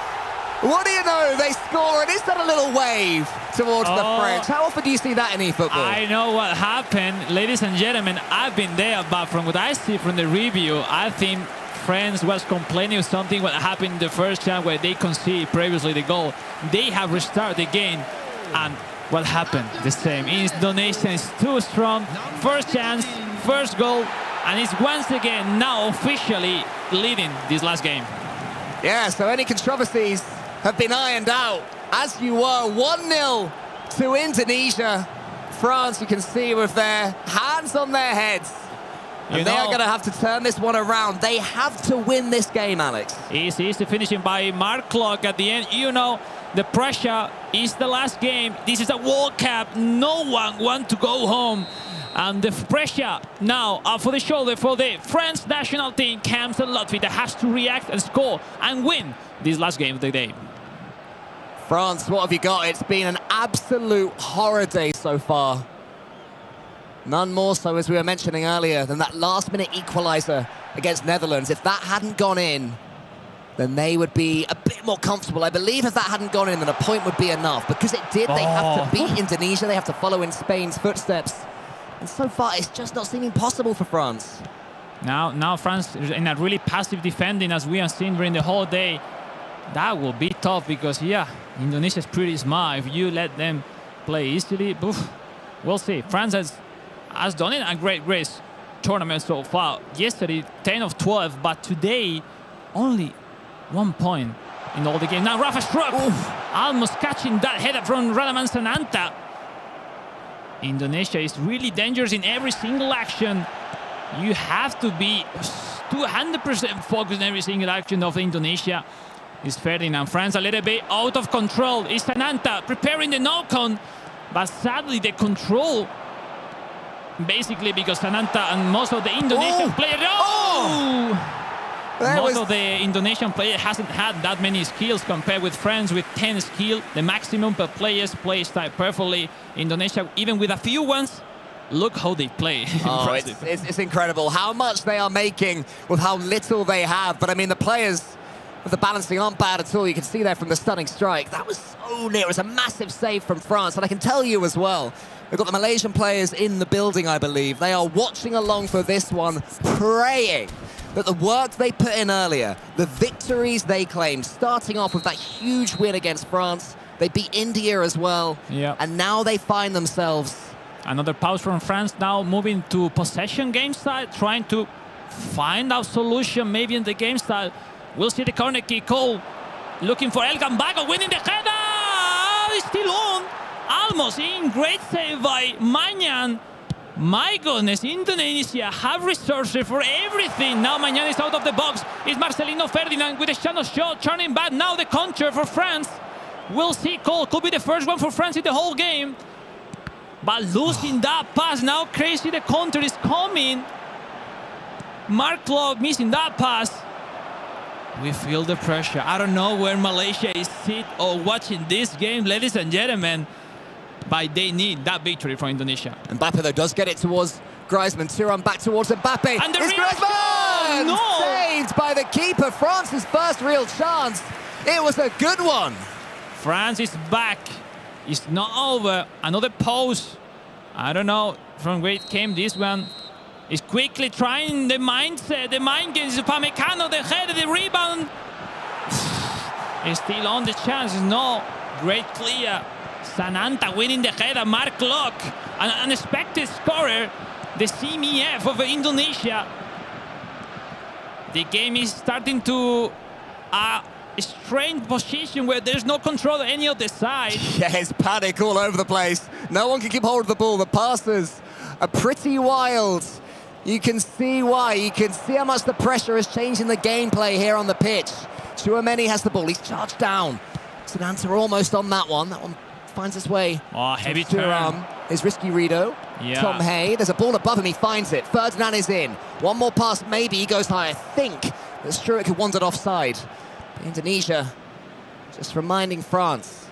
what do you know, they score, and is that a little wave towards the French? How often do you see that in eFootball? I know what happened, ladies and gentlemen. I've been there, but from what I see from the review, I think France was complaining of something what happened the first time where they conceded previously the goal. They have restarted the game, and what happened? The same. Indonesia is too strong. First chance, first goal, and it's once again now officially leading this last game. Yeah, so any controversies have been ironed out, as you were. 1-0 to Indonesia. France, you can see, with their hands on their heads. And they are going to have to turn this one around. They have to win this game, Alex. Easy finishing by Mark Clock at the end. You know, the pressure is the last game. This is a World Cup. No one wants to go home. And the pressure now for the shoulder for the French national team comes a lot. That has to react and score and win this last game of the day. France, what have you got? It's been an absolute horror day so far. None more so, as we were mentioning earlier, than that last-minute equaliser against Netherlands. If that hadn't gone in, then they would be a bit more comfortable. I believe if that hadn't gone in, then a point would be enough. Because it did, they have to beat Indonesia. They have to follow in Spain's footsteps. And so far, it's just not seeming possible for France. Now France is in a really passive defending, as we have seen during the whole day. That will be tough, because, yeah, Indonesia is pretty smart. If you let them play easily, we'll see. France has done it a great race tournament so far. Yesterday, 10 of 12, but today, only 1 point in all the game. Now Rafa struck, almost catching that header from Radaman Sananta. Indonesia is really dangerous in every single action. You have to be 200% focused in every single action of Indonesia. It's Ferdinand. France a little bit out of control. It's Sananta preparing the knock-on, but sadly the control, basically because Sananta and most of the Indonesian players... Most of the Indonesian players hasn't had that many skills compared with France with 10 skill, the maximum per players plays type perfectly. Indonesia, even with a few ones, look how they play. Oh, it's incredible how much they are making with how little they have. But I mean, the players with the balancing aren't bad at all. You can see there from the stunning strike. That was so near. It was a massive save from France. And I can tell you as well, we've got the Malaysian players in the building, I believe. They are watching along for this one, praying that the work they put in earlier, the victories they claimed, starting off with that huge win against France, they beat India as well, and now they find themselves... Another pause from France, now moving to possession game side, trying to find a solution maybe in the game style. We'll see the corner kick call, looking for El Gambago, winning the header! It's still on, almost in, great save by Magnan. My goodness, Indonesia have resources for everything. Now Mañana is out of the box. It's Marcelino Ferdinand with a shadow shot, turning back. Now the counter for France. We'll see. Cole could be the first one for France in the whole game. But losing that pass, now crazy the counter is coming. Mark Klok missing that pass. We feel the pressure. I don't know where Malaysia is sit or watching this game, ladies and gentlemen. But they need that victory from Indonesia. Mbappe, though, does get it towards Griezmann. Thuram back towards Mbappe. And the it's real Griezmann! no! Saved by the keeper. France's first real chance. It was a good one. France is back. It's not over. Another post. I don't know from where it came, this one. Is quickly trying the mindset, the mind games. Upamecano, the head, the rebound. Is still on the chance. No great clear. Sananta winning the header. Mark Klok, an unexpected scorer. The CMF of Indonesia. The game is starting to a strange position where there's no control on any of the side. Yes, panic all over the place. No one can keep hold of the ball. The passes are pretty wild. You can see why. You can see how much the pressure is changing the gameplay here on the pitch. Chouameni has the ball. He's charged down. Sananta almost on that one. That one finds its way. Oh, heavy turn. Is risky Rido. Yeah. Tom Hay. There's a ball above him. He finds it. Ferdinand is in. One more pass. Maybe he goes high. I think that Struijk had wandered offside. Indonesia just reminding France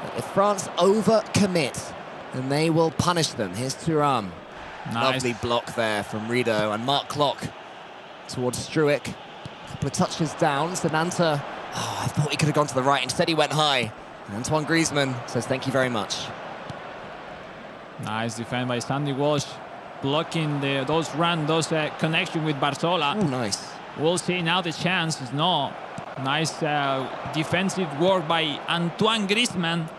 that if France overcommit, then they will punish them. Here's Thuram. Nice. Lovely block there from Rido and Mark Klok towards Struijk. A couple of touches down. Sananta, I thought he could have gone to the right. Instead, he went high. And Antoine Griezmann says thank you very much. Nice defense by Sandy Walsh, blocking those connection with Barzola. Oh, nice. We'll see now the chance. No. Nice defensive work by Antoine Griezmann.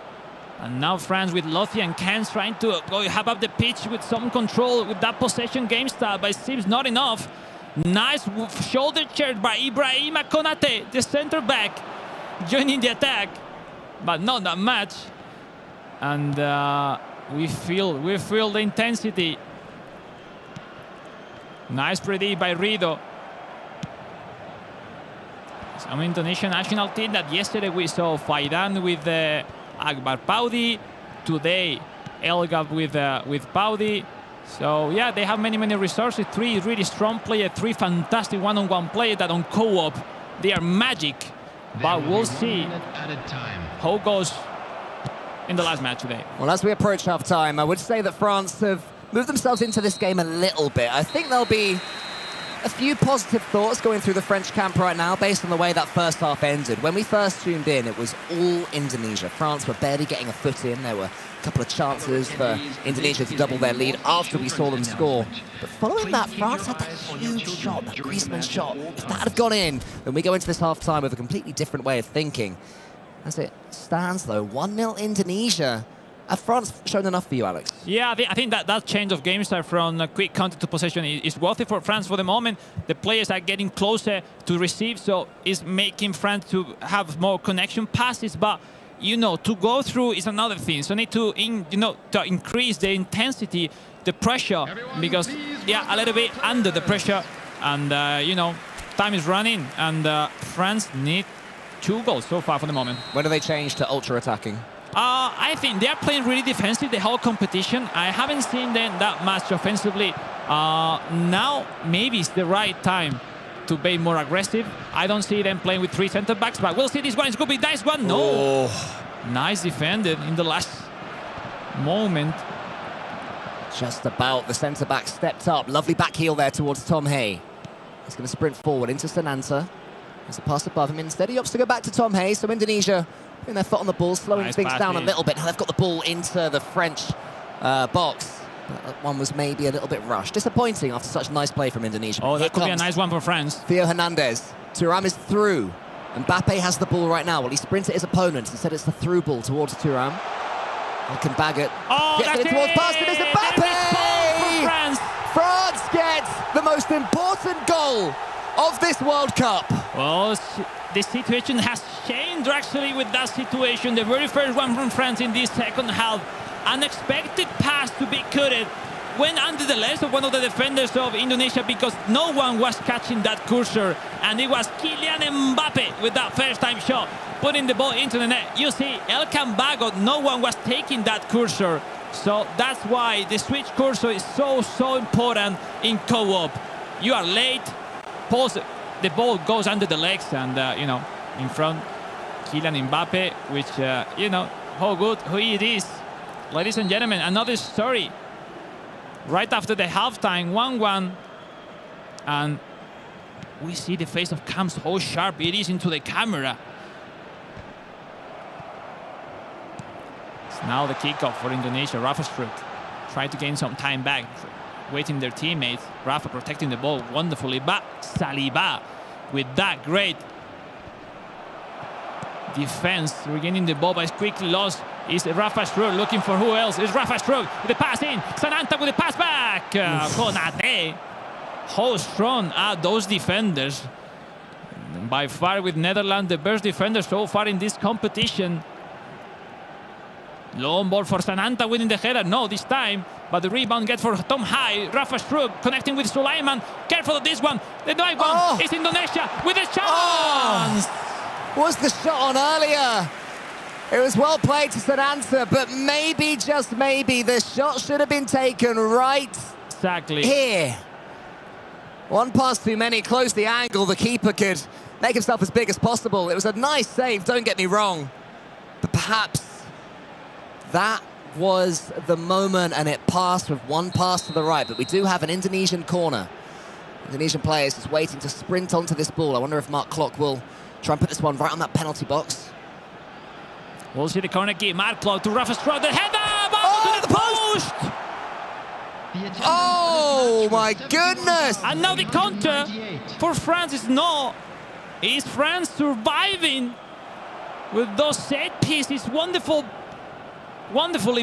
And now France with Lothi and Kens trying to go have up the pitch with some control with that possession game style, but it seems not enough. Nice shoulder check by Ibrahima Konate, the center back, joining the attack, but not that much. And we feel the intensity. Nice predict by Rido. Some Indonesian national team that yesterday we saw Faidan with Akbar Paudi, today Elgab with Paudi. So yeah, they have many resources. 3 really strong players, 3 fantastic one-on-one players that on co-op they are magic. But we'll see how it goes in the last match today. Well, as we approach half-time, I would say that France have moved themselves into this game a little bit. I think there'll be a few positive thoughts going through the French camp right now based on the way that first half ended. When we first tuned in, it was all Indonesia. France were barely getting a foot in. There were a couple of chances for Indonesia to double their lead after we saw them score. But following that, France had that huge shot, that Griezmann shot. If that had gone in, then we go into this half-time with a completely different way of thinking. As it stands, though, 1-0 Indonesia. Have France shown enough for you, Alex? Yeah, I think that change of game style from quick counter to possession is worthy for France for the moment. The players are getting closer to receive, so it's making France to have more connection passes. But to go through is another thing. So need to to increase the intensity, the pressure, because a little bit under the pressure, and time is running, and France need 2 goals so far for the moment. When do they change to ultra attacking? I think they are playing really defensive the whole competition. I haven't seen them that much offensively. Now maybe it's the right time to be more aggressive. I don't see them playing with 3 center backs, but we'll see. This one is going to be nice one. No. Oh. Nice defended in the last moment. Just about. The centre back stepped up. Lovely back heel there towards Tom Hay. He's going to sprint forward into Sananta. There's a pass above him. Instead, he opts to go back to Tom Hay. So Indonesia putting their foot on the ball, slowing things down a little bit. Now they've got the ball into the French box. That one was maybe a little bit rushed. Disappointing after such nice play from Indonesia. Oh, that could be a nice one for France. Theo Hernandez. Thuram is through. And Mbappe has the ball right now. Will he sprint at his opponent? Instead, it's the through ball towards Thuram. He can bag it. Oh, gets it towards past him. It's Mbappe! France. France gets the most important goal of this World Cup. Well, the situation has changed actually with that situation. The very first one from France in this second half. Unexpected pass to be cutted went under the legs of one of the defenders of Indonesia because no one was catching that cursor, and it was Kylian Mbappe with that first-time shot, putting the ball into the net. You see, El Cambago, no one was taking that cursor. So that's why the switch cursor is so important in co-op. You are late, pause, the ball goes under the legs, and in front, Kylian Mbappe, which how good it is. Ladies and gentlemen, another story. Right after the halftime, 1-1, and we see the face of Camps, how sharp it is into the camera. It's now the kickoff for Indonesia. Rafa Struik trying to gain some time back, waiting their teammates. Rafa protecting the ball wonderfully, but Saliba with that great defense, regaining the ball, but it's quickly lost. Is Rafa Struik looking for who else? Is Rafa Struik with the pass in. Sananta with the pass back. Konate. How strong are those defenders? By far with Netherlands, the best defender so far in this competition. Long ball for Sananta winning the header. No, this time. But the rebound gets for Tom High. Rafa Struik connecting with Sulaiman. Careful of this one. The dive one is Indonesia with a chance. Was the shot on earlier? It was well played to Sananta, but maybe, just maybe, the shot should have been taken right here. One pass too many, closed the angle. The keeper could make himself as big as possible. It was a nice save, don't get me wrong. But perhaps that was the moment, and it passed with one pass to the right. But we do have an Indonesian corner. Indonesian players just waiting to sprint onto this ball. I wonder if Mark Klok will try and put this one right on that penalty box. We'll see the corner kick. Mark Klok to Rafa Struik. The header! To the post! Oh, my goodness! And now the counter for France is no. Is France surviving with those set pieces? Wonderfully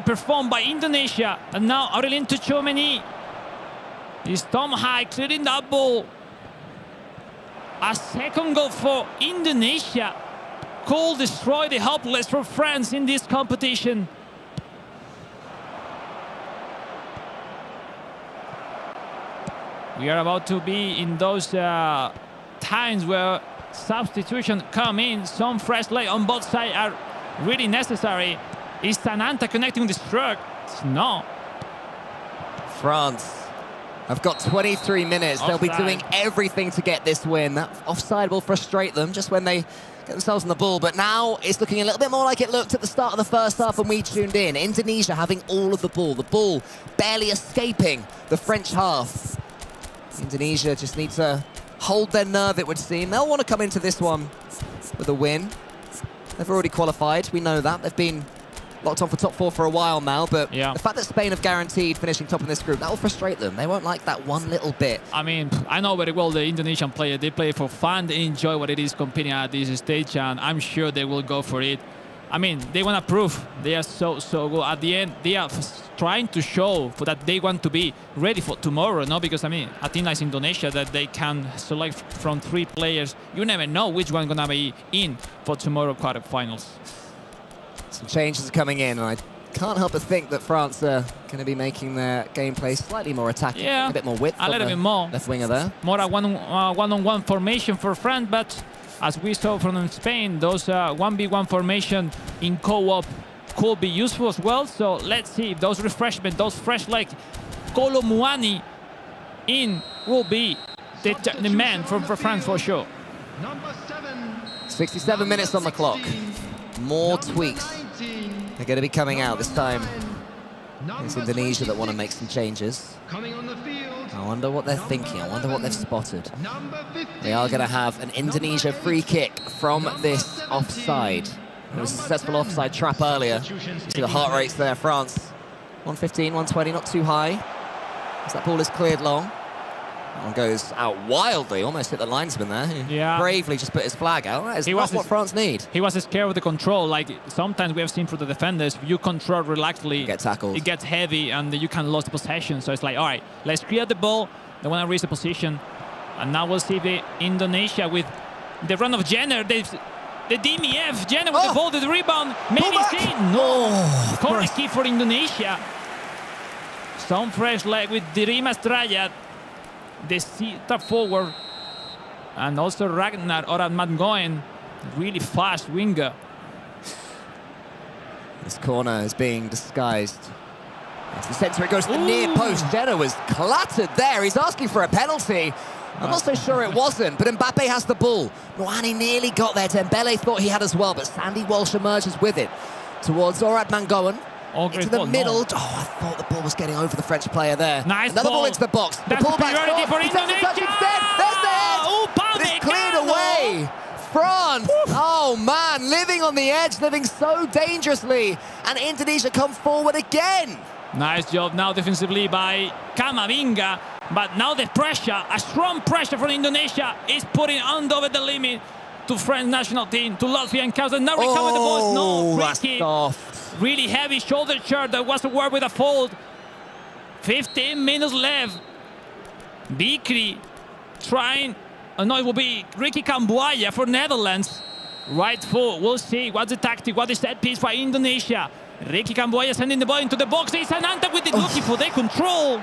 performed by Indonesia. And now Aurelien Tchouameni. Is Tom High clearing that ball. A second goal for Indonesia could destroy the hopeless for France in this competition. We are about to be in those times where substitution come in. Some fresh legs on both sides are really necessary. Is Sananta connecting with the Struik? No. France have got 23 minutes. Offside. They'll be doing everything to get this win. That offside will frustrate them just when they get themselves on the ball. But now it's looking a little bit more like it looked at the start of the first half when we tuned in. Indonesia having all of the ball barely escaping the French half. Indonesia just need to hold their nerve, it would seem. They'll want to come into this one with a win. They've already qualified, we know that. They've been locked on for top four for a while now, but the fact that Spain have guaranteed finishing top in this group, that will frustrate them. They won't like that one little bit. I mean, I know very well the Indonesian player. They play for fun, they enjoy what it is competing at this stage, and I'm sure they will go for it. I mean, they want to prove they are so good. At the end, they are trying to show that they want to be ready for tomorrow, no? Because, I mean, a team like Indonesia, that they can select from 3 players. You never know which one going to be in for tomorrow quarterfinals. Some changes are coming in, and I can't help but think that France are going to be making their gameplay slightly more attacking, a bit more width. A little bit more. Left winger there. More a one-on-one formation for France, but as we saw from Spain, those 1v1 formation in co-op could be useful as well. So let's see if those refreshment, those fresh legs, Kolo Muani in will be the man for France for sure. 67 minutes on the clock. More tweaks. They're going to be coming out this time. It's Indonesia that want to make some changes. I wonder what they're thinking. I wonder what they've spotted. They are going to have an Indonesia free kick from this offside. There was a successful offside trap earlier. You see the heart rates there. France 115, 120, not too high. As that ball is cleared long. That one goes out wildly, almost hit the linesman there. He bravely just put his flag out. That is not what France need. He was scared of the control. Like sometimes we have seen for the defenders, you control reluctantly. You get tackled. It gets heavy and you can lose the possession. So it's like, all right, let's clear the ball. They want to reach the position. And now we'll see the Indonesia with the run of Jenner. The DMF, Jenner with the ball, the rebound. Maybe see. No. Corner kick for Indonesia. Some fresh leg with Dirimas Trajat, the center forward, and also Ragnar Oradmangoen, really fast winger. This corner is being disguised. It's the centre, it goes to the near post. Jenna was clattered there. He's asking for a penalty. I'm not so sure it wasn't, but Mbappe has the ball. Moani nearly got there. Dembele thought he had as well, but Sandy Walsh emerges with it towards Oradmangoen. Into the middle. Oh, I thought the ball was getting over the French player there. Nice Another ball ball into the box. That's the ball back superiority for He takes a touch instead. There's the head. But it's cleared away. France. Oh, man. Living on the edge, living so dangerously. And Indonesia come forward again. Nice job now defensively by Camavinga. But now the pressure, a strong pressure from Indonesia, is putting over the limit to French national team, to Latvia and Kazakhstan. Now recover the ball. No, that's Ricky. soft. Really heavy shoulder shirt that was to work with a fold. 15 minutes left. Bikri trying. No, it will be Ricky Camboya for Netherlands. Right foot. We'll see what's the tactic, what is set piece for Indonesia. Ricky Camboya sending the ball into the box. It's Ananta with it, looking for the control.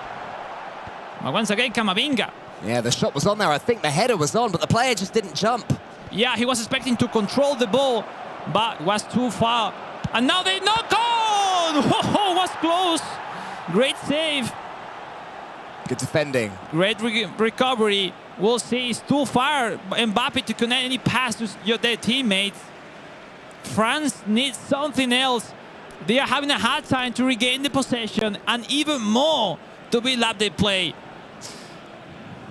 But once again, Camavinga. Yeah, the shot was on there. I think the header was on, but the player just didn't jump. Yeah, he was expecting to control the ball, but was too far. And now they knock on! Oh, was close. Great save. Good defending. Great recovery. We'll see. It's too far. Mbappe to connect any pass to their teammates. France needs something else. They are having a hard time to regain the possession and even more to build up their play.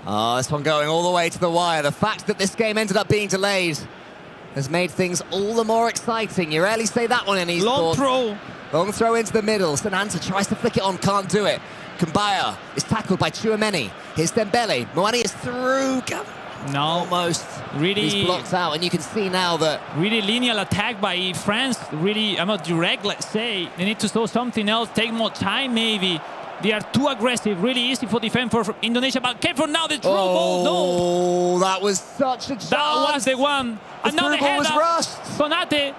Oh, this one going all the way to the wire. The fact that this game ended up being delayed has made things all the more exciting. You rarely say that one in esports. Long throw. Long throw into the middle. Sananta tries to flick it on, can't do it. Kumbaya is tackled by Chouameni. Here's Dembele. Moani is through. No. Almost. Really. He's blocked out, and you can see now that... Really linear attack by France. Really, I'm not direct, let's say. They need to show something else, take more time maybe. They are too aggressive, really easy for defense for Indonesia, but careful now, the through ball, no! Oh, that was such a chance. That was the one. The through ball was rushed. Konate,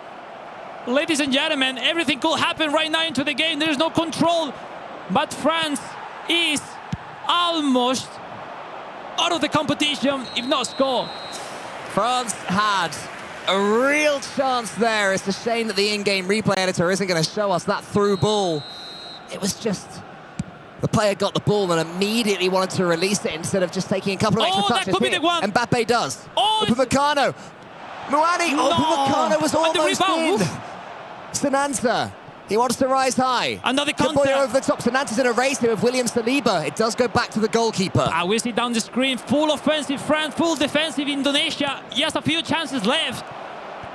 ladies and gentlemen, everything could happen right now into the game. There is no control, but France is almost out of the competition, if not score. France had a real chance there. It's a shame that the in-game replay editor isn't going to show us that through ball. It was just... The player got the ball and immediately wanted to release it instead of just taking a couple of extra touches. That could be the one. Mbappe does. Oh, Upamecano. Moani. No. Upamecano was almost in. Oof. Sananta. He wants to rise high. Another counter. Camboya over the top. Sananta's in a race here with William Saliba. It does go back to the goalkeeper. We see down the screen, full offensive France, full defensive Indonesia. Just a few chances left.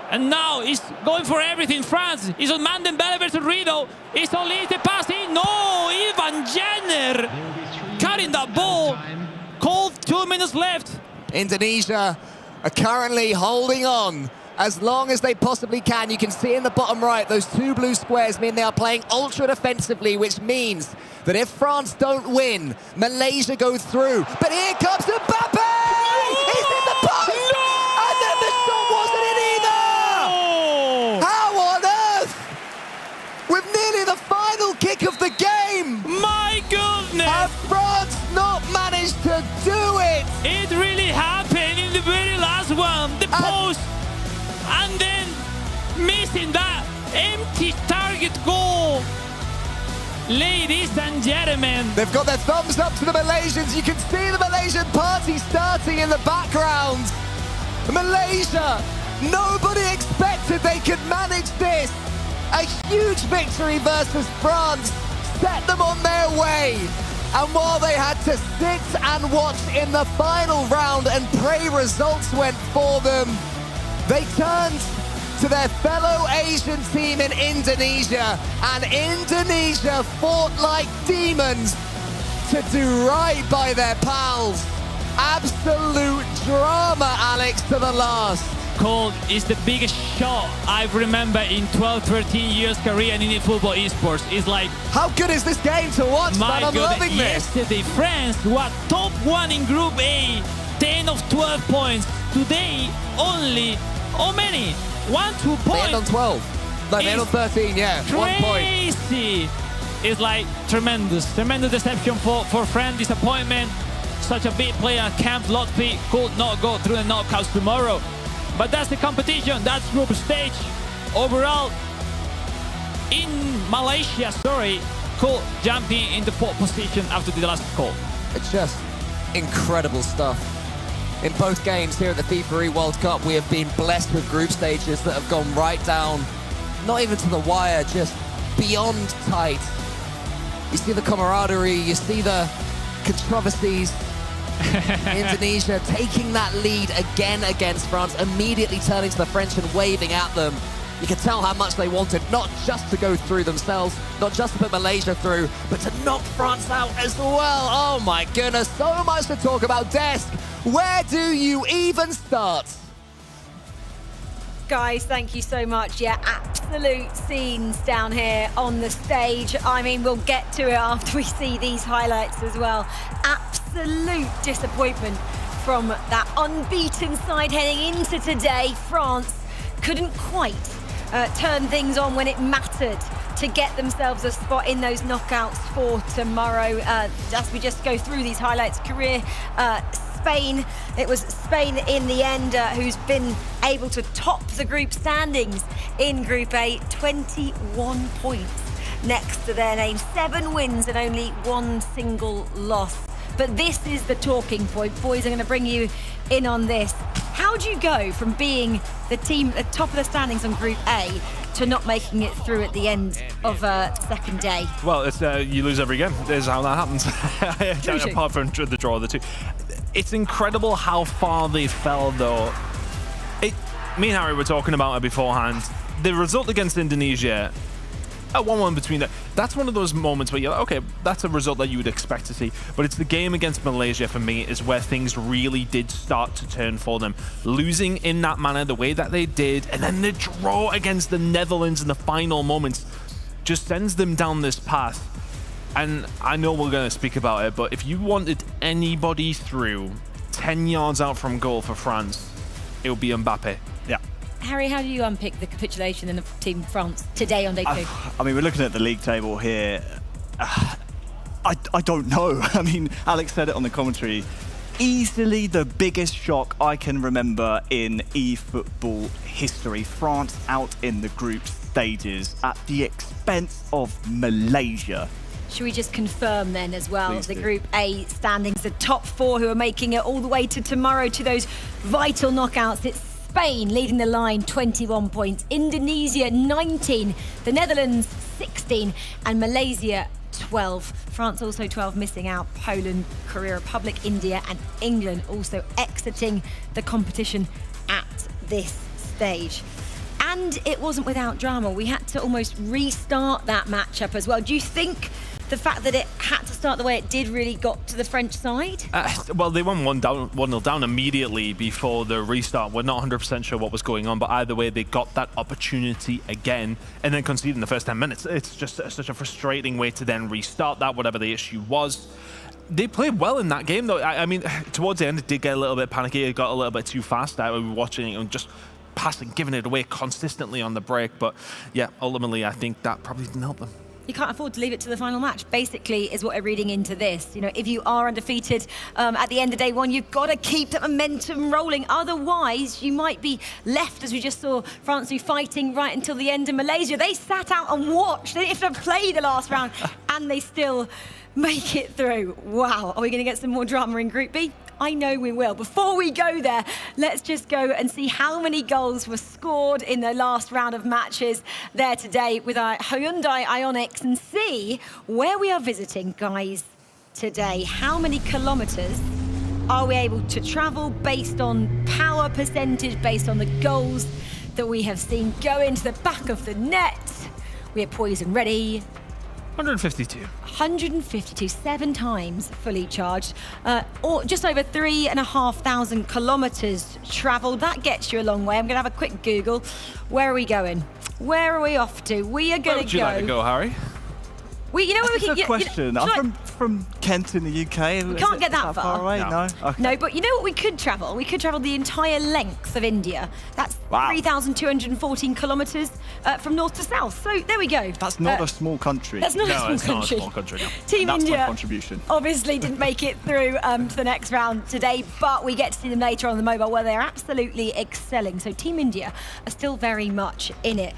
And now he's going for everything. France is on Dembele versus Rido. It's only the pass in. No, Ivan Jenner cutting that ball. Cold 2 minutes left. Indonesia are currently holding on as long as they possibly can. You can see in the bottom right, those two blue squares mean they are playing ultra defensively, which means that if France don't win, Malaysia go through. But here comes Mbappe! He's in the box! No! And then the shot wasn't in either! How on earth? With nearly the final kick of the game! My goodness! Have France not managed to do it? It really happened in the very last one. The post. And then missing that empty target goal. Ladies and gentlemen. They've got their thumbs up to the Malaysians. You can see the Malaysian party starting in the background. Malaysia, nobody expected they could manage this. A huge victory versus France set them on their way. And while they had to sit and watch in the final round and pray results went for them, they turned to their fellow Asian team in Indonesia, and Indonesia fought like demons to do right by their pals. Absolute drama, Alex, to the last. Cold is the biggest shot I remember in 12, 13 years career in eFootball esports. It's like... How good is this game to watch, man? I'm loving this. Yesterday, France were top 1 in Group A, 10 of 12 points. Today, only... How many? 1, 2 points. They end on 12. No, they end on 13, yeah. 1 point. Crazy. is like tremendous deception for France, disappointment. Such a big player, Camp Lotfi, could not go through the knockouts tomorrow. But that's the competition, that's group stage. Overall, in Malaysia, could jump in the pole position after the last call. It's just incredible stuff. In both games here at the FIFAe World Cup, we have been blessed with group stages that have gone right down, not even to the wire, just beyond tight. You see the camaraderie, you see the controversies. Indonesia taking that lead again against France, immediately turning to the French and waving at them. You can tell how much they wanted, not just to go through themselves, not just to put Malaysia through, but to knock France out as well. Oh my goodness, so much to talk about. Desk, where do you even start? Guys, thank you so much. Yeah, absolute scenes down here on the stage. I mean, we'll get to it after we see these highlights as well. Absolute disappointment from that unbeaten side heading into today. France couldn't quite turn things on when it mattered to get themselves a spot in those knockouts for tomorrow. As we just go through these highlights, Spain, it was Spain in the end who's been able to top the group standings in Group A, 21 points next to their name, 7 wins and only 1 single loss. But this is the talking point. Boys, I'm going to bring you in on this. How do you go from being the team at the top of the standings on Group A to not making it through at the end of second day? Well, it's you lose every game. Is how that happens. Apart from the draw of the two. It's incredible how far they fell, though. Me and Harry were talking about it beforehand. The result against Indonesia, a 1-1 between that. That's one of those moments where you're like, okay, that's a result that you would expect to see. But it's the game against Malaysia, for me, is where things really did start to turn for them. Losing in that manner, the way that they did, and then the draw against the Netherlands in the final moments just sends them down this path. And I know we're going to speak about it, but if you wanted anybody through 10 yards out from goal for France, it would be Mbappe. Yeah. Harry, how do you unpick the capitulation in the team France today on day 2? I mean, we're looking at the league table here. I don't know. I mean, Alex said it on the commentary. Easily the biggest shock I can remember in eFootball history. France out in the group stages at the expense of Malaysia. Should we just confirm then as well Please the do. Group A standings, the top 4 who are making it all the way to tomorrow to those vital knockouts? It's Spain leading the line, 21 points. Indonesia, 19. The Netherlands, 16. And Malaysia, 12. France also 12, missing out. Poland, Korea Republic, India and England also exiting the competition at this stage. And it wasn't without drama. We had to almost restart that matchup as well. Do you think the fact that it had to start the way it did really got to the French side? Well, they won 1-0 down immediately before the restart. We're not 100% sure what was going on, but either way, they got that opportunity again and then conceded in the first 10 minutes. It's just such a frustrating way to then restart that, whatever the issue was. They played well in that game, though. I mean, towards the end, it did get a little bit panicky. It got a little bit too fast. We were watching it and just passing, giving it away consistently on the break. But yeah, ultimately, I think that probably didn't help them. You can't afford to leave it to the final match, basically, is what we're reading into this. You know, if you are undefeated at the end of day 1, you've got to keep that momentum rolling. Otherwise, you might be left, as we just saw France do, fighting right until the end of Malaysia. They sat out and watched. They didn't have to play the last round, and they still make it through. Wow. Are we going to get some more drama in Group B? I know we will. Before we go there, let's just go and see how many goals were scored in the last round of matches there today with our Hyundai Ioniqs and see where we are visiting, guys, today. How many kilometres are we able to travel based on power percentage, based on the goals that we have seen go into the back of the net? We are poised and ready. 152. 152, 7 times fully charged, or just over 3,500 kilometres travelled. That gets you a long way. I'm going to have a quick Google. Where are we going? Where are we off to? We are going to go. Where would you like to go, Harry? You know where we That's can a good question. I'm from from Kent in the UK. We can't get that far. away. No. Okay. No, but you know what we could travel? We could travel the entire length of India. That's 3,214 kilometres from north to south. So there we go. That's not a small country. That's not a small country. Not a small country. No. Team That's India my contribution. obviously didn't make it through to the next round today, but we get to see them later on the mobile where they're absolutely excelling. So Team India are still very much in it.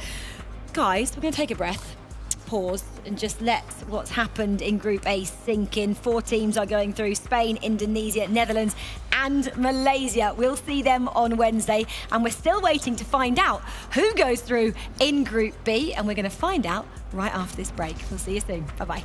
Guys, we're going to take a breath, pause, and just let what's happened in Group A sink in. 4 teams are going through: Spain, Indonesia, Netherlands and Malaysia. We'll see them on Wednesday, and we're still waiting to find out who goes through in Group B, and we're going to find out right after this break. We'll see you soon. Bye-bye.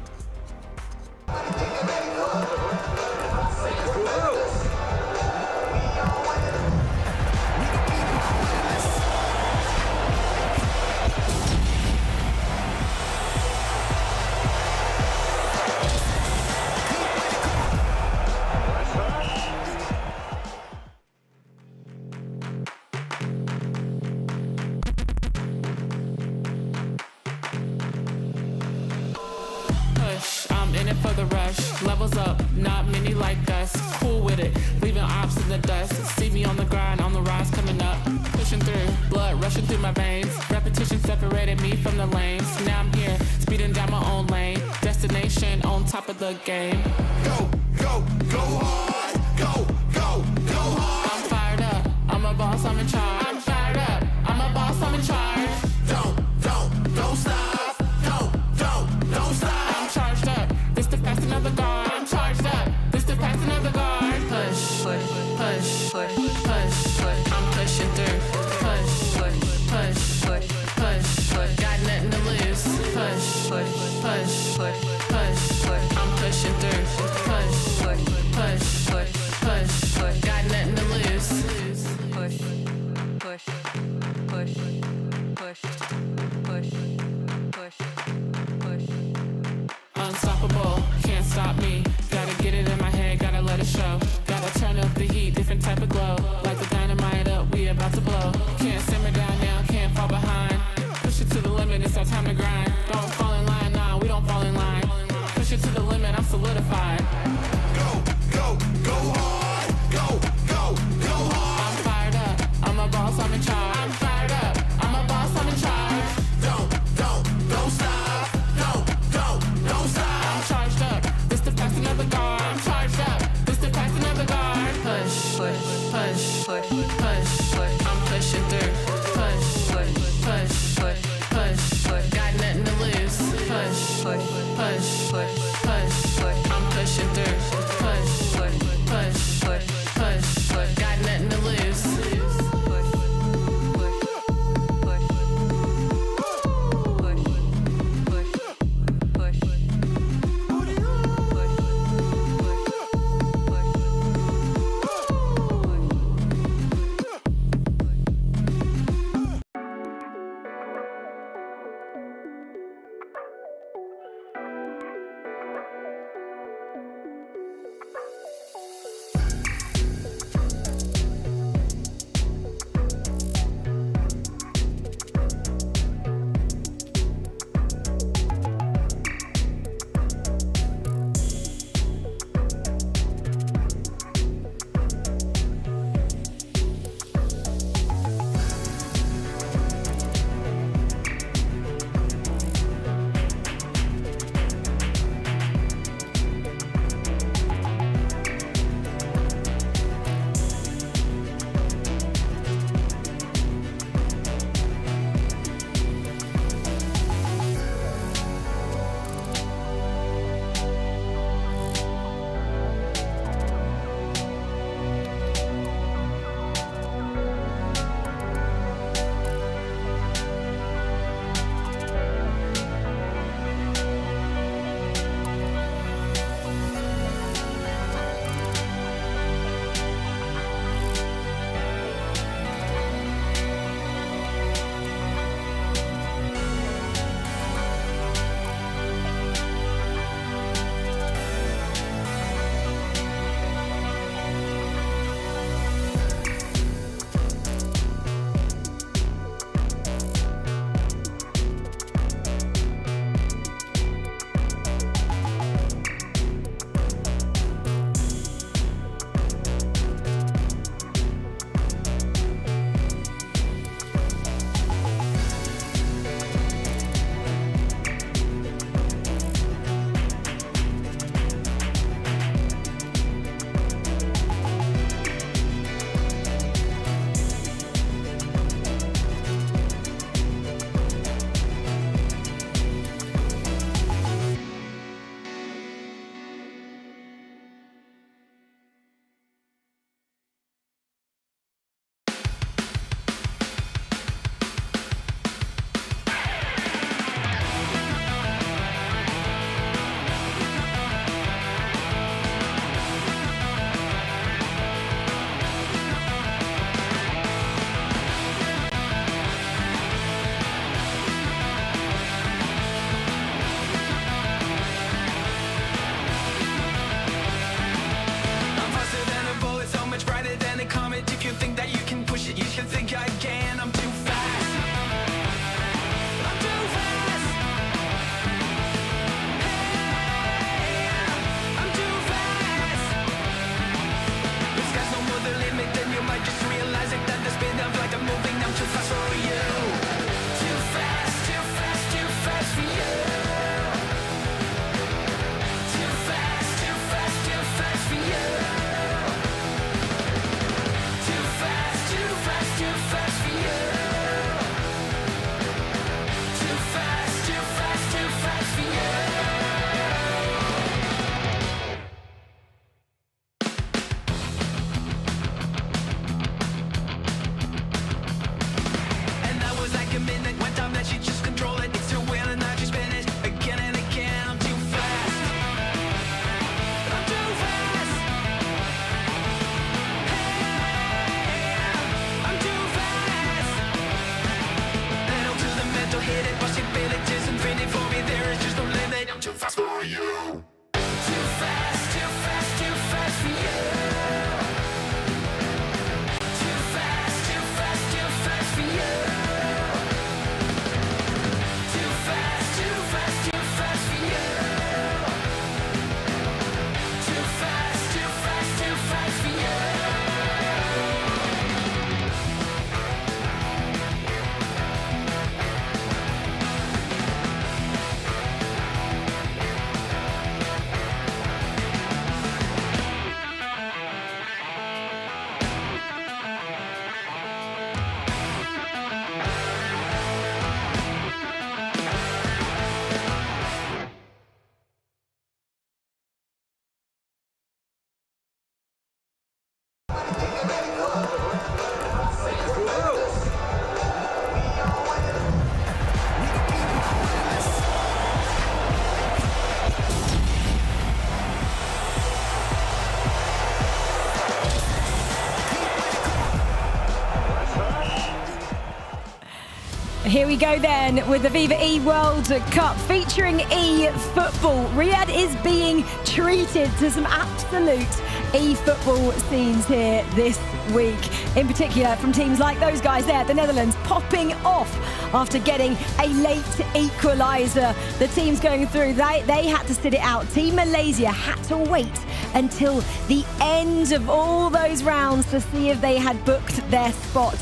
For the rush, levels up, not many like us. Cool with it, leaving ops in the dust. See me on the grind, on the rise coming up. Pushing through, blood rushing through my veins. Repetition separated me from the lanes. Now I'm here, speeding down my own lane. Destination on top of the game. Go, go, go hard. Go, go, go hard. I'm fired up, I'm a boss, I'm in charge. I'm fired up, I'm a boss, I'm in charge. Don't stop. Don't stop. I'm charged up. This to pass another guard. I'm charged up. This to pass another guard. Push, push, push, push, push, push. I'm pushing through. Push, push, push, push, push, push. Got nothing to lose. Push, push, push, push, push, push. I'm pushing through. Push, push, push, push, push, push. Got nothing to lose. Push, push, push, push, push, push, push. Unstoppable, can't stop me. Gotta get it in my head, gotta let it show. Gotta turn up the heat, different type of glow. Like the dynamite up, we about to blow. Can't simmer down now, can't fall behind. Push it to the limit, it's our time to grind. Don't fall in line, nah, we don't fall in line. Push it to the limit, I'm solidified. Go, go, go hard. Go, go, go hard. I'm fired up, I'm a boss, I'm in charge. I'm fired up, I'm a boss, I'm in charge. Don't stop. Don't stop. I'm charged up. This to pass another guard. I'm charged up. This to pass another guard. Push, push, push, push, push, push. I'm pushing through. Push, push, push, push, push, push. Got nothing to lose. Push, push, push, push, push, push. I'm pushing through. Push, push, push, push, push, push. Got nothing to lose. Here we go then with the FIFAe World Cup featuring eFootball. Riyadh is being treated to some absolute eFootball scenes here this week. In particular from teams like those guys there, the Netherlands, popping off after getting a late equaliser. The teams going through, they had to sit it out. Team Malaysia had to wait until the end of all those rounds to see if they had booked their spot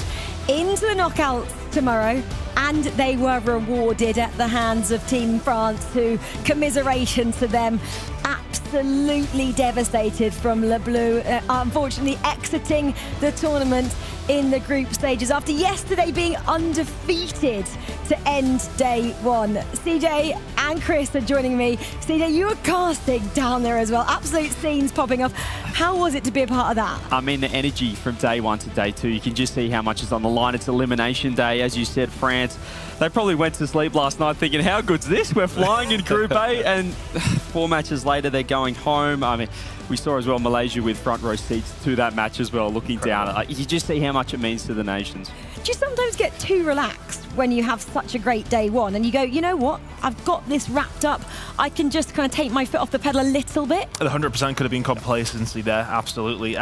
into the knockouts tomorrow, and they were rewarded at the hands of Team France, who, commiseration to them, absolutely devastated from Le Bleu, unfortunately exiting the tournament in the group stages after yesterday being undefeated to end day one. CJ and Chris are joining me. CJ, you were casting down there as well. Absolute scenes popping off. How was it to be a part of that? I mean, the energy from day one to day two, you can just see how much is on the line. It's elimination day, as you said, France. They probably went to sleep last night thinking, how good's this? We're flying in Group A, and 4 matches later, they're going home. I mean, we saw as well Malaysia with front row seats to that match as well, looking down. You just see how much it means to the nations. Do you sometimes get too relaxed when you have such a great day one and you go, you know what, I've got this wrapped up, I can just kind of take my foot off the pedal a little bit? 100% could have been complacency there, absolutely.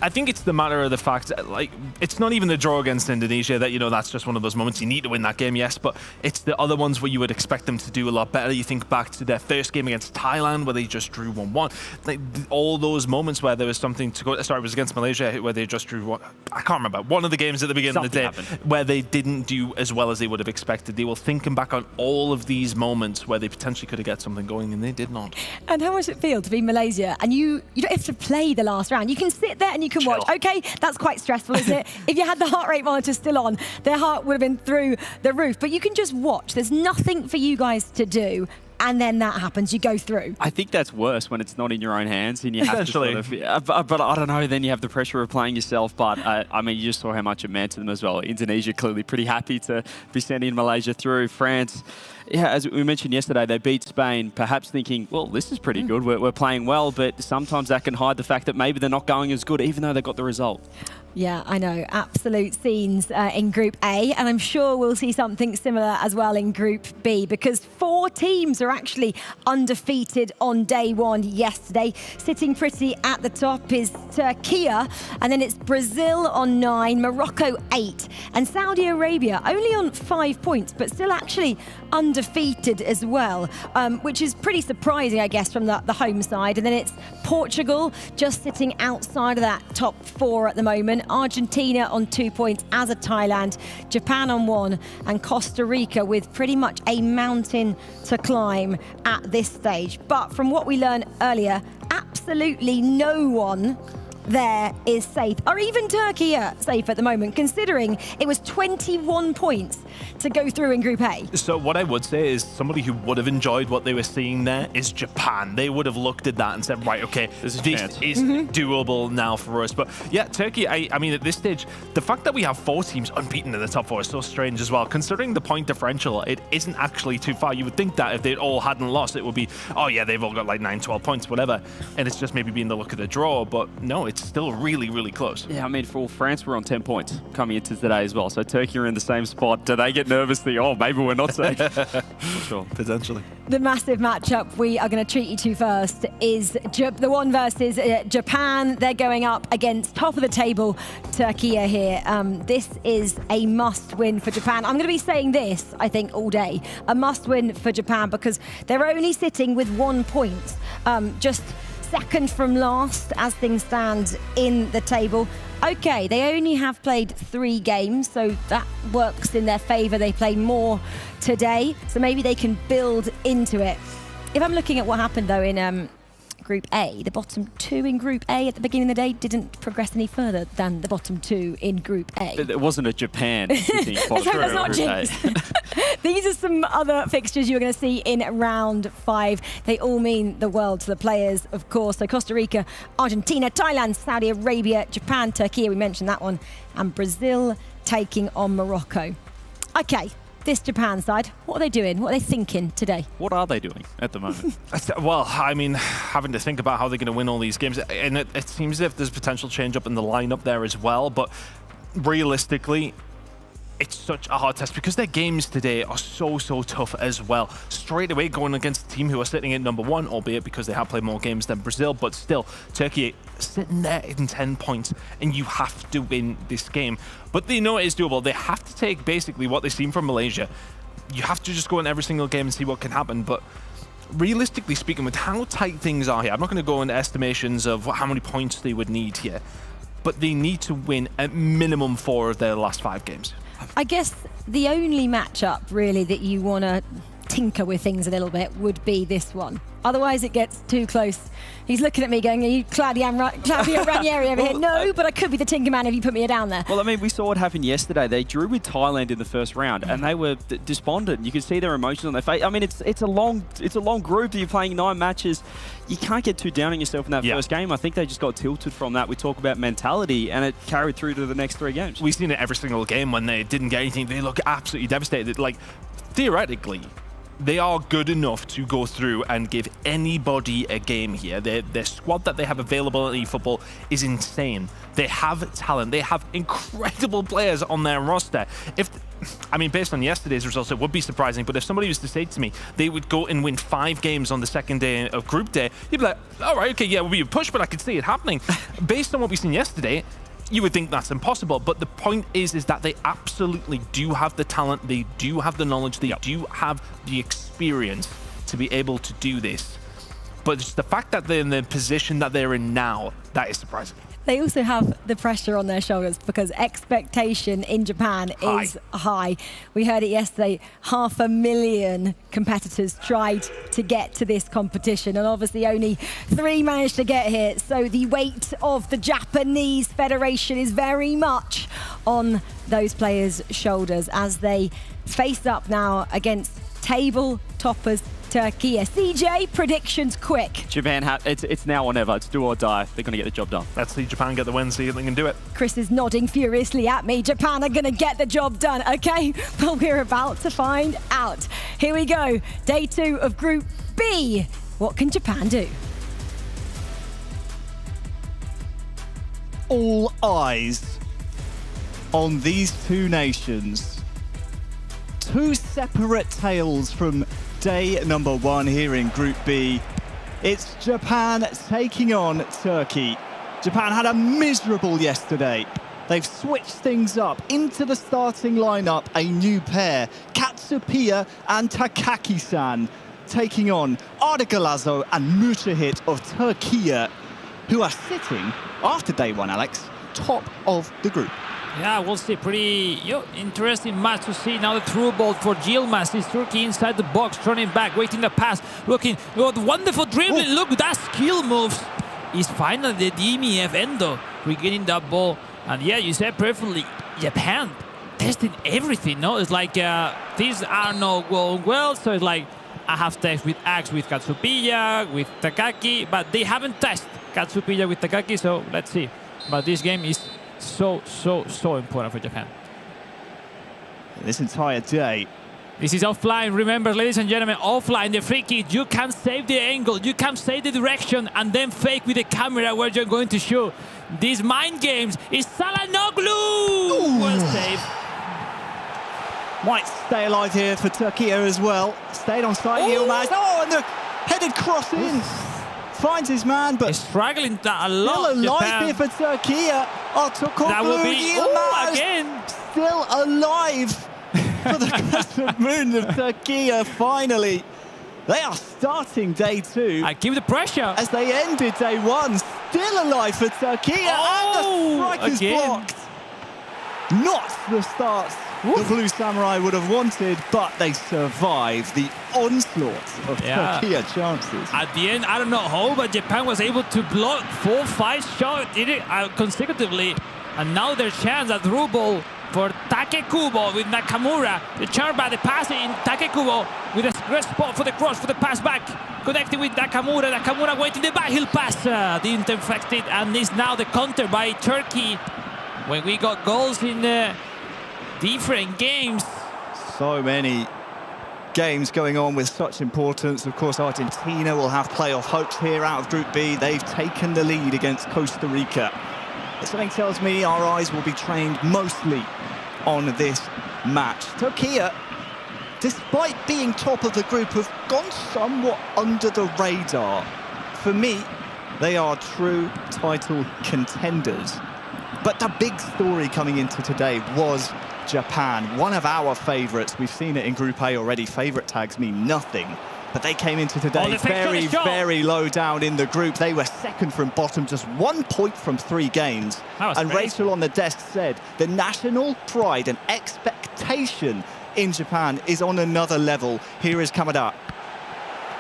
I think it's the matter of the fact, like, it's not even the draw against Indonesia that, you know, that's just one of those moments. You need to win that game, yes, but it's the other ones where you would expect them to do a lot better. You think back to their first game against Thailand where they just drew 1-1. Like, all those moments where there was something to go, sorry, it was against Malaysia where they just drew, I can't remember, one of the games at the beginning of the day where they didn't do as well as they would have expected. They were thinking back on all of these moments where they potentially could have got something going and they did not. And how much it feel to be Malaysia and you don't have to play the last round. You can sit there and you can watch. Okay, that's quite stressful, isn't it? If you had the heart rate monitor still on, their heart would have been through the roof. But you can just watch. There's nothing for you guys to do. And then that happens, you go through. I think that's worse when it's not in your own hands and you have to sort of, but I don't know, then you have the pressure of playing yourself. But I mean, you just saw how much it meant to them as well. Indonesia clearly pretty happy to be sending Malaysia through. France, yeah, as we mentioned yesterday, they beat Spain, perhaps thinking, well, this is pretty good, we're playing well, but sometimes that can hide the fact that maybe they're not going as good, even though they got the result. Yeah, I know. Absolute scenes in Group A, and I'm sure we'll see something similar as well in Group B, because 4 teams are actually undefeated on day one yesterday. Sitting pretty at the top is Turkey, and then it's Brazil on 9, Morocco 8, and Saudi Arabia only on 5 points, but still actually undefeated as well, which is pretty surprising, I guess, from the home side. And then it's Portugal just sitting outside of that top 4 at the moment. Argentina on 2 points, as are Thailand, Japan on 1, and Costa Rica with pretty much a mountain to climb at this stage. But from what we learned earlier, absolutely no one there is safe, or even Turkey safe at the moment, considering it was 21 points to go through in Group A. So what I would say is somebody who would have enjoyed what they were seeing there is Japan. They would have looked at that and said, right, okay, this is doable now for us. But yeah, Turkey, I mean, at this stage, the fact that we have 4 teams unbeaten in the top 4 is so strange as well. Considering the point differential, it isn't actually too far. You would think that if they all hadn't lost, it would be, oh yeah, they've all got like 9, 12 points, whatever. And it's just maybe being the look of the draw, but no, it's still really, really close. Yeah, I mean, for France, we're on 10 points coming into today as well. So Turkey are in the same spot. Do they get nervous? Think, oh, maybe we're not safe? Sure, potentially. The massive matchup we are going to treat you to first is the one versus Japan. They're going up against top of the table Turkey here. This is a must-win for Japan. I'm going to be saying this, I think, all day. A must-win for Japan because they're only sitting with 1 point. Just second from last as things stand in the table. Okay, they only have played 3 games, so that works in their favour. They play more today, so maybe they can build into it. If I'm looking at what happened, though, in Group A, the bottom 2 in Group A at the beginning of the day didn't progress any further than the bottom 2 in Group A. It wasn't a Japan sitting Let's hope that's not jinx. These are some other fixtures you're going to see in round 5. They all mean the world to the players, of course. So Costa Rica, Argentina, Thailand, Saudi Arabia, Japan, Turkey, we mentioned that one, and Brazil taking on Morocco. Okay, this Japan side, what are they doing? What are they thinking today? What are they doing at the moment? Well, I mean, having to think about how they're going to win all these games, and it seems as if there's potential change up in the lineup there as well, but realistically, it's such a hard test because their games today are so tough as well. Straight away going against a team who are sitting at #1, albeit because they have played more games than Brazil, but still, Turkey sitting there in 10 points, and you have to win this game. But they know it is doable. They have to take basically what they've seen from Malaysia. You have to just go in every single game and see what can happen, but realistically speaking, with how tight things are here, I'm not going to go into estimations of how many points they would need here, but they need to win at minimum 4 of their last 5 games. I guess the only matchup really that you want to tinker with things a little bit would be this one. Otherwise, it gets too close. He's looking at me going, are you Claudio Ranieri over here? No, but I could be the Tinker Man if you put me down there. Well, I mean, we saw what happened yesterday. They drew with Thailand in the first round, and they were despondent. You could see their emotions on their face. I mean, it's a long group that you're playing 9 matches. You can't get too down on yourself in that first game. I think they just got tilted from that. We talk about mentality, and it carried through to the next 3 games. We've seen it every single game when they didn't get anything. They look absolutely devastated. Like, theoretically, they are good enough to go through and give anybody a game here. Their squad that they have available at eFootball is insane. They have talent. They have incredible players on their roster. I mean, based on yesterday's results, it would be surprising, but if somebody was to say to me they would go and win 5 games on the second day of Group Day, you'd be like, all right, okay, yeah, we'll be a push, but I could see it happening. Based on what we've seen yesterday, you would think that's impossible, but the point is that they absolutely do have the talent, they do have the knowledge, they do have the experience to be able to do this. But it's the fact that they're in the position that they're in now that is surprising. They also have the pressure on their shoulders because expectation in Japan is high. We heard it yesterday, 500,000 competitors tried to get to this competition, and obviously only 3 managed to get here. So the weight of the Japanese Federation is very much on those players' shoulders as they face up now against table toppers Turkey. CJ, predictions quick. Japan, it's now or never. It's do or die. They're going to get the job done. Let's see Japan get the win, see if they can do it. Chris is nodding furiously at me. Japan are going to get the job done, okay? Well, we're about to find out. Here we go. Day 2 of Group B. What can Japan do? All eyes on these 2 nations. 2 separate tales from day number 1 here in Group B. It's Japan taking on Turkey. Japan had a miserable yesterday. They've switched things up into the starting lineup, a new pair, Katsupiya and Takaki-san, taking on Ardagalazo and Mutahit of Turkey, who are sitting, after day 1, Alex, top of the group. Yeah, we'll see. Pretty interesting match to see. Now the through ball for Yilmaz. Is Turkey inside the box, turning back, waiting the pass, looking. What wonderful dribbling. Look, that skill moves. Is finally the DMF Endo regaining that ball. And yeah, you said perfectly, Japan testing everything, no? It's like these are not going well, so it's like I have tests with Axe, with Katsupiya, with Takaki, but they haven't tested Katsupiya with Takaki, so let's see. But this game is so important for Japan. This entire day. This is offline. Remember, ladies and gentlemen, offline, the free kick. You can save the angle, you can save the direction, and then fake with the camera where you're going to shoot. These mind games is Salanoglu. Well saved. Might stay alive here for Turkey as well. Stayed on side, Yilmaz. Oh, and the headed cross in. Finds his man, but he's struggling a lot. Still alive Japan. here for Turkey. That will be again. Still alive for the crescent moon of Turkey. Finally, they are starting day 2. I give the pressure as they ended day 1. Still alive for Turkey, and the strike is blocked. Not the start the Blue Samurai would have wanted, but they survived the onslaught of Turkey chances. At the end, I don't know how, but Japan was able to block 4-5 shots consecutively, and now their chance at through ball for Takekubo with Nakamura. The turn by the pass in Takekubo with a great spot for the cross, for the pass back. Connecting with Nakamura. Nakamura waiting the back heel pass. Didn't affect it, and is now the counter by Turkey. When we got goals in different games. So many games going on with such importance. Of course, Argentina will have playoff hopes here out of Group B. They've taken the lead against Costa Rica. Something tells me our eyes will be trained mostly on this match. Turkey, despite being top of the group, have gone somewhat under the radar. For me, they are true title contenders. But the big story coming into today was Japan, one of our favourites. We've seen it in Group A already. Favourite tags mean nothing. But they came into today very, very low down in the group. They were second from bottom, just 1 point from 3 games. And Rachel on the desk said the national pride and expectation in Japan is on another level. Here is Kamada.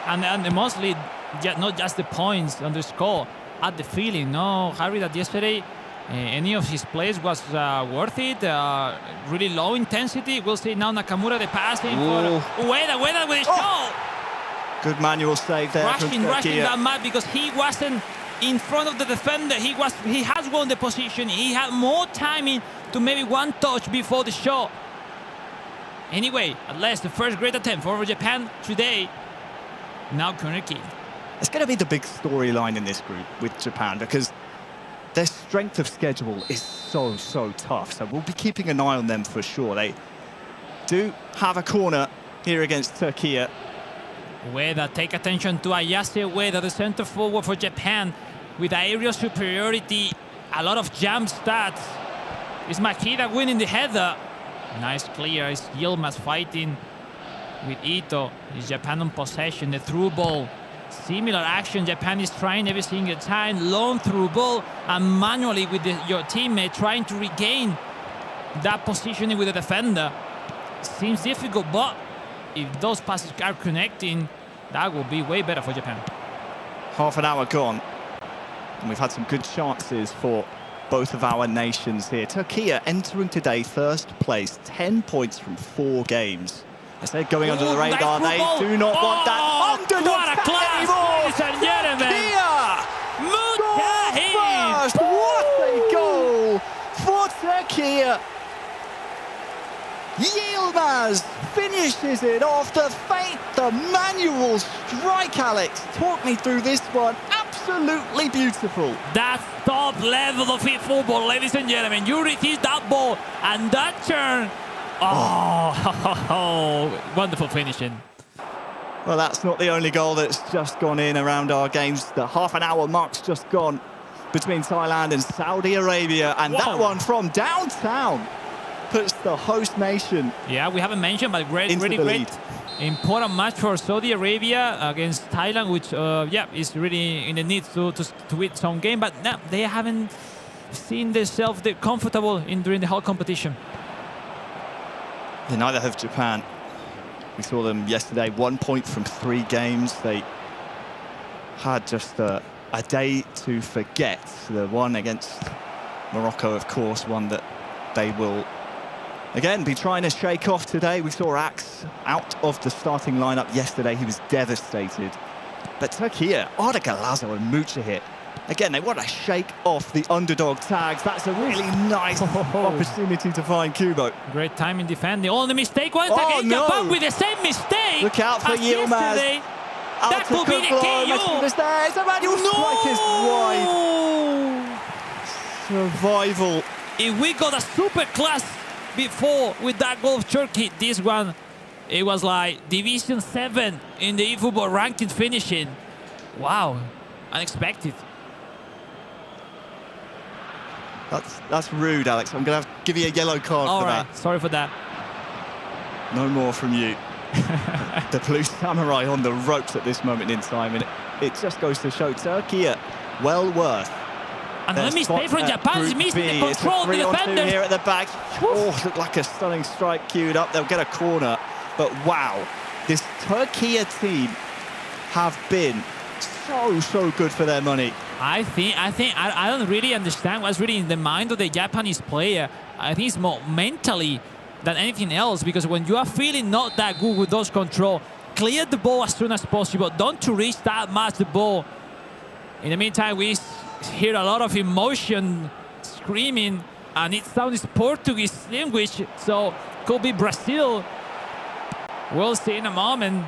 And mostly, not just the points on the score, at the feeling. No, Harry, that yesterday any of his plays was worth it. Really low intensity. We'll see now Nakamura, the passing for Ueda with his shot. Good manual save there. Rushing that map because he wasn't in front of the defender. He has won the position. He had more timing to maybe one touch before the shot. Anyway, at last the first great attempt for Japan today. Now corner kick. It's going to be the big storyline in this group with Japan because their strength of schedule is so tough. So we'll be keeping an eye on them for sure. They do have a corner here against Turkey. Ueda, take attention to Ayase Ueda, the center forward for Japan, with aerial superiority, a lot of jump stats. It's Makida winning the header. Nice clear. It's Yilmaz fighting with Ito. It's Japan on possession, the through ball. Similar action Japan is trying every single time. Long through ball and manually with your teammate trying to regain that positioning with the defender. Seems difficult, but if those passes are connecting, that will be way better for Japan. Half an hour gone, and we've had some good chances for both of our nations here. Turkey entering today first place, 10 points from 4 games. As they're going under the radar, they do not want that underdog. What a class, ladies and gentlemen! First, what a goal for Turkey! Yilmaz finishes it off the manual strike, Alex. Talk me through this one. Absolutely beautiful. That's top level of eFootball, ladies and gentlemen. You receive that ball and that turn. Oh, wonderful finishing. Well, that's not the only goal that's just gone in around our games. The half an hour mark's just gone between Thailand and Saudi Arabia, and that one from downtown puts the host nation. Yeah, we haven't mentioned, but really great. Important match for Saudi Arabia against Thailand, which is really in the need to win some game, but no, they haven't seen themselves comfortable during the whole competition. Yeah, neither have Japan. We saw them yesterday, 1 point from 3 games. They had just a day to forget. The one against Morocco, of course, one that they will again be trying to shake off today. We saw Axe out of the starting lineup yesterday. He was devastated. But Turkey, Arda Galazzo and Mucha hit. Again, they want to shake off the underdog tags. That's a really nice opportunity to find Kubo. Great time in defending. Oh, the mistake once again. No. Japan with the same mistake. Look out for Yilmaz. That could be the KO. It's a manual strike is wide. Survival. If we got a super class before with that goal of Turkey, this one, it was like Division 7 in the eFootball ranking finishing. Wow, unexpected. That's rude, Alex. I'm going to have to give you a yellow card for that. Sorry for that. No more from you. The Blue Samurai on the ropes at this moment in time, and it just goes to show Turkey well worth. Another mistake from Japan is missing the control of the defender. Here at the back. Oh, looked like a stunning strike queued up. They'll get a corner, but wow, this Turkey team have been so good for their money. I don't really understand what's really in the mind of the Japanese player. I think it's more mentally than anything else, because when you are feeling not that good with those control, clear the ball as soon as possible. Don't reach that much the ball. In the meantime, we hear a lot of emotion screaming, and it sounds Portuguese language, so could be Brazil. We'll see in a moment.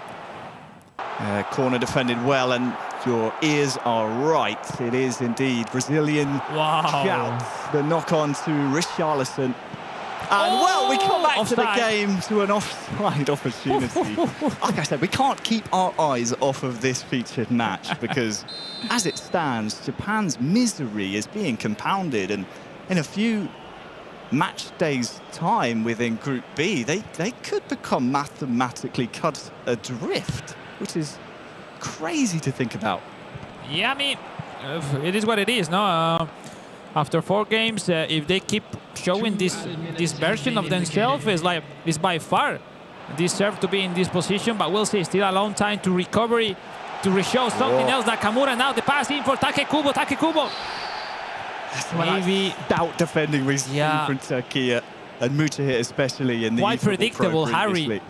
Corner defended well, and your ears are right. It is indeed Brazilian shouts. The knock on to Richarlison. And well, we come back to the offside. game to an offside opportunity. Like I said, we can't keep our eyes off of this featured match because as it stands, Japan's misery is being compounded, and in a few match days' time within Group B, they could become mathematically cut adrift, which is crazy to think about. Yeah, I mean, it is what it is, no? After 4 games, if they keep showing this version of themselves, it's by far deserve to be in this position, but we'll see. Still a long time to recovery, to reshow something else. Nakamura now, the pass in for Takekubo. Takekubo. Maybe doubt defending recently from Turkey and Mujahid especially in the quite eFootball predictable, Pro Harry. previously.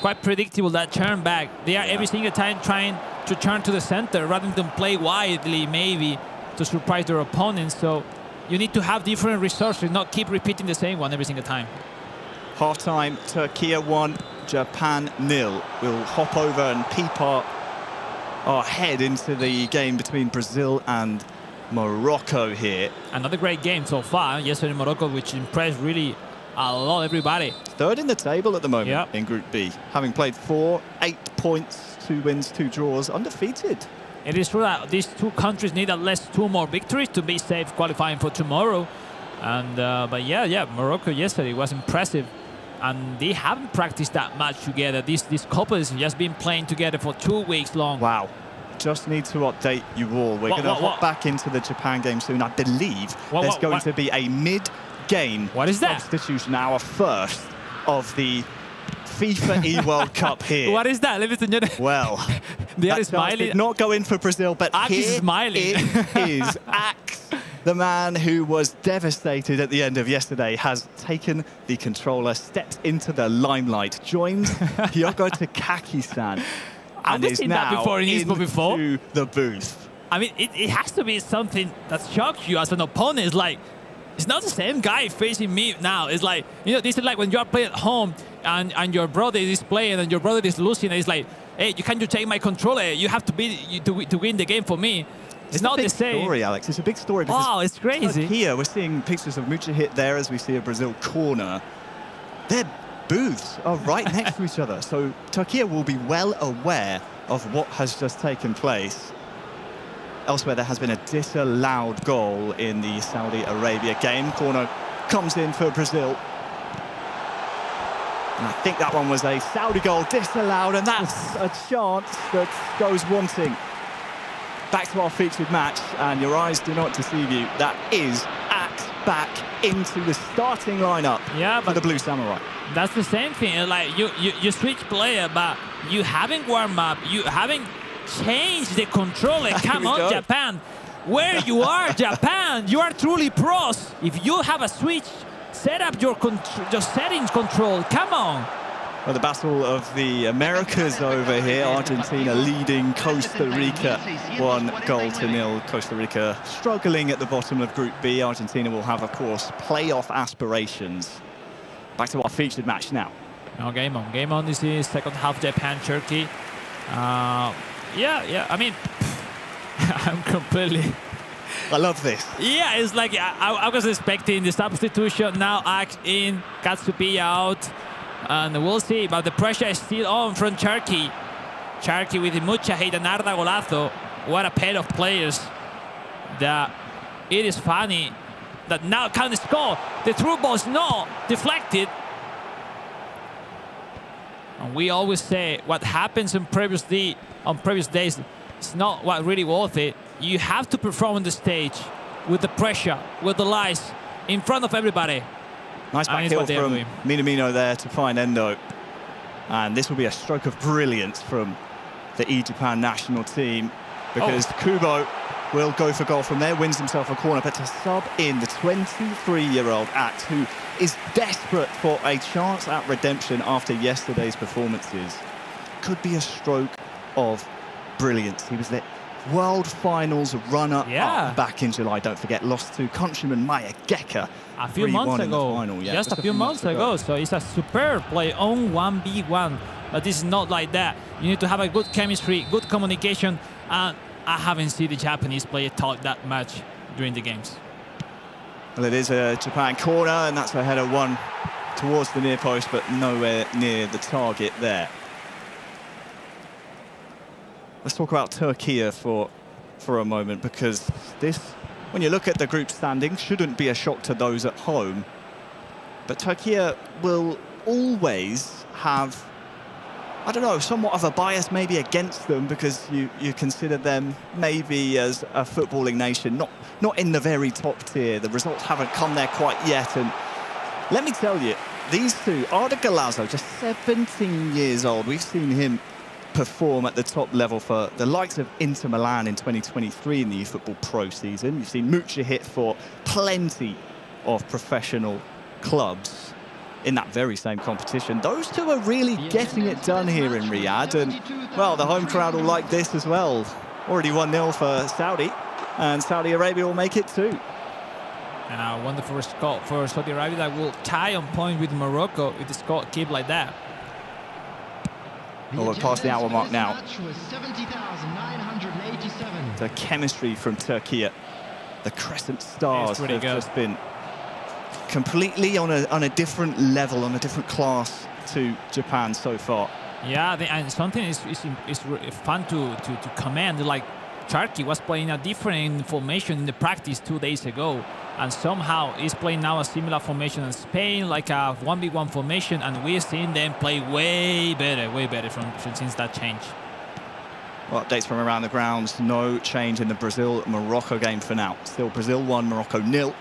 Quite predictable that turn back. They are every single time trying to turn to the center rather than play widely, maybe to surprise their opponents. So you need to have different resources, not keep repeating the same one every single time. Half-time, Turkey 1, Japan 0. We'll hop over and peep our head into the game between Brazil and Morocco here. Another great game so far. Yesterday, Morocco, which impressed really a lot everybody. Third in the table at the moment in Group B. Having played 4, 8 points, 2 wins, 2 draws, undefeated. It is true that these 2 countries need at least 2 more victories to be safe qualifying for tomorrow. And but yeah, Morocco yesterday was impressive. And they haven't practiced that much together. This couple has just been playing together for 2 weeks long. Wow. Just need to update you all. We're going to hop back into the Japan game soon. I believe there's going to be a mid-game substitution, our first of the FIFAe World Cup here. What is that, ladies and gentlemen? Well, they are smiling. Did not go in for Brazil, but Axe here is smiling. it is. Axe, the man who was devastated at the end of yesterday, has taken the controller, stepped into the limelight, joined Hyogo Takaki-san. I've seen that before in eSport before. Into the booth. I mean, it has to be something that shocks you as an opponent. It's like, it's not the same guy facing me now. It's like, you know, this is like when you are playing at home and your brother is playing and your brother is losing. And it's like, hey, you can't just take my controller. You have to be to win the game for me. It's not the same. It's a big story, Alex. It's a big story. Oh, it's crazy. Here, we're seeing pictures of Mujahid there as we see a Brazil corner. Their booths are right next to each other. So Turkey will be well aware of what has just taken place. Elsewhere, there has been a disallowed goal in the Saudi Arabia game. Corner comes in for Brazil. And I think that one was a Saudi goal disallowed, and that's a chance that goes wanting. Back to our featured match, and your eyes do not deceive you. That is Axe back into the starting lineup for the Blue Samurai. That's the same thing. Like you switch player, but you haven't warmed up. You haven't changed the controller. Come on, Japan. Where you are, Japan? You are truly pros. If you have a switch, set up your settings control. Come on. Well, the battle of the Americas over here. Argentina leading Costa Rica 1-0. Costa Rica struggling at the bottom of Group B. Argentina will have, of course, playoff aspirations. Back to our featured match now. No, game on. Game on. This is second half Japan-Turkey. Yeah. I mean, I'm completely... I love this. Yeah, it's like I was expecting the substitution. Now Axe in, Katsupiya out. And we'll see, but the pressure is still on from Turkey. Turkey with Mujahid and Arda Golazo. What a pair of players. That it is funny that now can score. The through ball is not deflected. And we always say what happens on previous days is not what really worth it. You have to perform on the stage with the pressure, with the lies, in front of everybody. Nice back heel from Minamino there to find Endo. And this will be a stroke of brilliance from the E-Japan national team, because Kubo will go for goal from there, wins himself a corner, but to sub in the 23-year-old Axe, who is desperate for a chance at redemption after yesterday's performances. Could be a stroke of brilliance. He was the World Finals runner-up back in July. Don't forget, lost to countryman Maya Geka. A few months ago. Final. Yeah, just a few months ago. So it's a superb play on 1v1. But this is not like that. You need to have a good chemistry, good communication. And I haven't seen the Japanese player talk that much during the games. Well, it is a Japan corner, and that's a header won towards the near post, but nowhere near the target there. Let's talk about Turkey for a moment, because this, when you look at the group standing, shouldn't be a shock to those at home. But Turkey will always have, I don't know, somewhat of a bias maybe against them, because you consider them maybe as a footballing nation, not in the very top tier. The results haven't come there quite yet. And let me tell you, these two, Arda Galazzo, just 17 years old. We've seen him perform at the top level for the likes of Inter Milan in 2023 in the eFootball Pro season. You've seen Mucha hit for plenty of professional clubs in that very same competition. Those two are really getting it done here in Riyadh, and well, the home crowd will like this as well. Already 1-0 for Saudi, and Saudi Arabia will make it too. And a wonderful score for Saudi Arabia that will tie on point with Morocco if the score keep like that. Oh, we're past the hour mark now. The chemistry from Turkey, the Crescent Stars have just been completely on a different level, on a different class to Japan so far. Yeah, and something is fun to comment. Like Turkey was playing a different formation in the practice 2 days ago, and somehow is playing now a similar formation in Spain, like a 1v1 formation, and we've seen them play way better from since that change. Well, updates from around the grounds, no change in the Brazil-Morocco game for now. Still Brazil 1, Morocco 0.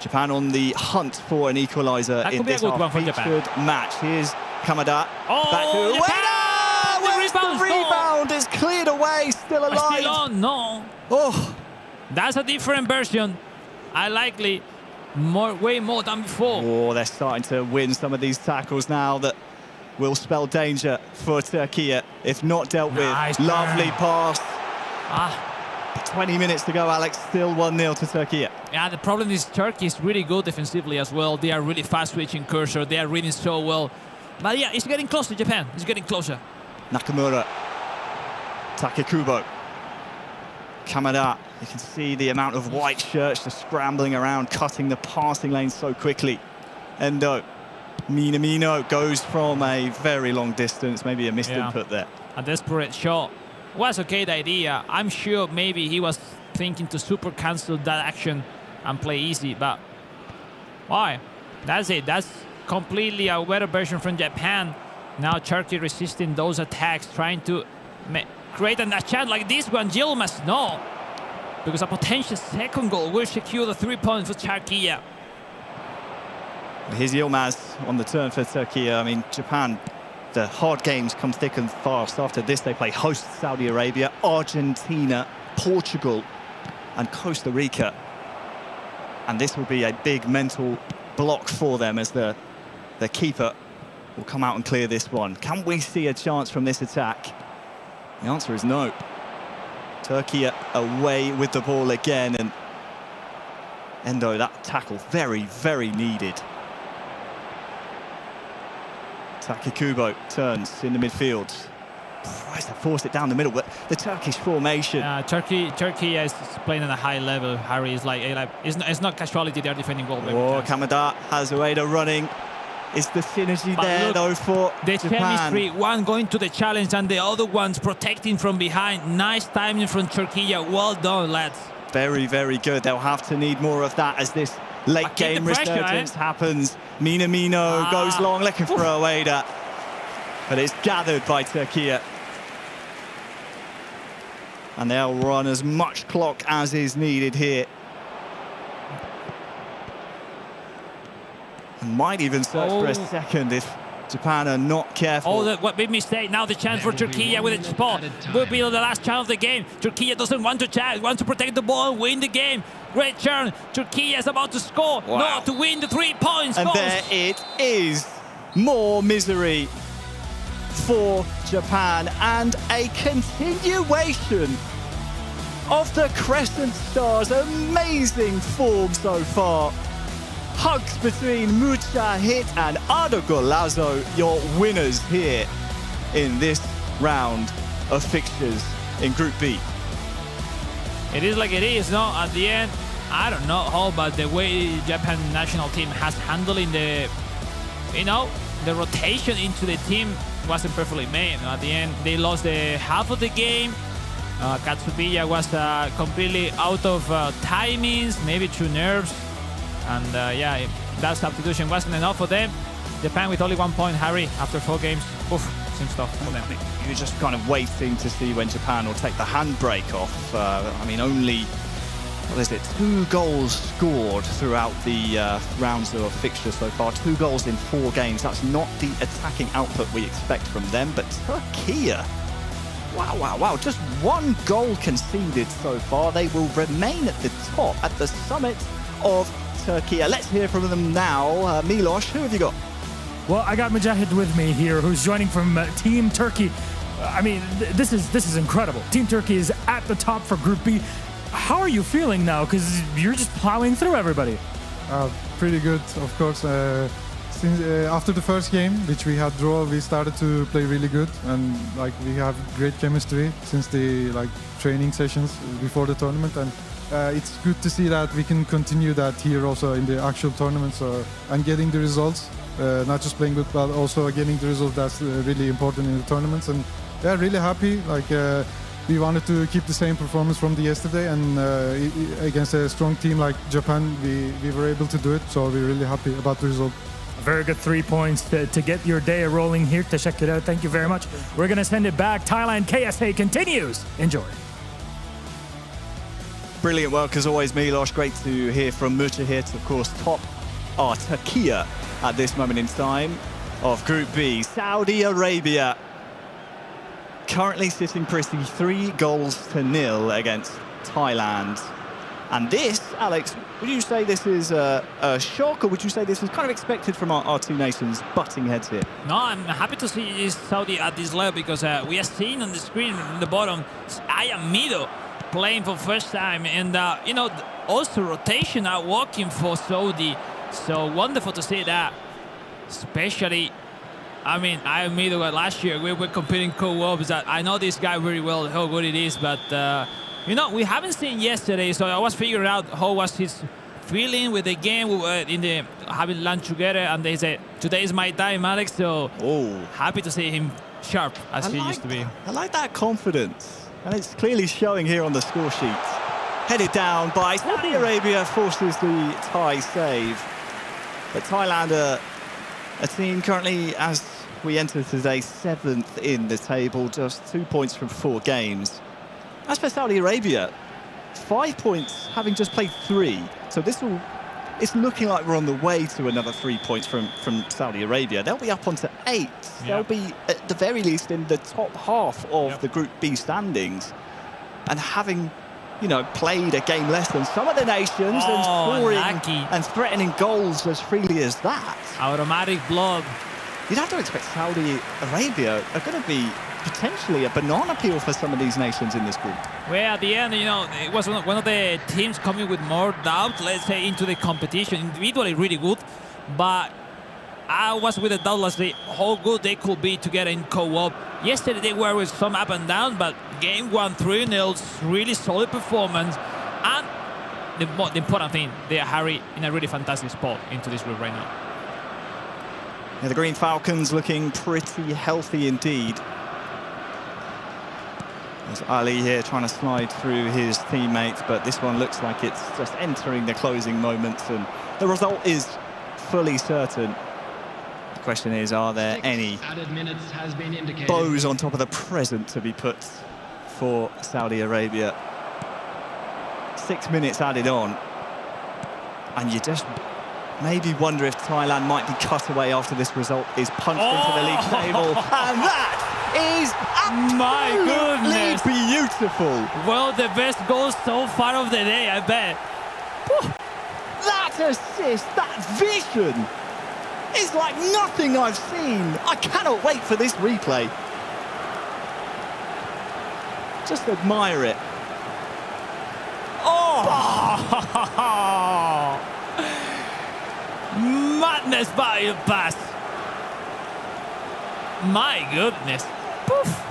Japan on the hunt for an equaliser in this featured match. Here's Kamada. Back to Japan! Where's the rebound? It's cleared away, still alive. Still on, no. Oh, that's a different version. Way more than before. Oh, they're starting to win some of these tackles now that will spell danger for Turkey if not dealt with. Lovely pass. 20 minutes to go, Alex. Still 1-0 to Turkey. Yeah, the problem is Turkey is really good defensively as well. They are really fast switching cursor. They are reading so well. But yeah, it's getting closer, Japan. It's getting closer. Nakamura. Takekubo. Kamada. You can see the amount of white shirts just scrambling around, cutting the passing lane so quickly. Endo. Minamino goes from a very long distance. Maybe a missed input there. A desperate shot. Was okay, the idea. I'm sure maybe he was thinking to super cancel that action and play easy, but why? That's it. That's completely a better version from Japan. Now Turkey resisting those attacks, trying to create a chance like this one. Yilmaz, no. Because a potential second goal will secure the 3 points for Turkey. Here's Yilmaz on the turn for Turkey. I mean, Japan, the hard games come thick and fast. After this, they play host Saudi Arabia, Argentina, Portugal, and Costa Rica. And this will be a big mental block for them as the keeper will come out and clear this one. Can we see a chance from this attack? The answer is no. Turkey away with the ball again, and Endo, that tackle very, very needed. Takekubo turns in the midfield. Tries to force it down the middle, but the Turkish formation. Turkey is playing at a high level. Harry is it's not casualty. They're defending goal. Oh, Kamada has Ueda running. Is the synergy but there look, though for the Japan? chemistry? One going to the challenge and the other one's protecting from behind. Nice timing from Turkey. Well done, lads. Very, very good. They'll have to need more of that as this late game resurgence happens. Minamino goes long, looking for Ueda, but it's gathered by Turkey. And they'll run as much clock as is needed here. And might even search for a second if Japan are not careful. What big mistake. Now the chance for Turkey with a spot. Will be the last chance of the game. Turkey doesn't want to attack, wants to protect the ball and win the game. Great turn. Turkey is about to score. Wow. No, to win the 3 points. And there it is. More misery for Japan and a continuation of the Crescent Stars' amazing form so far. Hugs between Mujahid and Arda Galazzo, your winners here in this round of fixtures in Group B. It is like it is, no? At the end, I don't know how, but the way Japan national team has handling the you know, the rotation into the team wasn't perfectly made. At the end, they lost the half of the game. Katsubilla was completely out of timings, maybe through nerves. And yeah, that substitution wasn't enough for them. Japan with only 1 point, Harry, after 4 games. Oof, seems tough for them. You're just kind of waiting to see when Japan will take the handbrake off. I mean, only, what is it, 2 goals scored throughout the rounds of fixture so far. 2 goals in 4 games. That's not the attacking output we expect from them. But Turkey, wow. Just 1 goal conceded so far. They will remain at the top, at the summit of Turkey. Let's hear from them now. Milos, who have you got? Well, I got Mujahid with me here, who's joining from Team Turkey. I mean, this is incredible. Team Turkey is at the top for Group B. How are you feeling now? Because you're just plowing through everybody. Pretty good, of course. Since after the first game, which we had draw, we started to play really good, and like we have great chemistry since the training sessions before the tournament, and it's good to see that we can continue that here also in the actual tournaments and getting the results. Not just playing good, but also getting the results. That's really important in the tournaments, and yeah, really happy. We wanted to keep the same performance from the yesterday, and against a strong team like Japan, we were able to do it. So we're really happy about the result. A very good 3 points to get your day rolling here. To check it out, thank you very much. We're gonna send it back. Thailand KSA continues. Enjoy. Brilliant work as always, Milos. Great to hear from Mujahid. Of course, top are Turkey at this moment in time of Group B. Saudi Arabia currently sitting pretty 3-0 against Thailand. And this, Alex, would you say this is a shock, or would you say this is kind of expected from our 2 nations butting heads here? No, I'm happy to see Saudi at this level, because we are seeing on the screen in the bottom Aya Mido playing for first time, and you know, also rotation are working for Saudi. So wonderful to see that, especially, I mean, Aya Mido last year we were competing co-ops. That I know this guy very well, how good it is, but you know, we haven't seen yesterday, so I was figuring out how was his feeling with the game. We were having lunch together, and they said, today is my time, Alex, so happy to see him sharp as he used to be. I like that confidence, and it's clearly showing here on the score sheet. Headed down by Saudi Arabia, forces the Thai save. But Thailand are a team currently, as we enter today, 7th in the table, just 2 points from 4 games. As for Saudi Arabia, 5 points, having just played 3. So it's looking like we're on the way to another 3 points from Saudi Arabia. They'll be up onto 8. Yeah. They'll be, at the very least, in the top half of the Group B standings. And having, you know, played a game less than some of the nations, and scoring and threatening goals as freely as that. Automatic blob. You'd have to expect Saudi Arabia are going to be potentially a banana peel for some of these nations in this group. Well, at the end, you know, it was one of the teams coming with more doubt, let's say, into the competition. Individually really good, but I was with a doubt last day how good they could be together in co-op. Yesterday they were with some up and down, but game 1 3-0, really solid performance. And the important thing, they are Harry in a really fantastic spot into this group right now. Yeah, the Green Falcons looking pretty healthy indeed. There's Ali here trying to slide through his teammates, but this one looks like it's just entering the closing moments, and the result is fully certain. The question is, are there any bows on top of the present to be put for Saudi Arabia? 6 minutes added on, and you just maybe wonder if Thailand might be cut away after this result is punched into the league table. And that is absolutely beautiful. Well, the best goal so far of the day, I bet. That assist, that vision is like nothing I've seen. I cannot wait for this replay. Just admire it. Madness by a pass. My goodness.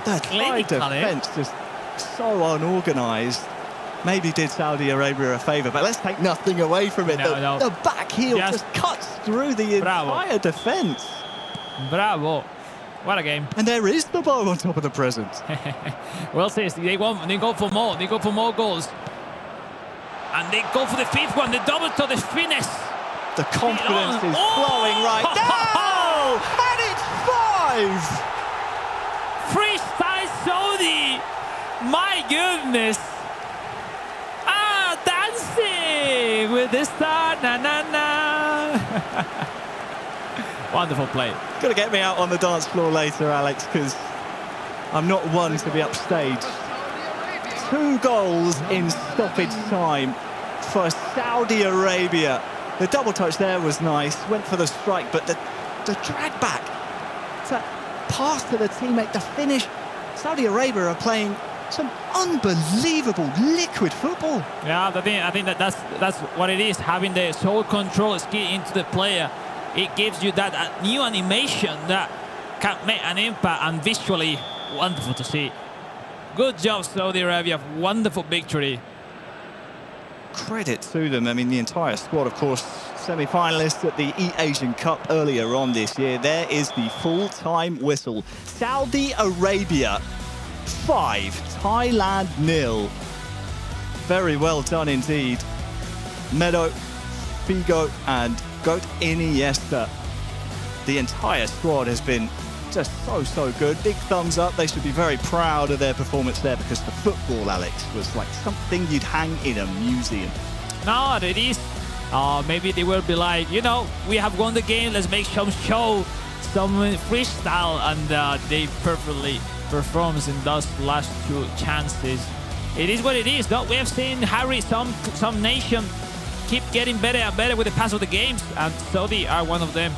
That Thai defence just so unorganised. Maybe did Saudi Arabia a favour, but let's take nothing away from it. The back heel just cuts through the entire defence. Bravo. What a game. And there is the bow on top of the present. Well, seriously, they go for more. They go for more goals. And they go for the fifth one, the double to the finesse. The confidence is flowing right now. And it's 5. Freestyle Saudi. My goodness. Dancing with the star. Na, na, na. Wonderful play. Got to get me out on the dance floor later, Alex, because I'm not one to be upstage. 2 goals in stoppage time for Saudi Arabia. The double touch there was nice, went for the strike, but the drag back, to pass to the teammate, the finish. Saudi Arabia are playing some unbelievable liquid football. Yeah, I think that's what it is, having the soul control skill into the player. It gives you that new animation that can make an impact, and visually wonderful to see. Good job, Saudi Arabia. Wonderful victory. Credit to them. I mean, the entire squad, of course, semi-finalists at the E-Asian Cup earlier on this year. There is the full-time whistle. Saudi Arabia 5, Thailand 0. Very well done indeed. Meadow, Figo and Goat Iniesta. The entire squad has been just so good. Big thumbs up. They should be very proud of their performance there, because the football, Alex, was like something you'd hang in a museum. No, it is. Maybe they will be like, you know, we have won the game, let's make some show, some freestyle, and they perfectly performs in those last 2 chances. It is what it is, though. We have seen Harry, some nation keep getting better and better with the pass of the games, and Saudi are one of them.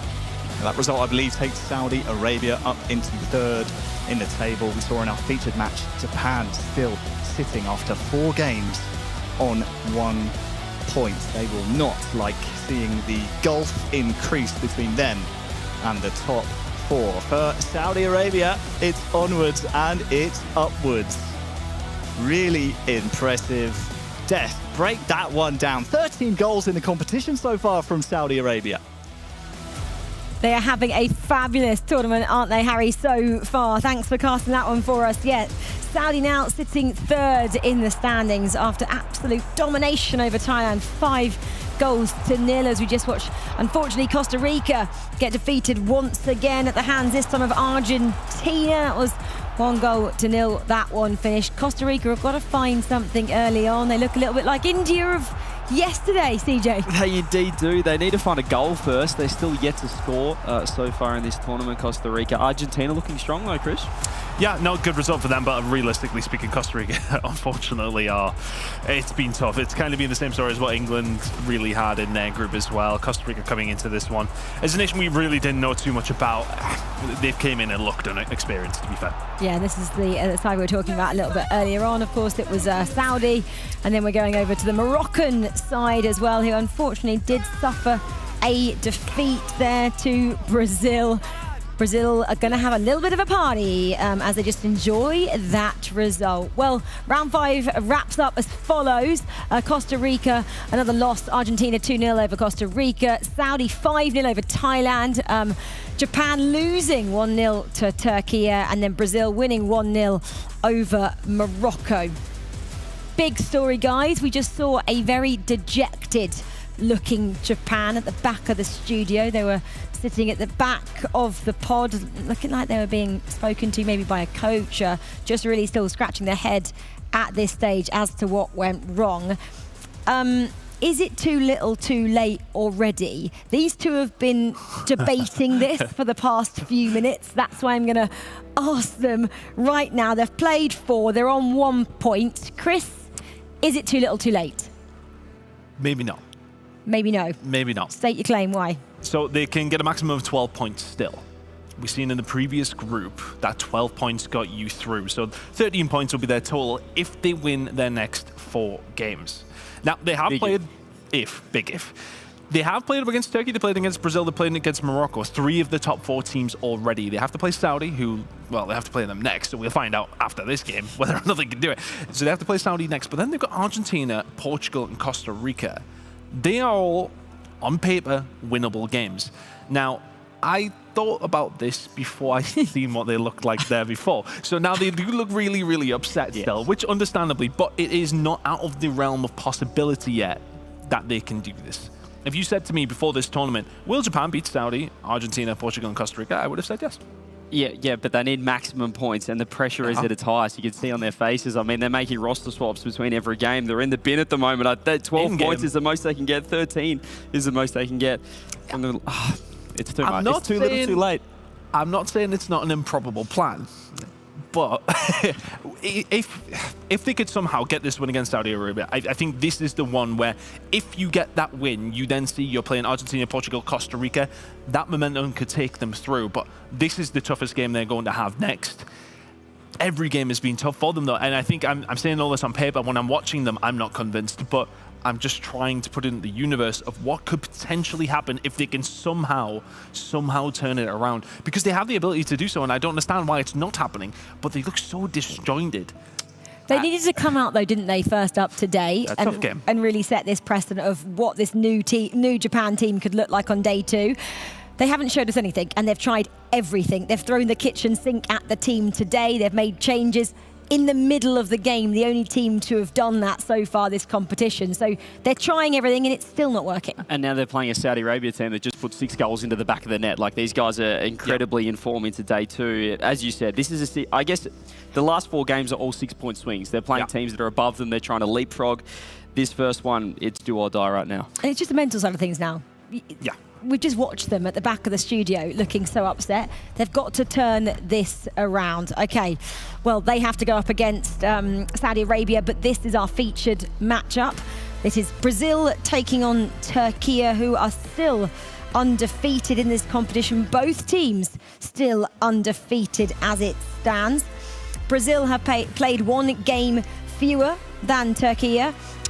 And that result, I believe, takes Saudi Arabia up into 3rd in the table. We saw in our featured match, Japan still sitting after 4 games on 1 point. They will not like seeing the gulf increase between them and the top 4. For Saudi Arabia, it's onwards and it's upwards. Really impressive. Death, break that one down. 13 goals in the competition so far from Saudi Arabia. They are having a fabulous tournament, aren't they, Harry, so far? Thanks for casting that one for us. Yeah, Saudi now sitting 3rd in the standings after absolute domination over Thailand. 5 goals to 0 as we just watched, unfortunately, Costa Rica get defeated once again at the hands, this time of Argentina. It was 1 goal to 0, that one finished. Costa Rica have got to find something early on. They look a little bit like India of yesterday, CJ. They indeed do. They need to find a goal first. They're still yet to score so far in this tournament, Costa Rica. Argentina looking strong though, Chris. Yeah, no, good result for them, but realistically speaking, Costa Rica, unfortunately, it's been tough. It's kind of been the same story as what England really had in their group as well. Costa Rica coming into this one as a nation we really didn't know too much about. They came in and looked inexperienced, to be fair. Yeah, this is the side we were talking about a little bit earlier on. Of course, it was Saudi, and then we're going over to the Moroccan side as well, who unfortunately did suffer a defeat there to Brazil. Brazil are going to have a little bit of a party as they just enjoy that result. Well, round 5 wraps up as follows. Costa Rica, another loss. Argentina 2-0 over Costa Rica. Saudi 5-0 over Thailand. Japan losing 1-0 to Turkey. And then Brazil winning 1-0 over Morocco. Big story, guys. We just saw a very dejected looking Japan at the back of the studio. They were sitting at the back of the pod, looking like they were being spoken to maybe by a coach, just really still scratching their head at this stage as to what went wrong. Is it too little too late already? These two have been debating this for the past few minutes. That's why I'm going to ask them right now. They've played 4, they're on 1 point. Chris, is it too little too late? Maybe not. Maybe no. Maybe not. State your claim, why? So they can get a maximum of 12 points still. We've seen in the previous group that 12 points got you through. So 13 points will be their total if they win their next 4 games. Now, they have played, big if. They have played up against Turkey, they played against Brazil, they played against Morocco. 3 of the top 4 teams already. They have to play Saudi, who, well, they have to play them next. So we'll find out after this game whether or not they can do it. So they have to play Saudi next. But then they've got Argentina, Portugal, and Costa Rica. They are all on paper, winnable games. Now, I thought about this before I seen what they looked like there before. So now they do look really, really upset still, which understandably, but it is not out of the realm of possibility yet that they can do this. If you said to me before this tournament, will Japan beat Saudi, Argentina, Portugal, and Costa Rica, I would have said yes. Yeah, but they need maximum points, and the pressure is at its highest. You can see on their faces. I mean, they're making roster swaps between every game. They're in the bin at the moment. 12 points is the most they can get. 13 is the most they can get. It's too much. It's too little, too late. I'm not saying it's not an improbable plan, but if they could somehow get this win against Saudi Arabia, I think this is the one where if you get that win, you then see you're playing Argentina, Portugal, Costa Rica. That momentum could take them through, but this is the toughest game they're going to have next. Every game has been tough for them, though, and I think I'm saying all this on paper. When I'm watching them, I'm not convinced, but I'm just trying to put it in the universe of what could potentially happen if they can somehow turn it around. Because they have the ability to do so, and I don't understand why it's not happening, but they look so disjointed. They needed to come out, though, didn't they, first up today tough game. And really set this precedent of what this new Japan team could look like on day 2. They haven't showed us anything, and they've tried everything. They've thrown the kitchen sink at the team today. They've made changes in the middle of the game, the only team to have done that so far this competition. So they're trying everything and it's still not working. And now they're playing a Saudi Arabia team that just put 6 goals into the back of the net. Like, these guys are incredibly in form into day 2. As you said, this is I guess the last 4 games are all 6-point swings. They're playing teams that are above them. They're trying to leapfrog. This first one, it's do or die right now. And it's just the mental side of things now. Yeah. We've just watched them at the back of the studio looking so upset. They've got to turn this around. Okay, well, they have to go up against Saudi Arabia, but this is our featured matchup. This is Brazil taking on Turkey, who are still undefeated in this competition. Both teams still undefeated as it stands. Brazil have played 1 game fewer than Turkey.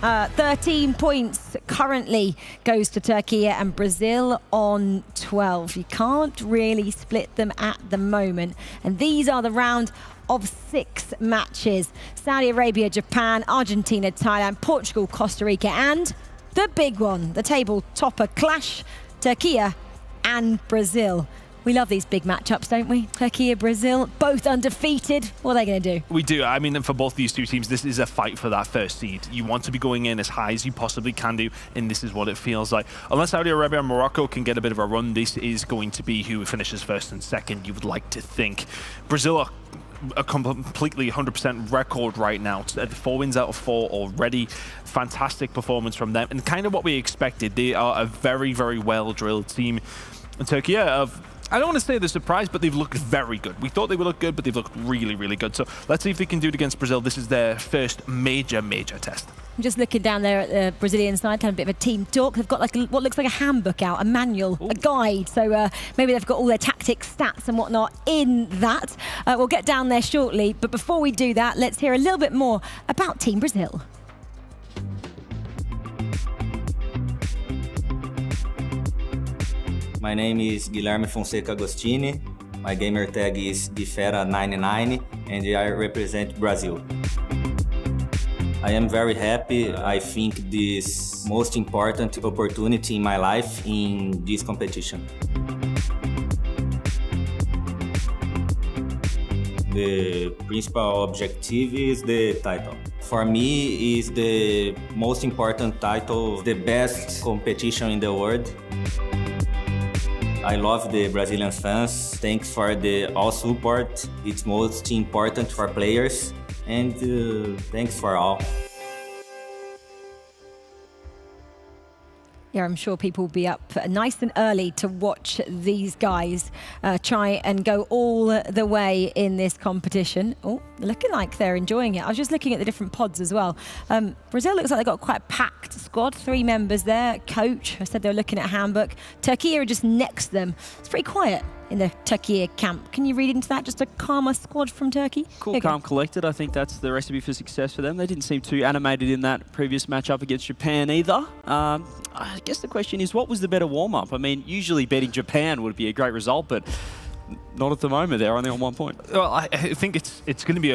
13 points currently goes to Turkey and Brazil on 12. You can't really split them at the moment. And these are the round of 6 matches. Saudi Arabia, Japan, Argentina, Thailand, Portugal, Costa Rica, and the big one, the table topper clash, Turkey and Brazil. We love these big matchups, don't we? Turkey, Brazil, both undefeated. What are they going to do? We do. I mean, for both these two teams, this is a fight for that first seed. You want to be going in as high as you possibly can do, and this is what it feels like. Unless Saudi Arabia and Morocco can get a bit of a run, this is going to be who finishes first and second, you would like to think. Brazil are a completely 100% record right now. 4 wins out of 4 already. Fantastic performance from them, and kind of what we expected. They are a very, very well-drilled team. And Turkey I don't want to say they're surprised, but they've looked very good. We thought they would look good, but they've looked really, really good. So let's see if they can do it against Brazil. This is their first major test. I'm just looking down there at the Brazilian side, having a bit of a team talk. They've got like what looks like a handbook out, a manual, a guide. So maybe they've got all their tactics, stats and whatnot in that. We'll get down there shortly. But before we do that, let's hear a little bit more about Team Brazil. My name is Guilherme Fonseca Agostini. My gamer tag is Gifera99 and I represent Brazil. I am very happy. I think this most important opportunity in my life in this competition. The principal objective is the title. For me, is the most important title, the best competition in the world. I love the Brazilian fans. Thanks for the all support. It's most important for players. And thanks for all. Yeah, I'm sure people will be up nice and early to watch these guys try and go all the way in this competition. Oh, looking like they're enjoying it. I was just looking at the different pods as well. Brazil looks like they've got quite a packed squad. 3 members there. Coach, I said they were looking at a handbook. Turkey are just next to them. It's pretty quiet in the Turkey camp. Can you read into that? Just a calmer squad from Turkey? Cool, calm, collected. I think that's the recipe for success for them. They didn't seem too animated in that previous matchup against Japan either. I guess the question is, what was the better warm-up? I mean, usually beating Japan would be a great result, but not at the moment. They're only on 1 point. Well, I think it's going to be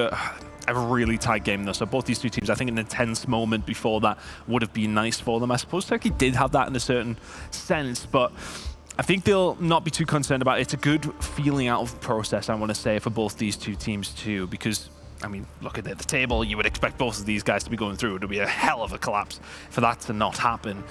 a really tight game, though. So both these two teams, I think an intense moment before that would have been nice for them. I suppose Turkey did have that in a certain sense, but I think they'll not be too concerned about it. It's a good feeling out of the process, I want to say, for both these two teams too, because I mean, look at the table, you would expect both of these guys to be going through. It would be a hell of a collapse for that to not happen.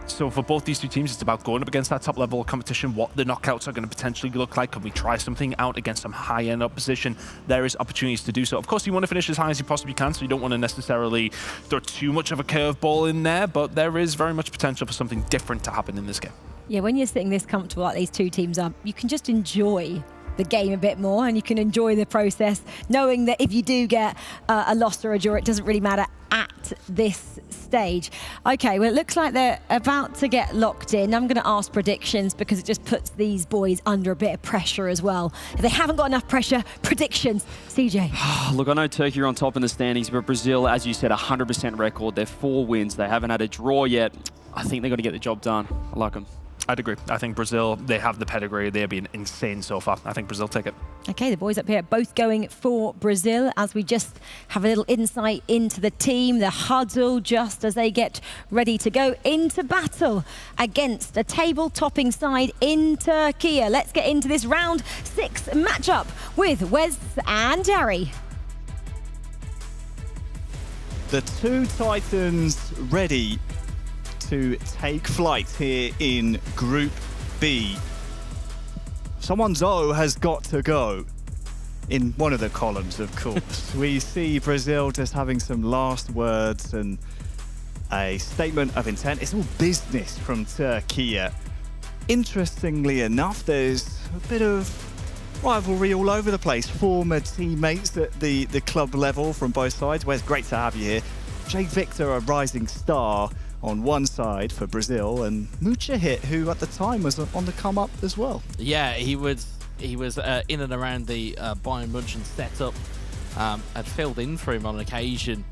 So for both these two teams, it's about going up against that top level of competition, what the knockouts are going to potentially look like. Can we try something out against some high-end opposition? There is opportunities to do so. Of course, you want to finish as high as you possibly can, so you don't want to necessarily throw too much of a curveball in there, but there is very much potential for something different to happen in this game. Yeah, when you're sitting this comfortable like these two teams are, you can just enjoy the game a bit more, and you can enjoy the process, knowing that if you do get a loss or a draw, it doesn't really matter at this stage. Okay, well, it looks like they're about to get locked in. I'm going to ask predictions because it just puts these boys under a bit of pressure as well. If they haven't got enough pressure, predictions. CJ. Look, I know Turkey are on top in the standings, but Brazil, as you said, 100% record. They're 4 wins. They haven't had a draw yet. I think they're going to get the job done. I like them. I'd agree. I think Brazil, they have the pedigree. They've been insane so far. I think Brazil take it. Okay, the boys up here both going for Brazil as we just have a little insight into the team, the huddle, just as they get ready to go into battle against a table-topping side in Turkey. Let's get into this round 6 matchup with Wes and Dari. The two Titans ready to take flight here in Group B. Someone's O has got to go in one of the columns, of course. We see Brazil just having some last words and a statement of intent. It's all business from Turkey. Interestingly enough, there's a bit of rivalry all over the place. Former teammates at the club level from both sides. Well, it's great to have you here. Jay Victor, a rising star on one side for Brazil, and Muchahit, who at the time was on the come up as well. Yeah, he was in and around the Bayern München setup. Had filled in for him on occasion,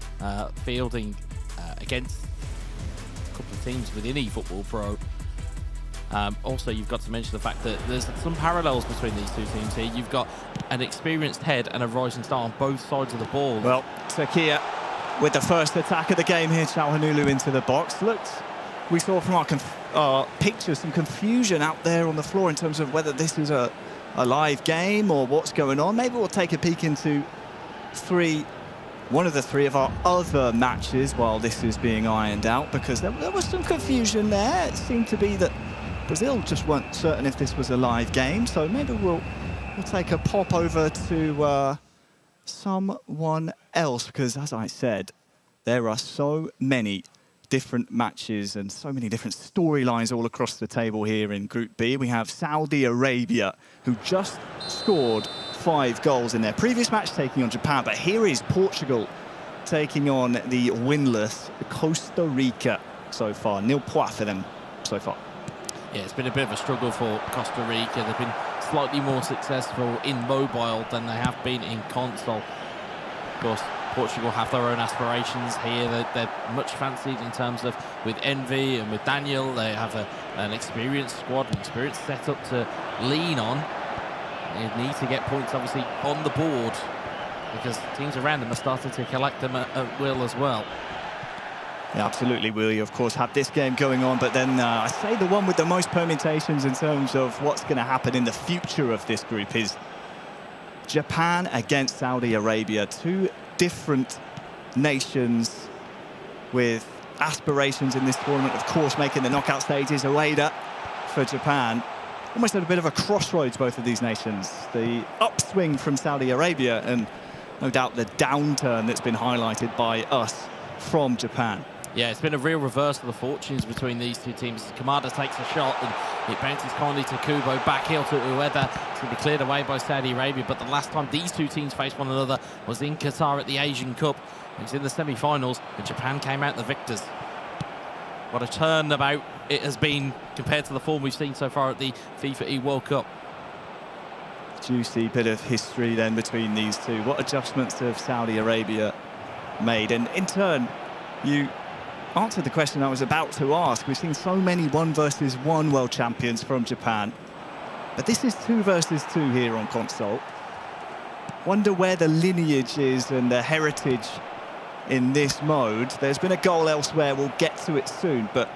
fielding against a couple of teams within eFootball Pro. Also, you've got to mention the fact that there's some parallels between these two teams here. You've got an experienced head and a rising star on both sides of the ball. Well, Turkey with the first attack of the game here, Çalhanoğlu into the box. We saw from our pictures some confusion out there on the floor in terms of whether this is a live game or what's going on. Maybe we'll take a peek into one of the 3 of our other matches while this is being ironed out, because there was some confusion there. It seemed to be that Brazil just weren't certain if this was a live game, so maybe we'll take a pop over to someone else, because as I said, there are so many different matches and so many different storylines all across the table here in Group B. We have Saudi Arabia, who just scored 5 goals in their previous match, taking on Japan, but here is Portugal taking on the winless Costa Rica so far. Nil points for them so far. Yeah, it's been a bit of a struggle for Costa Rica. They've been slightly more successful in mobile than they have been in console. Of course, Portugal have their own aspirations here. They're much fancied in terms of with Envy and with Daniel. They have an experienced squad, an experienced setup to lean on. They need to get points, obviously, on the board, because teams around them are starting to collect them at will as well. Yeah, absolutely. We, of course, have this game going on, but then I say the one with the most permutations in terms of what's going to happen in the future of this group is Japan against Saudi Arabia. 2 different nations with aspirations in this tournament, of course, making the knockout stages. Ueda for Japan. Almost at a bit of a crossroads, both of these nations. The upswing from Saudi Arabia and no doubt the downturn that's been highlighted by us from Japan. Yeah, it's been a real reverse of the fortunes between these two teams. Kamada takes a shot and it bounces kindly to Kubo, back heel to Ueda. It's going to be cleared away by Saudi Arabia, but the last time these two teams faced one another was in Qatar at the Asian Cup. It was in the semi-finals, and Japan came out the victors. What a turnabout it has been compared to the form we've seen so far at the FIFAe World Cup. Juicy bit of history then between these two. What adjustments have Saudi Arabia made? And in turn, you answered the question I was about to ask. We've seen so many 1 versus 1 world champions from Japan, but this is 2 versus 2 here on console. Wonder where the lineage is and the heritage in this mode. There's been a goal elsewhere, we'll get to it soon, but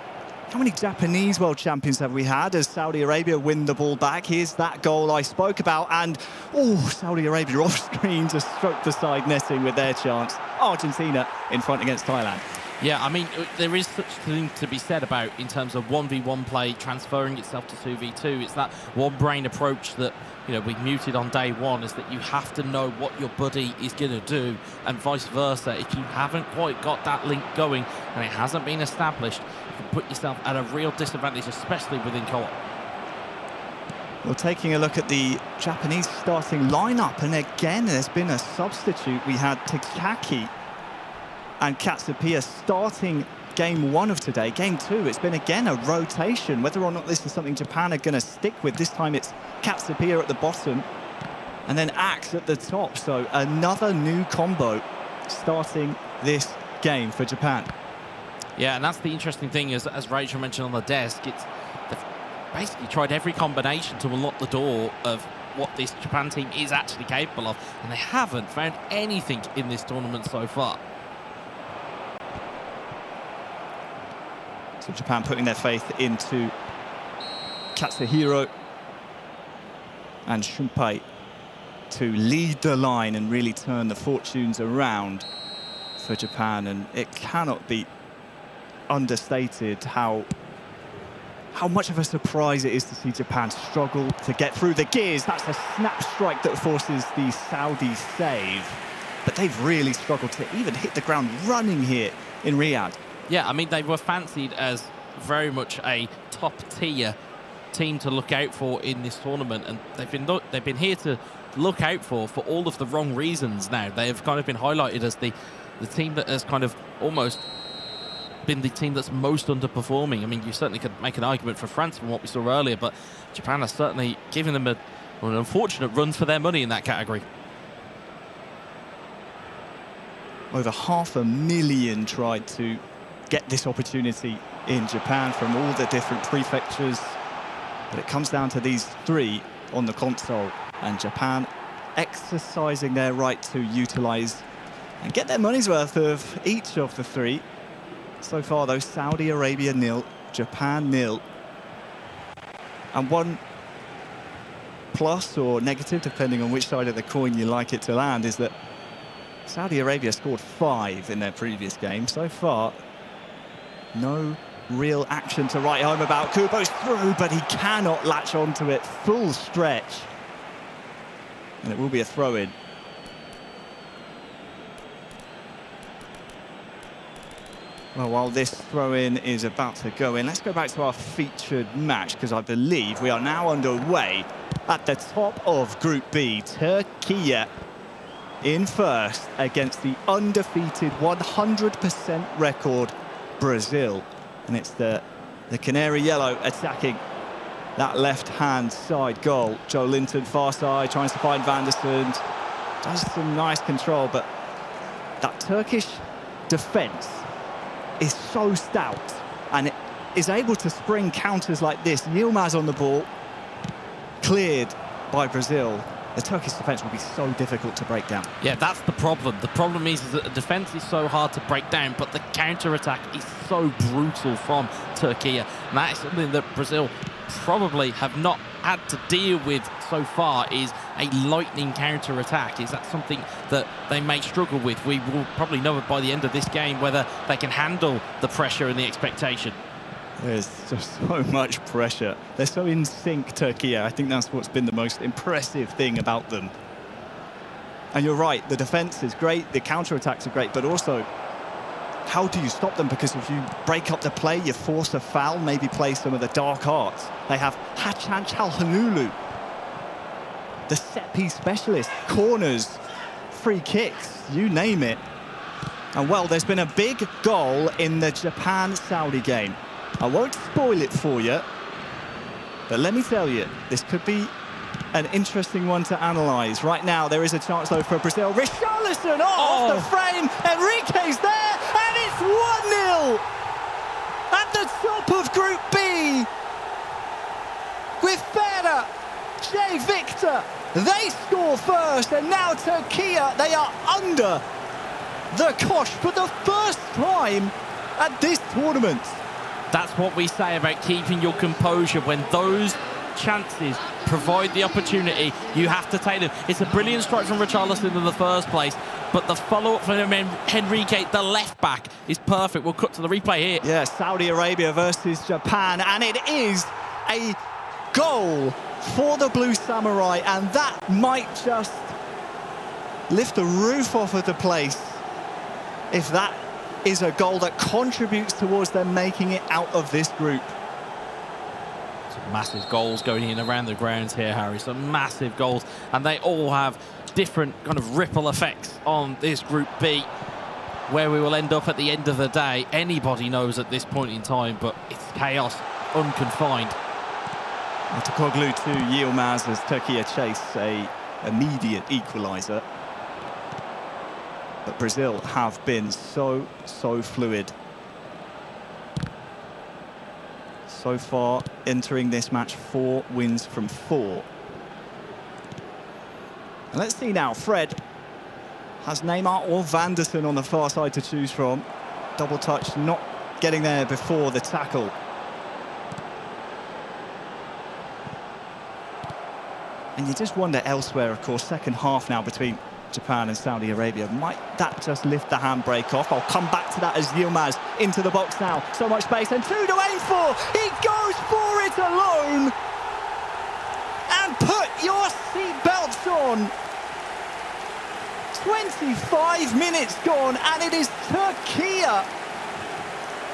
how many Japanese world champions have we had as Saudi Arabia win the ball back? Here's that goal I spoke about, and Saudi Arabia off screen to stroke the side netting with their chance. Argentina in front against Thailand. Yeah, I mean, there is such a thing to be said about in terms of 1v1 play transferring itself to 2v2. It's that one-brain approach that, you know, we muted on day one, is that you have to know what your buddy is going to do, and vice versa. If you haven't quite got that link going and it hasn't been established, you can put yourself at a real disadvantage, especially within co-op. Well, taking a look at the Japanese starting lineup, and again, there's been a substitute. We had Takaki and Katsupia starting game one of today. Game two, it's been again a rotation. Whether or not this is something Japan are going to stick with, this time it's Katsupia at the bottom and then Axe at the top. So another new combo starting this game for Japan. Yeah, and that's the interesting thing, as Rachel mentioned on the desk, they've basically tried every combination to unlock the door of what this Japan team is actually capable of, and they haven't found anything in this tournament so far. So Japan putting their faith into Katsuhiro and Shunpai to lead the line and really turn the fortunes around for Japan. And it cannot be understated how much of a surprise it is to see Japan struggle to get through the gears. That's a snap strike that forces the Saudi save. But they've really struggled to even hit the ground running here in Riyadh. Yeah, I mean, they were fancied as very much a top-tier team to look out for in this tournament, and they've been here to look out for all of the wrong reasons now. They have kind of been highlighted as the team that has kind of almost been the team that's most underperforming. I mean, you certainly could make an argument for France from what we saw earlier, but Japan has certainly given them an unfortunate run for their money in that category. Over 500,000 tried to get this opportunity in Japan from all the different prefectures, but it comes down to these three on the console, and Japan exercising their right to utilize and get their money's worth of each of the three. So far, though, Saudi Arabia 0, Japan 0, and one plus or negative, depending on which side of the coin you like it to land, is that Saudi Arabia scored 5 in their previous game. So far, no real action to write home about. Kubo's through, but he cannot latch onto it. Full stretch. And it will be a throw-in. Well, while this throw-in is about to go in, let's go back to our featured match, because I believe we are now underway at the top of Group B. Turkey in first against the undefeated 100% record Brazil. And it's the Canary Yellow attacking that left-hand side goal. Joe Linton, far side, tries to find Vanderson. Does some nice control, but that Turkish defence is so stout, and it is able to spring counters like this. Yilmaz on the ball, cleared by Brazil. The Turkish defence will be so difficult to break down. Yeah, that's the problem. The problem is that the defence is so hard to break down, but the counter-attack is so brutal from Turkey. And that is something that Brazil probably have not had to deal with so far, is a lightning counter-attack. Is that something that they may struggle with? We will probably know by the end of this game whether they can handle the pressure and the expectation. There's just so much pressure. They're so in sync, Turkey. I think that's what's been the most impressive thing about them. And you're right, the defence is great, the counter-attacks are great, but also, how do you stop them? Because if you break up the play, you force a foul, maybe play some of the dark arts. They have Hachan Çalhanoğlu, the set-piece specialist, corners, free kicks, you name it. And well, there's been a big goal in the Japan-Saudi game. I won't spoil it for you, but let me tell you, this could be an interesting one to analyse. Right now, there is a chance, though, for Brazil. Richarlison off the frame, Enrique's there, and it's 1-0 at the top of Group B, with Ferreira Jay Victor, they score first, and now Turkey, they are under the Kosh for the first time at this tournament. That's what we say about keeping your composure. When those chances provide the opportunity, you have to take them. It's a brilliant strike from Richarlison in the first place, but the follow-up from Henrique, the left-back, is perfect. We'll cut to the replay here. Yeah, Saudi Arabia versus Japan, and it is a goal for the Blue Samurai, and that might just lift the roof off of the place if that is a goal that contributes towards them making it out of this group. Some massive goals going in around the grounds here, Harry. Some massive goals, and they all have different kind of ripple effects on this Group B. Where we will end up at the end of the day, anybody knows at this point in time, but it's chaos, unconfined. Tokoglu to Yilmaz as Turkey chase a immediate equaliser. But Brazil have been so fluid. So far, entering this match, 4 wins from 4. And let's see now, Fred has Neymar or Vanderson on the far side to choose from. Double touch, not getting there before the tackle. And you just wonder elsewhere, of course, second half now between Japan and Saudi Arabia. Might that just lift the handbrake off? I'll come back to that as Yilmaz into the box now. So much space, and 2 to aim for. He goes for it alone. And put your seatbelts on. 25 minutes gone, and it is Turkey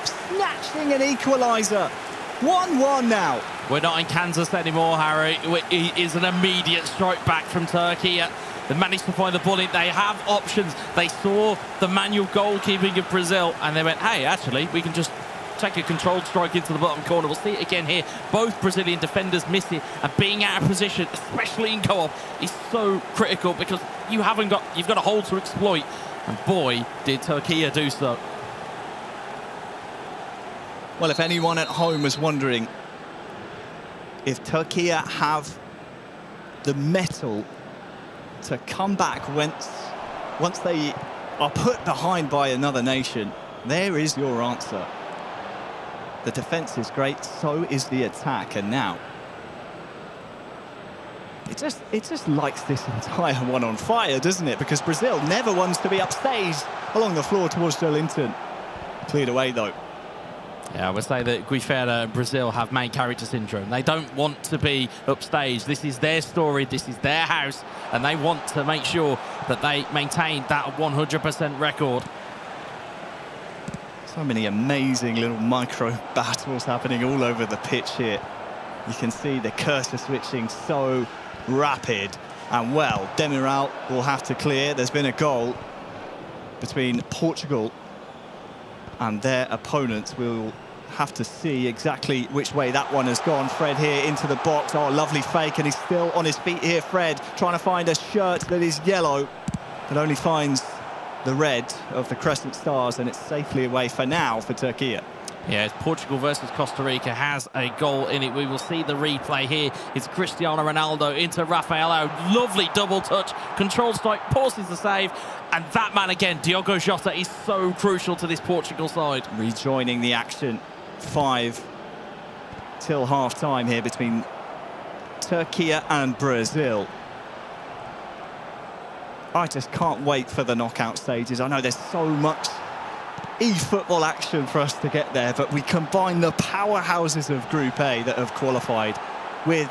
snatching an equaliser. 1-1 now. We're not in Kansas anymore, Harry. It is an immediate strike back from Turkey. They managed to find the ball in. They have options. They saw the manual goalkeeping of Brazil, and they went, hey, actually, we can just take a controlled strike into the bottom corner. We'll see it again here. Both Brazilian defenders miss it, and being out of position, especially in co-op, is so critical because you've got a hole to exploit. And boy, did Turkey do so. Well, if anyone at home was wondering if Turkey have the mettle to come back once they are put behind by another nation, there is your answer. The defence is great, so is the attack, and now it just lights this entire one on fire, doesn't it? Because Brazil never wants to be upstage along the floor towards Joelinton. Cleared away though. Yeah, I would say that Guifera and Brazil have main character syndrome. They don't want to be upstage. This is their story, this is their house, and they want to make sure that they maintain that 100% record. So many amazing little micro battles happening all over the pitch here. You can see the cursor switching so rapid. And well, Demiral will have to clear. There's been a goal between Portugal and their opponents. We'll have to see exactly which way that one has gone. Fred here into the box. Oh, lovely fake, and he's still on his feet here. Fred trying to find a shirt that is yellow, but only finds the red of the Crescent Stars, and it's safely away for now for Turkey. Yeah, it's Portugal versus Costa Rica has a goal in it. We will see the replay here. It's Cristiano Ronaldo into Rafael. Lovely double touch, controlled strike, pauses the save, and that man again, Diogo Jota, is so crucial to this Portugal side. Rejoining the action, 5 till half-time here between Turkey and Brazil. I just can't wait for the knockout stages. I know there's so much eFootball action for us to get there, but we combine the powerhouses of Group A that have qualified with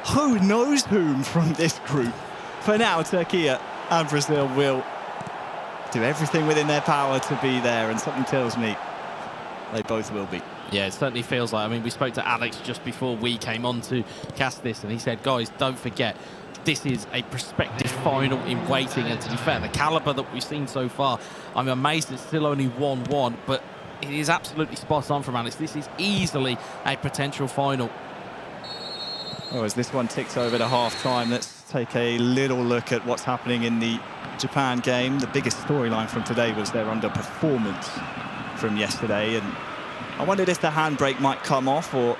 who knows whom from this group. For now, Turkey and Brazil will do everything within their power to be there, and something tells me they both will be. Yeah, it certainly feels like. I mean, we spoke to Alex just before we came on to cast this, and he said, guys, don't forget, this is a prospective final in waiting, and to be fair, the calibre that we've seen so far, I'm amazed it's still only 1-1, but it is absolutely spot on from Alex. This is easily a potential final. Oh, as this one ticks over to half-time, let's take a little look at what's happening in the Japan game. The biggest storyline from today was their underperformance from yesterday, and I wondered if the handbrake might come off, or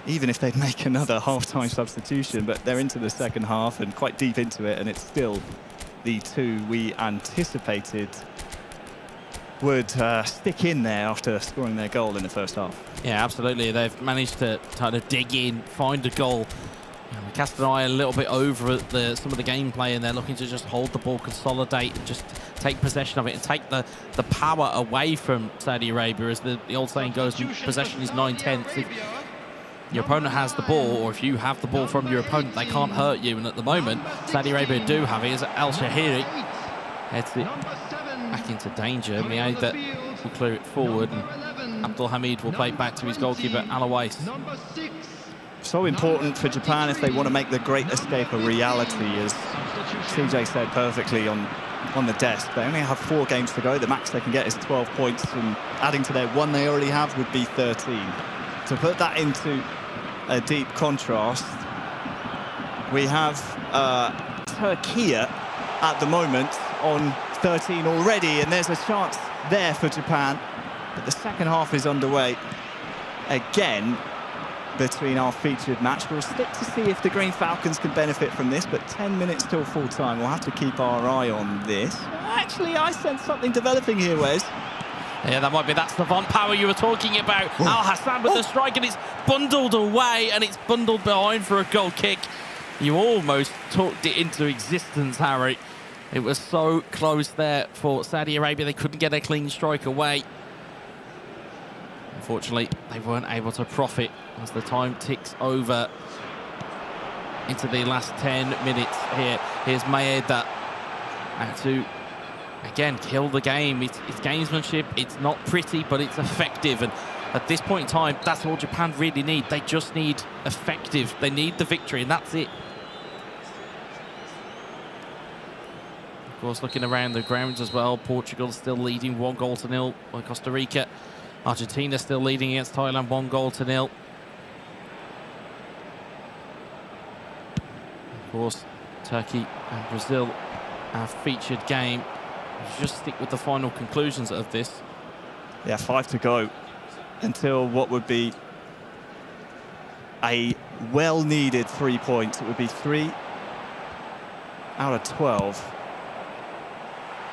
even if they'd make another half-time substitution, but they're into the second half and quite deep into it, and it's still the two we anticipated would stick in there after scoring their goal in the first half. Yeah, absolutely. They've managed to kind of dig in, find a goal. We cast an eye a little bit over at some of the gameplay, and they're looking to just hold the ball, consolidate, and just take possession of it and take the power away from Saudi Arabia. As the old saying goes, possession is 9/10. If your opponent has the ball, or if you have the ball from your opponent, they can't hurt you. And at the moment, Saudi Arabia do have it. As Al Shahiri heads it back into danger. Miaida will clear it forward, and Abdul Hamid will play it back to his goalkeeper, Alawais. So important for Japan if they want to make the great escape a reality, as CJ said perfectly on the desk. They only have 4 games to go. The max they can get is 12 points, and adding to their 1 they already have would be 13. To put that into a deep contrast, we have Turkey at the moment on 13 already, and there's a chance there for Japan. But the second half is underway again between our featured match. We'll stick to see if the Green Falcons can benefit from this, but 10 minutes till full time. We'll have to keep our eye on this. Actually, I sense something developing here, Wes. Yeah, that's the Savant power you were talking about. Ooh. Al Hassan with the strike, and it's bundled away, and it's bundled behind for a goal kick. You almost talked it into existence, Harry. It was so close there for Saudi Arabia. They couldn't get a clean strike away. Unfortunately, they weren't able to profit as the time ticks over into the last 10 minutes here. Here's Maeda to, again, kill the game. It's gamesmanship. It's not pretty, but it's effective. And at this point in time, that's all Japan really need. They just need effective. They need the victory, and that's it. Of course, looking around the grounds as well, Portugal still leading 1-0 by Costa Rica. Argentina still leading against Thailand 1-0. Of course, Turkey and Brazil, our featured game. Let's just stick with the final conclusions of this. Yeah, 5 to go until what would be a well-needed 3 points. It would be 3 out of 12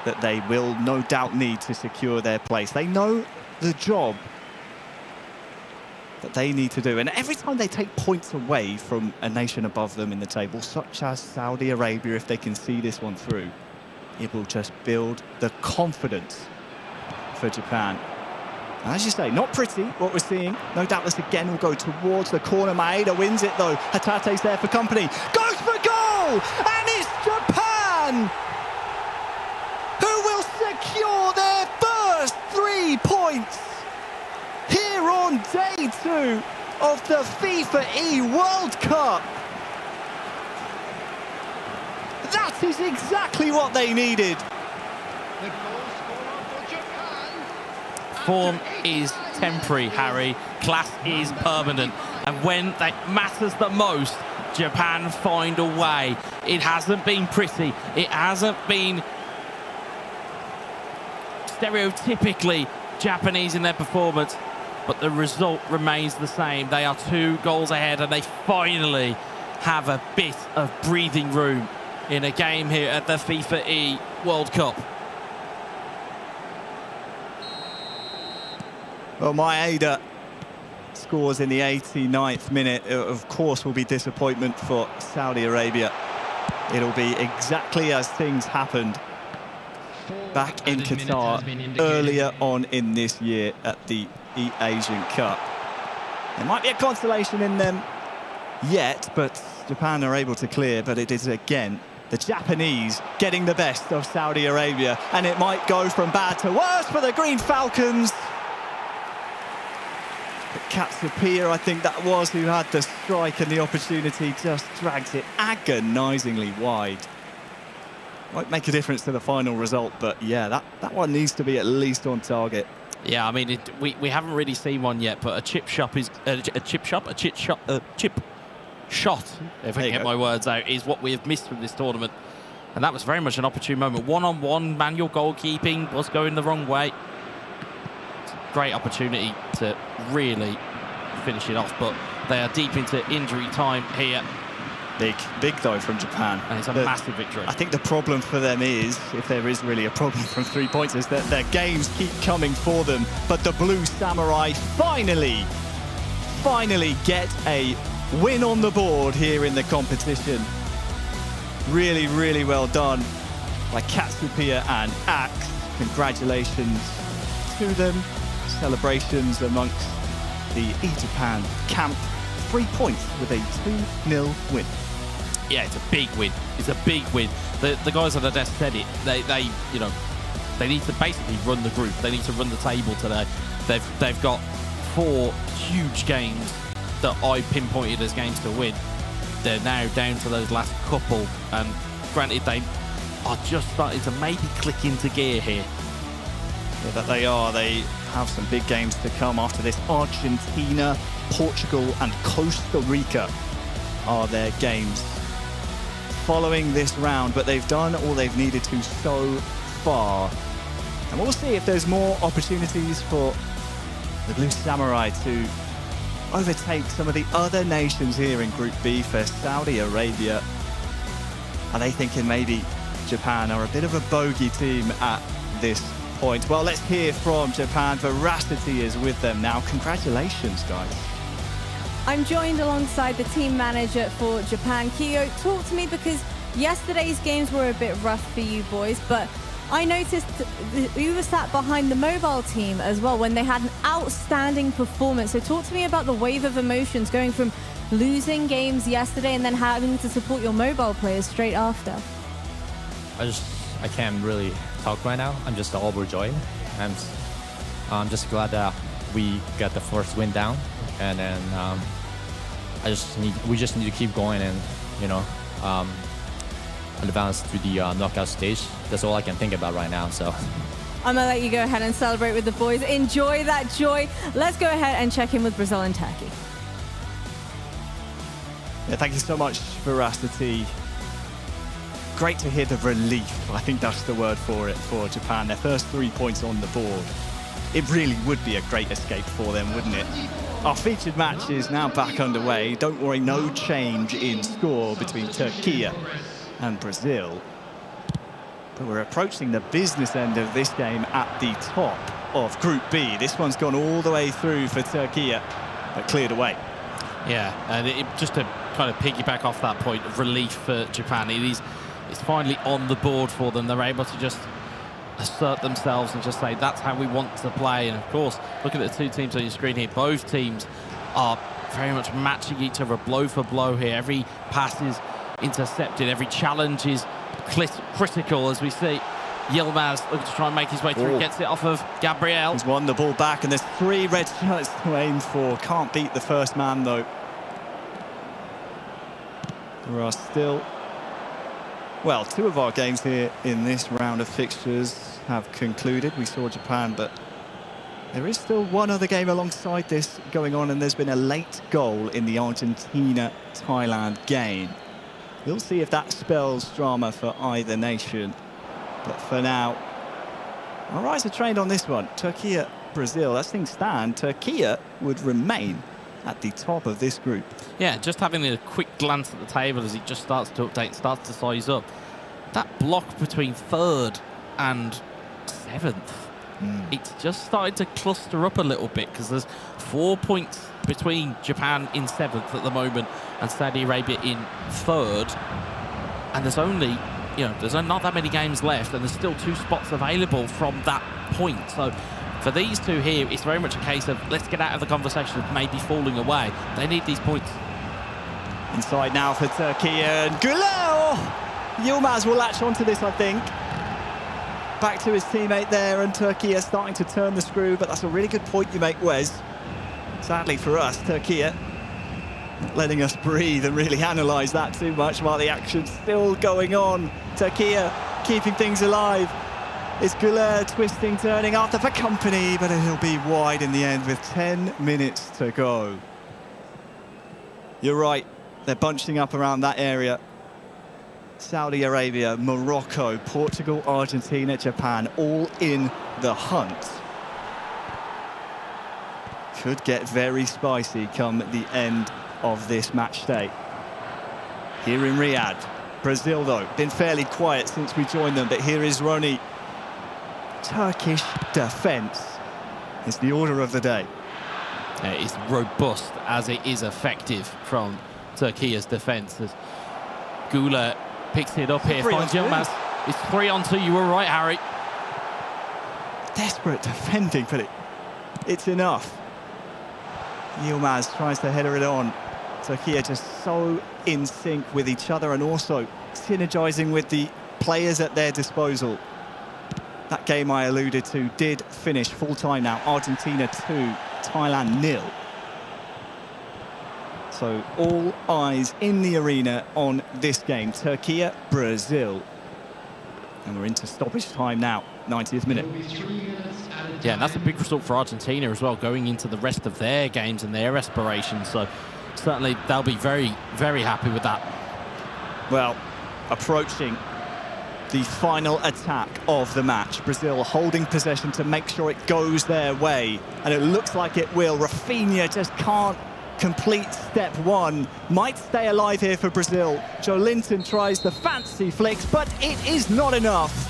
that they will no doubt need to secure their place. They know the job that they need to do, and every time they take points away from a nation above them in the table, such as Saudi Arabia, if they can see this one through, it will just build the confidence for Japan. And as you say, not pretty what we're seeing. No doubt this again will go towards the corner. Maeda wins it though. Hatate's there for company. Goes for goal! And it's Japan who will secure their first 3 points here on day 2 of the FIFAe World Cup. That is exactly what they needed. Form is temporary, Harry. Class is permanent. And when that matters the most, Japan find a way. It hasn't been pretty. It hasn't been stereotypically Japanese in their performance, but the result remains the same. They are 2 goals ahead, and they finally have a bit of breathing room in a game here at the FIFAe World Cup. Well, Maeda scores in the 89th minute. It, of course, will be disappointment for Saudi Arabia. It'll be exactly as things happened back in Qatar earlier on in this year at the Asian Cup. There might be a consolation in them yet, but Japan are able to clear, but it is again the Japanese getting the best of Saudi Arabia, and it might go from bad to worse for the Green Falcons. But Katsupia, I think that was, who had the strike, and the opportunity just drags it agonisingly wide. Might make a difference to the final result, but yeah, that one needs to be at least on target. Yeah, I mean, we haven't really seen one yet, but a chip shot, if I can get my words out, is what we have missed from this tournament. And that was very much an opportune moment. One-on-one, manual goalkeeping was going the wrong way. It's a great opportunity to really finish it off, but They are deep into injury time here. Big though from Japan. And it's a massive victory. I think the problem for them is, if there is really a problem from 3 points, is that their games keep coming for them. But the Blue Samurai finally get a win on the board here in the competition. Really, really well done by Katsupia and Axe. Congratulations to them. Celebrations amongst the eJapan camp. 3 points with a 2-0 win. Yeah, it's a big win. It's a big win. The guys on the desk said it. They need to basically run the group. They need to run the table today. They've got 4 huge games that I pinpointed as games to win. They're now down to those last couple, and granted they are just starting to maybe click into gear here. Yeah, that they are. They have some big games to come after this. Argentina, Portugal and Costa Rica are their games following this round, but they've done all they've needed to so far. And we'll see if there's more opportunities for the Blue Samurai to overtake some of the other nations here in Group B. For Saudi Arabia, are they thinking maybe Japan are a bit of a bogey team at this point? Well, let's hear from Japan. Veracity is with them now. Congratulations, guys. I'm joined alongside the team manager for Japan. Kiyo, talk to me, because yesterday's games were a bit rough for you boys, but I noticed you were sat behind the mobile team as well when they had an outstanding performance. So talk to me about the wave of emotions going from losing games yesterday and then having to support your mobile players straight after. I can't really talk right now. I'm just overjoyed. I'm just glad that we got the first win down, and then we just need to keep going and advance to the knockout stage. That's all I can think about right now. So I'm gonna let you go ahead and celebrate with the boys. Enjoy that joy. Let's go ahead and check in with Brazil and Turkey. Yeah, thank you so much, Veracity. Great to hear the relief. I think that's the word for it for Japan. Their first 3 points on the board. It really would be a great escape for them, wouldn't it? Our featured match is now back underway. Don't worry, no change in score between Turkey and Brazil. But we're approaching the business end of this game at the top of Group B. This one's gone all the way through for Turkey, but cleared away. Yeah, and just to kind of piggyback off that point of relief for Japan, it's finally on the board for them. They're able to just assert themselves and just say, that's how we want to play. And of course, look at the two teams on your screen here. Both teams are very much matching each other blow for blow here. Every pass is intercepted, every challenge is critical, as we see Yilmaz looking to try and make his way through. Gets it off of Gabriel. He's won the ball back, and there's 3 red shirts to aim for. Can't beat the first man, though. There are still, well, 2 of our games here in this round of fixtures have concluded. We saw Japan, but there is still one other game alongside this going on, and there's been a late goal in the Argentina-Thailand game. We'll see if that spells drama for either nation. But for now, our eyes are trained on this one. Turkey, Brazil, as things stand, Turkey would remain at the top of this group. Yeah, just having a quick glance at the table as it just starts to update, starts to size up. That block between 3rd and 7th, it's just started to cluster up a little bit, because there's 4 points between Japan in 7th at the moment and Saudi Arabia in 3rd. And there's only, there's not that many games left, and there's still 2 spots available from that point. So for these two here, it's very much a case of let's get out of the conversation of maybe falling away. They need these points. Inside now for Turkey, and Güler! Yilmaz will latch onto this, I think. Back to his teammate there, and Turkey is starting to turn the screw, but that's a really good point you make, Wes. Sadly for us, Turkey letting us breathe and really analyse that too much while the action's still going on. Turkey keeping things alive. It's Güler twisting, turning after for company, but he'll be wide in the end with 10 minutes to go. You're right, they're bunching up around that area. Saudi Arabia, Morocco, Portugal, Argentina, Japan, all in the hunt. could get very spicy come the end of this match day. Here in Riyadh, Brazil though, been fairly quiet since we joined them, but here is Ronnie. Turkish defence is the order of the day. It's robust as it is effective from Turkey's defence. As Gula picks it up here, finds Yilmaz. It's 3-on-2, you were right, Harry. Desperate defending, but it's enough. Yilmaz tries to header it on. Turkey are just so in sync with each other and also synergising with the players at their disposal. That game I alluded to did finish full-time now. Argentina 2, Thailand 0. So all eyes in the arena on this game. Turkey, Brazil. And we're into stoppage time now, 90th minute. Yeah, and that's a big result for Argentina as well, going into the rest of their games and their aspirations. So certainly they'll be very, very happy with that. Well, approaching the final attack of the match. Brazil holding possession to make sure it goes their way. And it looks like it will. Rafinha just can't complete step one. Might stay alive here for Brazil. Joe Linton tries the fancy flicks, but it is not enough.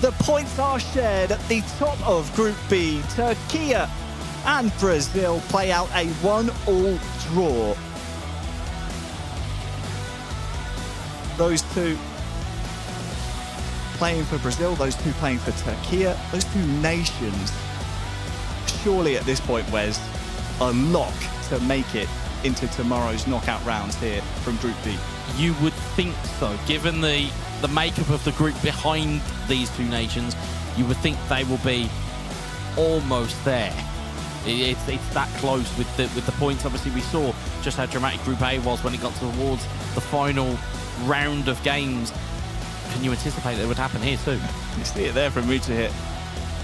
The points are shared at the top of Group B. Turkey and Brazil play out a 1-1 draw. Those two playing for Brazil, those two playing for Turkey, those two nations, surely at this point, Wes, a lock to make it into tomorrow's knockout rounds here from Group B. You would think so, given the makeup of the group behind these two nations. You would think they will be almost there. It's that close with the points. Obviously, we saw just how dramatic Group A was when it got towards the final round of games. Can you anticipate that it would happen here too? You see it there from Rita here.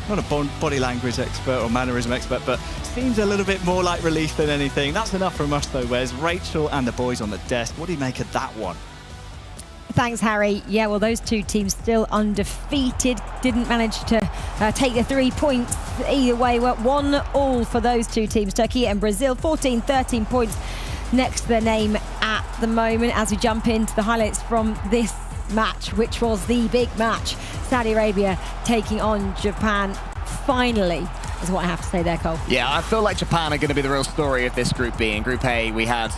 Not a body language expert or mannerism expert, but seems a little bit more like relief than anything. That's enough from us though, Wes. Rachel and the boys on the desk. What do you make of that one? Thanks, Harry. Yeah, well, those two teams still undefeated. Didn't manage to take the 3 points either way. Well, 1-1 for those two teams. Turkey and Brazil, 13 points next to their name at the moment. As we jump into the highlights from this match, which was the big match. Saudi Arabia taking on Japan. Finally, is what I have to say there, Cole. Yeah, I feel like Japan are going to be the real story of this Group B. In Group A, we had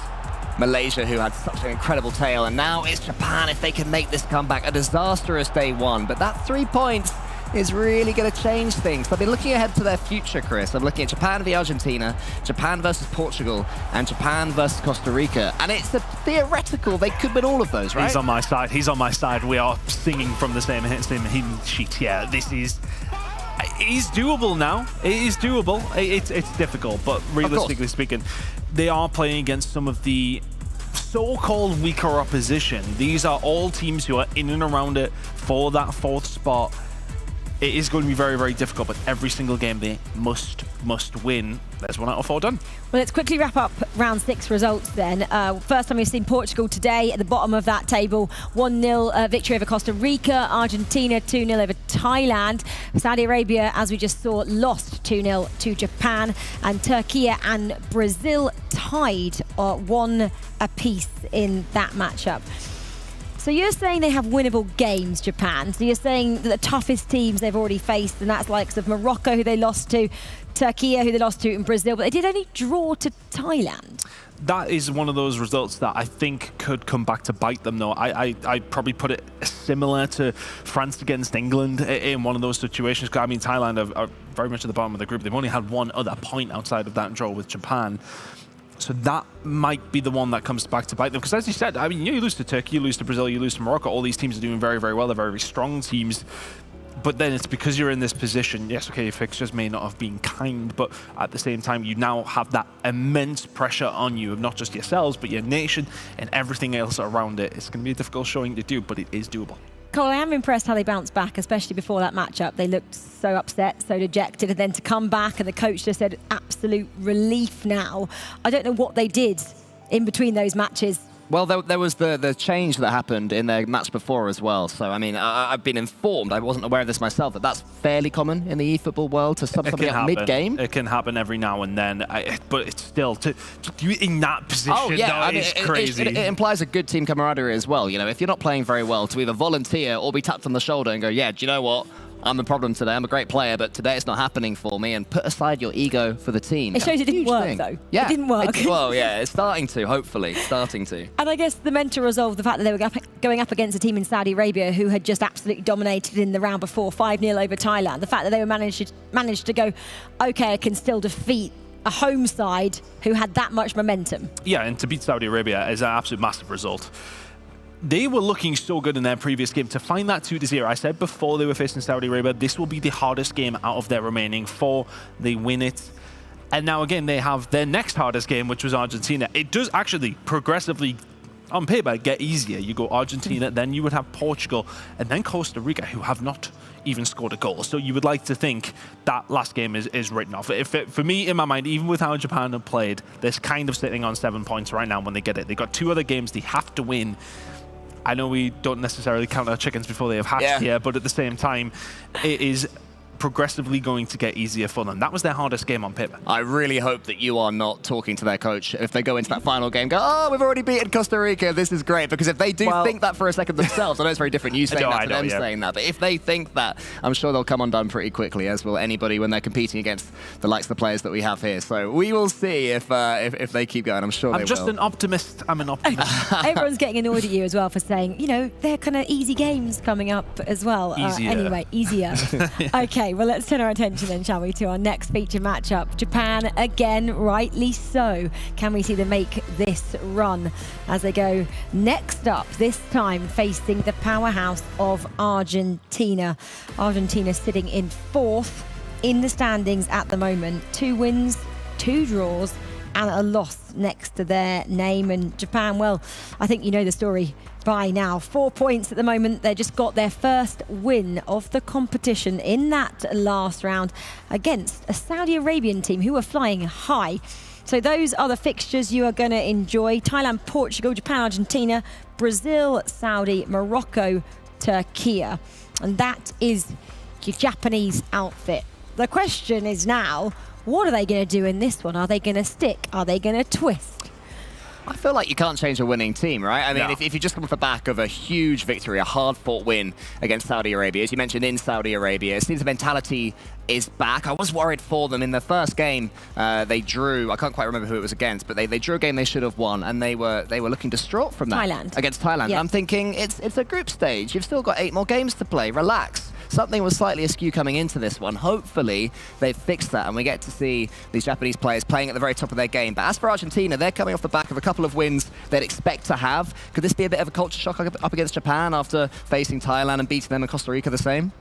Malaysia, who had such an incredible tale, and now it's Japan if they can make this comeback. A disastrous day one, but that 3 points is really going to change things. I've been looking ahead to their future, Chris. I'm looking at Japan v Argentina, Japan versus Portugal, and Japan versus Costa Rica. And it's a theoretical, they could win all of those, right? He's on my side. He's on my side. We are singing from the same hymn sheet. Yeah, this is... It is doable now. It is doable. It's difficult, but realistically speaking, they are playing against some of the so-called weaker opposition. These are all teams who are in and around it for that 4th spot. It is going to be very, very difficult, but every single game they must win. There's 1 out of 4 done. Well, let's quickly wrap up round 6 results then. First time we've seen Portugal today at the bottom of that table. 1-0 victory over Costa Rica. Argentina 2-0 over Thailand. Saudi Arabia, as we just saw, lost 2-0 to Japan. And Turkey and Brazil tied 1 apiece in that matchup. So you're saying they have winnable games, Japan. So you're saying that the toughest teams they've already faced, and that's likes of Morocco, who they lost to, Turkey, who they lost to, in Brazil, but they did only draw to Thailand. That is one of those results that I think could come back to bite them, though. I'd probably put it similar to France against England in one of those situations. I mean, Thailand are very much at the bottom of the group. They've only had 1 other point outside of that draw with Japan. So that might be the one that comes back to bite them. Because as you said, I mean, you lose to Turkey, you lose to Brazil, you lose to Morocco. All these teams are doing very, very well. They're very, very strong teams. But then it's because you're in this position. Yes, okay, your fixtures may not have been kind, but at the same time, you now have that immense pressure on you of not just yourselves, but your nation and everything else around it. It's going to be a difficult showing to do, but it is doable. Cole, I am impressed how they bounced back, especially before that matchup. They looked so upset, so dejected, and then to come back, and the coach just said absolute relief now. I don't know what they did in between those matches Well, there was the change that happened in their match before as well. So, I mean, I've been informed, I wasn't aware of this myself, that that's fairly common in the eFootball world to sub somebody out mid-game. It can happen every now and then, but it's still, to be in that position, it's crazy. It implies a good team camaraderie as well. You know, if you're not playing very well, to either volunteer or be tapped on the shoulder and go, yeah, do you know what? I'm a problem today. I'm a great player, but today it's not happening for me. And put aside your ego for the team. It shows it didn't work, though. Yeah, it didn't work. Well, yeah, it's starting to. Hopefully, starting to. And I guess the mental resolve, the fact that they were going up against a team in Saudi Arabia who had just absolutely dominated in the round before, 5-0 over Thailand. The fact that they were managed to go, okay, I can still defeat a home side who had that much momentum. Yeah, and to beat Saudi Arabia is an absolute massive result. They were looking so good in their previous game. To find that 2-0, I said before they were facing Saudi Arabia, this will be the hardest game out of their remaining 4. They win it. And now again, they have their next hardest game, which was Argentina. It does actually progressively, on paper, get easier. You go Argentina, then you would have Portugal, and then Costa Rica, who have not even scored a goal. So you would like to think that last game is written off. For me, in my mind, even with how Japan have played, they're kind of sitting on 7 points right now when they get it. They've got 2 other games they have to win. I know we don't necessarily count our chickens before they have hatched here, but at the same time, it is progressively going to get easier for them. That was their hardest game on paper. I really hope that you are not talking to their coach if they go into that final game, go, oh, we've already beaten Costa Rica, this is great. Because if they do think that for a second themselves, I know it's very different you saying that to them saying that, but if they think that, I'm sure they'll come undone pretty quickly, as will anybody when they're competing against the likes of the players that we have here. So we will see if they keep going. I'm sure they will. I'm just an optimist. I'm an optimist. Everyone's getting annoyed at you as well for saying, you know, they're kind of easy games coming up as well. Anyway, easier. Okay, well, let's turn our attention then, shall we, to our next feature matchup. Japan, again, rightly so. Can we see them make this run as they go next up, this time facing the powerhouse of Argentina. Argentina sitting in 4th in the standings at the moment. 2 wins, 2 draws, and a loss next to their name. And Japan, well, I think you know the story by now. 4 points at the moment. They just got their first win of the competition in that last round against a Saudi Arabian team who are flying high. So those are the fixtures you are going to enjoy. Thailand, Portugal, Japan, Argentina, Brazil, Saudi, Morocco, Turkey. And that is your Japanese outfit. The question is now, what are they going to do in this one? Are they going to stick? Are they going to twist? I feel like you can't change a winning team, right? I mean, if you just come off the back of a huge victory, a hard-fought win against Saudi Arabia, as you mentioned in Saudi Arabia, it seems the mentality is back. I was worried for them in the first game. They drew. I can't quite remember who it was against, but they drew a game they should have won, and they were looking distraught from that. Thailand. Against Thailand. Yeah. I'm thinking it's a group stage. You've still got 8 more games to play. Relax. Something was slightly askew coming into this one. Hopefully, they've fixed that, and we get to see these Japanese players playing at the very top of their game. But as for Argentina, they're coming off the back of a couple of wins they'd expect to have. Could this be a bit of a culture shock up against Japan after facing Thailand and beating them in Costa Rica the same?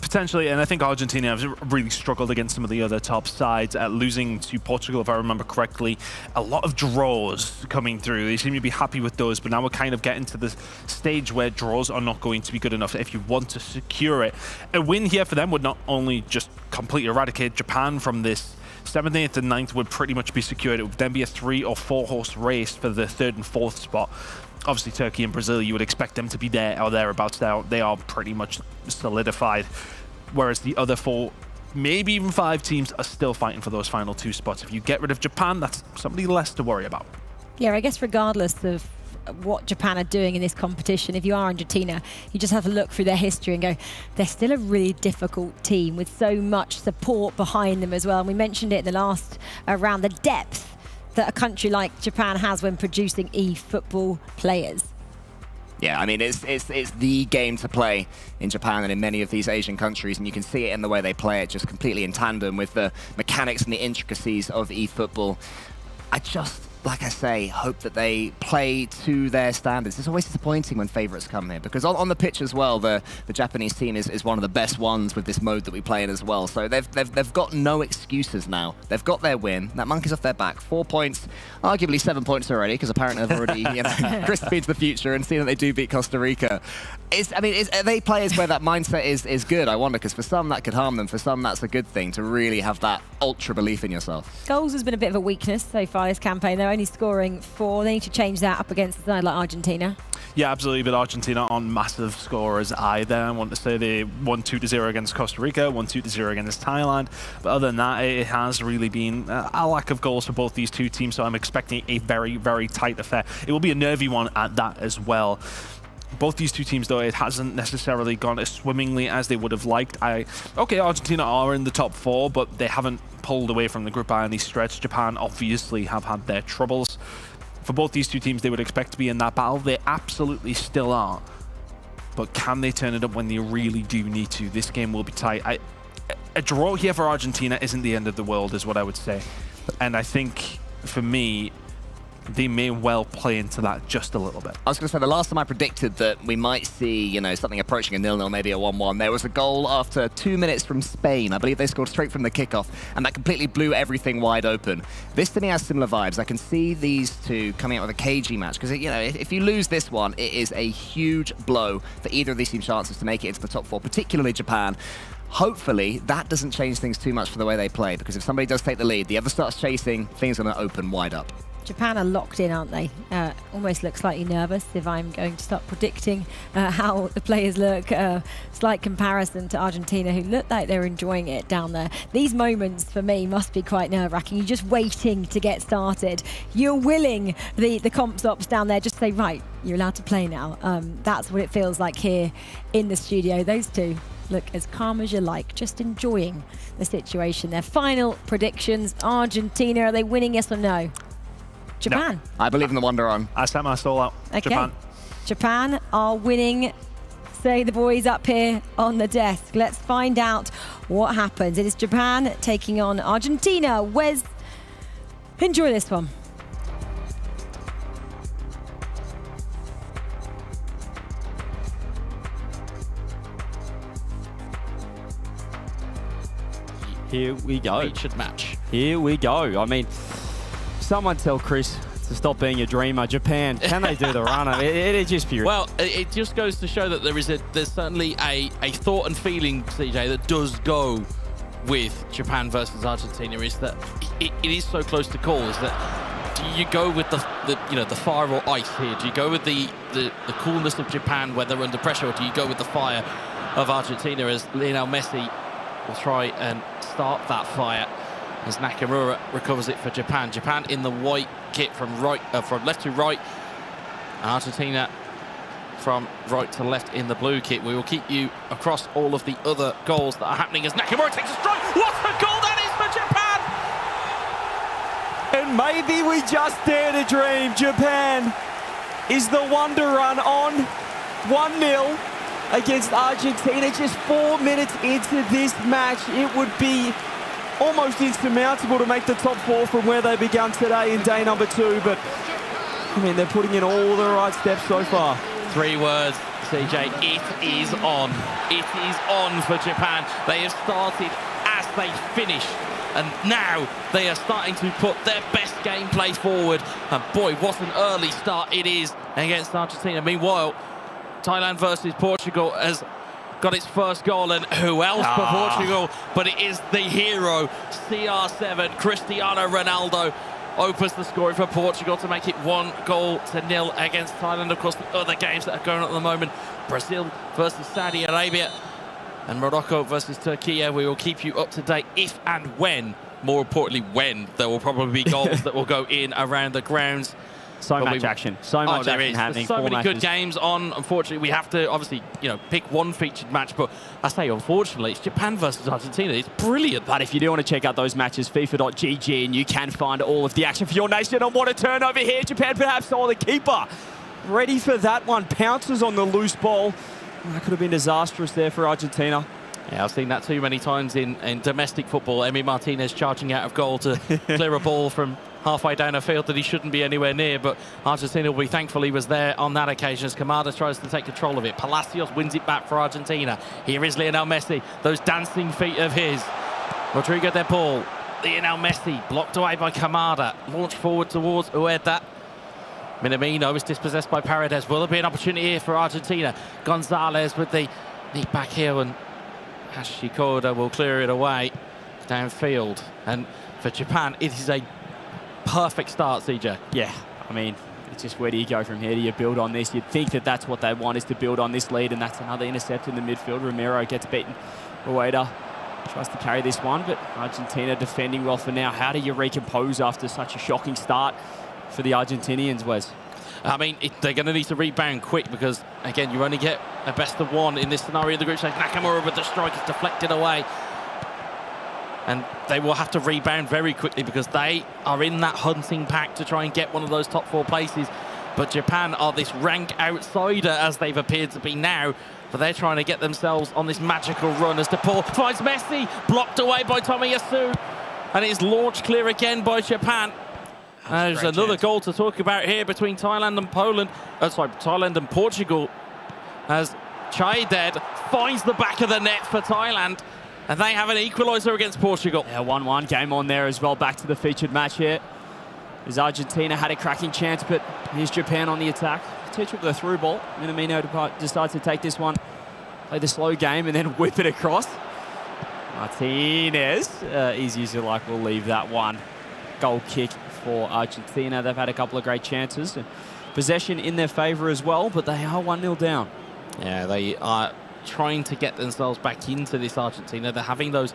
Potentially, and I think Argentina has really struggled against some of the other top sides, losing to Portugal, if I remember correctly. A lot of draws coming through. They seem to be happy with those, but now we're kind of getting to the stage where draws are not going to be good enough if you want to secure it. A win here for them would not only just completely eradicate Japan from this 7th, 8th, and 9th would pretty much be secured. It would then be a 3 or 4 horse race for the 3rd and 4th spot. Obviously, Turkey and Brazil, you would expect them to be there or thereabouts. They are pretty much solidified, whereas the other 4, maybe even 5 teams are still fighting for those final 2 spots. If you get rid of Japan, that's somebody less to worry about. Yeah, I guess regardless of what Japan are doing in this competition, if you are Argentina, you just have to look through their history and go, they're still a really difficult team with so much support behind them as well. And we mentioned it in the last round, the depth that a country like Japan has when producing eFootball players. Yeah, I mean, it's the game to play in Japan and in many of these Asian countries, and you can see it in the way they play it, just completely in tandem with the mechanics and the intricacies of eFootball. I just, like I say, hope that they play to their standards. It's always disappointing when favourites come here, because on the pitch as well, the Japanese team is one of the best ones with this mode that we play in as well. So they've got no excuses now. They've got their win. That monkey's off their back. 4 points, arguably 7 points already, because apparently they've already grist feed to the future and seen that they do beat Costa Rica. Are they players where that mindset is good? I wonder, because for some that could harm them. For some that's a good thing, to really have that ultra belief in yourself. Goals has been a bit of a weakness so far this campaign, though. only scoring 4. They need to change that up against a side like Argentina. Yeah, absolutely. But Argentina aren't massive scorers either. I want to say they won 2-0 against Costa Rica, won 2-0 against Thailand. But other than that, it has really been a lack of goals for both these two teams. So I'm expecting a very, very tight affair. It will be a nervy one at that as well. Both these two teams, though, it hasn't necessarily gone as swimmingly as they would have liked. Okay, Argentina are in the top 4, but they haven't pulled away from the group by any stretch. Japan obviously have had their troubles. For both these two teams, they would expect to be in that battle. They absolutely still are. But can they turn it up when they really do need to? This game will be tight. A draw here for Argentina isn't the end of the world, is what I would say. And I think, for me, they may well play into that just a little bit. I was going to say, the last time I predicted that we might see, you know, something approaching a 0-0, maybe a 1-1, there was a goal after 2 minutes from Spain. I believe they scored straight from the kickoff, and that completely blew everything wide open. This, to me, has similar vibes. I can see these two coming out with a cagey match, because, you know, if you lose this one, it is a huge blow for either of these teams' chances to make it into the top 4, particularly Japan. Hopefully, that doesn't change things too much for the way they play, because if somebody does take the lead, the other starts chasing, things are going to open wide up. Japan are locked in, aren't they? Almost look slightly nervous if I'm going to start predicting how the players look. Slight comparison to Argentina, who look like they're enjoying it down there. These moments, for me, must be quite nerve-wracking. You're just waiting to get started. You're willing the comps ops down there just say, right, you're allowed to play now. That's what it feels like here in the studio. Those two look as calm as you like, just enjoying the situation. Their final predictions: Argentina, are they winning, yes or no? Japan. No. I believe in the Wonder Arm. I set my stall out. Okay. Japan. Japan are winning, say the boys up here on the desk. Let's find out what happens. It is Japan taking on Argentina. Wes, enjoy this one. Here we go. Featured match. Here we go. I mean, someone tell Chris to stop being a dreamer. Japan, can they do the runner? It is just pure. Well, it just goes to show that there's certainly a thought and feeling, CJ, that does go with Japan versus Argentina. Is that it is so close to call? Is that do you go with the fire or ice here? Do you go with the coolness of Japan when they're under pressure, or do you go with the fire of Argentina as Lionel Messi will try and start that fire as Nakamura recovers it for Japan. Japan in the white kit from left to right, and Argentina from right to left in the blue kit. We will keep you across all of the other goals that are happening as Nakamura takes a strike. What a goal that is for Japan! And maybe we just dare to dream. Japan is the wonder run on 1-0 against Argentina. Just 4 minutes into this match, it would be almost insurmountable to make the top 4 from where they began today in day number 2, but I mean, they're putting in all the right steps so far. 3 words, CJ, it is on. It is on for Japan. They have started as they finished, and now they are starting to put their best gameplay forward, and boy, what an early start it is against Argentina. Meanwhile, Thailand versus Portugal has got its first goal, and who else for Portugal? But it is the hero, CR7, Cristiano Ronaldo, opens the scoring for Portugal to make it 1-0 against Thailand. Of course, the other games that are going on at the moment, Brazil versus Saudi Arabia and Morocco versus Turkey. We will keep you up to date if and when, more importantly when, there will probably be goals that will go in around the grounds. So much action. So much action happening. There's so many good games on. Unfortunately, we have to obviously, pick one featured match. But I say, unfortunately, it's Japan versus Argentina. It's brilliant. But if you do want to check out those matches, FIFA.gg, and you can find all of the action for your nation. And what a turnover here. Japan perhaps saw the keeper. Ready for that one. Pounces on the loose ball. That could have been disastrous there for Argentina. Yeah, I've seen that too many times in domestic football. Emi Martinez charging out of goal to clear a ball from halfway down a field that he shouldn't be anywhere near, but Argentina will be thankful he was there on that occasion as Kamada tries to take control of it. Palacios wins it back for Argentina. Here is Lionel Messi, those dancing feet of his. Rodrigo de Paul, Lionel Messi, blocked away by Kamada, launched forward towards Ueda. Minamino is dispossessed by Paredes. Will there be an opportunity here for Argentina? Gonzalez with the knee back here, and Hashikoda will clear it away downfield. And for Japan, it is a perfect start, CJ. Yeah, I mean, it's just where do you go from here? Do you build on this? You'd think that that's what they want, is to build on this lead, and that's another intercept in the midfield. Romero gets beaten. Rueda tries to carry this one, but Argentina defending well for now. How do you recompose after such a shocking start for the Argentinians, Wes? I mean, they're going to need to rebound quick because, again, you only get a best of one in this scenario of the group stage. Nakamura with the strike is deflected away. And they will have to rebound very quickly because they are in that hunting pack to try and get one of those top 4 places. But Japan are this rank outsider, as they've appeared to be now. But they're trying to get themselves on this magical run as DePaul finds Messi, blocked away by Tomiyasu. And it's launched clear again by Japan. There's another goal to talk about here between Thailand and Poland. Thailand and Portugal. As Chaided finds the back of the net for Thailand. And they have an equaliser against Portugal. Yeah, 1-1 game on there as well. Back to the featured match here. As Argentina had a cracking chance, but here's Japan on the attack. Potential with a through ball. Minamino decides to take this one, play the slow game, and then whip it across. Martinez, easy as you like, we'll leave that one. Goal kick for Argentina. They've had a couple of great chances. Possession in their favour as well, but they are 1-0 down. Yeah, they are trying to get themselves back into this Argentina. They're having those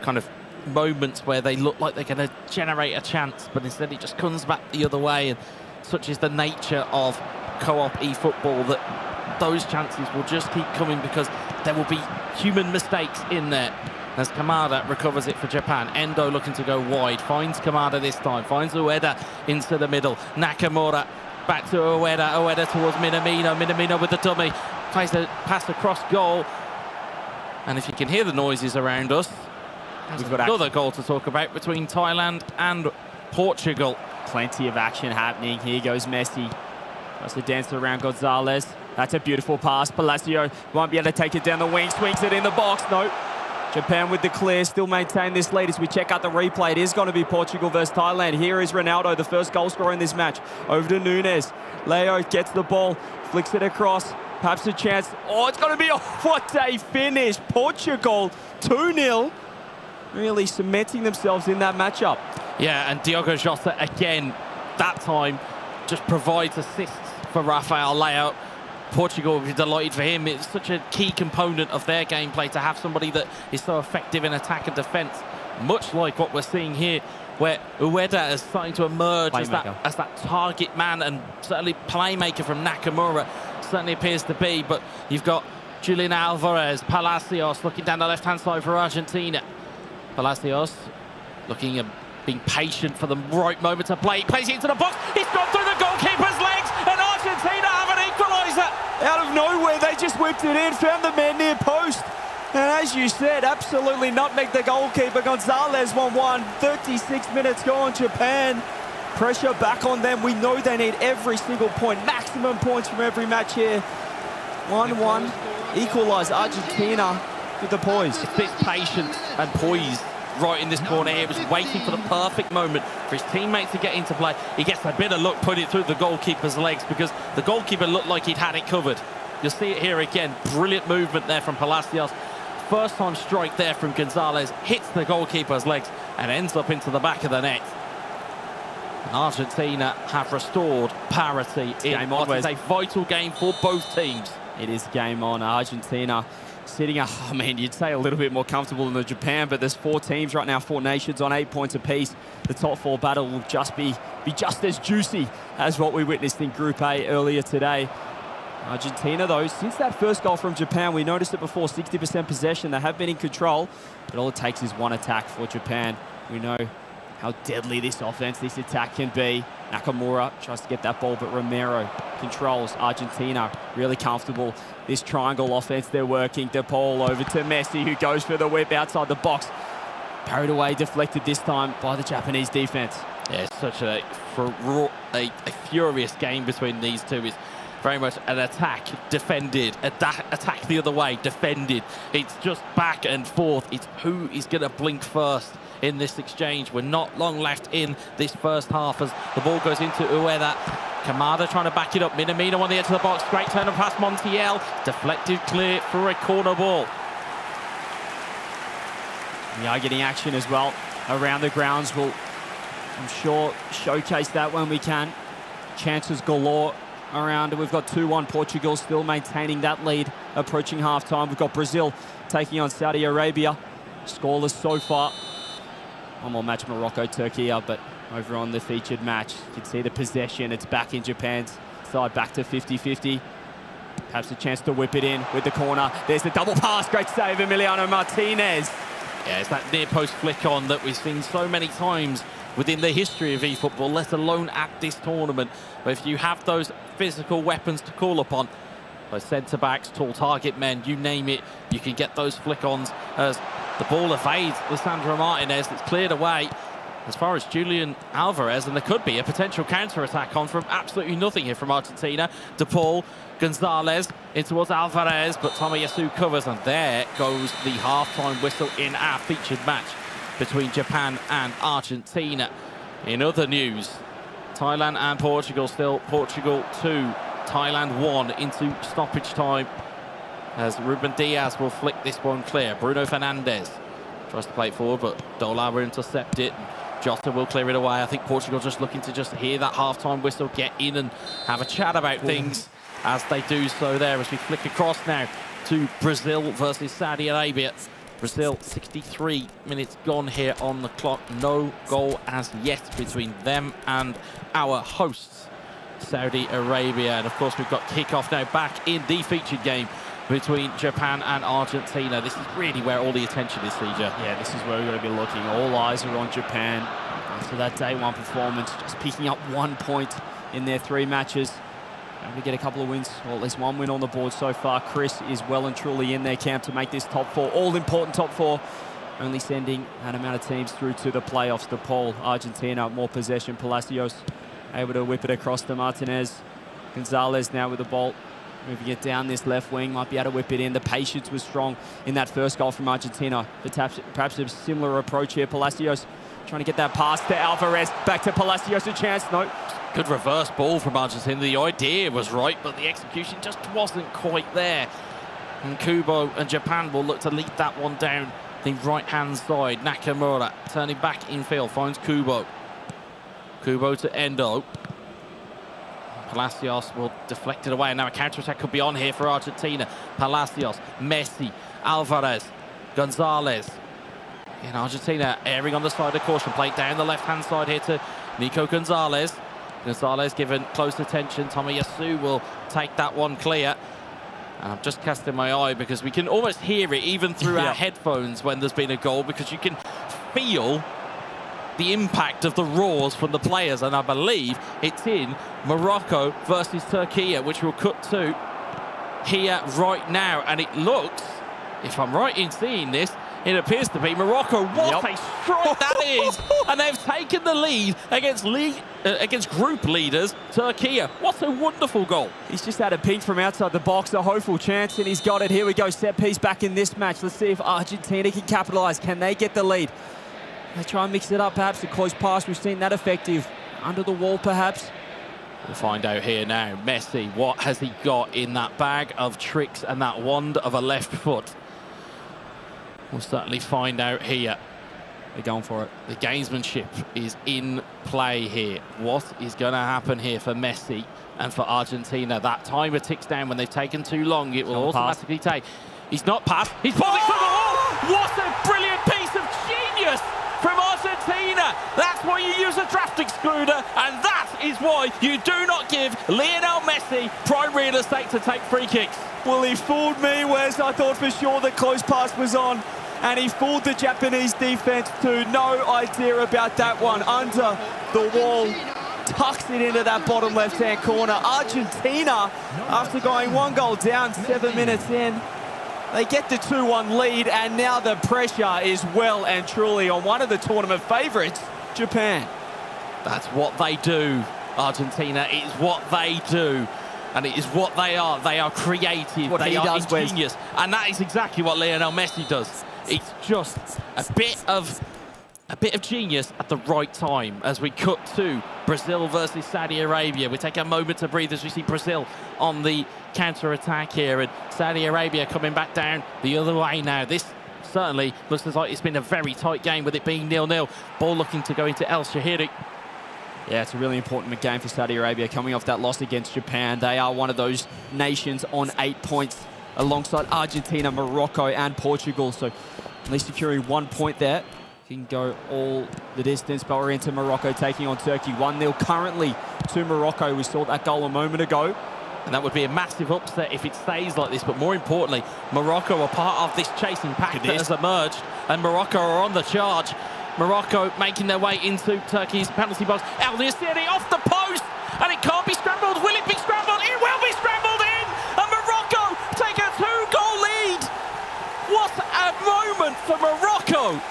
kind of moments where they look like they're going to generate a chance, but instead it just comes back the other way. And such is the nature of co-op eFootball that those chances will just keep coming because there will be human mistakes in there. As Kamada recovers it for Japan. Endo looking to go wide, finds Kamada this time, finds Ueda into the middle. Nakamura back to Ueda, Ueda towards Minamino, Minamino with the dummy, plays a pass across goal. And if you can hear the noises around us, we've got another goal to talk about between Thailand and Portugal. Plenty of action happening. Here goes Messi. Tries to dance around Gonzalez. That's a beautiful pass. Palacio won't be able to take it down the wing, swings it in the box. No. Japan with the clear, still maintain this lead as we check out the replay. It is going to be Portugal versus Thailand. Here is Ronaldo, the first goal scorer in this match. Over to Nunes. Leo gets the ball, flicks it across. Perhaps a chance. Oh, it's going to be what a finish. Portugal 2-0. Really cementing themselves in that matchup. Yeah, and Diogo Jota again, that time, just provides assists for Rafael Leao. Portugal will be delighted for him. It's such a key component of their gameplay to have somebody that is so effective in attack and defence, much like what we're seeing here, where Ueda is starting to emerge as that target man, and certainly playmaker from Nakamura certainly appears to be. But you've got Julian Alvarez, Palacios looking down the left-hand side for Argentina. Palacios looking and being patient for the right moment to play. He plays it into the box. He's gone through the goalkeeper's legs, and Argentina have an equaliser. Out of nowhere, they just whipped it in, found the man near post. And as you said, absolutely nutmegged the goalkeeper. Gonzalez 1-1, 36 minutes gone. Japan, pressure back on them. We know they need every single point, maximum points from every match here. 1-1, equalise Argentina with the poise. It's this patience and poise right in this corner here. He was waiting for the perfect moment for his teammates to get into play. He gets a bit of luck, put it through the goalkeeper's legs because the goalkeeper looked like he'd had it covered. You'll see it here again. Brilliant movement there from Palacios. First time strike there from Gonzalez. Hits the goalkeeper's legs and ends up into the back of the net. And Argentina have restored parity in what is a vital game for both teams. It is game on. Argentina sitting, I mean, you'd say a little bit more comfortable than the Japan, but there's 4 teams right now, 4 nations on 8 points apiece. The top 4 battle will just be just as juicy as what we witnessed in Group A earlier today. Argentina, though, since that first goal from Japan, we noticed it before, 60% possession. They have been in control, but all it takes is one attack for Japan. We know how deadly this offense, this attack can be. Nakamura tries to get that ball, but Romero controls. Argentina really comfortable. This triangle offense they're working. DePaul over to Messi, who goes for the whip outside the box. Parried away, deflected this time by the Japanese defense. Yeah, it's such a furious game between these two. It's very much an attack, defended, attack the other way, defended. It's just back and forth. It's who is going to blink first in this exchange. We're not long left in this first half as the ball goes into Ueda. Kamada trying to back it up. Minamino on the edge of the box. Great turn and pass Montiel. Deflected clear for a corner ball. We are getting action as well around the grounds. We'll I'm sure showcase that when we can. Chances galore around. We've got 2-1 Portugal still maintaining that lead approaching half-time. We've got Brazil taking on Saudi Arabia. Scoreless so far. One more match, Morocco, Turkey, but over on the featured match, you can see the possession. It's back in Japan's side, back to 50-50. Perhaps a chance to whip it in with the corner. There's the double pass. Great save, Emiliano Martinez. Yeah, it's that near post flick on that we've seen so many times within the history of eFootball, let alone at this tournament. But if you have those physical weapons to call upon, those centre-backs, tall target men, you name it, you can get those flick-ons as the ball evades Lisandro Martinez. It's cleared away as far as Julian Alvarez, and there could be a potential counter-attack on from absolutely nothing here from Argentina. De Paul, Gonzalez in towards Alvarez, but Tomiyasu covers, and there goes the half-time whistle in our featured match between Japan and Argentina. In other news, Thailand and Portugal still. Portugal 2, Thailand 1 into stoppage time as Ruben Diaz will flick this one clear. Bruno Fernandes tries to play it forward, but Dola will intercept it. Jota will clear it away. I think Portugal just looking to just hear that half-time whistle, get in and have a chat about things as they do so there, as we flick across now to Brazil versus Saudi Arabia. Brazil, 63 minutes gone here on the clock. No goal as yet between them and our hosts, Saudi Arabia. And of course, we've got kickoff now back in the featured game between Japan and Argentina. This is really where all the attention is, CJ. Yeah, this is where we're going to be looking. All eyes are on Japan after that day one performance, just picking up 1 point in their 3 matches. And we get a couple of wins, or at least 1 win on the board so far. Chris is well and truly in their camp to make this top 4, all-important top 4, only sending an amount of teams through to the playoffs. De Paul, Argentina, more possession. Palacios able to whip it across to Martinez. Gonzalez now with the ball, moving it down this left wing, might be able to whip it in. The patience was strong in that first goal from Argentina. But perhaps a similar approach here. Palacios trying to get that pass to Alvarez. Back to Palacios, a chance. No. Good reverse ball from Argentina. The idea was right, but the execution just wasn't quite there. And Kubo and Japan will look to lead that one down the right-hand side. Nakamura turning back infield, finds Kubo. Kubo to Endo. Palacios will deflect it away, and now a counter-attack could be on here for Argentina. Palacios, Messi, Alvarez, Gonzalez. In Argentina, airing on the side of caution. Play down the left-hand side here to Nico Gonzalez. Gonzalez given close attention. Tomiyasu will take that one clear. And I'm just casting my eye because we can almost hear it even through our headphones when there's been a goal, because you can feel the impact of the roars from the players. And I believe it's in Morocco versus Turkey, which we'll cut to here right now. And it looks, if I'm right in seeing this, it appears to be Morocco. What a strike that is! And they've taken the lead against group leaders, Turkey. What a wonderful goal. He's just had a ping from outside the box, a hopeful chance, and he's got it. Here we go, set piece back in this match. Let's see if Argentina can capitalise. Can they get the lead? They try and mix it up, perhaps a close pass. We've seen that effective. Under the wall, perhaps. We'll find out here now. Messi, what has he got in that bag of tricks and that wand of a left foot? We'll certainly find out here. They're going for it. The gamesmanship is in play here. What is going to happen here for Messi and for Argentina? That timer ticks down. When they've taken too long, it will automatically take. He's not passed. He's pulled it from the wall. What a brilliant piece of genius from Argentina. That's why you use a draft excluder, and that is why you do not give Lionel Messi prime real estate to take free kicks. Well, he fooled me, Wes. I thought for sure the close pass was on. And he fooled the Japanese defense too. No idea about that one. Under the wall, tucks it into that bottom left-hand corner. Argentina, after going 1 goal down 7 minutes in, they get the 2-1 lead, and now the pressure is well and truly on one of the tournament favourites, Japan. That's what they do, Argentina. It's what they do. And it is what they are. They are creative. They are ingenious. And that is exactly what Lionel Messi does. It's just a bit of genius at the right time as we cut to Brazil versus Saudi Arabia. We take a moment to breathe as we see Brazil on the counter-attack here, and Saudi Arabia coming back down the other way now. This certainly looks as like it's been a very tight game with it being 0-0. Ball looking to go into El Shahiri. Yeah, it's a really important game for Saudi Arabia coming off that loss against Japan. They are one of those nations on 8 points alongside Argentina, Morocco and Portugal. So at least securing 1 point there. You can go all the distance, but we're into Morocco taking on Turkey. 1-0 currently to Morocco. We saw that goal a moment ago. And that would be a massive upset if it stays like this. But more importantly, Morocco are part of this chasing pack that has emerged. And Morocco are on the charge. Morocco making their way into Turkey's penalty box. El Nesiri off the post. And it can't be scrambled. Will it be scrambled? It will be scrambled in. And Morocco take a 2-goal lead. What a moment for Morocco.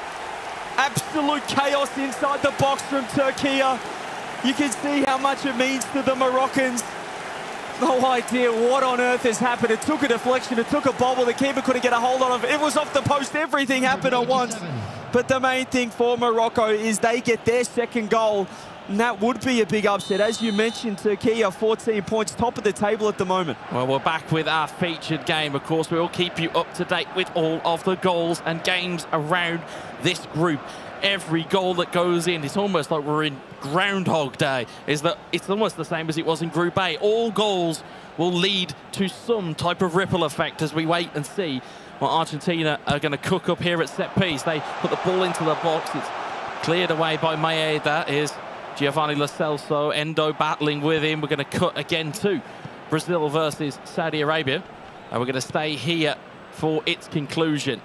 Absolute chaos inside the box from Turkey. You can see how much it means to the Moroccans. No idea what on earth has happened. It took a deflection, it took a bobble, the keeper couldn't get a hold on it. It was off the post, everything happened at once. But the main thing for Morocco is they get their second goal, and that would be a big upset. As you mentioned, Turkey are 14 points, top of the table at the moment. Well, we're back with our featured game. Of course, we'll keep you up to date with all of the goals and games around this group. Every goal that goes in, it's almost like we're in Groundhog Day, is that it's almost the same as it was in Group A. All goals will lead to some type of ripple effect as we wait and see what Argentina are going to cook up here at set piece. They put the ball into the box. It's cleared away by Maeda. Is Giovanni Lo Celso. Endo battling with him. We're going to cut again to Brazil versus Saudi Arabia. And we're going to stay here for its conclusion.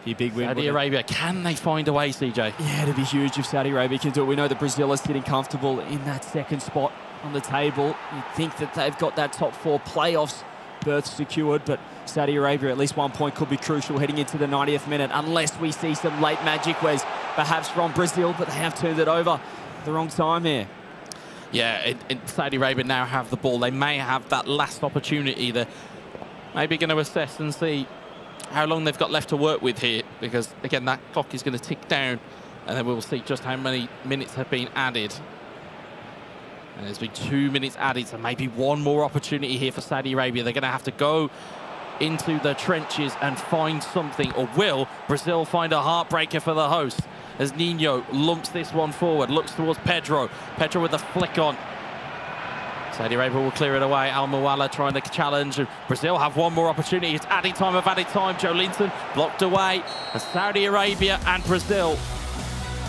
Big win. Saudi Arabia, can they find a way, CJ? Yeah, it'd be huge if Saudi Arabia can do it. We know that Brazil is sitting comfortable in that second spot on the table. You'd think that they've got that top 4 playoffs berth secured, but Saudi Arabia, at least 1 point could be crucial heading into the 90th minute, unless we see some late magic whereas perhaps from Brazil, but they have turned it over at the wrong time here. Yeah, Saudi Arabia now have the ball. They may have that last opportunity. They're maybe going to assess and see how long they've got left to work with here, because again that clock is going to tick down, and then we'll see just how many minutes have been added. And there's been 2 minutes added, so maybe one more opportunity here for Saudi Arabia. They're going to have to go into the trenches and find something, or will Brazil find a heartbreaker for the hosts as Nino lumps this one forward, looks towards Pedro with a flick on. Saudi Arabia will clear it away. Al Muwalla trying to challenge. Brazil have one more opportunity. It's added time. Joe Linton blocked away. And Saudi Arabia and Brazil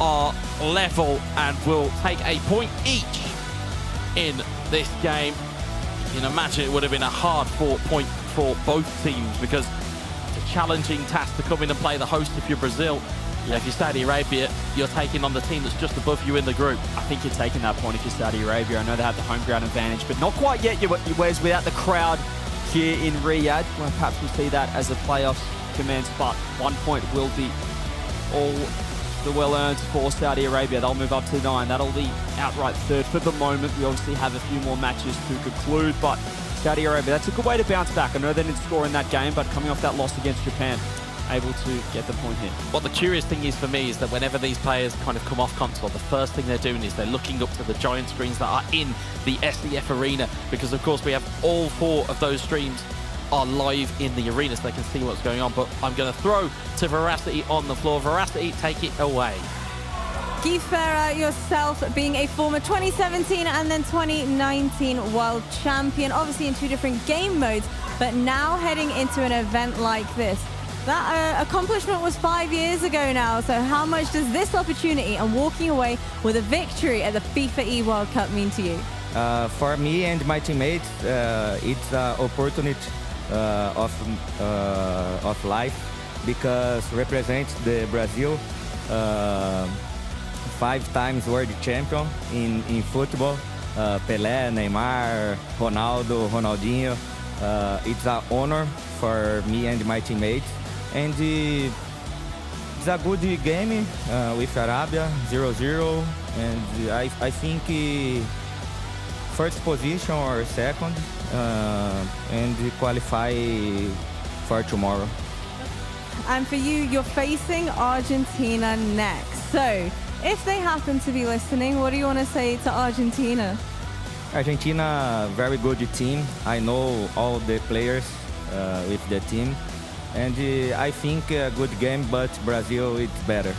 are level and will take a point each in this game. You can imagine it would have been a hard-fought point for both teams, because it's a challenging task to come in and play the host if you're Brazil. Yeah, if you're Saudi Arabia, you're taking on the team that's just above you in the group. I think you're taking that point if you're Saudi Arabia. I know they have the home ground advantage, but not quite yet, whereas without the crowd here in Riyadh. Well, perhaps we'll see that as the playoffs commence, but 1 point will be all the well-earned for Saudi Arabia. They'll move up to 9. That'll be outright third for the moment. We obviously have a few more matches to conclude, but Saudi Arabia, that's a good way to bounce back. I know they didn't score in that game, but coming off that loss against Japan, able to get the point here. What the curious thing is for me is that whenever these players kind of come off console, the first thing they're doing is they're looking up to the giant screens that are in the SEF arena, because of course we have all 4 of those streams are live in the arena, so they can see what's going on. But I'm going to throw to Veracity on the floor. Veracity, take it away. Guy Ferrer, yourself being a former 2017 and then 2019 world champion, obviously in 2 different game modes, but now heading into an event like this. That accomplishment was 5 years ago now, so how much does this opportunity and walking away with a victory at the FIFAe World Cup mean to you? For me and my teammates, it's an opportunity of life, because represents the Brazil, 5 times world champion in football, Pelé, Neymar, Ronaldo, Ronaldinho. It's an honor for me and my teammates. And it's a good game with Arabia, 0-0. And I think first position or second, and qualify for tomorrow. And for you, you're facing Argentina next. So if they happen to be listening, what do you want to say to Argentina? Argentina, very good team. I know all the players with the team. And I think a good game, but Brazil it's better.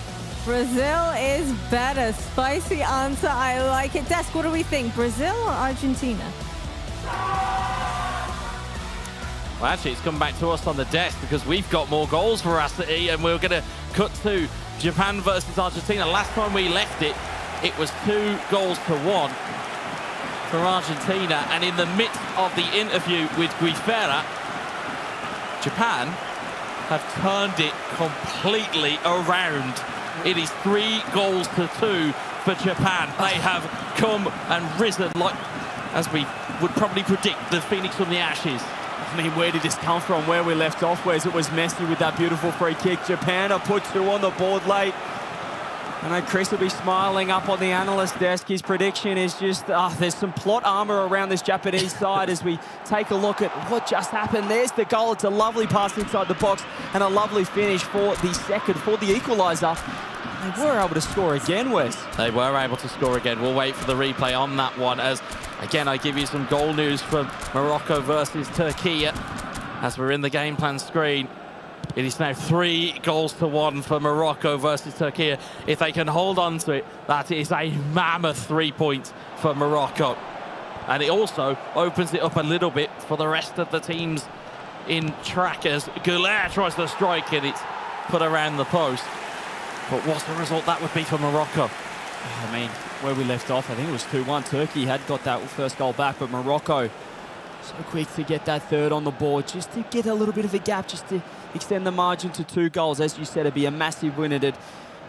Brazil is better. Spicy answer. I like it. Desk, what do we think? Brazil or Argentina? Well, actually, it's come back to us on the desk because we've got more goals for us, and we're going to cut to Japan versus Argentina. Last time we left it, it was 2-1 for Argentina. And in the midst of the interview with Guifera, Japan have turned it completely around. It is 3-2 for Japan. They have come and risen, like, as we would probably predict, the phoenix from the ashes. I mean, where did this come from? Where we left off, whereas it was Messi with that beautiful free kick. Japan have put 2 on the board late. I know Chris will be smiling up on the analyst desk. His prediction is just, there's some plot armor around this Japanese side as we take a look at what just happened. There's the goal. It's a lovely pass inside the box and a lovely finish for the second, for the equaliser. They were able to score again, Wes. They were able to score again. We'll wait for the replay on that one as, again, I give you some goal news from Morocco versus Turkey as we're in the game plan screen. It is now 3-1 for Morocco versus Turkey. If they can hold on to it, that is a mammoth 3 points for Morocco. And it also opens it up a little bit for the rest of the teams in track as Goulet tries to strike and it's put around the post. But what's the result that would be for Morocco? I mean, where we left off, I think it was 2-1. Turkey had got that first goal back, but Morocco so quick to get that third on the board, just to get a little bit of a gap, just to extend the margin to 2 goals. As you said, it'd be a massive win.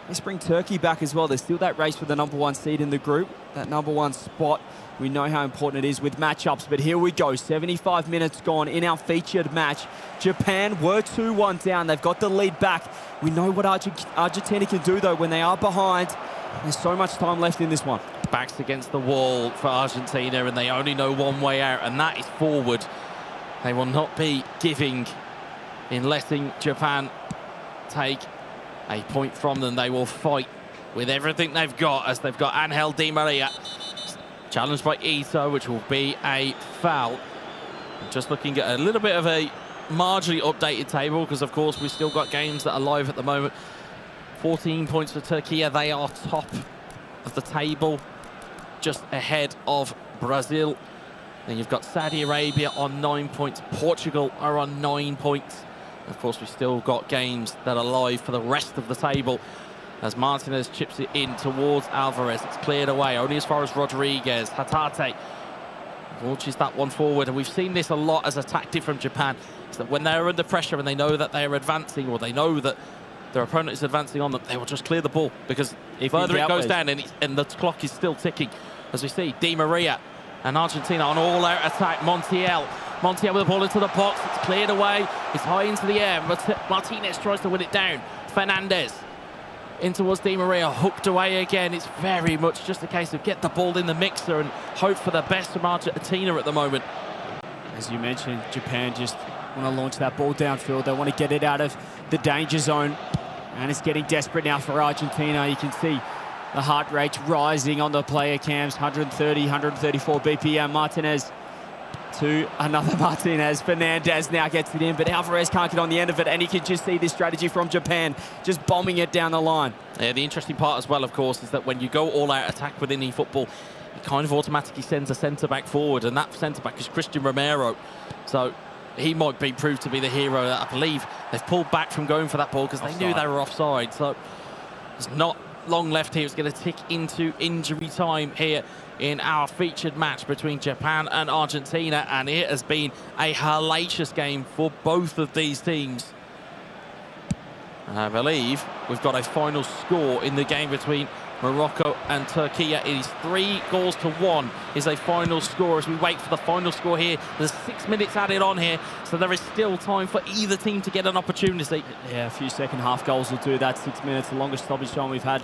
Let's bring Turkey back as well. There's still that race for the #1 seed in the group, that #1 spot. We know how important it is with matchups, but here we go. 75 minutes gone in our featured match. Japan were 2-1 down. They've got the lead back. We know what Argentina can do, though, when they are behind. There's so much time left in this one. Backs against the wall for Argentina, and they only know one way out, and that is forward. They will not be giving in letting Japan take a point from them. They will fight with everything they've got, as they've got Angel Di Maria challenged by Ito, which will be a foul. Just looking at a little bit of a marginally updated table, because of course we've still got games that are live at the moment. 14 points for Turkey. They are top of the table, just ahead of Brazil. Then you've got Saudi Arabia on 9 points. Portugal are on 9 points. Of course, we've still got games that are live for the rest of the table. As Martinez chips it in towards Alvarez, it's cleared away, only as far as Rodriguez. Hatate launches that one forward, and we've seen this a lot as a tactic from Japan, is that when they're under pressure and they know that they're advancing, or they know that their opponent is advancing on them, they will just clear the ball, because if further it goes down and the clock is still ticking. As we see, Di Maria and Argentina on all-out attack. Montiel with the ball into the box, it's cleared away, it's high into the air, but Martinez tries to win it down. Fernandez in towards Di Maria, hooked away again. It's very much just a case of get the ball in the mixer and hope for the best from Argentina at the moment. As you mentioned, Japan just want to launch that ball downfield. They want to get it out of the danger zone, and it's getting desperate now for Argentina. You can see the heart rate rising on the player cams, 130, 134 BPM. Martinez to another Martinez. Fernandez now gets it in, but Alvarez can't get on the end of it, and you can just see this strategy from Japan, just bombing it down the line. Yeah, the interesting part as well, of course, is that when you go all-out attack within eFootball, it kind of automatically sends a centre-back forward, and that centre-back is Christian Romero. So he might be proved to be the hero that I believe they've pulled back from going for that ball because they knew they were offside. So there's not long left here. It's going to tick into injury time here in our featured match between Japan and Argentina, and it has been a hellacious game for both of these teams. And I believe we've got a final score in the game between Morocco and Turkey. It is 3-1 is a final score. As we wait for the final score here, there's 6 minutes added on here, so there is still time for either team to get an opportunity. Yeah, a few second half goals will do that. 6 minutes, the longest stoppage time we've had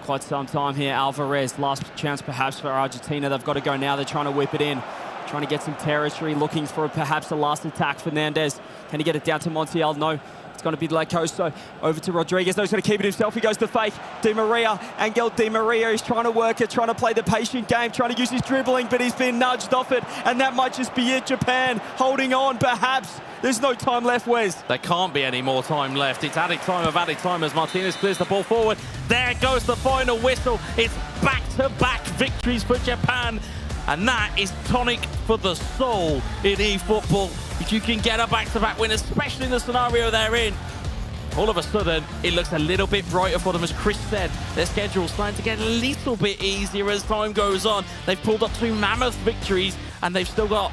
quite some time here. Alvarez, last chance perhaps for Argentina. They've got to go now. They're trying to whip it in, trying to get some territory, looking for perhaps a last attack. Fernandez, can he get it down to Montiel? No, it's going to be Lacosto. Over to Rodriguez. No, he's going to keep it himself. He goes to fake. Di Maria. Angel Di Maria is trying to work it, trying to play the patient game, trying to use his dribbling, but he's been nudged off it. And that might just be it. Japan holding on, perhaps. There's no time left, Wes. There can't be any more time left. It's added time of added time as Martinez clears the ball forward. There goes the final whistle. It's back-to-back victories for Japan. And that is tonic for the soul in eFootball. If you can get a back-to-back win, especially in the scenario they're in, all of a sudden, it looks a little bit brighter for them. As Chris said, their schedule's starting to get a little bit easier as time goes on. They've pulled up 2 mammoth victories, and they've still got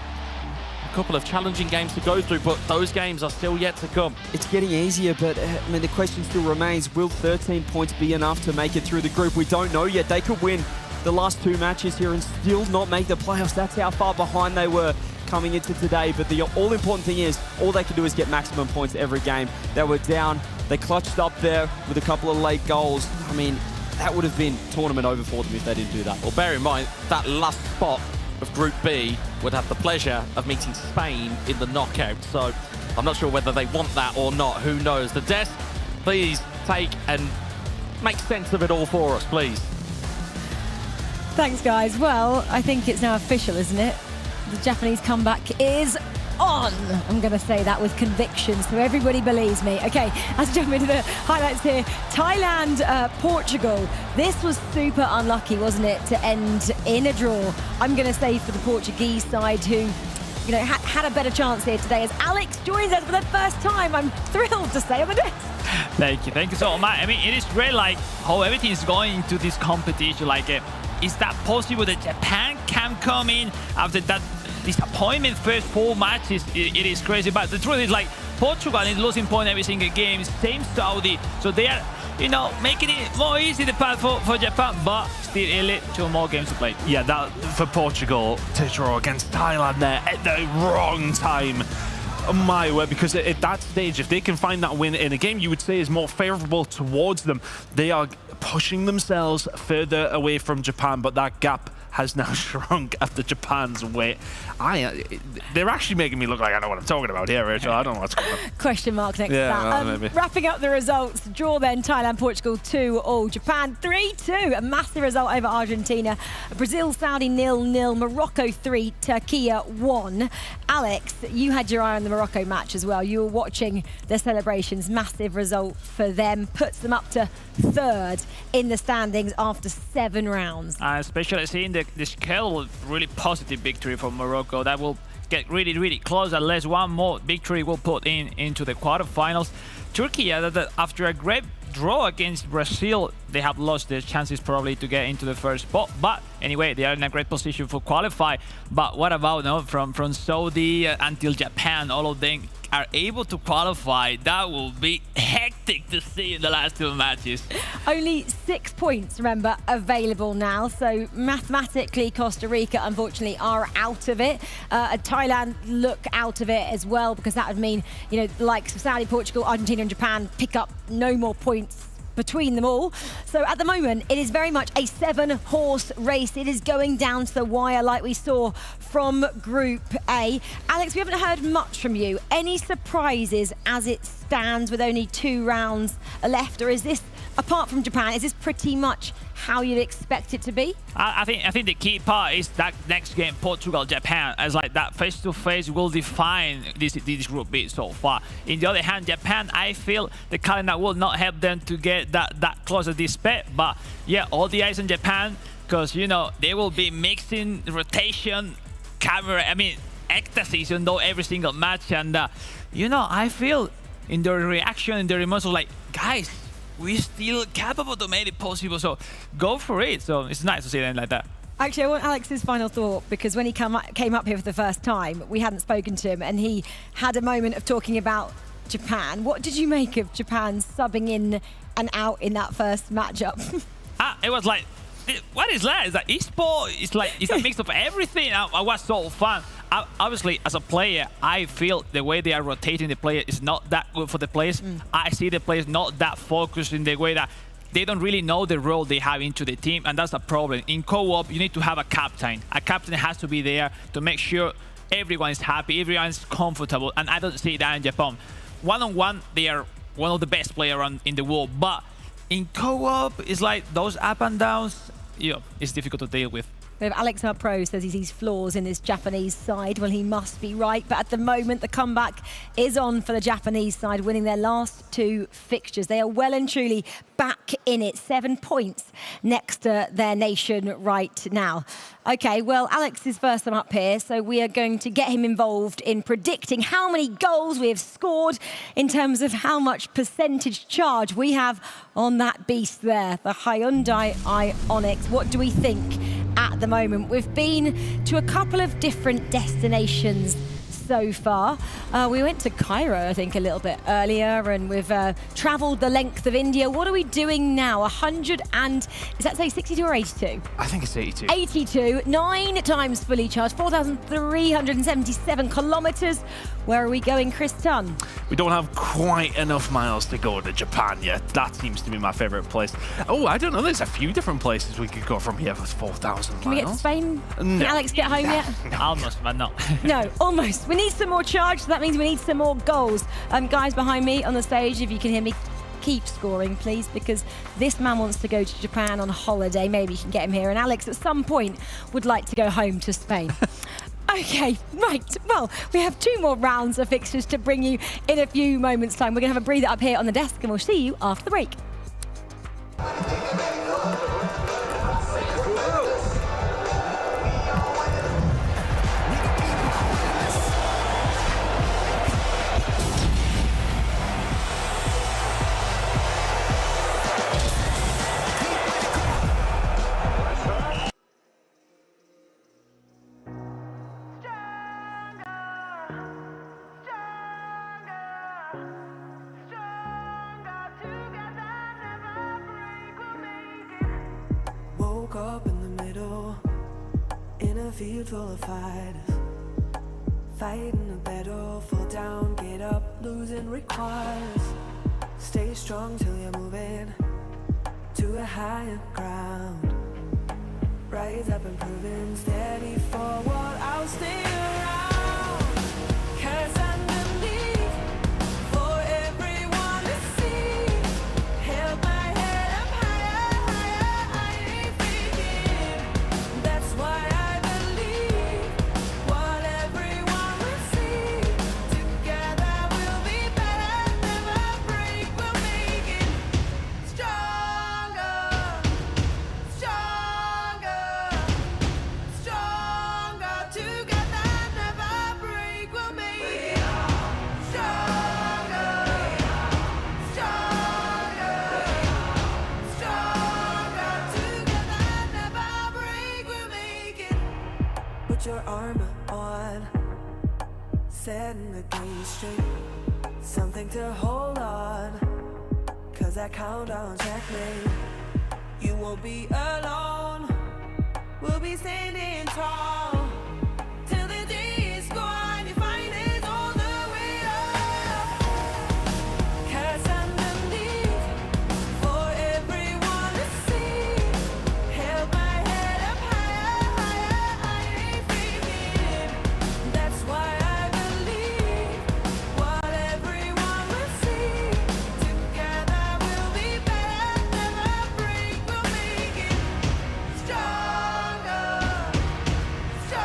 a couple of challenging games to go through, but those games are still yet to come. It's getting easier, but I mean, the question still remains, will 13 points be enough to make it through the group? We don't know yet. They could win the last 2 matches here and still not make the playoffs. That's how far behind they were coming into today. But the all-important thing is, all they can do is get maximum points every game. They were down. They clutched up there with a couple of late goals. I mean, that would have been tournament over for them if they didn't do that. Well, bear in mind, that last spot of Group B would have the pleasure of meeting Spain in the knockout. So I'm not sure whether they want that or not. Who knows? The desk, please take and make sense of it all for us, please. Thanks, guys. Well, I think it's now official, isn't it? The Japanese comeback is on. I'm going to say that with conviction, so everybody believes me. Okay, let's jump into the highlights here. Thailand, Portugal. This was super unlucky, wasn't it, to end in a draw? I'm going to say for the Portuguese side, who, you know, had a better chance here today, as Alex joins us for the first time. I'm thrilled to say, I'm a Thank you so much. I mean, it is great, like, how everything is going into this competition. Like, is that possible that Japan can come in after that disappointment first 4 matches? It is crazy, but the truth is, like, Portugal is losing point every single game, same Saudi, so they are, you know, making it more easy the path for Japan, but still early, 2 more games to play. Yeah, that for Portugal to draw against Thailand there at the wrong time. My word, because at that stage, if they can find that win in a game you would say is more favourable towards them, they are pushing themselves further away from Japan, but that gap has now shrunk after Japan's win. They're actually making me look like I know what I'm talking about here, Rachel. I don't know what's going on. Question mark next to Yeah, that. maybe. Wrapping up the results, draw then, Thailand, Portugal 2-2, Japan 3-2, a massive result over Argentina, Brazil, Saudi 0-0, Morocco 3, Turkey 1. Alex, you had your eye on the Morocco match as well. You were watching their celebrations, massive result for them, puts them up to 3rd in the standings after 7 rounds. Especially seeing the scale, really positive victory for Morocco. That will get really close unless one more victory will put into the quarterfinals. Turkey, after a great draw against Brazil, they have lost their chances probably to get into the first spot. But anyway, they are in a great position for qualify. But what about from Saudi until Japan, all of them are able to qualify? That will be hectic to see in the last 2 matches. Only 6 points, remember, available now. So mathematically, Costa Rica, unfortunately, are out of it. Thailand look out of it as well, because that would mean, you know, like Saudi, Portugal, Argentina and Japan pick up no more points between them all. So at the moment, it is very much a 7-horse race. It is going down to the wire like we saw from Group A. Alex, we haven't heard much from you. Any surprises as it stands with only 2 rounds left? Or is this, apart from Japan, is this pretty much how you'd expect it to be? I think the key part is that next game, Portugal-Japan, as like that face-to-face will define this Group B so far. In the other hand, Japan, I feel the calendar will not help them to get that close at this bet. But yeah, all the eyes on Japan, because, you know, they will be mixing rotation, camera, I mean, ecstasy, you know, every single match. And, you know, I feel in their reaction, in their emotions, like, guys, we're still capable to make it possible, so go for it. So it's nice to see them like that. Actually, I want Alex's final thought, because when he came up here for the first time, we hadn't spoken to him, and he had a moment of talking about Japan. What did you make of Japan subbing in and out in that first matchup? It was like, what is that? It's like eSport. It's a mix of everything. I was so fun. Obviously, as a player, I feel the way they are rotating the player is not that good for the players. I see the players not that focused in the way that they don't really know the role they have into the team, and that's a problem. In co-op, you need to have a captain. A captain has to be there to make sure everyone is happy, everyone is comfortable, and I don't see that in Japan. One-on-one, they are one of the best players in the world. But in co-op, it's like those up and downs, it's difficult to deal with. If Alex, our pro, says he sees flaws in this Japanese side, well, he must be right. But at the moment, the comeback is on for the Japanese side, winning their last 2 fixtures. They are well and truly back in it, 7 points next to their nation right now. Okay, well, Alex is first time up here, so we are going to get him involved in predicting how many goals we have scored in terms of how much percentage charge we have on that beast there, the Hyundai Ioniq. What do we think at the moment? We've been to a couple of different destinations so far. We went to Cairo, I think, a little bit earlier, and we've travelled the length of India. What are we doing now? 100 and, is that say 62 or 82? I think it's 82. 82, 9 times fully charged, 4,377 kilometres. Where are we going, Chris Dunn? We don't have quite enough miles to go to Japan yet. That seems to be my favourite place. Oh, I don't know. There's a few different places we could go from here for 4,000 miles. Can we get to Spain? No. Can Alex get home yet? Almost, but no. No, almost. We need some more charge, so that means we need some more goals. Guys behind me on the stage, if you can hear me, keep scoring, please, because this man wants to go to Japan on holiday. Maybe you can get him here. And Alex, at some point, would like to go home to Spain. Okay, right. Well, we have 2 more rounds of fixtures to bring you in a few moments' time. We're going to have a breather up here on the desk, and we'll see you after the break. Woke up in the middle, in a field full of fighters, fighting a battle, fall down, get up, losing requires. Stay strong till you're moving to a higher ground. Rise up and proving steady forward, I'll stay around. 'Cause underneath, for everyone to see, held my head up higher, higher, I ain't faking. That's why I believe what everyone will see. Together we'll be better, never break, we'll make it stronger, stronger, stronger. Together never break, we'll make it stronger, stronger, stronger. Together never break, we'll make it. Put your armor on, setting the game straight. Something to hold on, 'cause that countdown checkmate. You won't be alone, we'll be standing tall. Till the day is gone, you find it all the way up. 'Cause underneath, for everyone to see, held my head up higher, higher, I ain't faking. That's why I believe what everyone will see. Together we'll be better, never break, we'll make it stronger, stronger.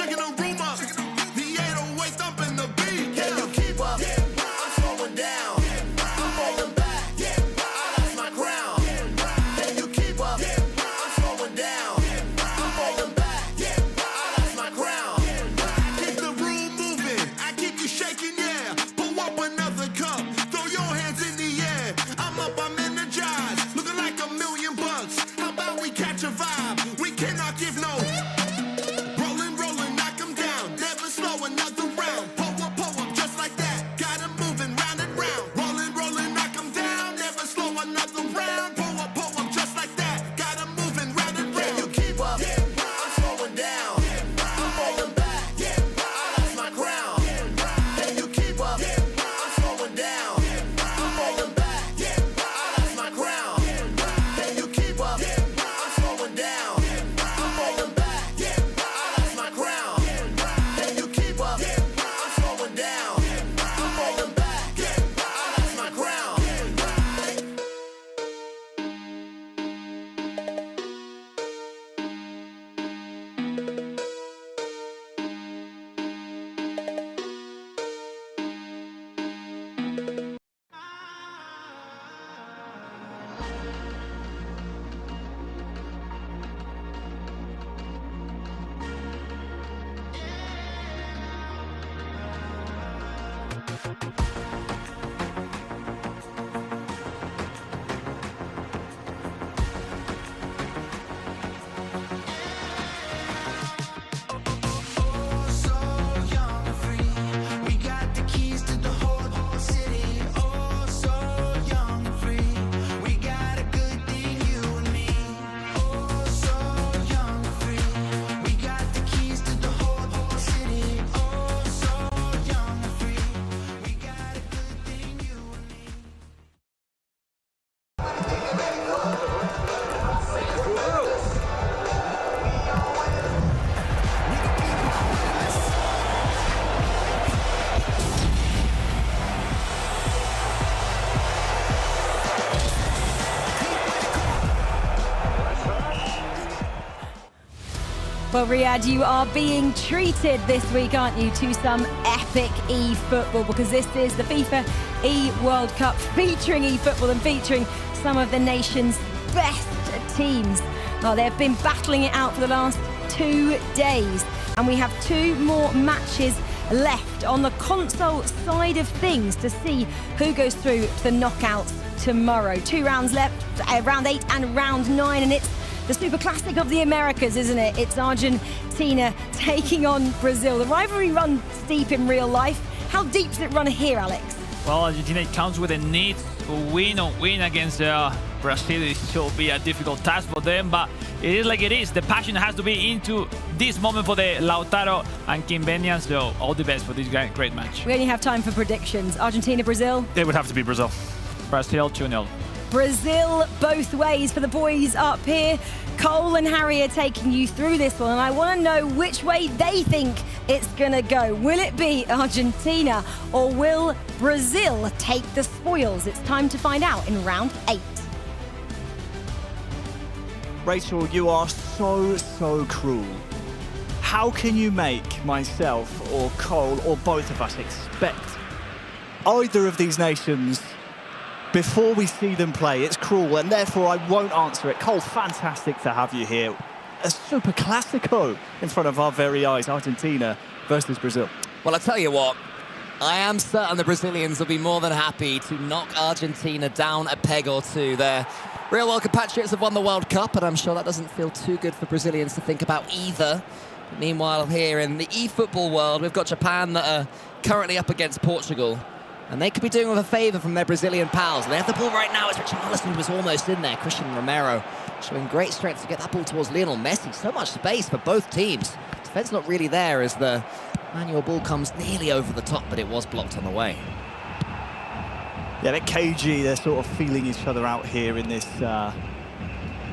shaking the room up. The 808 thumping the beat. Can you keep up? I'm slowing down. I'm falling back. I lost my crown. Can you keep up? I'm slowing down. I'm falling back. I lost my crown. Keep the room moving. I keep you shaking, yeah. Pull up another cup. Throw your hands in the air. I'm up, I'm energized. Looking like $1 million bucks. How about we catch a vibe? We cannot give no. Rolling, rolling, knock 'em down. Never slow another round. Pull up, just like that. Got 'em moving round and round. Rolling, rolling, knock 'em down. Never slow another round. Pull up, just like that. Got 'em moving round and round. Can you keep up? I'm slowing down. I'm falling back. I lost my crown. Can you keep up? I'm slowing down. I'm falling back. I lost my crown. Can you keep up? I'm slowing down. I'm falling back. I lost my crown. Can you keep up? I'm slowing down. I'm falling back. I lost my crown. We got the keys to the whole city. Oh, so young and free. We got a good thing, you and me. Oh, so young and free. We got the keys to the whole city. Oh, so young and free. We got a good thing, you and me. Well, Riyadh, you are being treated this week, aren't you, to some epic eFootball, because this is the FIFAe World Cup featuring eFootball and featuring some of the nation's best teams. Well, they've been battling it out for the last 2 days, and we have 2 more matches left on the console side of things to see who goes through to the knockouts tomorrow. 2 rounds left, round 8 and round 9, and it's the super classic of the Americas, isn't it? It's Argentina taking on Brazil. The rivalry runs deep in real life. How deep does it run here, Alex? Well, Argentina comes with a need to win against Brazil. It will be a difficult task for them, but it is like it is. The passion has to be into this moment for the Lautaro and Kimbenian, so all the best for this great match. We only have time for predictions. Argentina, Brazil? It would have to be Brazil. Brazil 2-0. Brazil both ways for the boys up here. Cole and Harry are taking you through this one, and I want to know which way they think it's going to go. Will it be Argentina, or will Brazil take the spoils? It's time to find out in round 8. Rachel, you are so cruel. How can you make myself or Cole or both of us expect either of these nations before we see them play? It's cruel, and therefore I won't answer it. Cole, fantastic to have you here. A super classico in front of our very eyes, Argentina versus Brazil. Well, I tell you what, I am certain the Brazilians will be more than happy to knock Argentina down a peg or two. Their real world compatriots have won the World Cup, and I'm sure that doesn't feel too good for Brazilians to think about either. But meanwhile, here in the eFootball world, we've got Japan that are currently up against Portugal. And they could be doing with a favour from their Brazilian pals. They have the ball right now. It's Richarlison who was almost in there. Christian Romero showing great strength to get that ball towards Lionel Messi. So much space for both teams. Defence not really there as the manual ball comes nearly over the top, but it was blocked on the way. Yeah, a bit cagey. They're sort of feeling each other out here in this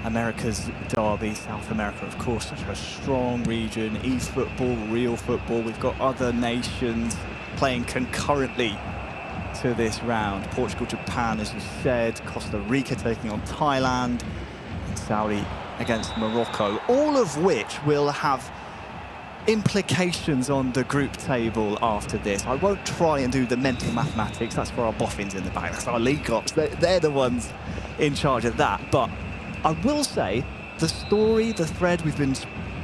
America's derby. South America, of course, such a strong region. eFootball, real football. We've got other nations playing concurrently to this round. Portugal, Japan, as you said, Costa Rica taking on Thailand, and Saudi against Morocco, all of which will have implications on the group table after this. I won't try and do the mental mathematics. That's for our boffins in the back. That's our league ops. They're the ones in charge of that. But I will say the story, the thread we've been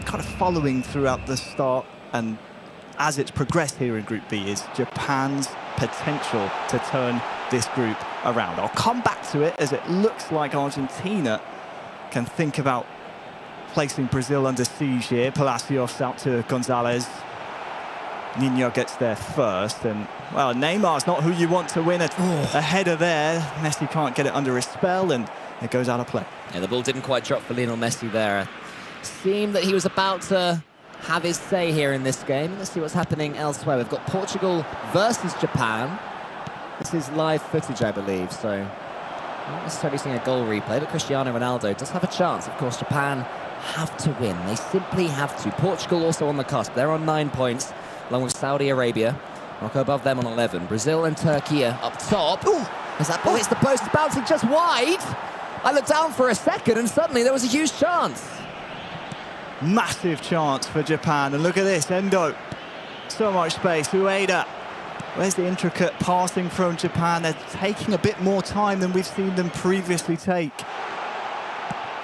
kind of following throughout the start and as it's progressed here in Group B is Japan's potential to turn this group around. I'll come back to it as it looks like Argentina can think about placing Brazil under siege here. Palacios out to Gonzalez. Nino gets there first, and well, Neymar's not who you want to win a header there. Messi can't get it under his spell, and it goes out of play. Yeah, the ball didn't quite drop for Lionel Messi there. Seemed that he was about to have his say here in this game. Let's see what's happening elsewhere. We've got Portugal versus Japan. This is live footage, I believe, so not necessarily seeing a goal replay, but Cristiano Ronaldo does have a chance. Of course, Japan have to win. They simply have to. Portugal also on the cusp. They're on 9 points, along with Saudi Arabia. Morocco above them on 11. Brazil and Turkey up top. Ooh, as that ball hits the post, it's bouncing just wide. I looked down for a second, and suddenly there was a huge chance. Massive chance for Japan, and look at this, Endo. So much space, Ueda. Where's the intricate passing from Japan? They're taking a bit more time than we've seen them previously take.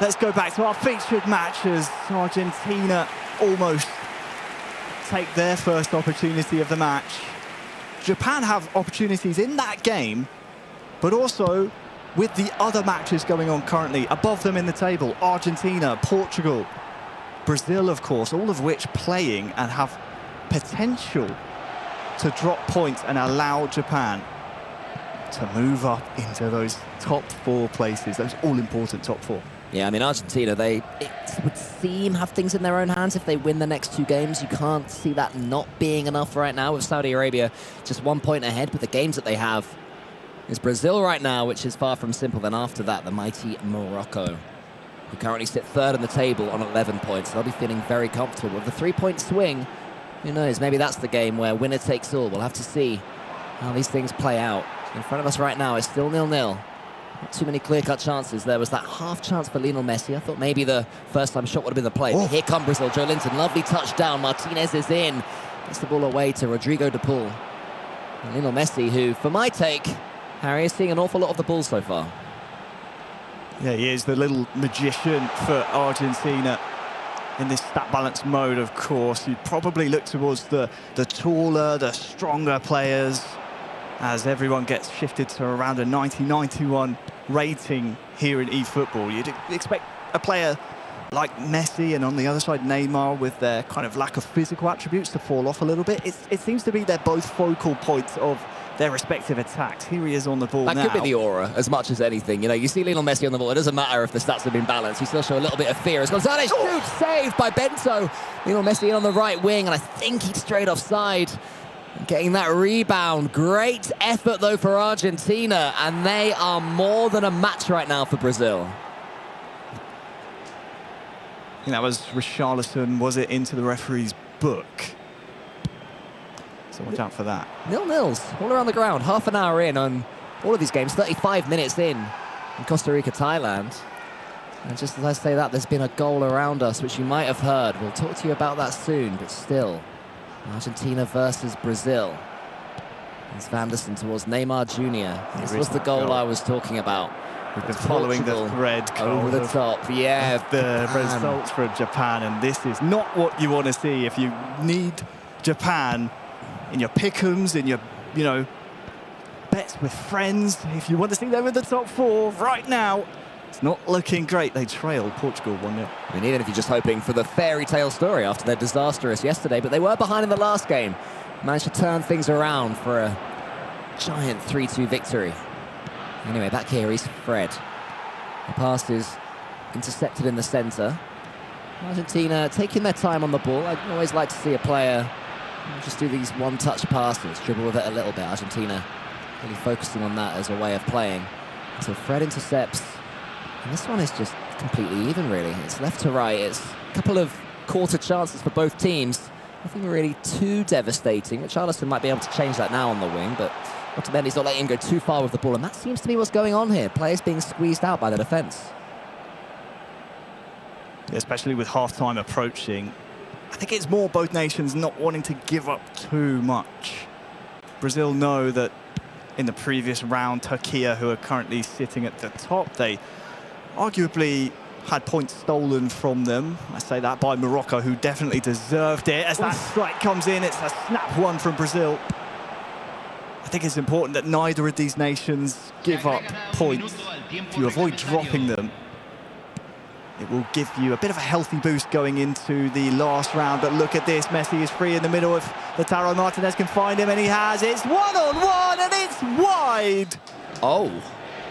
Let's go back to our featured match as Argentina almost take their first opportunity of the match. Japan have opportunities in that game, but also with the other matches going on currently above them in the table. Argentina, Portugal, Brazil, of course, all of which playing and have potential to drop points and allow Japan to move up into those top 4 places, those all-important top 4. Yeah, I mean, Argentina, it would seem have things in their own hands if they win the next 2 games. You can't see that not being enough right now with Saudi Arabia just 1 point ahead, but the games that they have is Brazil right now, which is far from simple. Then after that, the mighty Morocco, who currently sit 3rd on the table on 11 points. They'll be feeling very comfortable. With the 3-point swing, who knows, maybe that's the game where winner takes all. We'll have to see how these things play out. In front of us right now is still 0-0. Not too many clear-cut chances. There was that half chance for Lionel Messi. I thought maybe the first-time shot would have been the play. But here come Brazil. Joe Linton, lovely touchdown. Martinez is in. Gets the ball away to Rodrigo de Paul. And Lionel Messi, who, for my take, Harry, is seeing an awful lot of the ball so far. Yeah, he is the little magician for Argentina in this stat balance mode, of course. You'd probably look towards the taller, the stronger players as everyone gets shifted to around a 90-91 rating here in eFootball. You'd expect a player like Messi and on the other side Neymar with their kind of lack of physical attributes to fall off a little bit. It seems to be they're both focal points of their respective attacks. Here he is on the ball now. That could be the aura as much as anything. You know, you see Lionel Messi on the ball. It doesn't matter if the stats have been balanced. You still show a little bit of fear. As Gonzalez shoots, saved by Bento. Lionel Messi in on the right wing, and I think he's straight offside. Getting that rebound. Great effort, though, for Argentina, and they are more than a match right now for Brazil. I think that was Richarlison, was it, into the referee's book? So watch out for that. 0-0s all around the ground. Half an hour in on all of these games. 35 minutes in Costa Rica, Thailand. And just as I say that, there's been a goal around us, which you might have heard. We'll talk to you about that soon, but still. Argentina versus Brazil. It's Vanderson towards Neymar Jr. This was the goal I was talking about. We've been following the thread over the top, yeah. The results from Japan, and this is not what you want to see if you need Japan in your pick'ems, in your, you know, bets with friends. If you want to see them in the top 4 right now, it's not looking great. They trailed Portugal 1-0. I mean, even if you're just hoping for the fairy tale story after their disastrous yesterday, but they were behind in the last game. Managed to turn things around for a giant 3-2 victory. Anyway, back here is Fred. The pass is intercepted in the centre. Argentina taking their time on the ball. I always like to see a player just do these one-touch passes, dribble with it a little bit. Argentina really focusing on that as a way of playing. So Fred intercepts. And this one is just completely even, really. It's left to right. It's a couple of quarter chances for both teams. Nothing really too devastating. Richarlison might be able to change that now on the wing, but Otamendi's not letting him go too far with the ball, and that seems to be what's going on here. Players being squeezed out by the defence. Especially with half-time approaching, I think it's more both nations not wanting to give up too much. Brazil know that in the previous round, Turkey, who are currently sitting at the top, they arguably had points stolen from them. I say that by Morocco, who definitely deserved it. As that strike comes in, it's a snap one from Brazil. I think it's important that neither of these nations give up points. If you avoid dropping them, it will give you a bit of a healthy boost going into the last round. But look at this, Messi is free in the middle. If Lautaro Martinez can find him, and he has, it's 1-on-1 and it's wide. Oh,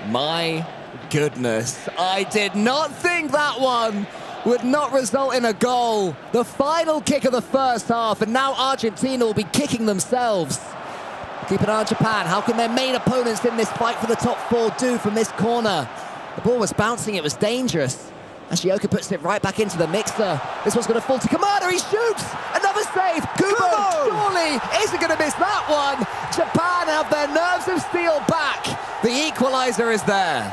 my goodness. I did not think that one would not result in a goal. The final kick of the first half, and now Argentina will be kicking themselves. Keep an eye on Japan. How can their main opponents in this fight for the top 4 do from this corner? The ball was bouncing, it was dangerous. And Shioka puts it right back into the mixer. This one's going to fall to Kamada. He shoots! Another save! Kubo surely isn't going to miss that one. Japan have their nerves of steel back. The equaliser is there.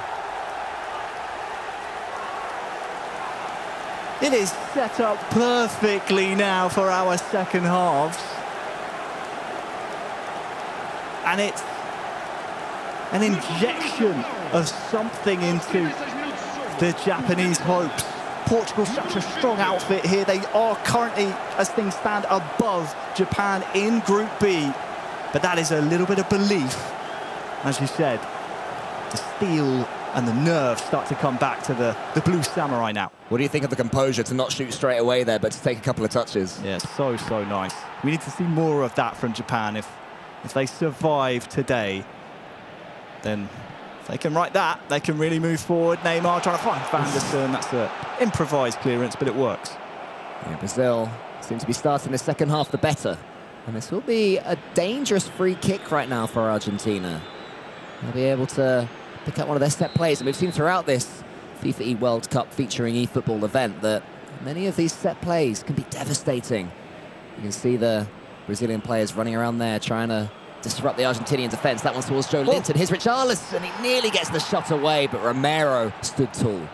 It is set up perfectly now for our second halves. And it's an injection of something into the Japanese hopes. Portugal's such a strong outfit here. They are currently, as things stand, above Japan in Group B. But that is a little bit of belief. As you said, the steel and the nerve start to come back to the Blue Samurai now. What do you think of the composure to not shoot straight away there, but to take a couple of touches? Yeah, so nice. We need to see more of that from Japan. If they survive today, then if they can write that, they can really move forward. Neymar trying to find Vanderson. That's an improvised clearance, but it works. Yeah, Brazil seems to be starting the second half the better. And this will be a dangerous free kick right now for Argentina. They'll be able to pick up one of their set plays. And we've seen throughout this FIFAe World Cup featuring eFootball event that many of these set plays can be devastating. You can see the Brazilian players running around there trying to disrupt the Argentinian defence. That one's towards Joe Linton. Here's Richarlison. He nearly gets the shot away, but Romero stood tall.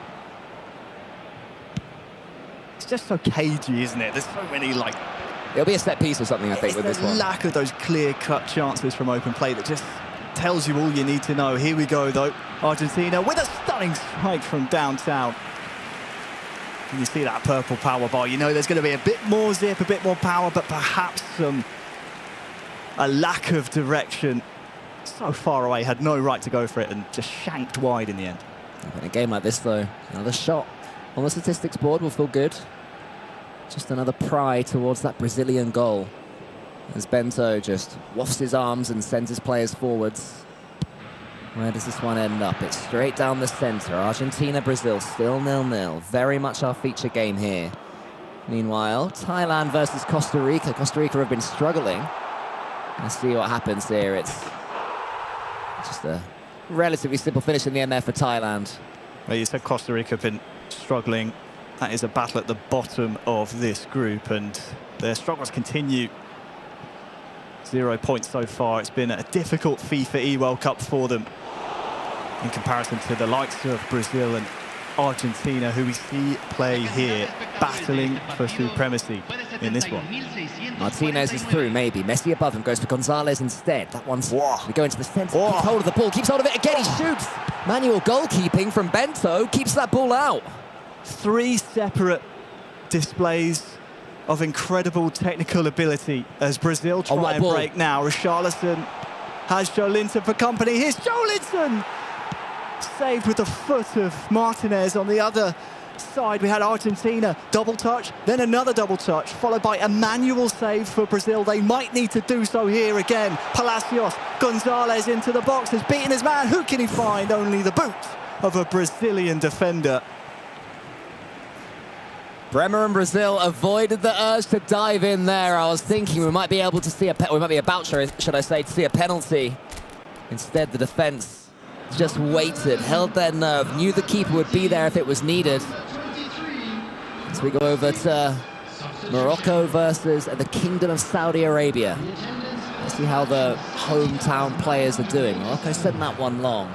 It's just so cagey, isn't it? There's so many, like... It'll be a set piece or something, I think, with this one. The lack of those clear-cut chances from open play that just tells you all you need to know. Here we go, though. Argentina with a stunning strike from downtown. And you see that purple power bar. You know there's going to be a bit more zip, a bit more power, but perhaps a lack of direction. So far away, had no right to go for it and just shanked wide in the end. In a game like this, though, another shot on the statistics board will feel good. Just another pry towards that Brazilian goal. As Bento just wafts his arms and sends his players forwards. Where does this one end up? It's straight down the centre. Argentina, Brazil, still 0-0. Very much our feature game here. Meanwhile, Thailand versus Costa Rica. Costa Rica have been struggling. Let's see what happens here. It's just a relatively simple finish in the end there for Thailand. Well, you said Costa Rica have been struggling. That is a battle at the bottom of this group, and their struggles continue. 0 points so far. It's been a difficult FIFAe World Cup for them in comparison to the likes of Brazil and Argentina, who we see play here, battling for supremacy in this one. Martinez is through, maybe. Messi above him, goes for Gonzalez instead. That one's... We go into the centre, keeps hold of the ball, keeps hold of it again, he shoots! Manual goalkeeping from Bento, keeps that ball out. 3 separate displays of incredible technical ability as Brazil try and break now. Richarlison has Joe Linton for company. Here's Joe Linton! Saved with the foot of Martinez. On the other side, we had Argentina. Double touch, then another double touch, followed by a manual save for Brazil. They might need to do so here again. Palacios, Gonzalez into the box, has beaten his man. Who can he find? Only the boot of a Brazilian defender. Bremer and Brazil avoided the urge to dive in there. I was thinking we might be able to see we might be about, should I say, to see a penalty. Instead, the defence just waited, held their nerve, knew the keeper would be there if it was needed. So we go over to Morocco versus the Kingdom of Saudi Arabia. Let's see how the hometown players are doing. Morocco sent that one long.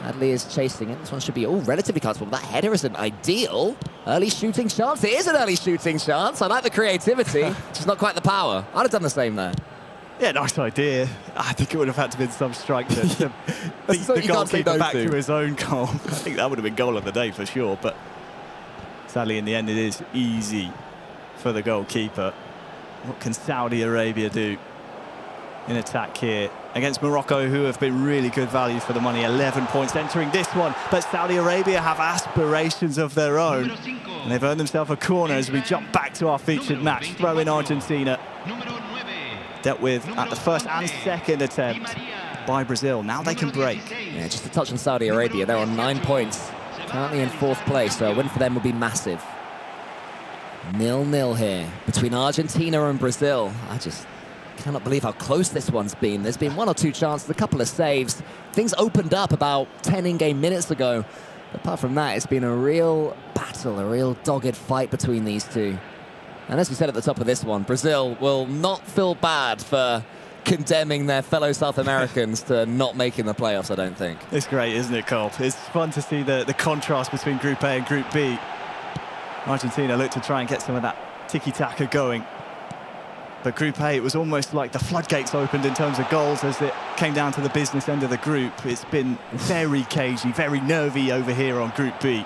Adli is chasing it. This one should be relatively comfortable. That header isn't ideal. Early shooting chance. It is an early shooting chance. I like the creativity, just not quite the power. I'd have done the same there. Yeah, nice idea. I think it would have had to have been some strike to beat the you can't say goalkeeper no back to. to his own goal. I think that would have been goal of the day for sure, but sadly in the end it is easy for the goalkeeper. What can Saudi Arabia do in attack here against Morocco, who have been really good value for the money? 11 points entering this one, but Saudi Arabia have aspirations of their own, and they've earned themselves a corner as we jump back to our featured match. Throw in Argentina. Dealt with at the first and second attempt by Brazil. Now they can break. Yeah, just a touch on Saudi Arabia. They're on 9 points, currently in 4th place, so a win for them would be massive. 0-0 here between Argentina and Brazil. I just cannot believe how close this one's been. There's been 1 or 2 chances, a couple of saves. Things opened up about 10 in-game minutes ago. Apart from that, it's been a real battle, a real dogged fight between these two. And as we said at the top of this one, Brazil will not feel bad for condemning their fellow South Americans to not making the playoffs, I don't think. It's great, isn't it, Cole? It's fun to see the contrast between Group A and Group B. Argentina looked to try and get some of that tiki-taka going. But Group A, it was almost like the floodgates opened in terms of goals as it came down to the business end of the group. It's been very cagey, very nervy over here on Group B.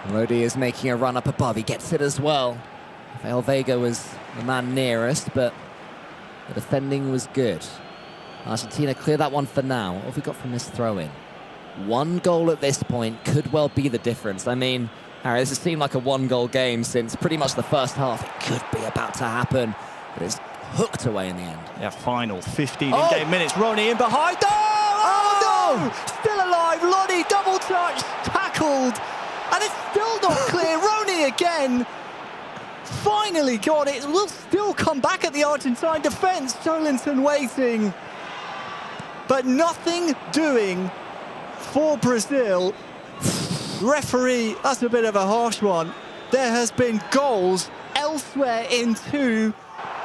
Lodi is making a run up above. He gets it as well. Rafael Vega was the man nearest, but the defending was good. Argentina clear that one for now. What have we got from this throw-in? 1 goal at this point could well be the difference. I mean, Harry, this has seemed like a 1-goal game since pretty much the first half. It could be about to happen, but it's hooked away in the end. Yeah, final 15 in-game minutes. Ronnie in behind. Oh, no! Still alive. Lodi double touch, tackled. And it's still not clear. Ronnie again. Finally got it. Will still come back at the Argentine defence. Jolinton waiting. But nothing doing for Brazil. Referee, that's a bit of a harsh one. There has been goals elsewhere in 2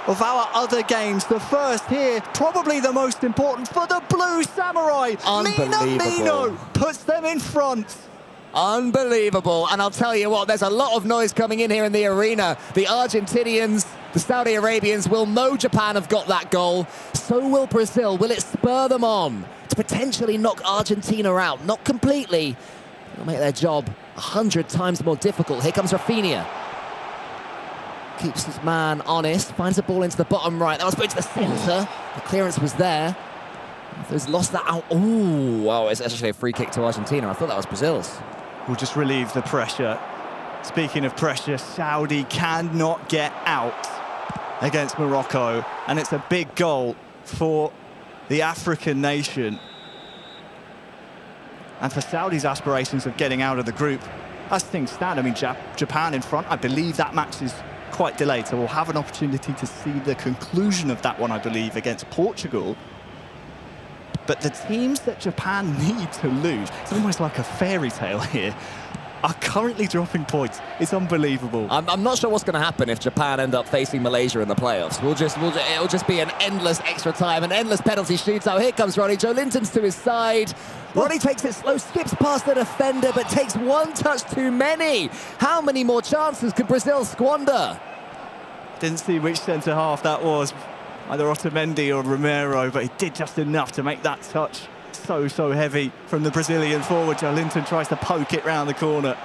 of our other games. The first here, probably the most important for the Blue Samurai. Minamino puts them in front. Unbelievable. And I'll tell you what, there's a lot of noise coming in here in the arena. The Argentinians, the Saudi Arabians will know Japan have got that goal. So will Brazil. Will it spur them on to potentially knock Argentina out? Not completely. It'll make their job 100 times more difficult. Here comes Rafinha. Keeps his man honest. Finds the ball into the bottom right. That was put into the centre. The clearance was there. He's lost that out. Ooh, wow, it's actually a free kick to Argentina. I thought that was Brazil's. We'll just relieve the pressure. Speaking of pressure, Saudi cannot get out against Morocco, and it's a big goal for the African nation. And for Saudi's aspirations of getting out of the group, as things stand, I mean, Japan in front, I believe that match is quite delayed, so we'll have an opportunity to see the conclusion of that one, I believe, against Portugal. But the teams that Japan need to lose, it's almost like a fairy tale here, are currently dropping points. It's unbelievable. I'm not sure what's going to happen if Japan end up facing Malaysia in the playoffs. It'll just be an endless extra time, an endless penalty shootout. Here comes Ronnie. Jolinton's to his side. Ronnie takes it slow, skips past the defender, but takes 1 touch too many. How many more chances could Brazil squander? Didn't see which centre-half that was, either Otamendi or Romero, but he did just enough to make that touch so heavy from the Brazilian forward. Jolinton tries to poke it round the corner.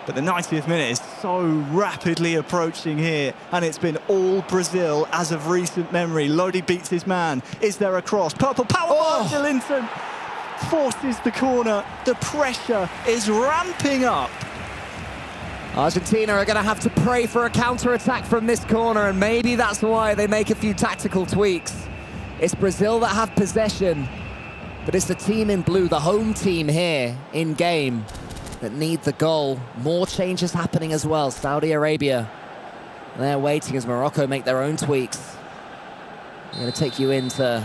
But the 90th minute is so rapidly approaching here, and it's been all Brazil as of recent memory. Lodi beats his man. Is there a cross? Purple power by Jolinton forces the corner. The pressure is ramping up. Argentina are going to have to pray for a counter-attack from this corner, and maybe that's why they make a few tactical tweaks. It's Brazil that have possession, but it's the team in blue, the home team here in game, that need the goal. More changes happening as well. Saudi Arabia, they're waiting as Morocco make their own tweaks. I'm going to take you into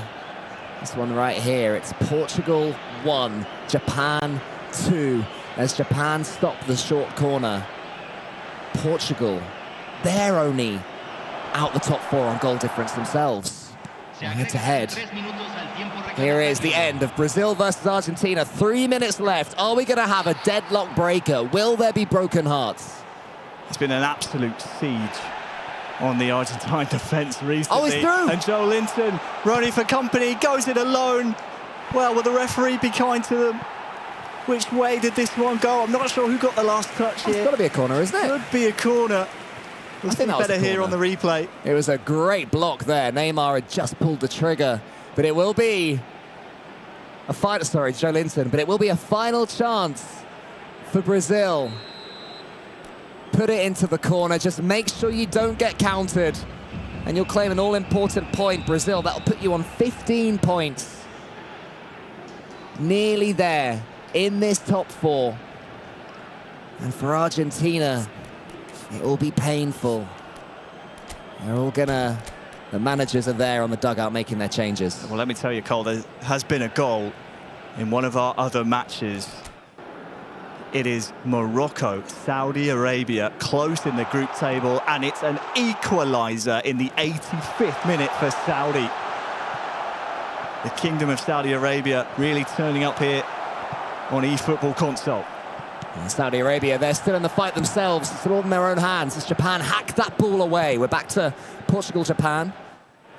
this one right here. It's Portugal 1, Japan 2, as Japan stop the short corner. Portugal, they're only out the top 4 on goal difference themselves. Head to head. Here is the end of Brazil versus Argentina. 3 minutes left. Are we going to have a deadlock breaker? Will there be broken hearts? It's been an absolute siege on the Argentine defence recently. Oh, he's through! And Joe Linton running for company, goes it alone. Well, will the referee be kind to them? Which way did this one go? I'm not sure who got the last touch here. It's got to be a corner, isn't it? Could be a corner. We'll see better here on the replay. It was a great block there. Neymar had just pulled the trigger. But it will be a final, sorry, Joe Linton, but it will be a final chance for Brazil. Put it into the corner. Just make sure you don't get countered. And you'll claim an all-important point, Brazil. That'll put you on 15 points. Nearly there in this top 4. And for Argentina, it will be painful. They're all gonna... The managers are there on the dugout making their changes. Well, let me tell you, Cole, there has been a goal in one of our other matches. It is Morocco, Saudi Arabia, close in the group table, and it's an equaliser in the 85th minute for Saudi. The Kingdom of Saudi Arabia really turning up here on eFootball console. And Saudi Arabia, they're still in the fight themselves. It's all in their own hands as Japan hack that ball away. We're back to Portugal-Japan.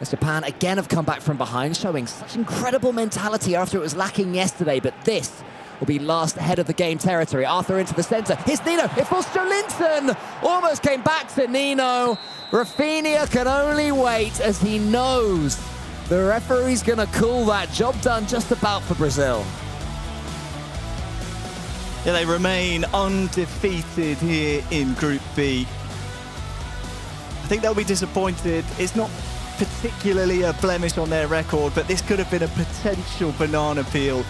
As Japan again have come back from behind, showing such incredible mentality after it was lacking yesterday. But this will be last ahead of the game territory. Arthur into the centre. Here's Nino. It falls to Linton. Almost came back to Nino. Rafinha can only wait as he knows the referee's going to call that. Job done just about for Brazil. Yeah, they remain undefeated here in Group B. I think they'll be disappointed. It's not particularly a blemish on their record, but this could have been a potential banana peel.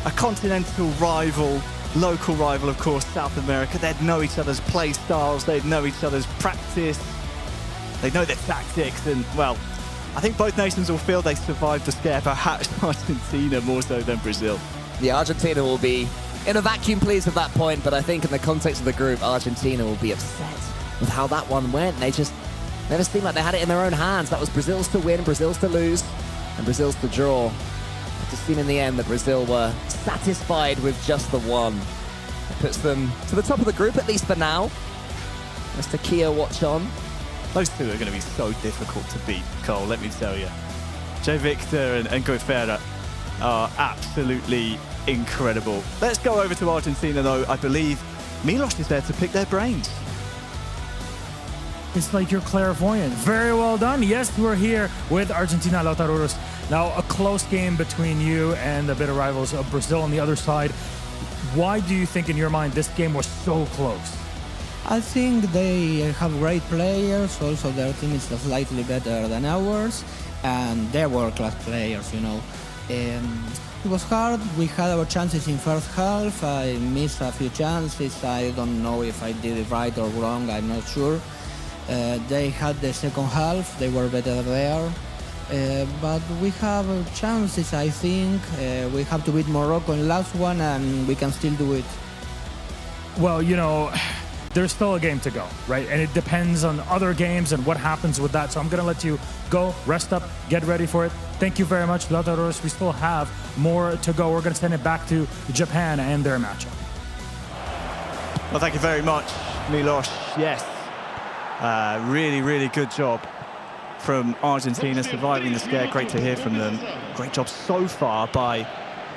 A continental rival, local rival, of course, South America. They'd know each other's play styles, they'd know each other's practice, they'd know their tactics, and, well, I think both nations will feel they survived the scare, perhaps Argentina more so than Brazil. Yeah, Argentina will be in a vacuum pleased at that point, but I think in the context of the group, Argentina will be upset with how that one went. They just never seemed like they had it in their own hands. That was Brazil's to win, Brazil's to lose, and Brazil's to draw. It just seemed in the end that Brazil were satisfied with just the one. It puts them to the top of the group, at least for now. Mr. Kia watch on. Those two are going to be so difficult to beat, Cole, let me tell you. Joe Victor and Guifera are absolutely incredible. Let's go over to Argentina, though. I believe Milos is there to pick their brains. It's like you're clairvoyant. Very well done. Yes, we're here with Argentina Lautaruros. Now, a close game between you and the bitter rivals of Brazil on the other side. Why do you think, in your mind, this game was so close? I think they have great players. Also, their team is slightly better than ours, and they're world-class players, you know. It was hard. We had our chances in first half. I missed a few chances. I don't know if I did it right or wrong. I'm not sure. They had the second half. They were better there. But we have chances, I think. We have to beat Morocco in last one, and we can still do it. Well, you know, there's still a game to go, right? And it depends on other games and what happens with that. So I'm going to let you go, rest up, get ready for it. Thank you very much, Lautaruros. We still have more to go. We're going to send it back to Japan and their matchup. Well, thank you very much, Milos. Yes, really, really good job from Argentina surviving the scare. Great to hear from them. Great job so far by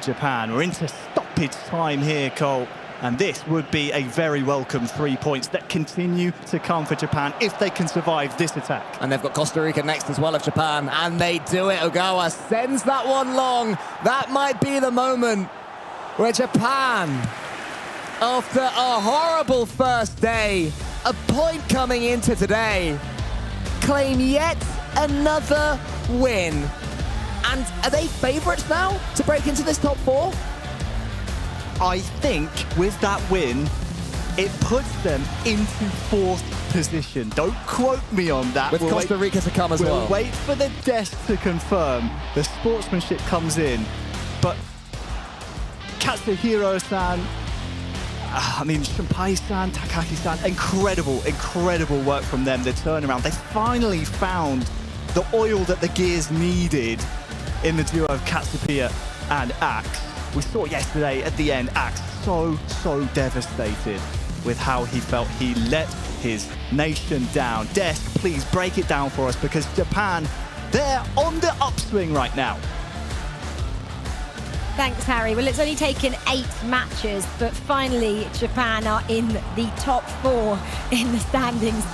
Japan. We're into stoppage time here, Cole. And this would be a very welcome 3 points that continue to come for Japan if they can survive this attack. And they've got Costa Rica next as well of Japan, and they do it. Ogawa sends that one long. That might be the moment where Japan, after a horrible first day, a point coming into today, claim yet another win. And are they favourites now to break into this top 4? I think with that win, it puts them into 4th position. Don't quote me on that. With Costa Rica to come as well. We'll wait for the desk to confirm. The sportsmanship comes in. But Katsuhiro-san, Shunpai-san, Takaki-san, incredible work from them. The turnaround. They finally found the oil that the gears needed in the duo of Katsupia and Axe. We saw yesterday at the end, Axe so devastated with how he felt he let his nation down. Desk, please break it down for us, because Japan, they're on the upswing right now. Thanks, Harry. Well, it's only taken 8 matches, but finally Japan are in the top 4 in the standings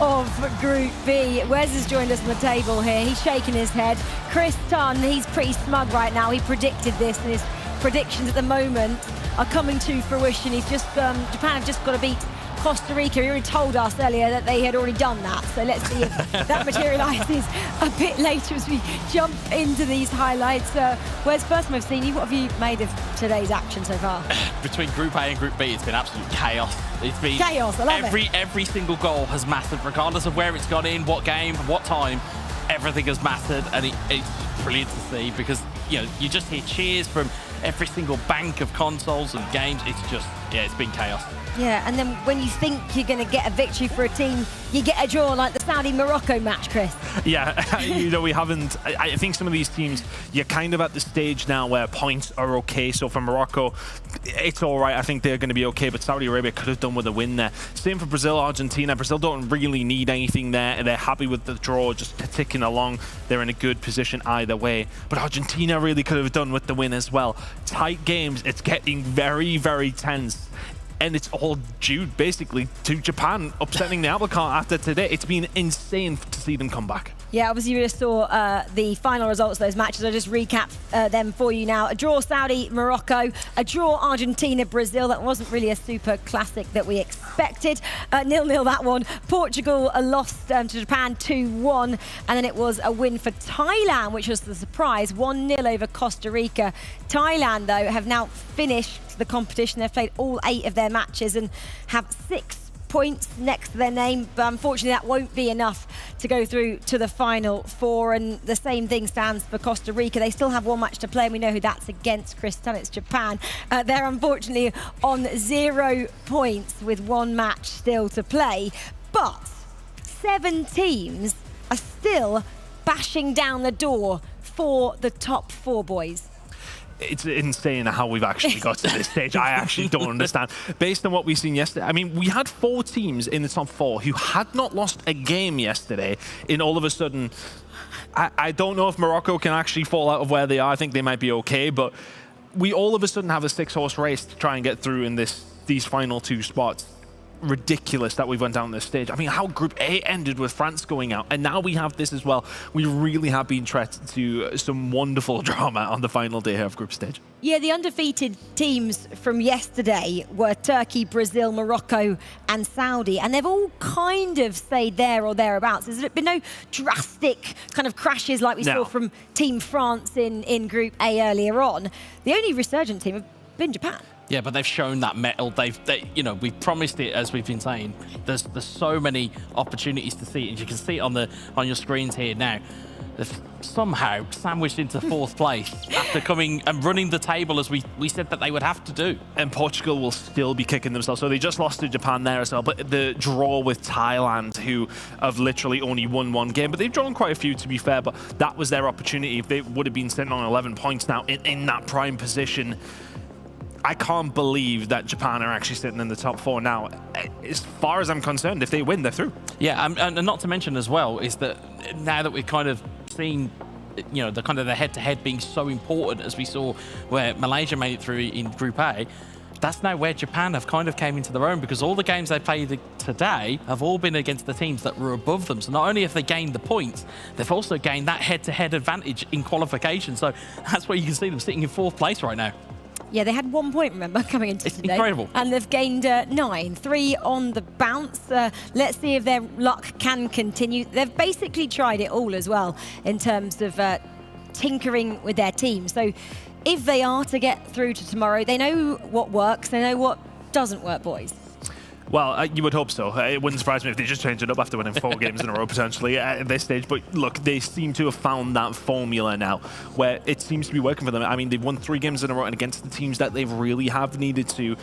of Group B. Wes has joined us on the table here. He's shaking his head. Chris Tunn, he's pretty smug right now. He predicted this, and his predictions at the moment are coming to fruition. He's just Japan have just got to beat Costa Rica. He already told us earlier that they had already done that. So let's see if that materialises a bit later as we jump into these highlights. Wes, first time I've seen you, what have you made of today's action so far? Between Group A and Group B, it's been absolute chaos. It's been chaos. I love it. Every single goal has mattered, regardless of where it's gone in, what game, what time. Everything has mattered, and it's brilliant to see, because you just hear cheers from every single bank of consoles and games. It's just, it's been chaos. Yeah, and then when you think you're going to get a victory for a team, you get a draw like the Saudi-Morocco match, Chris. Yeah, we haven't. I think some of these teams, you're kind of at the stage now where points are okay. So for Morocco, it's all right. I think they're going to be okay, but Saudi Arabia could have done with a win there. Same for Brazil, Argentina. Brazil don't really need anything there. They're happy with the draw, just ticking along. They're in a good position either way. But Argentina really could have done with the win as well. Tight games. It's getting very, very tense. And it's all due, basically, to Japan upsetting the apple cart after today. It's been insane to see them come back. Yeah, obviously you just saw the final results of those matches. I'll just recap them for you now. A draw Saudi-Morocco, a draw Argentina-Brazil. That wasn't really a super classic that we expected. 0-0 that one. Portugal lost to Japan 2-1. And then it was a win for Thailand, which was the surprise. 1-0 over Costa Rica. Thailand, though, have now finished the competition. They've played all 8 of their matches and have 6 points next to their name, but unfortunately that won't be enough to go through to the final 4, and the same thing stands for Costa Rica. They still have 1 match to play, and we know who that's against, Chris Tunn. It's Japan. They're unfortunately on 0 points with 1 match still to play, but 7 teams are still bashing down the door for the top 4, boys. It's insane how we've actually got to this stage. I actually don't understand. Based on what we've seen yesterday, I mean, we had 4 teams in the top 4 who had not lost a game yesterday, and all of a sudden, I don't know if Morocco can actually fall out of where they are. I think they might be okay, but we all of a sudden have a 6-horse race to try and get through in these final 2 spots. Ridiculous that we went down this stage. I mean, how Group A ended with France going out, and now we have this as well. We really have been treated to some wonderful drama on the final day of group stage. Yeah, the undefeated teams from yesterday were Turkey, Brazil, Morocco and Saudi, and they've all kind of stayed there or thereabouts. There's been no drastic kind of crashes like we saw from Team France in Group A earlier on. The only resurgent team have been Japan. Yeah, but they've shown that mettle. We've promised it, as we've been saying. There's so many opportunities to see it, and you can see it on your screens here now. They've somehow sandwiched into 4th place after coming and running the table as we said that they would have to do. And Portugal will still be kicking themselves. So they just lost to Japan there as well. But the draw with Thailand, who have literally only won 1 game, but they've drawn quite a few, to be fair. But that was their opportunity. If they would have been sitting on 11 points now in that prime position, I can't believe that Japan are actually sitting in the top 4 now. As far as I'm concerned, if they win, they're through. Yeah, and not to mention as well is that now that we've kind of seen, the kind of the head-to-head being so important, as we saw where Malaysia made it through in Group A, that's now where Japan have kind of came into their own, because all the games they played today have all been against the teams that were above them. So not only have they gained the points, they've also gained that head-to-head advantage in qualification. So that's where you can see them sitting in 4th place right now. Yeah, they had 1 point, remember, coming into today. Incredible. And they've gained 9, 3 on the bounce. Let's see if their luck can continue. They've basically tried it all as well in terms of tinkering with their team. So if they are to get through to tomorrow, they know what works, they know what doesn't work, boys. Well, you would hope so. It wouldn't surprise me if they just changed it up after winning 4 games in a row, potentially, at this stage. But look, they seem to have found that formula now where it seems to be working for them. I mean, they've won 3 games in a row, and against the teams that they really have needed to,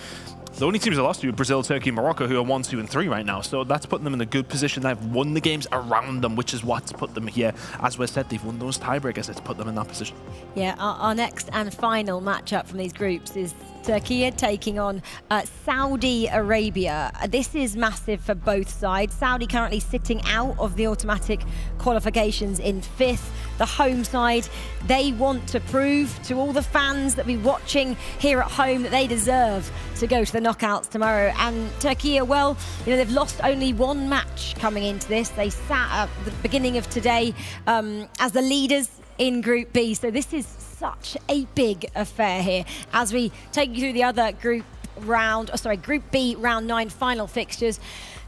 The only teams that lost to are Brazil, Turkey, and Morocco, who are 1, 2, and 3 right now. So that's putting them in a good position. They've won the games around them, which is what's put them here. As we said, they've won those tiebreakers. It's put them in that position. Yeah, our next and final matchup from these groups is Turkey taking on Saudi Arabia. This is massive for both sides. Saudi currently sitting out of the automatic qualifications in 5th. The home side, they want to prove to all the fans that be watching here at home that they deserve to go to the knockouts tomorrow. And Turkey, well, they've lost only 1 match coming into this. They sat at the beginning of today as the leaders in Group B. So this is such a big affair here as we take you through the other Group B round 9 final fixtures.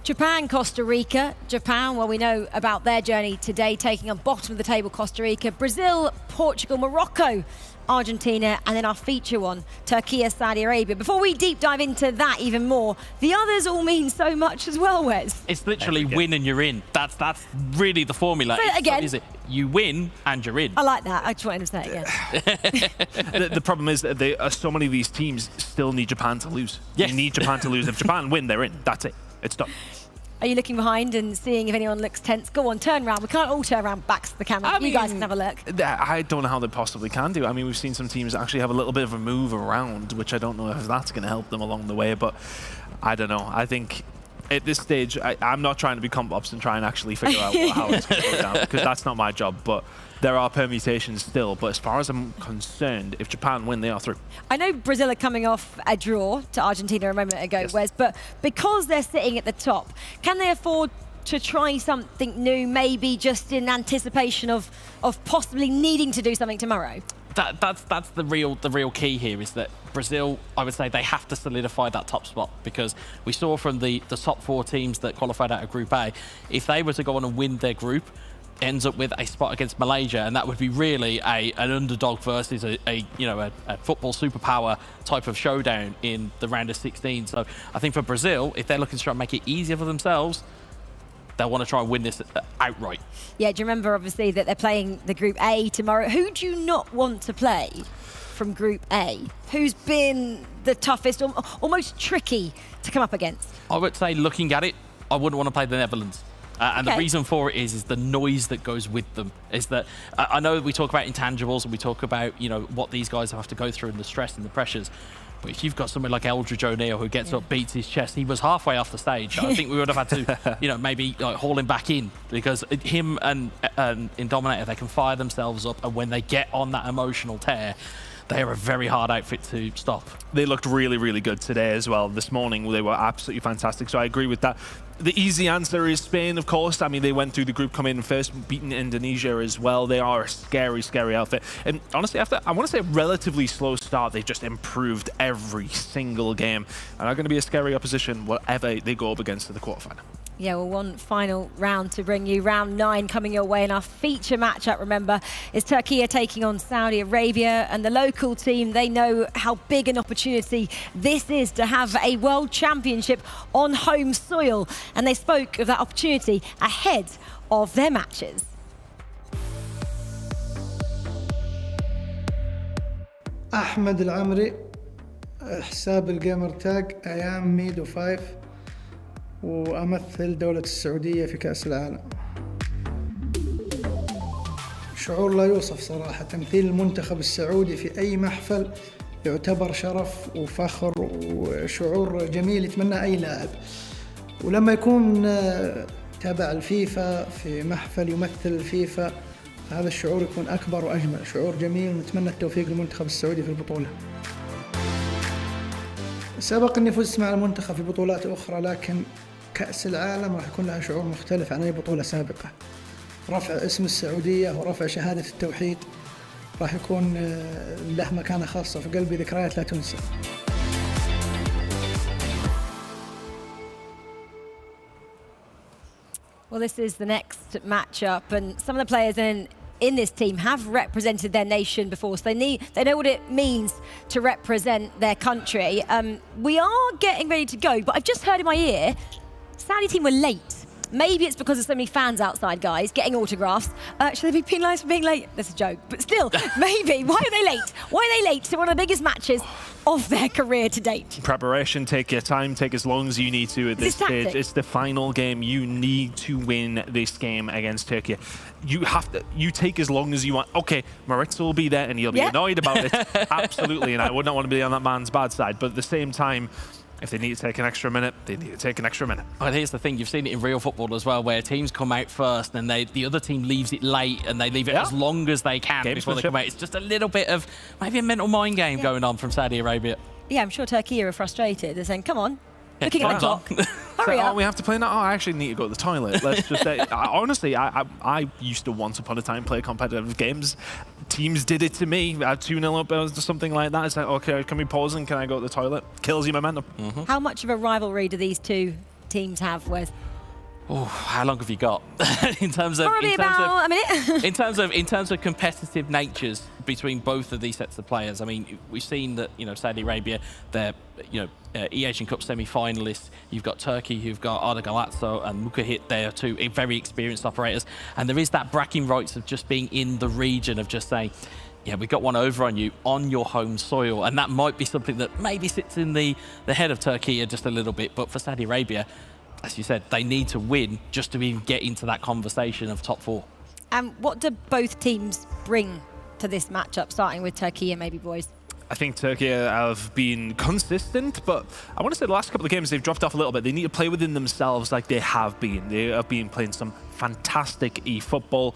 Japan, Costa Rica. Japan, well, we know about their journey today, taking on bottom of the table Costa Rica. Brazil, Portugal, Morocco, Argentina, and then our feature one, Turkey, Saudi Arabia. Before we deep dive into that even more, the others all mean so much as well, Wes. It's literally win and you're in. That's really the formula. Say it again. Is it? You win and you're in. I like that. I just wanted to say it again. The problem is that so many of these teams still need Japan to lose. Yes. You need Japan to lose. If Japan win, they're in. That's it. It's done. Are you looking behind and seeing if anyone looks tense? Go on, turn around. We can't all turn around backs to the camera. You guys can have a look. I don't know how they possibly can do. I mean, we've seen some teams actually have a little bit of a move around, which I don't know if that's going to help them along the way, but I don't know. I think at this stage, I'm not trying to be comp ops and try and actually figure out how it's going to go down, because that's not my job, but there are permutations still. But as far as I'm concerned, if Japan win, they are through. I know Brazil are coming off a draw to Argentina a moment ago, Yes. Wes, but because they're sitting at the top, can they afford to try something new, maybe just in anticipation of possibly needing to do something tomorrow? That's the real key here, is that Brazil, I would say, they have to solidify that top spot, because we saw from the top 4 teams that qualified out of Group A, if they were to go on and win their group, ends up with a spot against Malaysia, and that would be really an underdog versus a football superpower type of showdown in the round of 16. So I think for Brazil, if they're looking to try and make it easier for themselves, they'll want to try and win this outright. Yeah, do you remember, obviously, that they're playing the Group A tomorrow? Who do you not want to play from Group A? Who's been the toughest, almost tricky to come up against? I would say, looking at it, I wouldn't want to play the Netherlands. And the reason for it is the noise that goes with them. Is that I know we talk about intangibles and we talk about what these guys have to go through and the stress and the pressures. But if you've got someone like Eldridge O'Neill who gets up, beats his chest, he was halfway off the stage. I think we would have had to, maybe haul him back in, because him and Indominator, they can fire themselves up, and when they get on that emotional tear, they are a very hard outfit to stop. They looked really, really good today as well. This morning, they were absolutely fantastic. So I agree with that. The easy answer is Spain, of course. I mean, they went through the group, coming in first, beating Indonesia as well. They are a scary, scary outfit. And honestly, after, I want to say, a relatively slow start, they've just improved every single game and are going to be a scary opposition whatever they go up against in the quarterfinal. Yeah, well, one final round to bring you. Round 9 coming your way. And our feature matchup, remember, is Turkey taking on Saudi Arabia. And the local team, they know how big an opportunity this is to have a world championship on home soil. And they spoke of that opportunity ahead of their matches. أحمد العمري، حساب الجيمر تاج أيام ميدو 5، وأمثل دولة السعودية في كأس العالم. شعور لا يوصف صراحة، تمثيل المنتخب السعودي في أي محفل يعتبر شرف وفخر وشعور جميل يتمنى أي لاعب. ولما يكون تابع الفيفا في محفل يمثل الفيفا، هذا الشعور يكون أكبر وأجمل، شعور جميل، ونتمنى التوفيق للمنتخب السعودي في البطولة. سبق أني فزت مع المنتخب في بطولات أخرى، لكن كأس العالم راح يكون لها شعور مختلف عن أي بطولة سابقة. رفع اسم السعودية ورفع شهادة التوحيد راح يكون له مكانة خاصة في قلبي، ذكريات لا تنسى. Well, this is the next matchup, and some of the players in this team have represented their nation before, so they know what it means to represent their country. We are getting ready to go, but I've just heard in my ear, Saudi team were late maybe it's because there's so many fans outside, guys, getting autographs. Should they be penalised for being late? That's a joke. But still, maybe. Why are they late? Why are they late to one of the biggest matches of their career to date? Preparation, take your time, take as long as you need to at this stage. It's the final game. You need to win this game against Turkey. You take as long as you want. Okay, Maritza will be there and he'll be annoyed about it. Absolutely, and I would not want to be on that man's bad side. But at the same time, if they need to take an extra minute, they need to take an extra minute. Well, here's the thing. You've seen it in real football as well, where teams come out first and the other team leaves it late and they leave it as long as they can before they come out. It's just a little bit of maybe a mental mind game going on from Saudi Arabia. Yeah, I'm sure Turkey are frustrated. They're saying, come on, looking at the clock. Hurry up. We have to play now? Oh, I actually need to go to the toilet. Let's just say, honestly, I used to once upon a time play competitive games. Teams did it to me. 2-0 up or something like that. It's like, okay, can we pause and can I go to the toilet? Kills your momentum. How much of a rivalry do these two teams have, Wes? Oh, how long have you got in terms of Probably about a minute. in terms of competitive natures between both of these sets of players? I mean, we've seen that Saudi Arabia, they're Asian Cup semi-finalists. You've got Turkey, who've got Arda Galazzo and Mukahit. They are two very experienced operators, and there is that bragging rights of just being in the region of just saying, yeah, we got one over on you on your home soil, and that might be something that maybe sits in the head of Turkey just a little bit. But for Saudi Arabia, as you said, they need to win just to even get into that conversation of top four. And what do both teams bring to this matchup, starting with Turkey and maybe boys? I think Turkey have been consistent, but I want to say the last couple of games they've dropped off a little bit. They need to play within themselves like they have been. They have been playing some fantastic eFootball.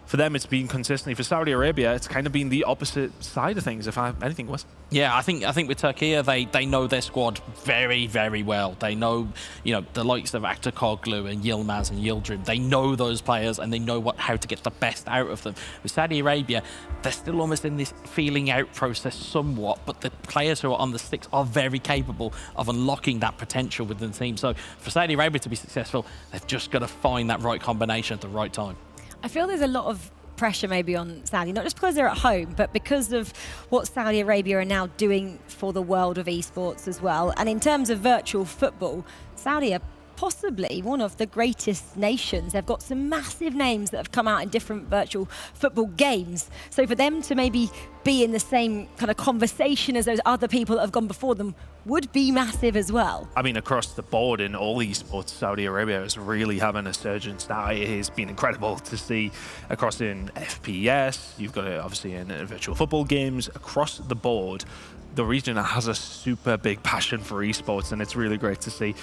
For them, it's been consistently. For Saudi Arabia, it's kind of been the opposite side of things, if anything was. Yeah, I think with Turkey, they know their squad very, very well. They know, the likes of Aktakoglu and Yilmaz and Yildirim. They know those players and they know how to get the best out of them. With Saudi Arabia, they're still almost in this feeling out process somewhat, but the players who are on the sticks are very capable of unlocking that potential within the team. So for Saudi Arabia to be successful, they've just got to find that right combination at the right time. I feel there's a lot of pressure maybe on Saudi, not just because they're at home, but because of what Saudi Arabia are now doing for the world of esports as well. And in terms of virtual football, Saudi are possibly one of the greatest nations. They've got some massive names that have come out in different virtual football games. So for them to maybe be in the same kind of conversation as those other people that have gone before them would be massive as well. I mean, across the board in all esports, Saudi Arabia is really having a surge now. It has been incredible to see across in FPS. You've got it obviously in virtual football games. Across the board, the region has a super big passion for esports, and it's really great to see.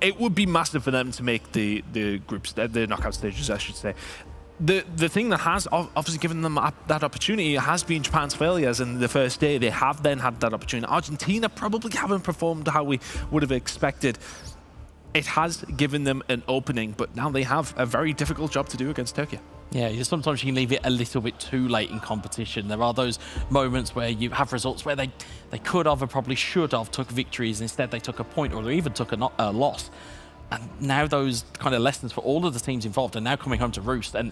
It would be massive for them to make the groups, the knockout stages, I should say. The thing that has obviously given them that opportunity has been Japan's failures in the first day. They have then had that opportunity. Argentina probably haven't performed how we would have expected. It has given them an opening, but now they have a very difficult job to do against Turkey. Yeah, sometimes you can leave it a little bit too late in competition. There are those moments where you have results where they could have or probably should have took victories. Instead, they took a point or they even took a loss. And now those kind of lessons for all of the teams involved are now coming home to roost. And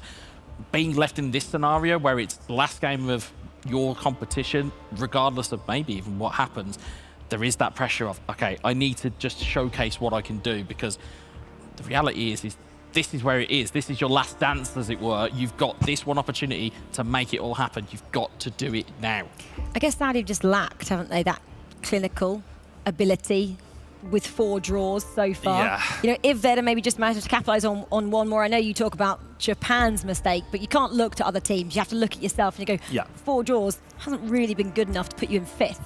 being left in this scenario where it's the last game of your competition, regardless of maybe even what happens, there is that pressure of, okay, I need to just showcase what I can do, because the reality is this is where it is. This is your last dance, as it were. You've got this one opportunity to make it all happen. You've got to do it now. I guess Saudi have just lacked, haven't they, that clinical ability with 4 draws so far. Yeah. If they'd have maybe just managed to capitalise on one more. I know you talk about Japan's mistake, but you can't look to other teams. You have to look at yourself and you go, 4 draws hasn't really been good enough to put you in 5th.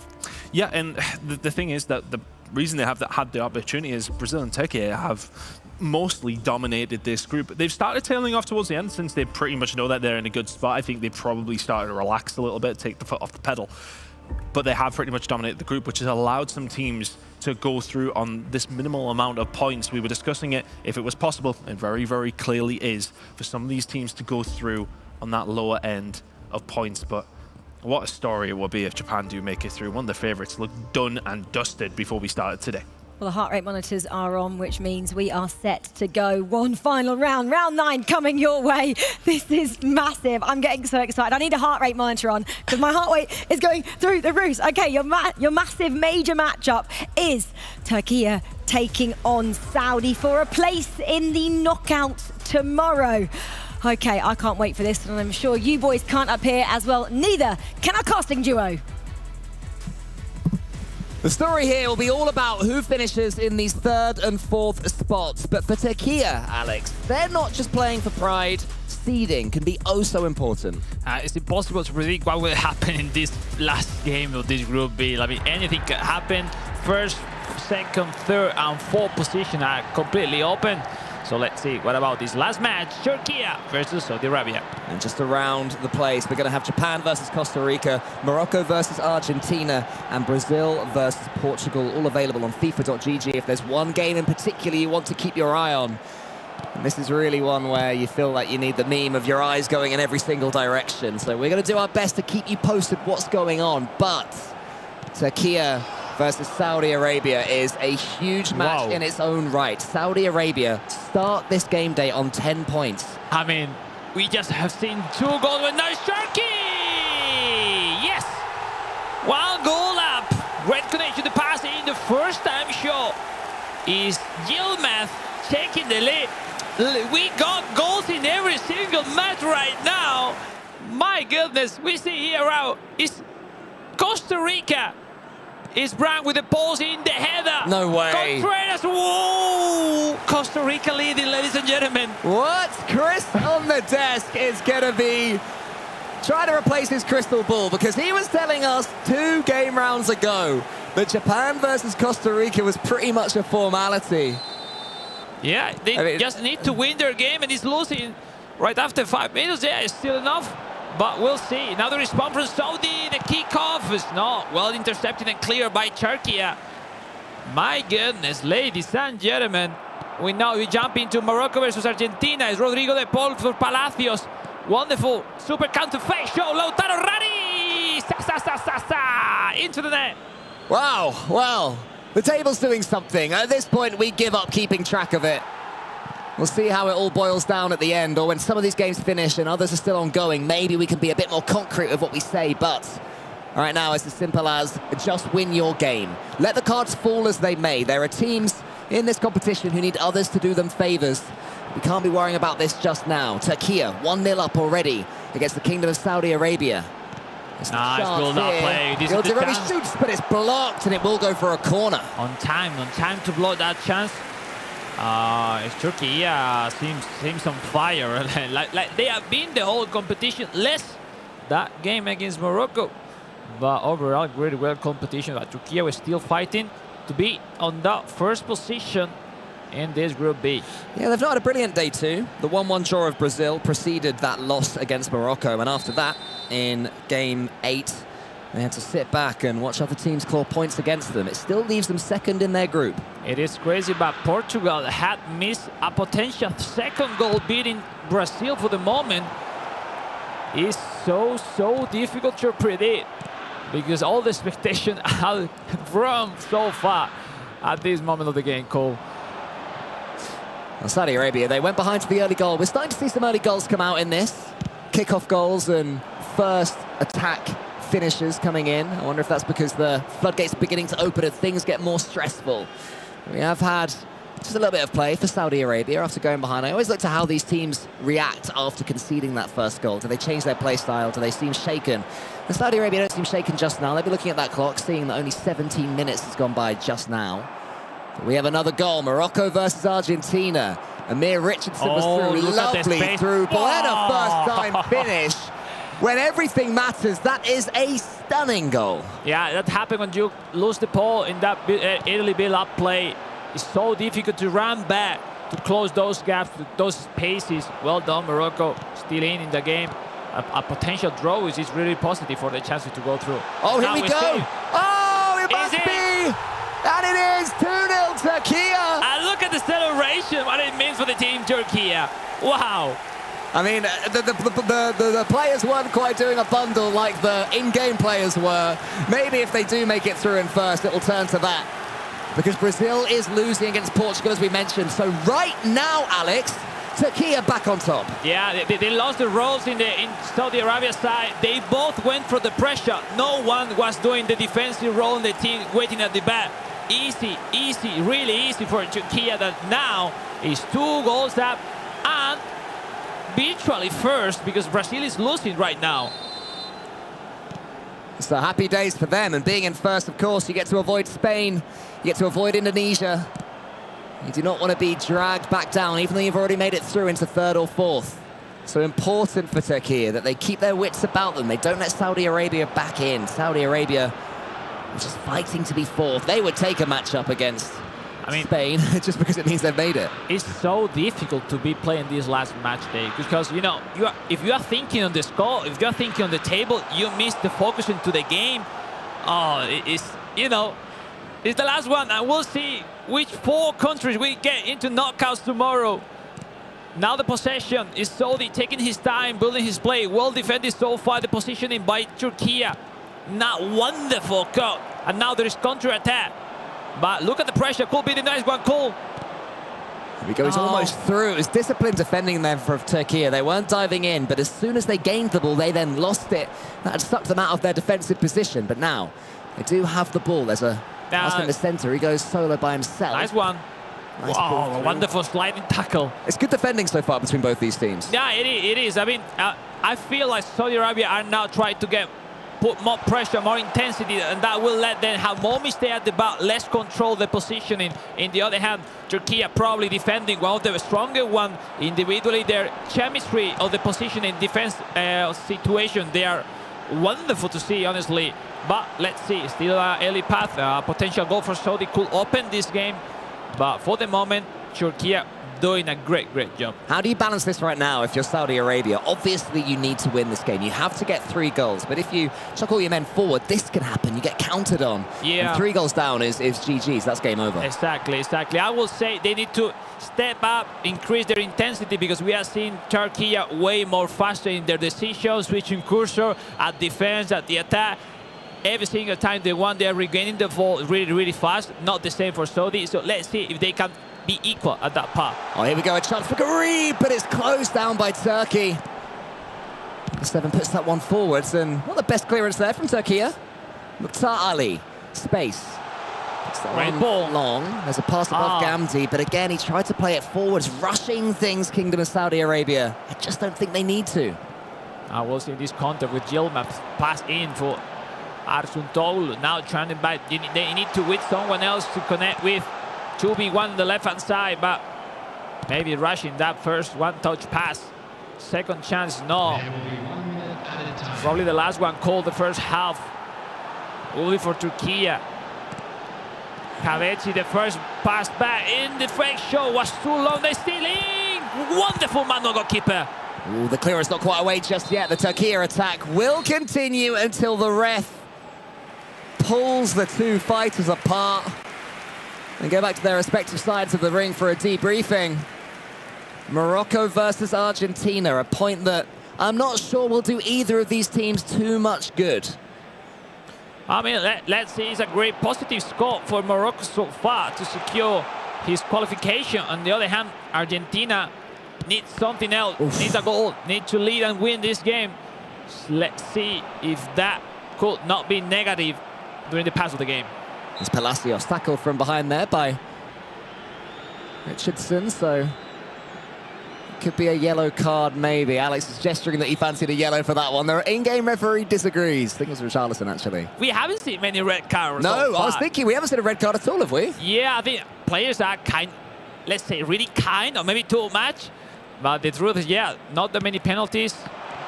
Yeah, and the thing is that the reason they have had the opportunity is Brazil and Turkey have mostly dominated this group. They've started tailing off towards the end since they pretty much know that they're in a good spot. I think they probably started to relax a little bit, take the foot off the pedal. But they have pretty much dominated the group, which has allowed some teams to go through on this minimal amount of points. We were discussing it, if it was possible, and very, very clearly is, for some of these teams to go through on that lower end of points. But what a story it would be if Japan do make it through. One of the favourites looked done and dusted before we started today. Well, the heart rate monitors are on, which means we are set to go. One final round, round 9 coming your way. This is massive. I'm getting so excited. I need a heart rate monitor on because my heart rate is going through the roof. Okay, your massive major matchup is Turkey taking on Saudi for a place in the knockout tomorrow. Okay, I can't wait for this, and I'm sure you boys can't up here as well. Neither can our casting duo. The story here will be all about who finishes in these 3rd and 4th spots. But for Turkey, Alex, they're not just playing for pride. Seeding can be oh so important. It's impossible to predict what will happen in this last game of this Group B. I mean, anything can happen. First, second, third, and fourth position are completely open. So let's see, what about this last match? Turkey versus Saudi Arabia. And just around the place, we're going to have Japan versus Costa Rica, Morocco versus Argentina, and Brazil versus Portugal, all available on FIFA.gg. If there's one game in particular you want to keep your eye on, and this is really one where you feel like you need the meme of your eyes going in every single direction. So we're going to do our best to keep you posted what's going on. But Turkey versus Saudi Arabia is a huge match in its own right. Saudi Arabia start this game day on 10 points. I mean, we just have seen 2 goals with nice Turkey! Yes! 1 goal up. Great connection to pass in the first time shot. Is Yilmaz taking the lead. We got goals in every single match right now. My goodness, we see here out is Costa Rica. Is Brown with the balls in the header. No way. Contreras, whoa! Costa Rica leading, ladies and gentlemen. What? Chris on the desk is going to be trying to replace his crystal ball because he was telling us 2 game rounds ago that Japan versus Costa Rica was pretty much a formality. Yeah, they just need to win their game, and he's losing right after 5 minutes. Yeah, it's still enough. But we'll see. Now the response from Saudi. The kickoff is not well intercepted and cleared by Turkey. My goodness, ladies and gentlemen. We now jump into Morocco versus Argentina. It's Rodrigo de Paul for Palacios. Wonderful super counter fake show. Lautaro Rari. Into the net. Wow, well, the table's doing something. At this point, we give up keeping track of it. We'll see how it all boils down at the end, or when some of these games finish and others are still ongoing, maybe we can be a bit more concrete with what we say, but right now it's as simple as just win your game. Let the cards fall as they may. There are teams in this competition who need others to do them favours. We can't be worrying about this just now. Turkey 1-0 up already against the Kingdom of Saudi Arabia. Nice build-up play. He shoots, but it's blocked, and it will go for a corner. On time to block that chance. Turkey seems on fire. like they have been the whole competition, less that game against Morocco. But overall, really well competition. But Turkey was still fighting to be on that first position in this Group B. Yeah, they've not had a brilliant day too. The 1-1 draw of Brazil preceded that loss against Morocco, and after that, in Game 8, they had to sit back and watch other teams claw points against them. It still leaves them second in their group. It is crazy, but Portugal had missed a potential second goal beating Brazil for the moment. It's so difficult to predict because all the expectation are from so far at this moment of the game, Cole. Well, Saudi Arabia, they went behind to the early goal. We're starting to see some early goals come out in this. Kick-off goals and first attack finishes coming in. I wonder if that's because the floodgates are beginning to open and things get more stressful. We have had just a little bit of play for Saudi Arabia after going behind. I always look to how these teams react after conceding that first goal. Do they change their play style? Do they seem shaken? And Saudi Arabia don't seem shaken just now. They'll be looking at that clock, seeing that only 17 minutes has gone by just now. We have another goal, Morocco versus Argentina. Amir Richardson was through, lovely through ball, and a first-time finish. When everything matters, that is a stunning goal. Yeah, that happened when you lose the ball in that Italy build-up play. It's so difficult to run back, to close those gaps, those spaces. Well done, Morocco, still in the game. A potential draw is really positive for the chances to go through. Oh, here we go. Oh, it must be. And it is 2-0 Turkey. And look at the celebration, what it means for the team Turkey. Wow. I mean, the players weren't quite doing a bundle like the in-game players were. Maybe if they do make it through in first, it will turn to that. because Brazil is losing against Portugal, as we mentioned. So right now, Alex, Turkey back on top. Yeah, they lost the roles in Saudi Arabia side. They both went for the pressure. No one was doing the defensive role in the team, waiting at the back. Easy, really easy for Turkey that now is 2 goals up and virtually first because Brazil is losing right now. So happy days for them, and being in first, of course, you get to avoid Spain, you get to avoid Indonesia. You do not want to be dragged back down, even though you've already made it through into 3rd or 4th. So important for Turkey that they keep their wits about them. They don't let Saudi Arabia back in. Saudi Arabia just fighting to be 4th. They would take a matchup against Spain just because it means they've made it. It's so difficult to be playing this last match day because, you know, if you are thinking on the score, if you are thinking on the table, you miss the focus into the game. Oh, it's, you know, it's the last one, and we'll see which 4 countries we get into knockouts tomorrow. Now the possession is Saudi taking his time, building his play. Well defended so far, the positioning by Turkey. Not wonderful cut, and now there is counter-attack. But look at the pressure, could be the nice one, Cole. Here we go, he's almost through. It was disciplined defending them for Turkey. They weren't diving in, but as soon as they gained the ball, they then lost it. That had sucked them out of their defensive position, but now they do have the ball. There's a pass in the centre. He goes solo by himself. Nice one. Nice wow, a wonderful sliding tackle. It's good defending so far between both these teams. Yeah, it is. I mean, I feel like Saudi Arabia are now trying to put more pressure, more intensity, and that will let them have more mistake at the back, less control the positioning. In the other hand, Turkey are probably defending one of the stronger one individually. Their chemistry of the positioning defense situation, they are wonderful to see, honestly. But let's see, still an early path. Potential goal for Saudi could open this game. But for the moment, Turkey doing a great job. How do you balance this right now if you're Saudi Arabia? Obviously, you need to win this game. You have to get 3 goals. But if you chuck all your men forward, this can happen. You get counted on. Yeah. And 3 goals down is GG's. That's game over. Exactly. I will say they need to step up, increase their intensity, because we are seeing Turkey way more faster in their decisions, switching cursor at defense, at the attack. Every single time they want, they are regaining the ball really fast. Not the same for Saudi. So let's see if they can be equal at that part. Oh, here we go, a chance for Garib, but it's closed down by Turkey. 7 puts that one forwards, and not the best clearance there from Turkey. Mukhtar Ali, space. Great ball. Long. There's a pass above Gamdi, but again, he tried to play it forwards, rushing things, Kingdom of Saudi Arabia. I just don't think they need to. I will see this counter with Yilmaz pass in for Arsuntoglu. Now trying to back. They need to with someone else to connect with. 2v1 on the left-hand side, but maybe rushing that first one-touch pass. Second chance, no. Probably the last one called the first half. Only for Turkey. Kaveci, the first pass back in the fake show was too long. They're stealing. Wonderful man, no goalkeeper. Ooh, the clearance not quite away just yet. The Turkey attack will continue until the ref pulls the 2 fighters apart and go back to their respective sides of the ring for a debriefing. Morocco versus Argentina, a point that I'm not sure will do either of these teams too much good. I mean, let's see, it's a great positive score for Morocco so far to secure his qualification. On the other hand, Argentina needs something else, needs a goal, needs to lead and win this game. So let's see if that could not be negative during the pass of the game. It's Palacios tackled from behind there by Richardson, so it could be a yellow card maybe. Alex is gesturing that he fancied a yellow for that one. The in-game referee disagrees. I think it was Richarlison, actually. We haven't seen many red cards. No, so far. I was thinking we haven't seen a red card at all, have we? Yeah, I think players are let's say really kind, or maybe too much. But the truth is, yeah, not that many penalties.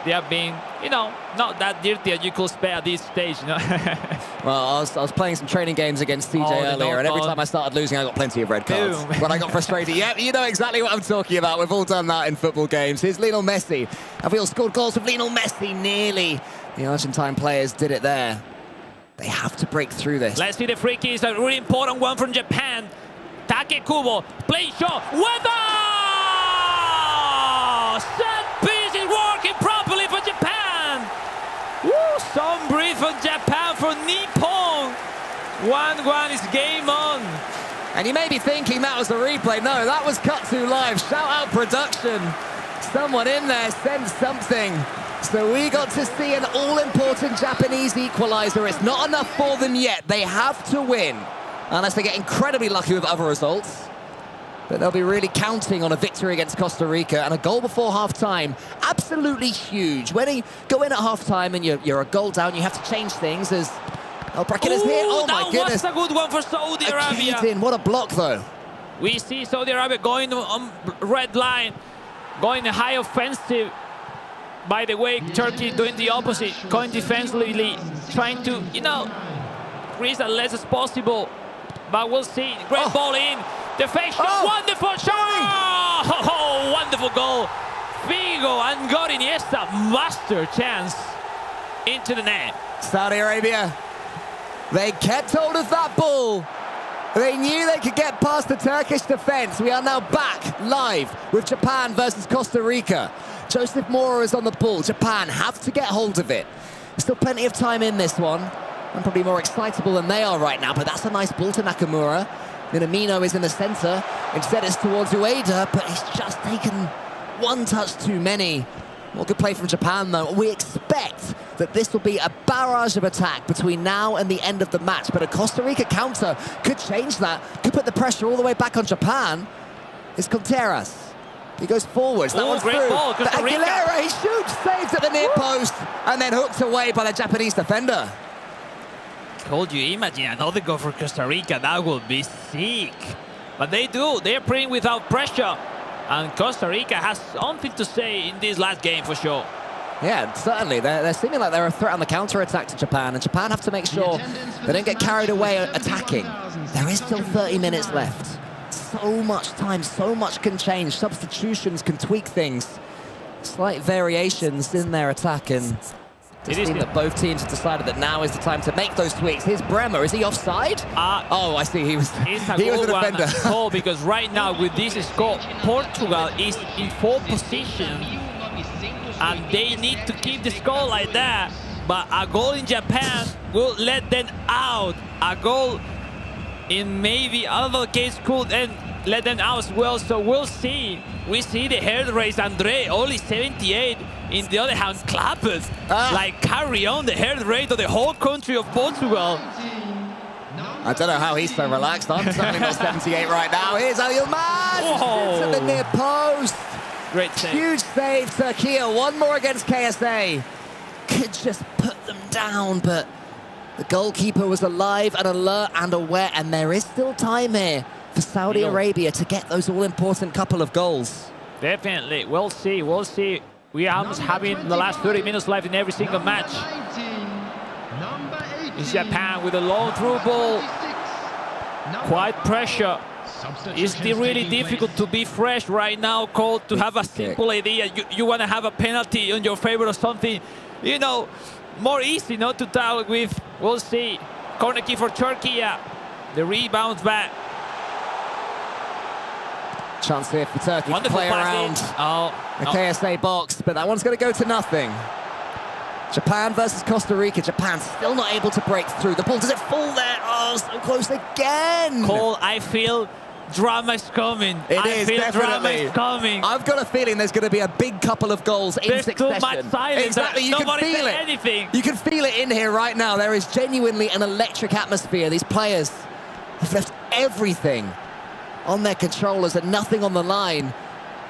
They have been, you know, not that dirty as you could spare at this stage, you know. Well, I was playing some training games against TJ earlier, and every time I started losing, I got plenty of red cards. When I got frustrated, yeah, you know exactly what I'm talking about. We've all done that in football games. Here's Lionel Messi. Have we all scored goals with Lionel Messi? Nearly. The Argentine players did it there. They have to break through this. Let's see the free kick. It's a really important one from Japan. Take Kubo, play shot, weather! Set piece is working properly for Japan. Woo, some breeze from Japan for Nippon. 1-1 is game on. And you may be thinking that was a replay. No, that was cut to live. Shout out production. Someone in there sent something. So we got to see an all-important Japanese equalizer. It's not enough for them yet. They have to win, unless they get incredibly lucky with other results. But they'll be really counting on a victory against Costa Rica, and a goal before half-time, absolutely huge. When you go in at half-time and you're a goal down, you have to change things as El Bracket is here. Oh my goodness. That was a good one for Saudi Arabia. What a block, though. We see Saudi Arabia going on red line, going high offensive. By the way, Turkey doing the opposite, going defensively, trying to, risk as less as possible. But we'll see. Great ball in. Deflection. Wonderful shot. Oh, wonderful goal. Figo and got Iniesta. Master chance into the net. Saudi Arabia, they kept hold of that ball. They knew they could get past the Turkish defense. We are now back live with Japan versus Costa Rica. Joseph Mora is on the ball. Japan have to get hold of it. There's still plenty of time in this one. I'm probably more excitable than they are right now, but that's a nice ball to Nakamura. Minamino is in the centre. Instead it's towards Ueda, but he's just taken one touch too many. Well, good play from Japan, though. We expect that this will be a barrage of attack between now and the end of the match, but a Costa Rica counter could change that, could put the pressure all the way back on Japan. It's Contreras. He goes forwards. That one's great through. ball, Costa Rica. Aguilera, he shoots, saves at the near post, and then hooked away by the Japanese defender. Told you, imagine another goal for Costa Rica. That would be sick. But they do. They're playing without pressure. And Costa Rica has something to say in this last game for sure. Yeah, certainly. They're seeming like they're a threat on the counter-attack to Japan, and Japan have to make sure they don't get carried away attacking. There is still 30 minutes left. So much time, so much can change. Substitutions can tweak things. Slight variations in their attack, and it seems that both teams have decided that now is the time to make those tweaks. Here's Bremer. Is he offside? Oh, I see. He was a defender. Goal because right now with this score, Portugal is in 4th position, and they need to keep the score like that. But a goal in Japan will let them out. A goal in maybe other case could then let them out as well. So we'll see. We see the heart rate. Andre only 78. In the other hand, clappers like carry on the heart rate of the whole country of Portugal. I don't know how he's so relaxed. I'm certainly not 78 right now. Here's Ayilmaz. It's at the near post. Great save. Huge save, Turkey. One more against KSA. Could just put them down, but the goalkeeper was alive and alert and aware, and there is still time here for Saudi Arabia to get those all-important couple of goals. Definitely. We'll see. We'll see. We are almost having the last 30 minutes left in every single match. It's Japan with a long through ball. Quite pressure. It's really difficult to be fresh right now, Cole, to have a simple idea. You want to have a penalty in your favor or something, more easy not to talk with. We'll see. Corner kick for Turkey. The rebound back. Chance here for Turkey to Wonderful play around the KSA box, but that one's going to go to nothing. Japan versus Costa Rica. Japan still not able to break through. The ball, does it fall there? Oh, so close again. Cole, I feel drama is coming. I feel drama is coming. I've got a feeling there's going to be a big couple of goals in succession. There's too much silence. Exactly, you can feel it. Anything. You can feel it in here right now. There is genuinely an electric atmosphere. These players have left everything on their controllers and nothing on the line.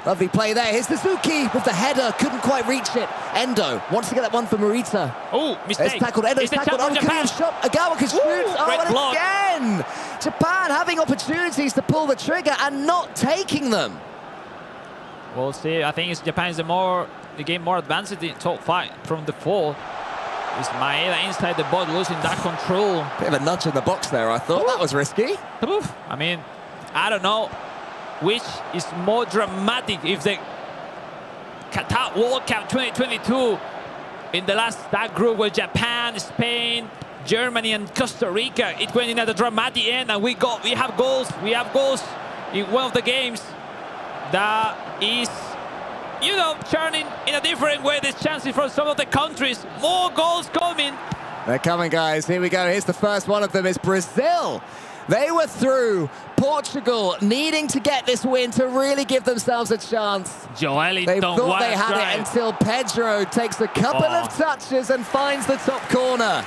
Lovely play there. Here's Suzuki with the header. Couldn't quite reach it. Endo wants to get that one for Morita. Oh, mistake. It's tackled. Endo's tackled. Oh, Japan shot. Agawa can shoot. And block. Again. Japan having opportunities to pull the trigger and not taking them. We'll see. I think Japan is the game more advanced in top 5 from the 4. It's Maeda inside the box, losing that control. Bit of a nudge in the box there, I thought. That was risky. I mean, I don't know which is more dramatic, if the Qatar World Cup 2022 in the that group with Japan, Spain, Germany and Costa Rica, it went in at the dramatic end, and we have goals in one of the games that is turning in a different way. There's chances for some of the countries, more goals coming. They're coming, guys. Here we go. Here's the first one of them. It's Brazil. They were through. Portugal needing to get this win to really give themselves a chance. They thought they had it until Pedro takes a couple of touches and finds the top corner.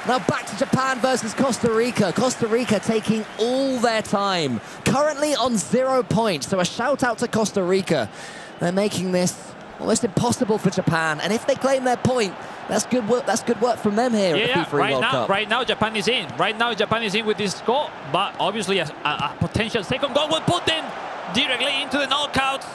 Now back to Japan versus Costa Rica. Costa Rica taking all their time. Currently on 0 points, so a shout out to Costa Rica. They're making this almost impossible for Japan, and if they claim their point, that's good work. That's good work from them here at the FIFAe World Cup. Right now, Japan is in. Right now, Japan is in with this score, but obviously a potential second goal will put them directly into the knockouts.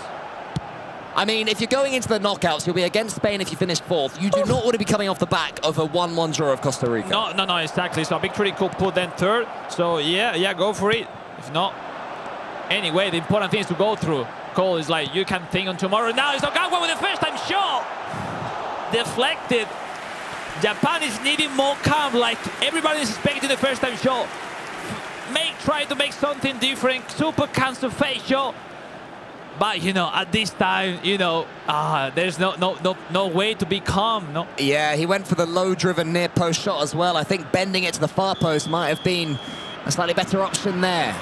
I mean, if you're going into the knockouts, you'll be against Spain if you finish 4th. You do not want to be coming off the back of a 1-1 draw of Costa Rica. No, exactly. So a victory could put them 3rd. So yeah, go for it. If not, anyway, the important thing is to go through. Cole is like, you can think on tomorrow. Now it's Ogawa with the first-time shot. Deflected. Japan is needing more calm, like everybody is expecting the first-time shot. Try to make something different. Super cancer face shot. But, you know, at this time, you know, there's no way to be calm, no? Yeah, he went for the low-driven near-post shot as well. I think bending it to the far post might have been a slightly better option there.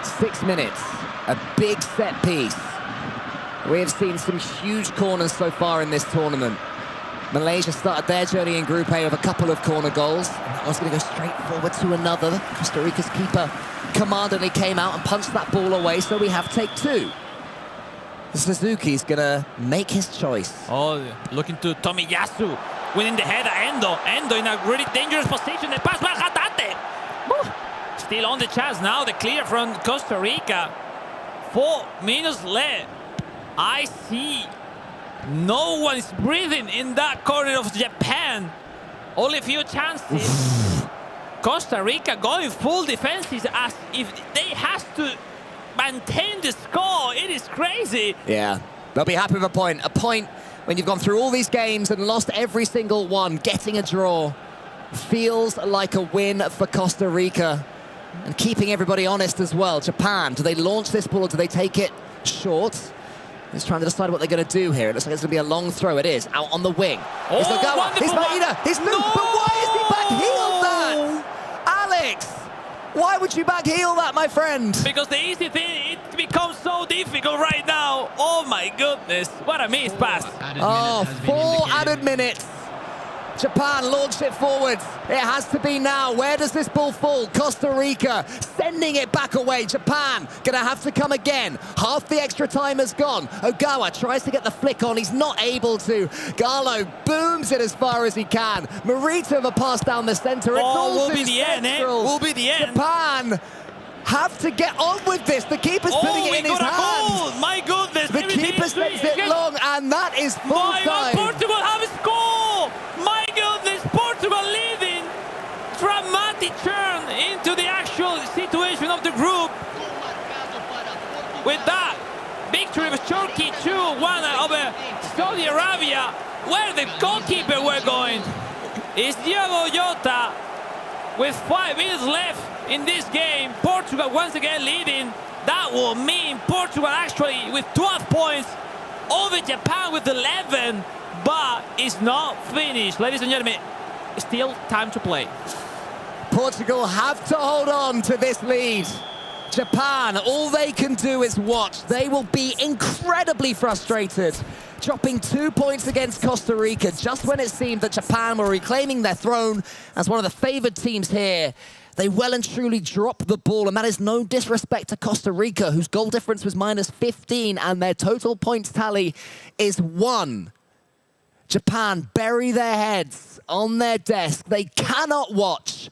6 minutes, a big set piece. We have seen some huge corners so far in this tournament. Malaysia started their journey in Group A with a couple of corner goals. I was going to go straight forward to another. Costa Rica's keeper commandingly came out and punched that ball away, so we have take 2. Suzuki's going to make his choice. Oh, looking to Tomiyasu, winning the header. Endo in a really dangerous position. The pass back, Hatate. Still on the chance now, the clear from Costa Rica. 4 minutes left. I see no one is breathing in that corner of Japan. Only a few chances. Costa Rica going full defenses as if they have to maintain the score. It is crazy. Yeah, they'll be happy with a point. A point when you've gone through all these games and lost every single one. Getting a draw feels like a win for Costa Rica. And keeping everybody honest as well. Japan, do they launch this ball or do they take it short? He's trying to decide what they're going to do here. It looks like it's going to be a long throw. It is. Out on the wing. He's Ogawa. He's Maeda. He's Luke. No! But why is he back-heeled that? Alex, why would you back-heel that, my friend? Because the easy thing, it becomes so difficult right now. Oh, my goodness. What a missed pass. Oh, 4 added minutes. Japan launched it forward. It has to be now. Where does this ball fall? Costa Rica sending it back away. Japan gonna have to come again. Half the extra time has gone. Ogawa tries to get the flick on. He's not able to. Gallo booms it as far as he can. Morita with a pass down the center. It's all will be the end, eh? Will be the end. Japan have to get on with this. The keeper's putting it in his hands. My goodness. The keeper sends it long, and that is full time. Portugal have a score. My goodness, Portugal leading. Dramatic turn into the actual situation of the group. With that, victory of Turkey 2-1 over Saudi Arabia. Where the goalkeeper were going is Diogo Jota with 5 minutes left in this game. Portugal once again leading. That will mean Portugal actually with 12 points over Japan with 11. But it's not finished. Ladies and gentlemen, still time to play. Portugal have to hold on to this lead. Japan, all they can do is watch. They will be incredibly frustrated. Dropping 2 points against Costa Rica just when it seemed that Japan were reclaiming their throne as one of the favoured teams here. They well and truly drop the ball, and that is no disrespect to Costa Rica, whose goal difference was -15, and their total points tally is 1. Japan bury their heads on their desk. They cannot watch.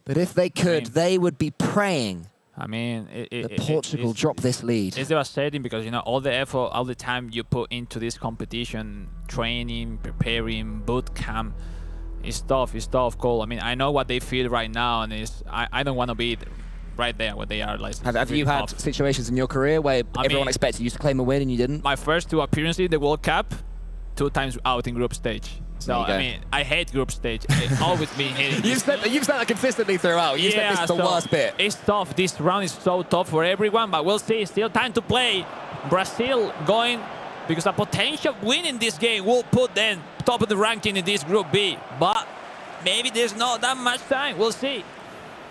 But if they could, they would be praying that Portugal drop this lead. It's devastating because, you know, all the effort, all the time you put into this competition, training, preparing, boot camp, it's tough, Cole. I mean, I know what they feel right now, and I don't want to be right there where they are. Like, have you had situations in your career where everyone expected you to claim a win and you didn't? My first 2 appearances in the World Cup, 2 times out in group stage. So, I mean, I hate group stage. It's always been hating. You've said that consistently throughout. You said this is the worst bit. It's tough. This round is so tough for everyone, but we'll see. Still time to play. Brazil going, because a potential win in this game will put them top of the ranking in this Group B. But maybe there's not that much time. We'll see.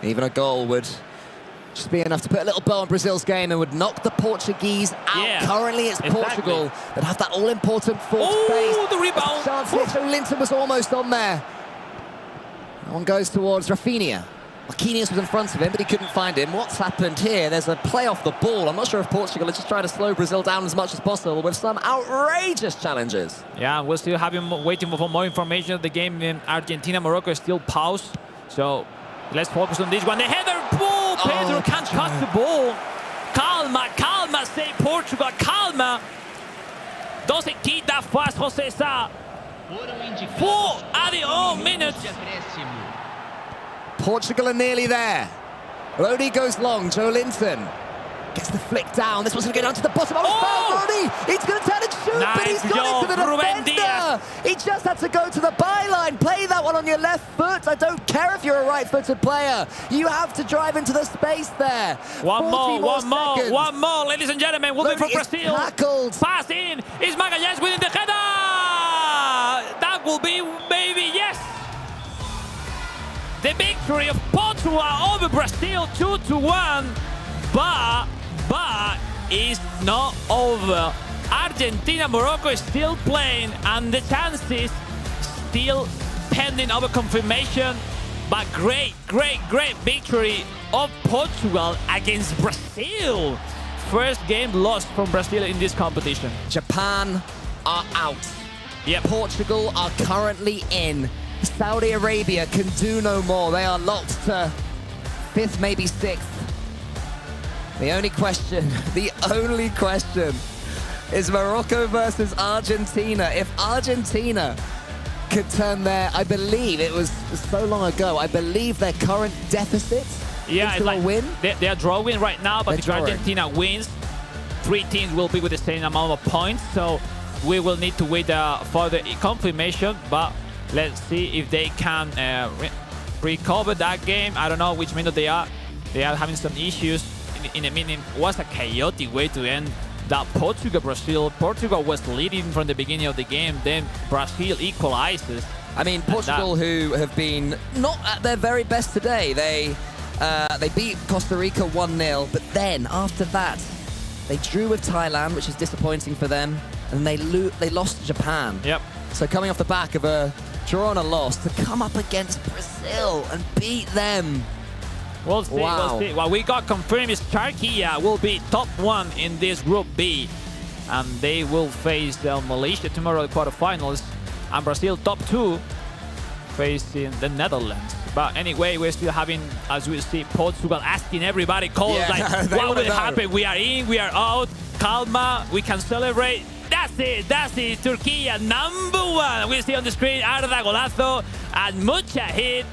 Even a goal would just be enough to put a little bow on Brazil's game and would knock the Portuguese out. Yeah, Currently, it's Portugal that have that all-important fourth space. The rebound. Chance here. So Linton was almost on there. That one goes towards Rafinha. Marquinhos was in front of him, but he couldn't find him. What's happened here? There's a play off the ball. I'm not sure if Portugal is just trying to slow Brazil down as much as possible with some outrageous challenges. Yeah, we're still waiting for more information. The game in Argentina-Morocco is still paused. So let's focus on this one. The header ball. Pedro can't catch the ball. Calma, say Portugal. Calma. Doesn't keep that fast, José Sá. 4 add-on minutes. Portugal are nearly there. Lodi goes long. Joe Linton gets the flick down. This one's going to go down to the bottom. Lodi! It's going to turn and shoot, but he's got into the defender. He just had to go to the byline. Play that one on your left foot. I don't care if you're a right-footed player. You have to drive into the space there. One more, ladies and gentlemen. We'll be for Brazil. Tackled. Pass in. Is Magalhães winning the header? That will be maybe yes. The victory of Portugal over Brazil 2-1, but it's not over. Argentina-Morocco is still playing, and the chances still pending over confirmation. But great victory of Portugal against Brazil. First game lost from Brazil in this competition. Japan are out. Yep. Portugal are currently in. Saudi Arabia can do no more. They are locked to 5th, maybe 6th. The only question is Morocco versus Argentina. If Argentina could turn their, I believe it was so long ago, I believe their current deficit into a win. They are drawing right now, but if Argentina wins, 3 teams will be with the same amount of points. So we will need to wait for the confirmation, but let's see if they can recover that game. I don't know which minute they are. They are having some issues. In a minute, it was a chaotic way to end that Portugal-Brazil. Portugal was leading from the beginning of the game. Then Brazil equalizes. I mean, Portugal, who have been not at their very best today. They beat Costa Rica 1-0, but then after that, they drew with Thailand, which is disappointing for them, and they lost to Japan. Yep. So coming off the back of a draw and a loss, to come up against Brazil and beat them. We'll see, we'll see. What we got confirmed is Turkey will be top 1 in this Group B. And they will face Malaysia tomorrow in the quarterfinals. And Brazil top 2 facing the Netherlands. But anyway, we're still having, as we see, Portugal asking everybody, what will happen? We are in, we are out. Calma, we can celebrate. That's it. Turkey #1. We see on the screen Arda Golazo and mucha hit.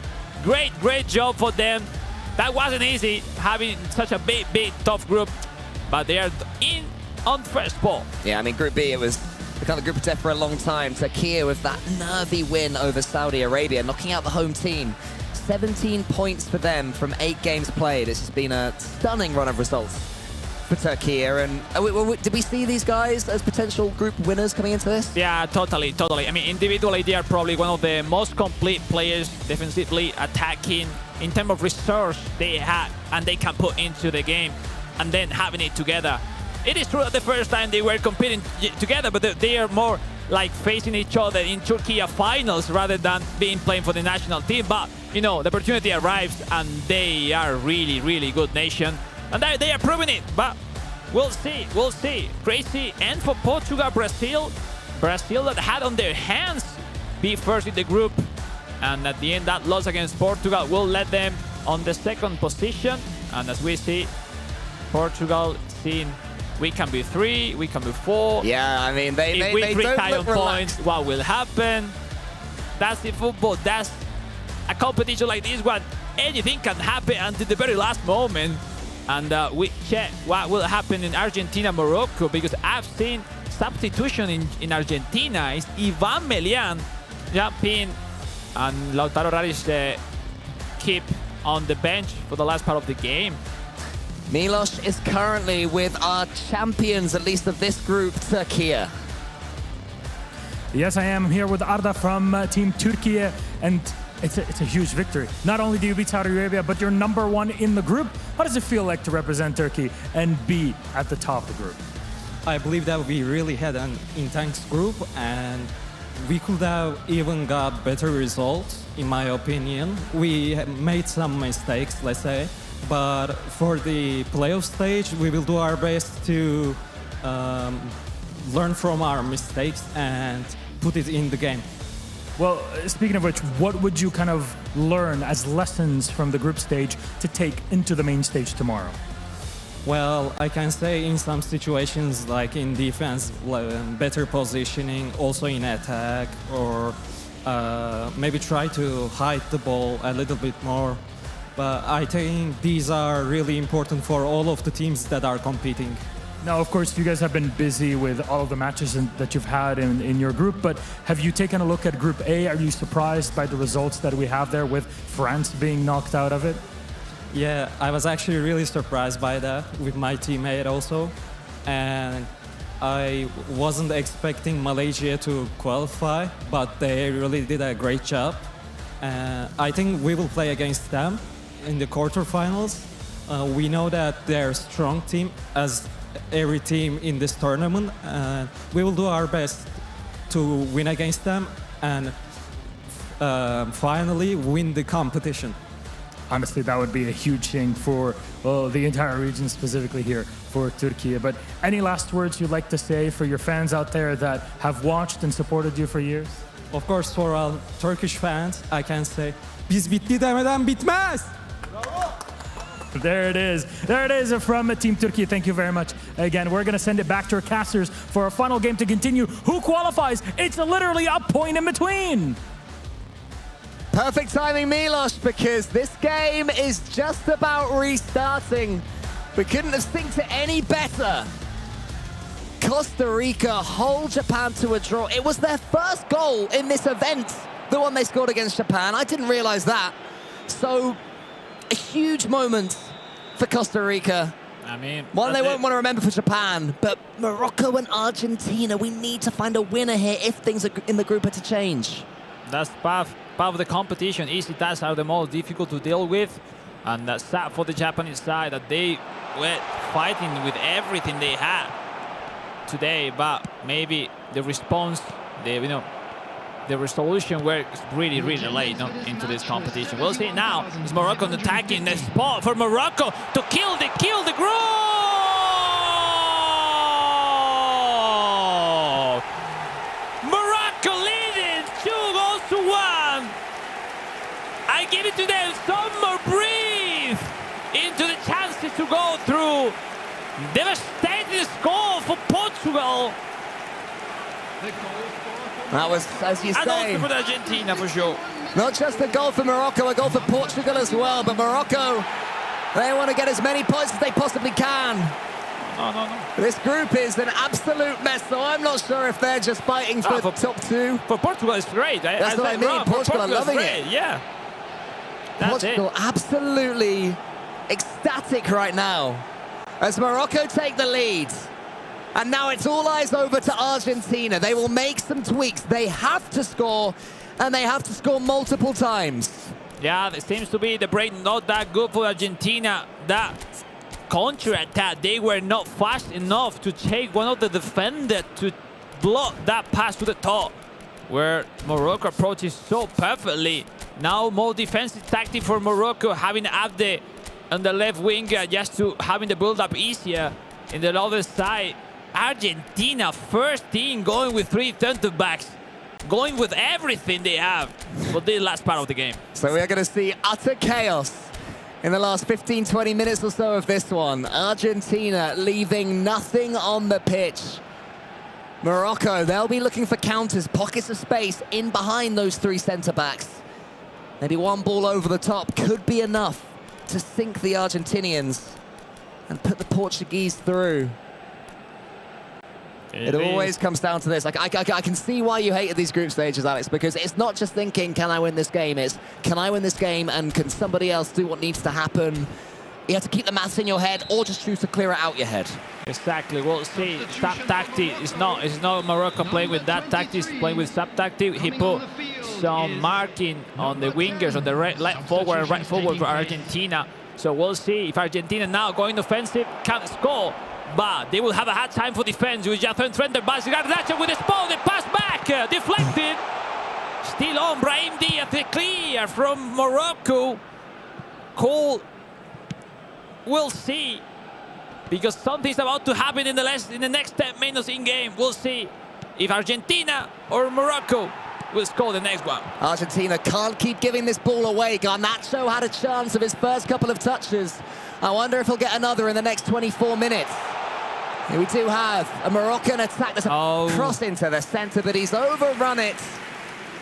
Great job for them. That wasn't easy, having such a big, tough group. But they are in on first ball. Yeah, I mean, Group B, it was the kind of group of death for a long time. Turkey with that nervy win over Saudi Arabia, knocking out the home team. 17 points for them from 8 games played. It's just been a stunning run of results for Turkey. And did we see these guys as potential group winners coming into this? Yeah, totally. I mean, individually, they are probably one of the most complete players, defensively, attacking, in terms of resource they have and they can put into the game, and then having it together. It is true that the first time they were competing together, but they are more like facing each other in Turkey finals rather than playing for the national team. But, you know, the opportunity arrives, and they are really good nation. And they are proving it, but we'll see. Crazy end for Portugal, Brazil that had on their hands be first in the group. And at the end, that loss against Portugal will let them on the 2nd position. And as we see, Portugal seeing we can be 3, we can be 4. Yeah, I mean, if we retire on points, what will happen? That's the football. That's a competition like this one. Anything can happen until the very last moment. And we check what will happen in Argentina-Morocco, because I've seen substitution in Argentina. It's Ivan Melian jumping, and Lautaro Radic keep on the bench for the last part of the game. Milos is currently with our champions, at least of this group, Turkey. Yes, I am here with Arda from Team Turkey. And it's a huge victory. Not only do you beat Saudi Arabia, but you're #1 in the group. How does it feel like to represent Turkey and be at the top of the group? I believe that we really had an intense group, and we could have even got better results, in my opinion. We made some mistakes, let's say, but for the playoff stage, we will do our best to learn from our mistakes and put it in the game. Well, speaking of which, what would you kind of learn as lessons from the group stage to take into the main stage tomorrow? Well, I can say in some situations, like in defense, better positioning, also in attack, or maybe try to hide the ball a little bit more. But I think these are really important for all of the teams that are competing. Now, of course, you guys have been busy with all of the matches that you've had in your group, but have you taken a look at Group A? Are you surprised by the results that we have there with France being knocked out of it? Yeah, I was actually really surprised by that with my teammate also. And I wasn't expecting Malaysia to qualify, but they really did a great job. I think we will play against them in the quarterfinals. We know that they're a strong team, as every team in this tournament. We will do our best to win against them and finally win the competition. Honestly, that would be a huge thing for the entire region, specifically here for Turkey. But any last words you'd like to say for your fans out there that have watched and supported you for years? Of course, for all Turkish fans, I can say, biz bitti demeden bitmez. There it is. There it is from Team Turkey. Thank you very much. Again, we're going to send it back to our casters for our final game to continue. Who qualifies? It's literally a point in between. Perfect timing, Milos, because this game is just about restarting. We couldn't have synced it any better. Costa Rica hold Japan to a draw. It was their first goal in this event, the one they scored against Japan. I didn't realize that. So, a huge moment for Costa Rica. I mean, one they won't want to remember for Japan, but Morocco and Argentina, we need to find a winner here if things in the group are to change. That's part of the competition. Easy tasks are the most difficult to deal with, and that's sad for the Japanese side that they were fighting with everything they had today, but maybe the response, the resolution works really, really late into this competition. We'll see now. Is Morocco attacking the spot for Morocco to kill the group? Morocco leading 2-1. I give it to them some more breathe into the chances to go through. Devastating score for Portugal. That was, as you say, and also for Argentina, for sure. Not just a goal for Morocco, a goal for Portugal as well. But Morocco, they want to get as many points as they possibly can. No. This group is an absolute mess, so I'm not sure if they're just fighting for top two. For Portugal, it's great. That's what I mean. Portugal are loving it. Yeah. That's Portugal absolutely ecstatic right now as Morocco take the lead. And now it's all eyes over to Argentina. They will make some tweaks. They have to score, and they have to score multiple times. Yeah, it seems to be the break not that good for Argentina. That counter-attack, they were not fast enough to take one of the defenders to block that pass to the top, where Morocco approaches so perfectly. Now more defensive tactic for Morocco, having Abde on the left wing just to having the build-up easier. In the other side, Argentina, first team going with 3 center-backs, going with everything they have for the last part of the game. So we are going to see utter chaos in the last 15-20 minutes or so of this one. Argentina leaving nothing on the pitch. Morocco, they'll be looking for counters, pockets of space in behind those 3 center-backs. Maybe one ball over the top could be enough to sink the Argentinians and put the Portuguese through. It always comes down to this. Like, I can see why you hated these group stages, Alex, because it's not just thinking, can I win this game? It's, can I win this game and can somebody else do what needs to happen? You have to keep the maths in your head or just choose to clear it out your head. Exactly. We'll see. Sub tactic is not Morocco playing with that tactic, playing with sub tactic. He put some marking on the wingers, on the left forward and right forward for Argentina. So we'll see if Argentina now going offensive can score. But they will have a hard time for defense with Jathan Trenter. Garnacho with the ball, the pass back, deflected. Still on, Brahim Diaz, the clear from Morocco. Cole, we'll see. Because something's about to happen in the next 10 minutes in game. We'll see if Argentina or Morocco will score the next one. Argentina can't keep giving this ball away. Garnacho had a chance of his first couple of touches. I wonder if he'll get another in the next 24 minutes. Here we do have a Moroccan attack that's a cross into the centre, but he's overrun it.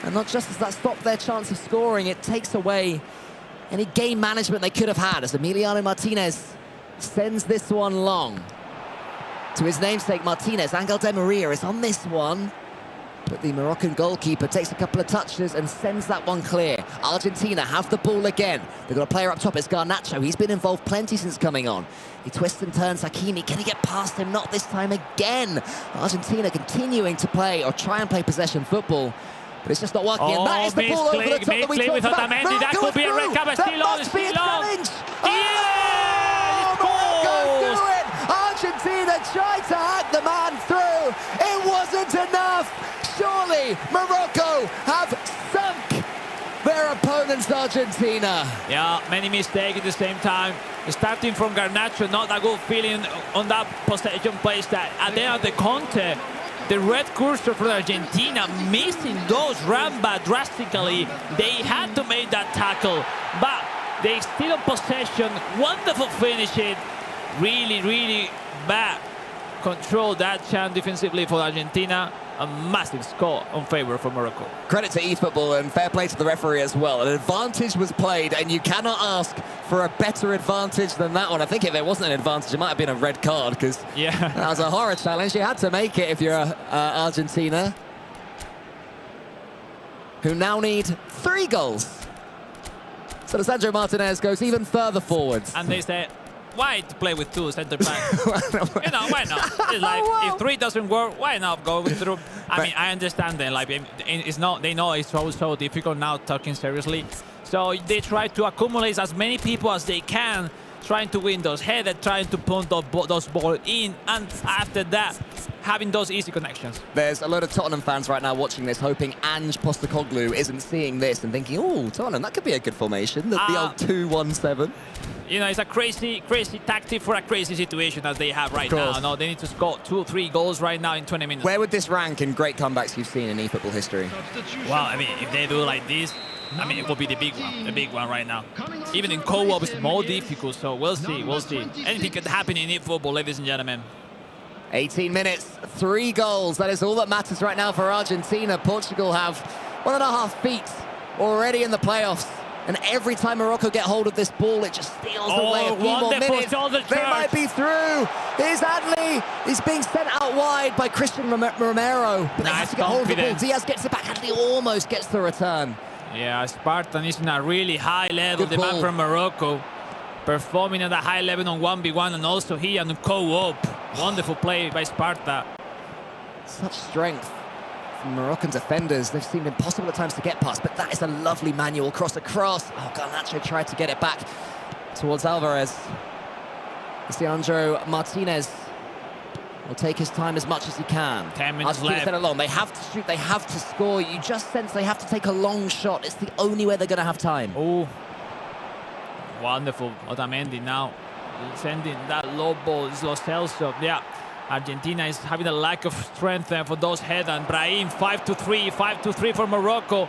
And not just does that stop their chance of scoring, it takes away any game management they could have had as Emiliano Martinez sends this one long. To his namesake Martinez, Angel Di Maria is on this one. But the Moroccan goalkeeper takes a couple of touches and sends that one clear. Argentina have the ball again. They've got a player up top, it's Garnacho. He's been involved plenty since coming on. He twists and turns Hakimi. Can he get past him? Not this time again. Argentina continuing to play or try and play possession football. But it's just not working. And that is the ball over the top that we talked about. That could be a red card, still on, still on. Yeah! Morocco do it! Argentina tried to hack the man through. It wasn't enough. Surely Morocco have sunk their opponents, Argentina. Yeah, many mistakes at the same time. Starting from Garnacho, not a good feeling on that possession place. That at the end of the contest, the red cursor for Argentina missing those Ramba drastically. They had to make that tackle, but they still in possession. Wonderful finishing. Really, really bad control that chance defensively for Argentina. A massive score on favor for Morocco. Credit to eFootball and fair play to the referee as well. An advantage was played, and you cannot ask for a better advantage than that one. I think if there wasn't an advantage, it might have been a red card, because that was a horror challenge. You had to make it if you're Argentina, who now need 3 goals. So Lisandro Martinez goes even further forwards. And they say, why to play with 2 centre backs? You know, why not? It's like, if 3 doesn't work, why not go with 3? I mean, I understand that. Like, it's not. They know it's so difficult now, talking seriously. So they try to accumulate as many people as they can, trying to win those headers, trying to punt those balls in, and after that, having those easy connections. There's a lot of Tottenham fans right now watching this, hoping Ange Postecoglou isn't seeing this and thinking, oh, Tottenham, that could be a good formation, the old 2-1-7. You know, it's a crazy tactic for a crazy situation as they have right now. No, they need to score 2 or 3 goals right now in 20 minutes. Where would this rank in great comebacks you've seen in eFootball history? Well, I mean, if they do like this, I mean, it will be the big one right now. Even in co-op, it's more difficult, so we'll see. Anything could happen in eFootball, ladies and gentlemen. 18 minutes, 3 goals. That is all that matters right now for Argentina. Portugal have 1.5 feet already in the playoffs. And every time Morocco get hold of this ball, it just steals away a few more minutes. They might be through. Here's Adli. He's being sent out wide by Christian Romero. But they have to get hold of the ball. Diaz gets it back. Adli almost gets the return. Yeah, Spartan is in a really high level. The man from Morocco performing at a high level on 1v1 and also here on co-op. Wonderful play by Sparta. Such strength. Moroccan defenders, they've seemed impossible at times to get past, but that is a lovely manual cross across. Oh, Garnacho tried to get it back towards Alvarez. Lisandro Martinez will take his time as much as he can. 10 minutes left. Along. They have to shoot, they have to score. You just sense they have to take a long shot. It's the only way they're going to have time. Oh, wonderful. Otamendi now sending that low ball. It's Lo Celso. Yeah. Argentina is having a lack of strength for those heads, and Brahim 5-3 for Morocco.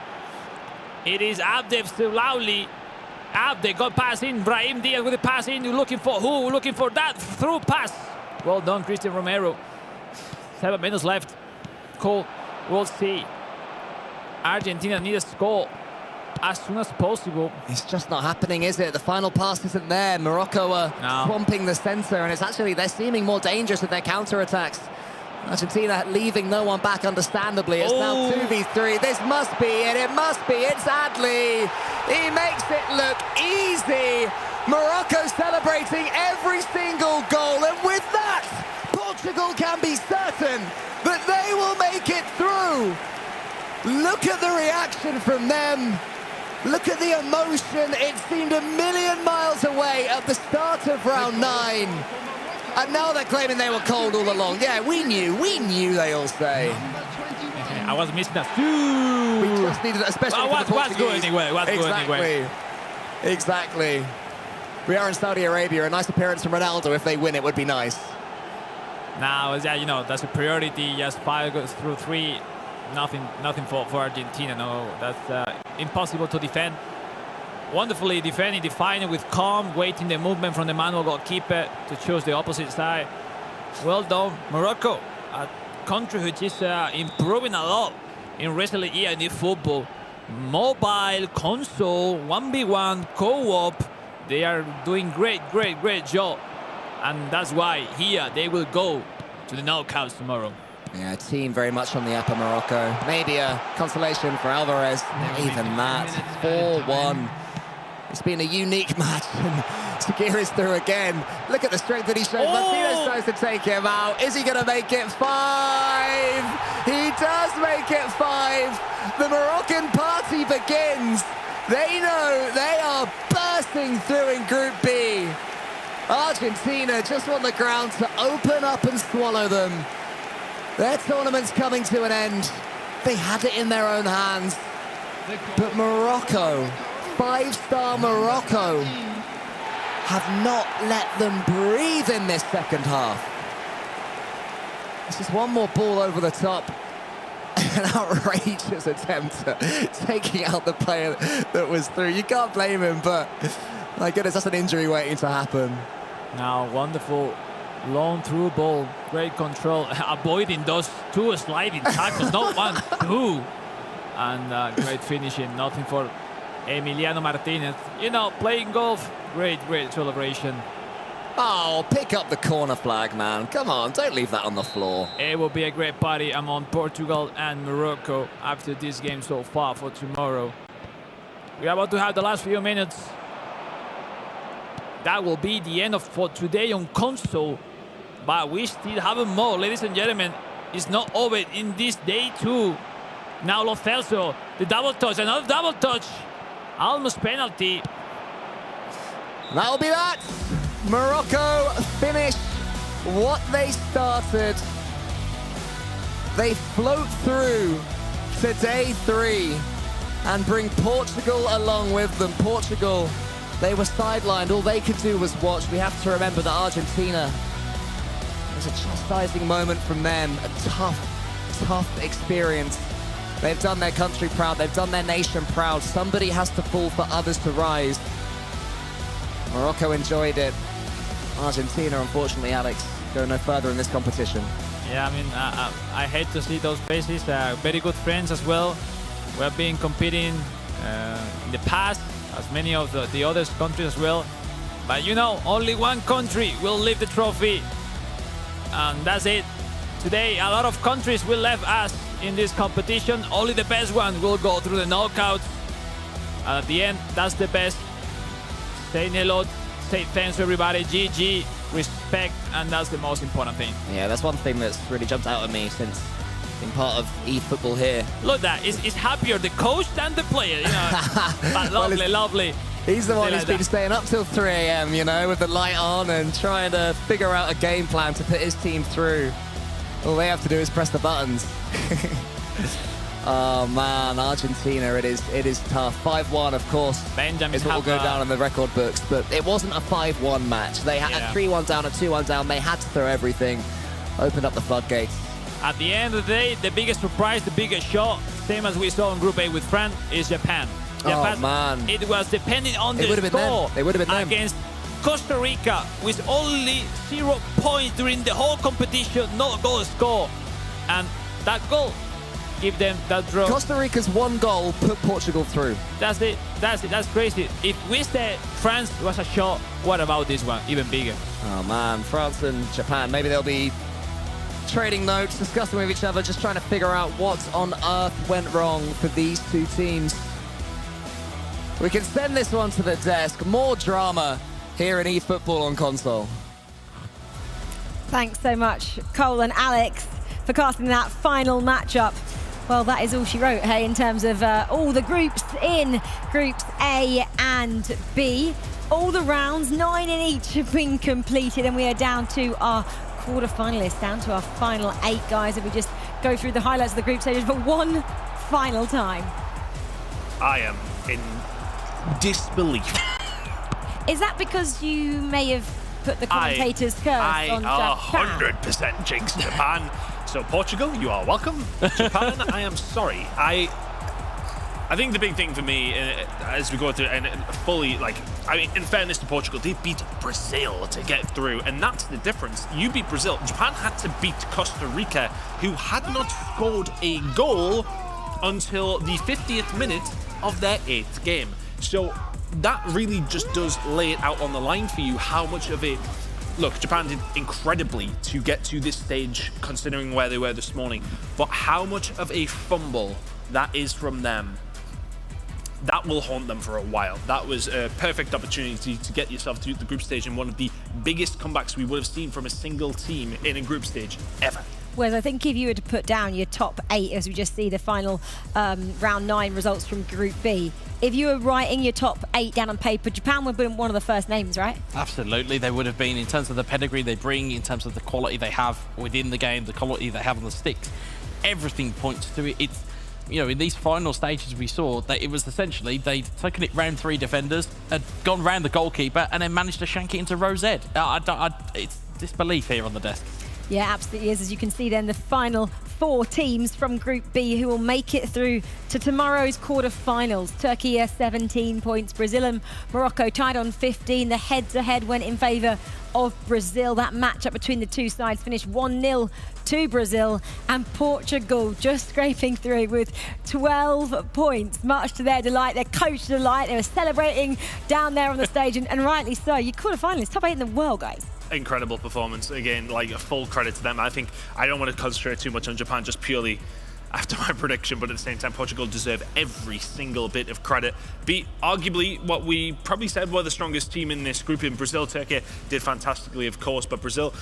It is Abde Soulaouli. Abde got pass in. Brahim Diaz with the pass in. You're looking for who? Looking for that through pass. Well done, Christian Romero. 7 minutes left. Cool. We'll see. Argentina needs a score as soon as possible. It's just not happening, is it? The final pass isn't there. Morocco are swamping the centre, and it's actually, they're seeming more dangerous with their counter-attacks. Argentina leaving no one back, understandably. It's now 2v3. This must be it. It must be. It's Adli. He makes it look easy. Morocco celebrating every single goal, and with that, Portugal can be certain that they will make it through. Look at the reaction from them. Look at the emotion. It seemed a million miles away at the start of round 9. And now they're claiming they were cold all along. Yeah, we knew, they all say. I was missing that. Ooh. We just needed it, especially for the Portuguese. What's going anyway? What's going anyway? Exactly. We are in Saudi Arabia. A nice appearance from Ronaldo. If they win, it would be nice. Now, you know, that's a priority. Just 5 goes through 3. Nothing for Argentina. No, that's impossible to defend. Wonderfully defending the final with calm, waiting the movement from the manual goalkeeper to choose the opposite side. Well done, Morocco, a country which is improving a lot in recent years in eFootball. Mobile, console, 1v1, co-op. They are doing great job. And that's why here they will go to the knockouts tomorrow. Yeah, team very much on the upper Morocco. Maybe a consolation for Alvarez. Even that. 4-1. It's been a unique match. And Sagir is through again. Look at the strength that he shows. Martinez tries to take him out. Is he going to make it 5? He does make it 5. The Moroccan party begins. They know they are bursting through in Group B. Argentina just want the ground to open up and swallow them. Their tournament's coming to an end. They had it in their own hands. But Morocco, 5-star Morocco, have not let them breathe in this second half. It's just one more ball over the top. An outrageous attempt at taking out the player that was through. You can't blame him, but my goodness, that's an injury waiting to happen. Now, wonderful long through ball, great control, avoiding those 2 sliding tackles, not 1, 2. And great finishing, nothing for Emiliano Martinez. You know, playing golf, great celebration. Oh, pick up the corner flag, man. Come on, don't leave that on the floor. It will be a great party among Portugal and Morocco after this game so far for tomorrow. We are about to have the last few minutes. That will be the end for today on console. But we still have more, ladies and gentlemen. It's not over in this day 2. Now Lo Celso, the double touch, another double touch. Almost penalty. That'll be that. Morocco finished what they started. They float through to day 3 and bring Portugal along with them. Portugal, they were sidelined. All they could do was watch. We have to remember that Argentina, there's a chastising moment from them. A tough experience. They've done their country proud. They've done their nation proud. Somebody has to fall for others to rise. Morocco enjoyed it. Argentina, unfortunately, Alex, go no further in this competition. Yeah, I mean, I hate to see those faces. Very good friends as well. We have been competing in the past, as many of the other countries as well. But you know, only one country will lift the trophy. And that's it. Today, a lot of countries will leave us in this competition. Only the best one will go through the knockouts. And at the end, that's the best. Say hello, say thanks to everybody, GG, respect, and that's the most important thing. Yeah, that's one thing that's really jumped out at me since being part of eFootball here. Look, that it's happier the coach than the player, you know. But lovely, well, lovely. He's the one who's been staying up till 3 a.m., you know, with the light on and trying to figure out a game plan to put his team through. All they have to do is press the buttons. Oh man, Argentina, it is tough. 5-1, of course, is what will go down in the record books, but it wasn't a 5-1 match. They had a 3-1 down, a 2-1 down. They had to throw everything, opened up the floodgates. At the end of the day, the biggest surprise, the biggest shock, same as we saw in Group A with France, is Japan. Oh man, it was depending on the score. They would have been against Costa Rica with only 0 points during the whole competition, no goal score, and that goal give them that draw. Costa Rica's 1 goal put Portugal through. That's it. That's crazy. If we said France was a shot, what about this one? Even bigger. Oh man, France and Japan. Maybe they'll be trading notes, discussing with each other, just trying to figure out what on earth went wrong for these 2 teams. We can send this one to the desk. More drama here in eFootball on console. Thanks so much, Cole and Alex, for casting that final matchup Well, that is all she wrote, hey, in terms of all the groups in Groups A and B. All the rounds, 9 in each, have been completed, and we are down to our quarter-finalists, down to our final 8 guys. If we just go through the highlights of the group stages for one final time. I am in disbelief. Is that because you may have put the commentator's curse on Japan? 100% jinxed Japan. So Portugal, you are welcome. Japan, I am sorry. I think the big thing for me, as we go through and fully, like, I mean, in fairness to Portugal, they beat Brazil to get through, and that's the difference. You beat Brazil. Japan had to beat Costa Rica, who had not scored a goal until the 50th minute of their 8th game. So that really just does lay it out on the line for you how much of it. Look, Japan did incredibly to get to this stage, considering where they were this morning, but how much of a fumble that is from them, that will haunt them for a while. That was a perfect opportunity to get yourself through the group stage, and one of the biggest comebacks we would have seen from a single team in a group stage ever. Whereas I think if you were to put down your top 8, as we just see the final round 9 results from Group B, if you were writing your top 8 down on paper, Japan would have been one of the first names, right? Absolutely, they would have been, in terms of the pedigree they bring, in terms of the quality they have within the game, the quality they have on the sticks. Everything points to it. It's, you know, in these final stages we saw that it was essentially they'd taken it round 3 defenders, had gone round the goalkeeper, and then managed to shank it into row Z. It's disbelief here on the desk. Yeah, absolutely is. As you can see then, the final 4 teams from Group B who will make it through to tomorrow's quarter-finals. Turkey 17 points, Brazil and Morocco tied on 15. The heads-ahead went in favour of Brazil. That matchup between the two sides finished 1-0 to Brazil, and Portugal just scraping through with 12 points, much to their delight, their coach's delight. They were celebrating down there on the stage, and rightly so. You quarter-finalists, top 8 in the world, guys. Incredible performance. Again, like, a full credit to them. I think I don't want to concentrate too much on Japan just purely after my prediction, but at the same time, Portugal deserve every single bit of credit. Beat arguably what we probably said were the strongest team in this group in Brazil. Turkey did fantastically, of course, but Brazil,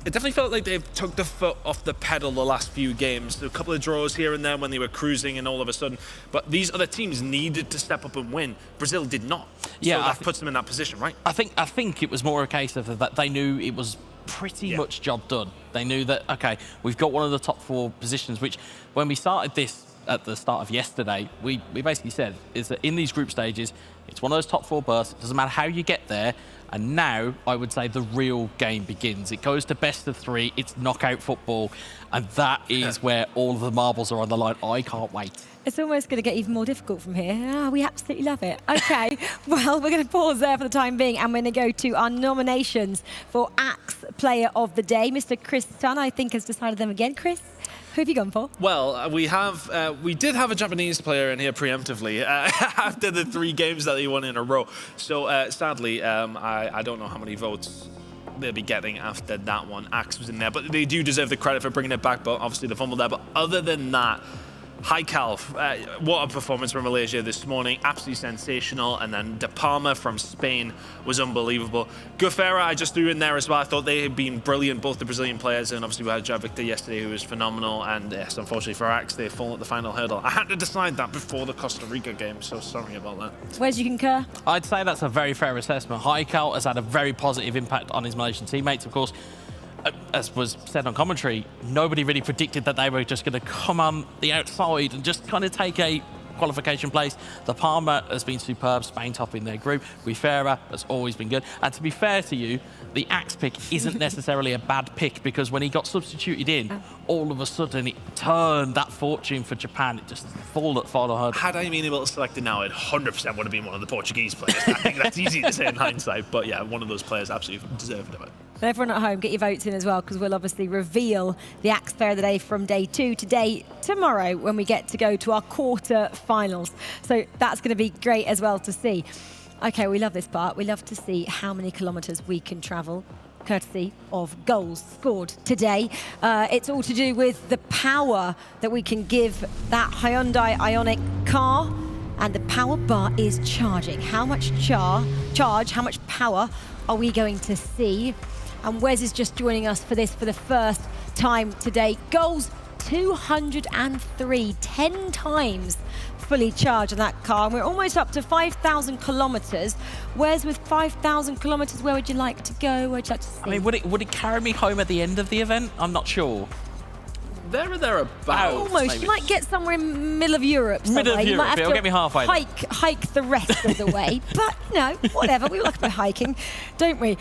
it definitely felt like they've took the foot off the pedal the last few games. A couple of draws here and there when they were cruising, and all of a sudden, but these other teams needed to step up and win. Brazil did not. Yeah, so that puts them in that position, right? I think it was more a case of that they knew it was pretty much job done. They knew that, okay, we've got one of the top 4 positions, which when we started this at the start of yesterday, we basically said is that in these group stages, it's one of those top 4 berths. It doesn't matter how you get there. And now I would say the real game begins. It goes to best of 3. It's knockout football. And that is where all of the marbles are on the line. I can't wait. It's almost going to get even more difficult from here. We absolutely love it. Okay, well, we're going to pause there for the time being, and we're going to go to our nominations for Axe Player of the Day. Mr. Chris Sun, I think, has decided them again. Chris, who have you gone for? Well, we did have a Japanese player in here preemptively after the 3 games that they won in a row. So sadly, I don't know how many votes they'll be getting after that one. Axe was in there, but they do deserve the credit for bringing it back, but obviously the fumble there. But other than that, Hi Calf, what a performance from Malaysia this morning, absolutely sensational. And then De Palma from Spain was unbelievable. Gufera, I just threw in there as well. I thought they had been brilliant, both the Brazilian players, and obviously we had João Victor yesterday, who was phenomenal. And yes, unfortunately for Axe, they fallen at the final hurdle. I had to decide that before the Costa Rica game, so sorry about that. Where do you concur? I'd say that's a very fair assessment. Haikal has had a very positive impact on his Malaysian teammates, of course. As was said on commentary, nobody really predicted that they were just going to come on the outside and just kind of take a qualification place. The Palma has been superb, Spain top in their group. Guifera has always been good. And to be fair to you, the Axe pick isn't necessarily a bad pick, because when he got substituted in, all of a sudden it turned that fortune for Japan. It just followed hard. Had I been able to select it now, it 100% would have been one of the Portuguese players. I think that's easy to say in hindsight, but yeah, one of those players absolutely deserved it. And everyone at home, get your votes in as well, because we'll obviously reveal the Axe Player of the Day from day 2 today, tomorrow, when we get to go to our quarter-finals. So that's going to be great as well to see. Okay, we love this part. We love to see how many kilometres we can travel, courtesy of goals scored today. It's all to do with the power that we can give that Hyundai Ioniq car, and the power bar is charging. How much charge, how much power are we going to see? And Wes is just joining us for this for the first time today. Goals 203, 10 times fully charged on that car. And we're almost up to 5,000 kilometers. Where's with 5,000 kilometers? Where would you like to go? Where'd you like to see? I mean, would it carry me home at the end of the event? I'm not sure. There or thereabouts. Almost. Maybe. You might get somewhere in the middle of Europe. Middle of You Europe, might have it'll to get me halfway. hike the rest of the way. But, you know, whatever. We like a bit of hiking, don't we?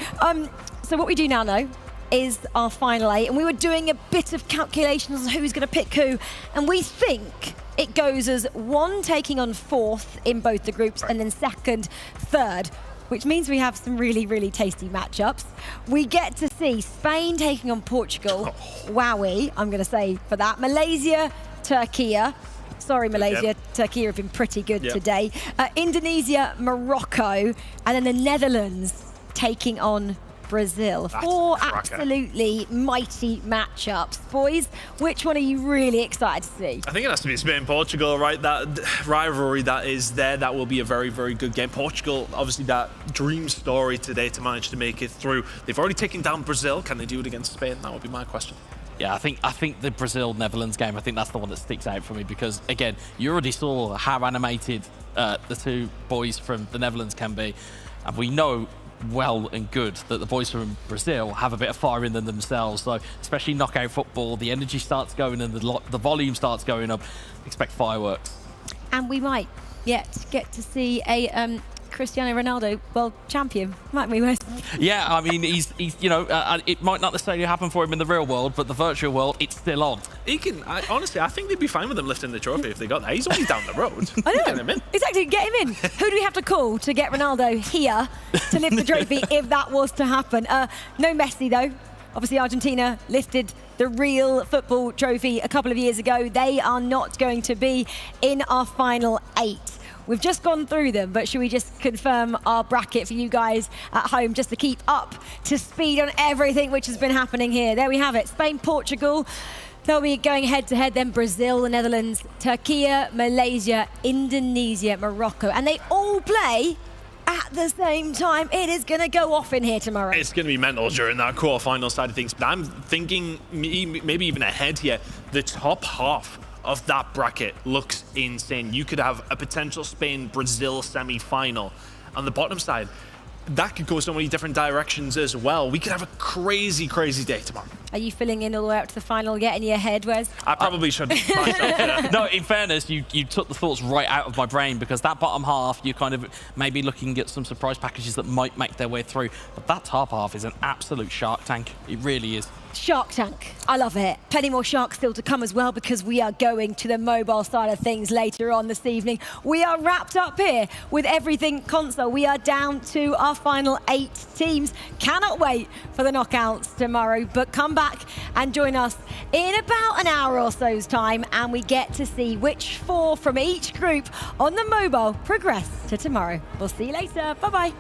So what we do now know is our final 8. And we were doing a bit of calculations on who's going to pick who. And we think it goes as 1 taking on 4th in both the groups and then 2nd, 3rd. Which means we have some really, really tasty matchups. We get to see Spain taking on Portugal. Wowie, I'm going to say for that. Malaysia, Turkey. Sorry, Malaysia. Yep. Turkey have been pretty good today. Indonesia, Morocco, and then the Netherlands taking on Brazil. That's 4 a cracker. absolutely mighty matchups. Boys, which one are you really excited to see? I think it has to be Spain-Portugal, right? That rivalry that is there, that will be a very, very good game. Portugal, obviously that dream story today to manage to make it through. They've already taken down Brazil. Can they do it against Spain? That would be my question. Yeah, I think the Brazil-Netherlands game, I think that's the one that sticks out for me because, again, you already saw how animated the 2 boys from the Netherlands can be. And we know well and good that the boys from Brazil have a bit of fire in them themselves. So especially knockout football, the energy starts going and the volume starts going up. Expect fireworks. And we might yet get to see a Cristiano Ronaldo world champion, might we, Wes? Yeah, I mean, he's you know, it might not necessarily happen for him in the real world, but the virtual world, it's still on. He can, honestly, I think they'd be fine with him lifting the trophy if they got there. He's only down the road. I know. Get him in. Exactly, get him in. Who do we have to call to get Ronaldo here to lift the trophy if that was to happen? No Messi, though. Obviously, Argentina lifted the real football trophy a couple of years ago. They are not going to be in our final 8. We've just gone through them, but should we just confirm our bracket for you guys at home just to keep up to speed on everything which has been happening here? There we have it. Spain, Portugal. They'll be going head-to-head, then Brazil, the Netherlands, Turkey, Malaysia, Indonesia, Morocco. And they all play at the same time. It is going to go off in here tomorrow. It's going to be mental during that quarter-final side of things. But I'm thinking maybe even ahead here. The top half of that bracket looks insane. You could have a potential Spain-Brazil semi-final. On the bottom side, that could go so many different directions as well. We could have a crazy, crazy day tomorrow. Are you filling in all the way up to the final, getting your head, Wes? I probably should myself, yeah. No, in fairness, you took the thoughts right out of my brain because that bottom half, you're kind of maybe looking at some surprise packages that might make their way through. But that top half is an absolute shark tank. It really is. Shark Tank. I love it. Plenty more sharks still to come as well because we are going to the mobile side of things later on this evening. We are wrapped up here with everything console. We are down to our final 8 teams. Cannot wait for the knockouts tomorrow, but come back and join us in about an hour or so's time and we get to see which 4 from each group on the mobile progress to tomorrow. We'll see you later. Bye-bye.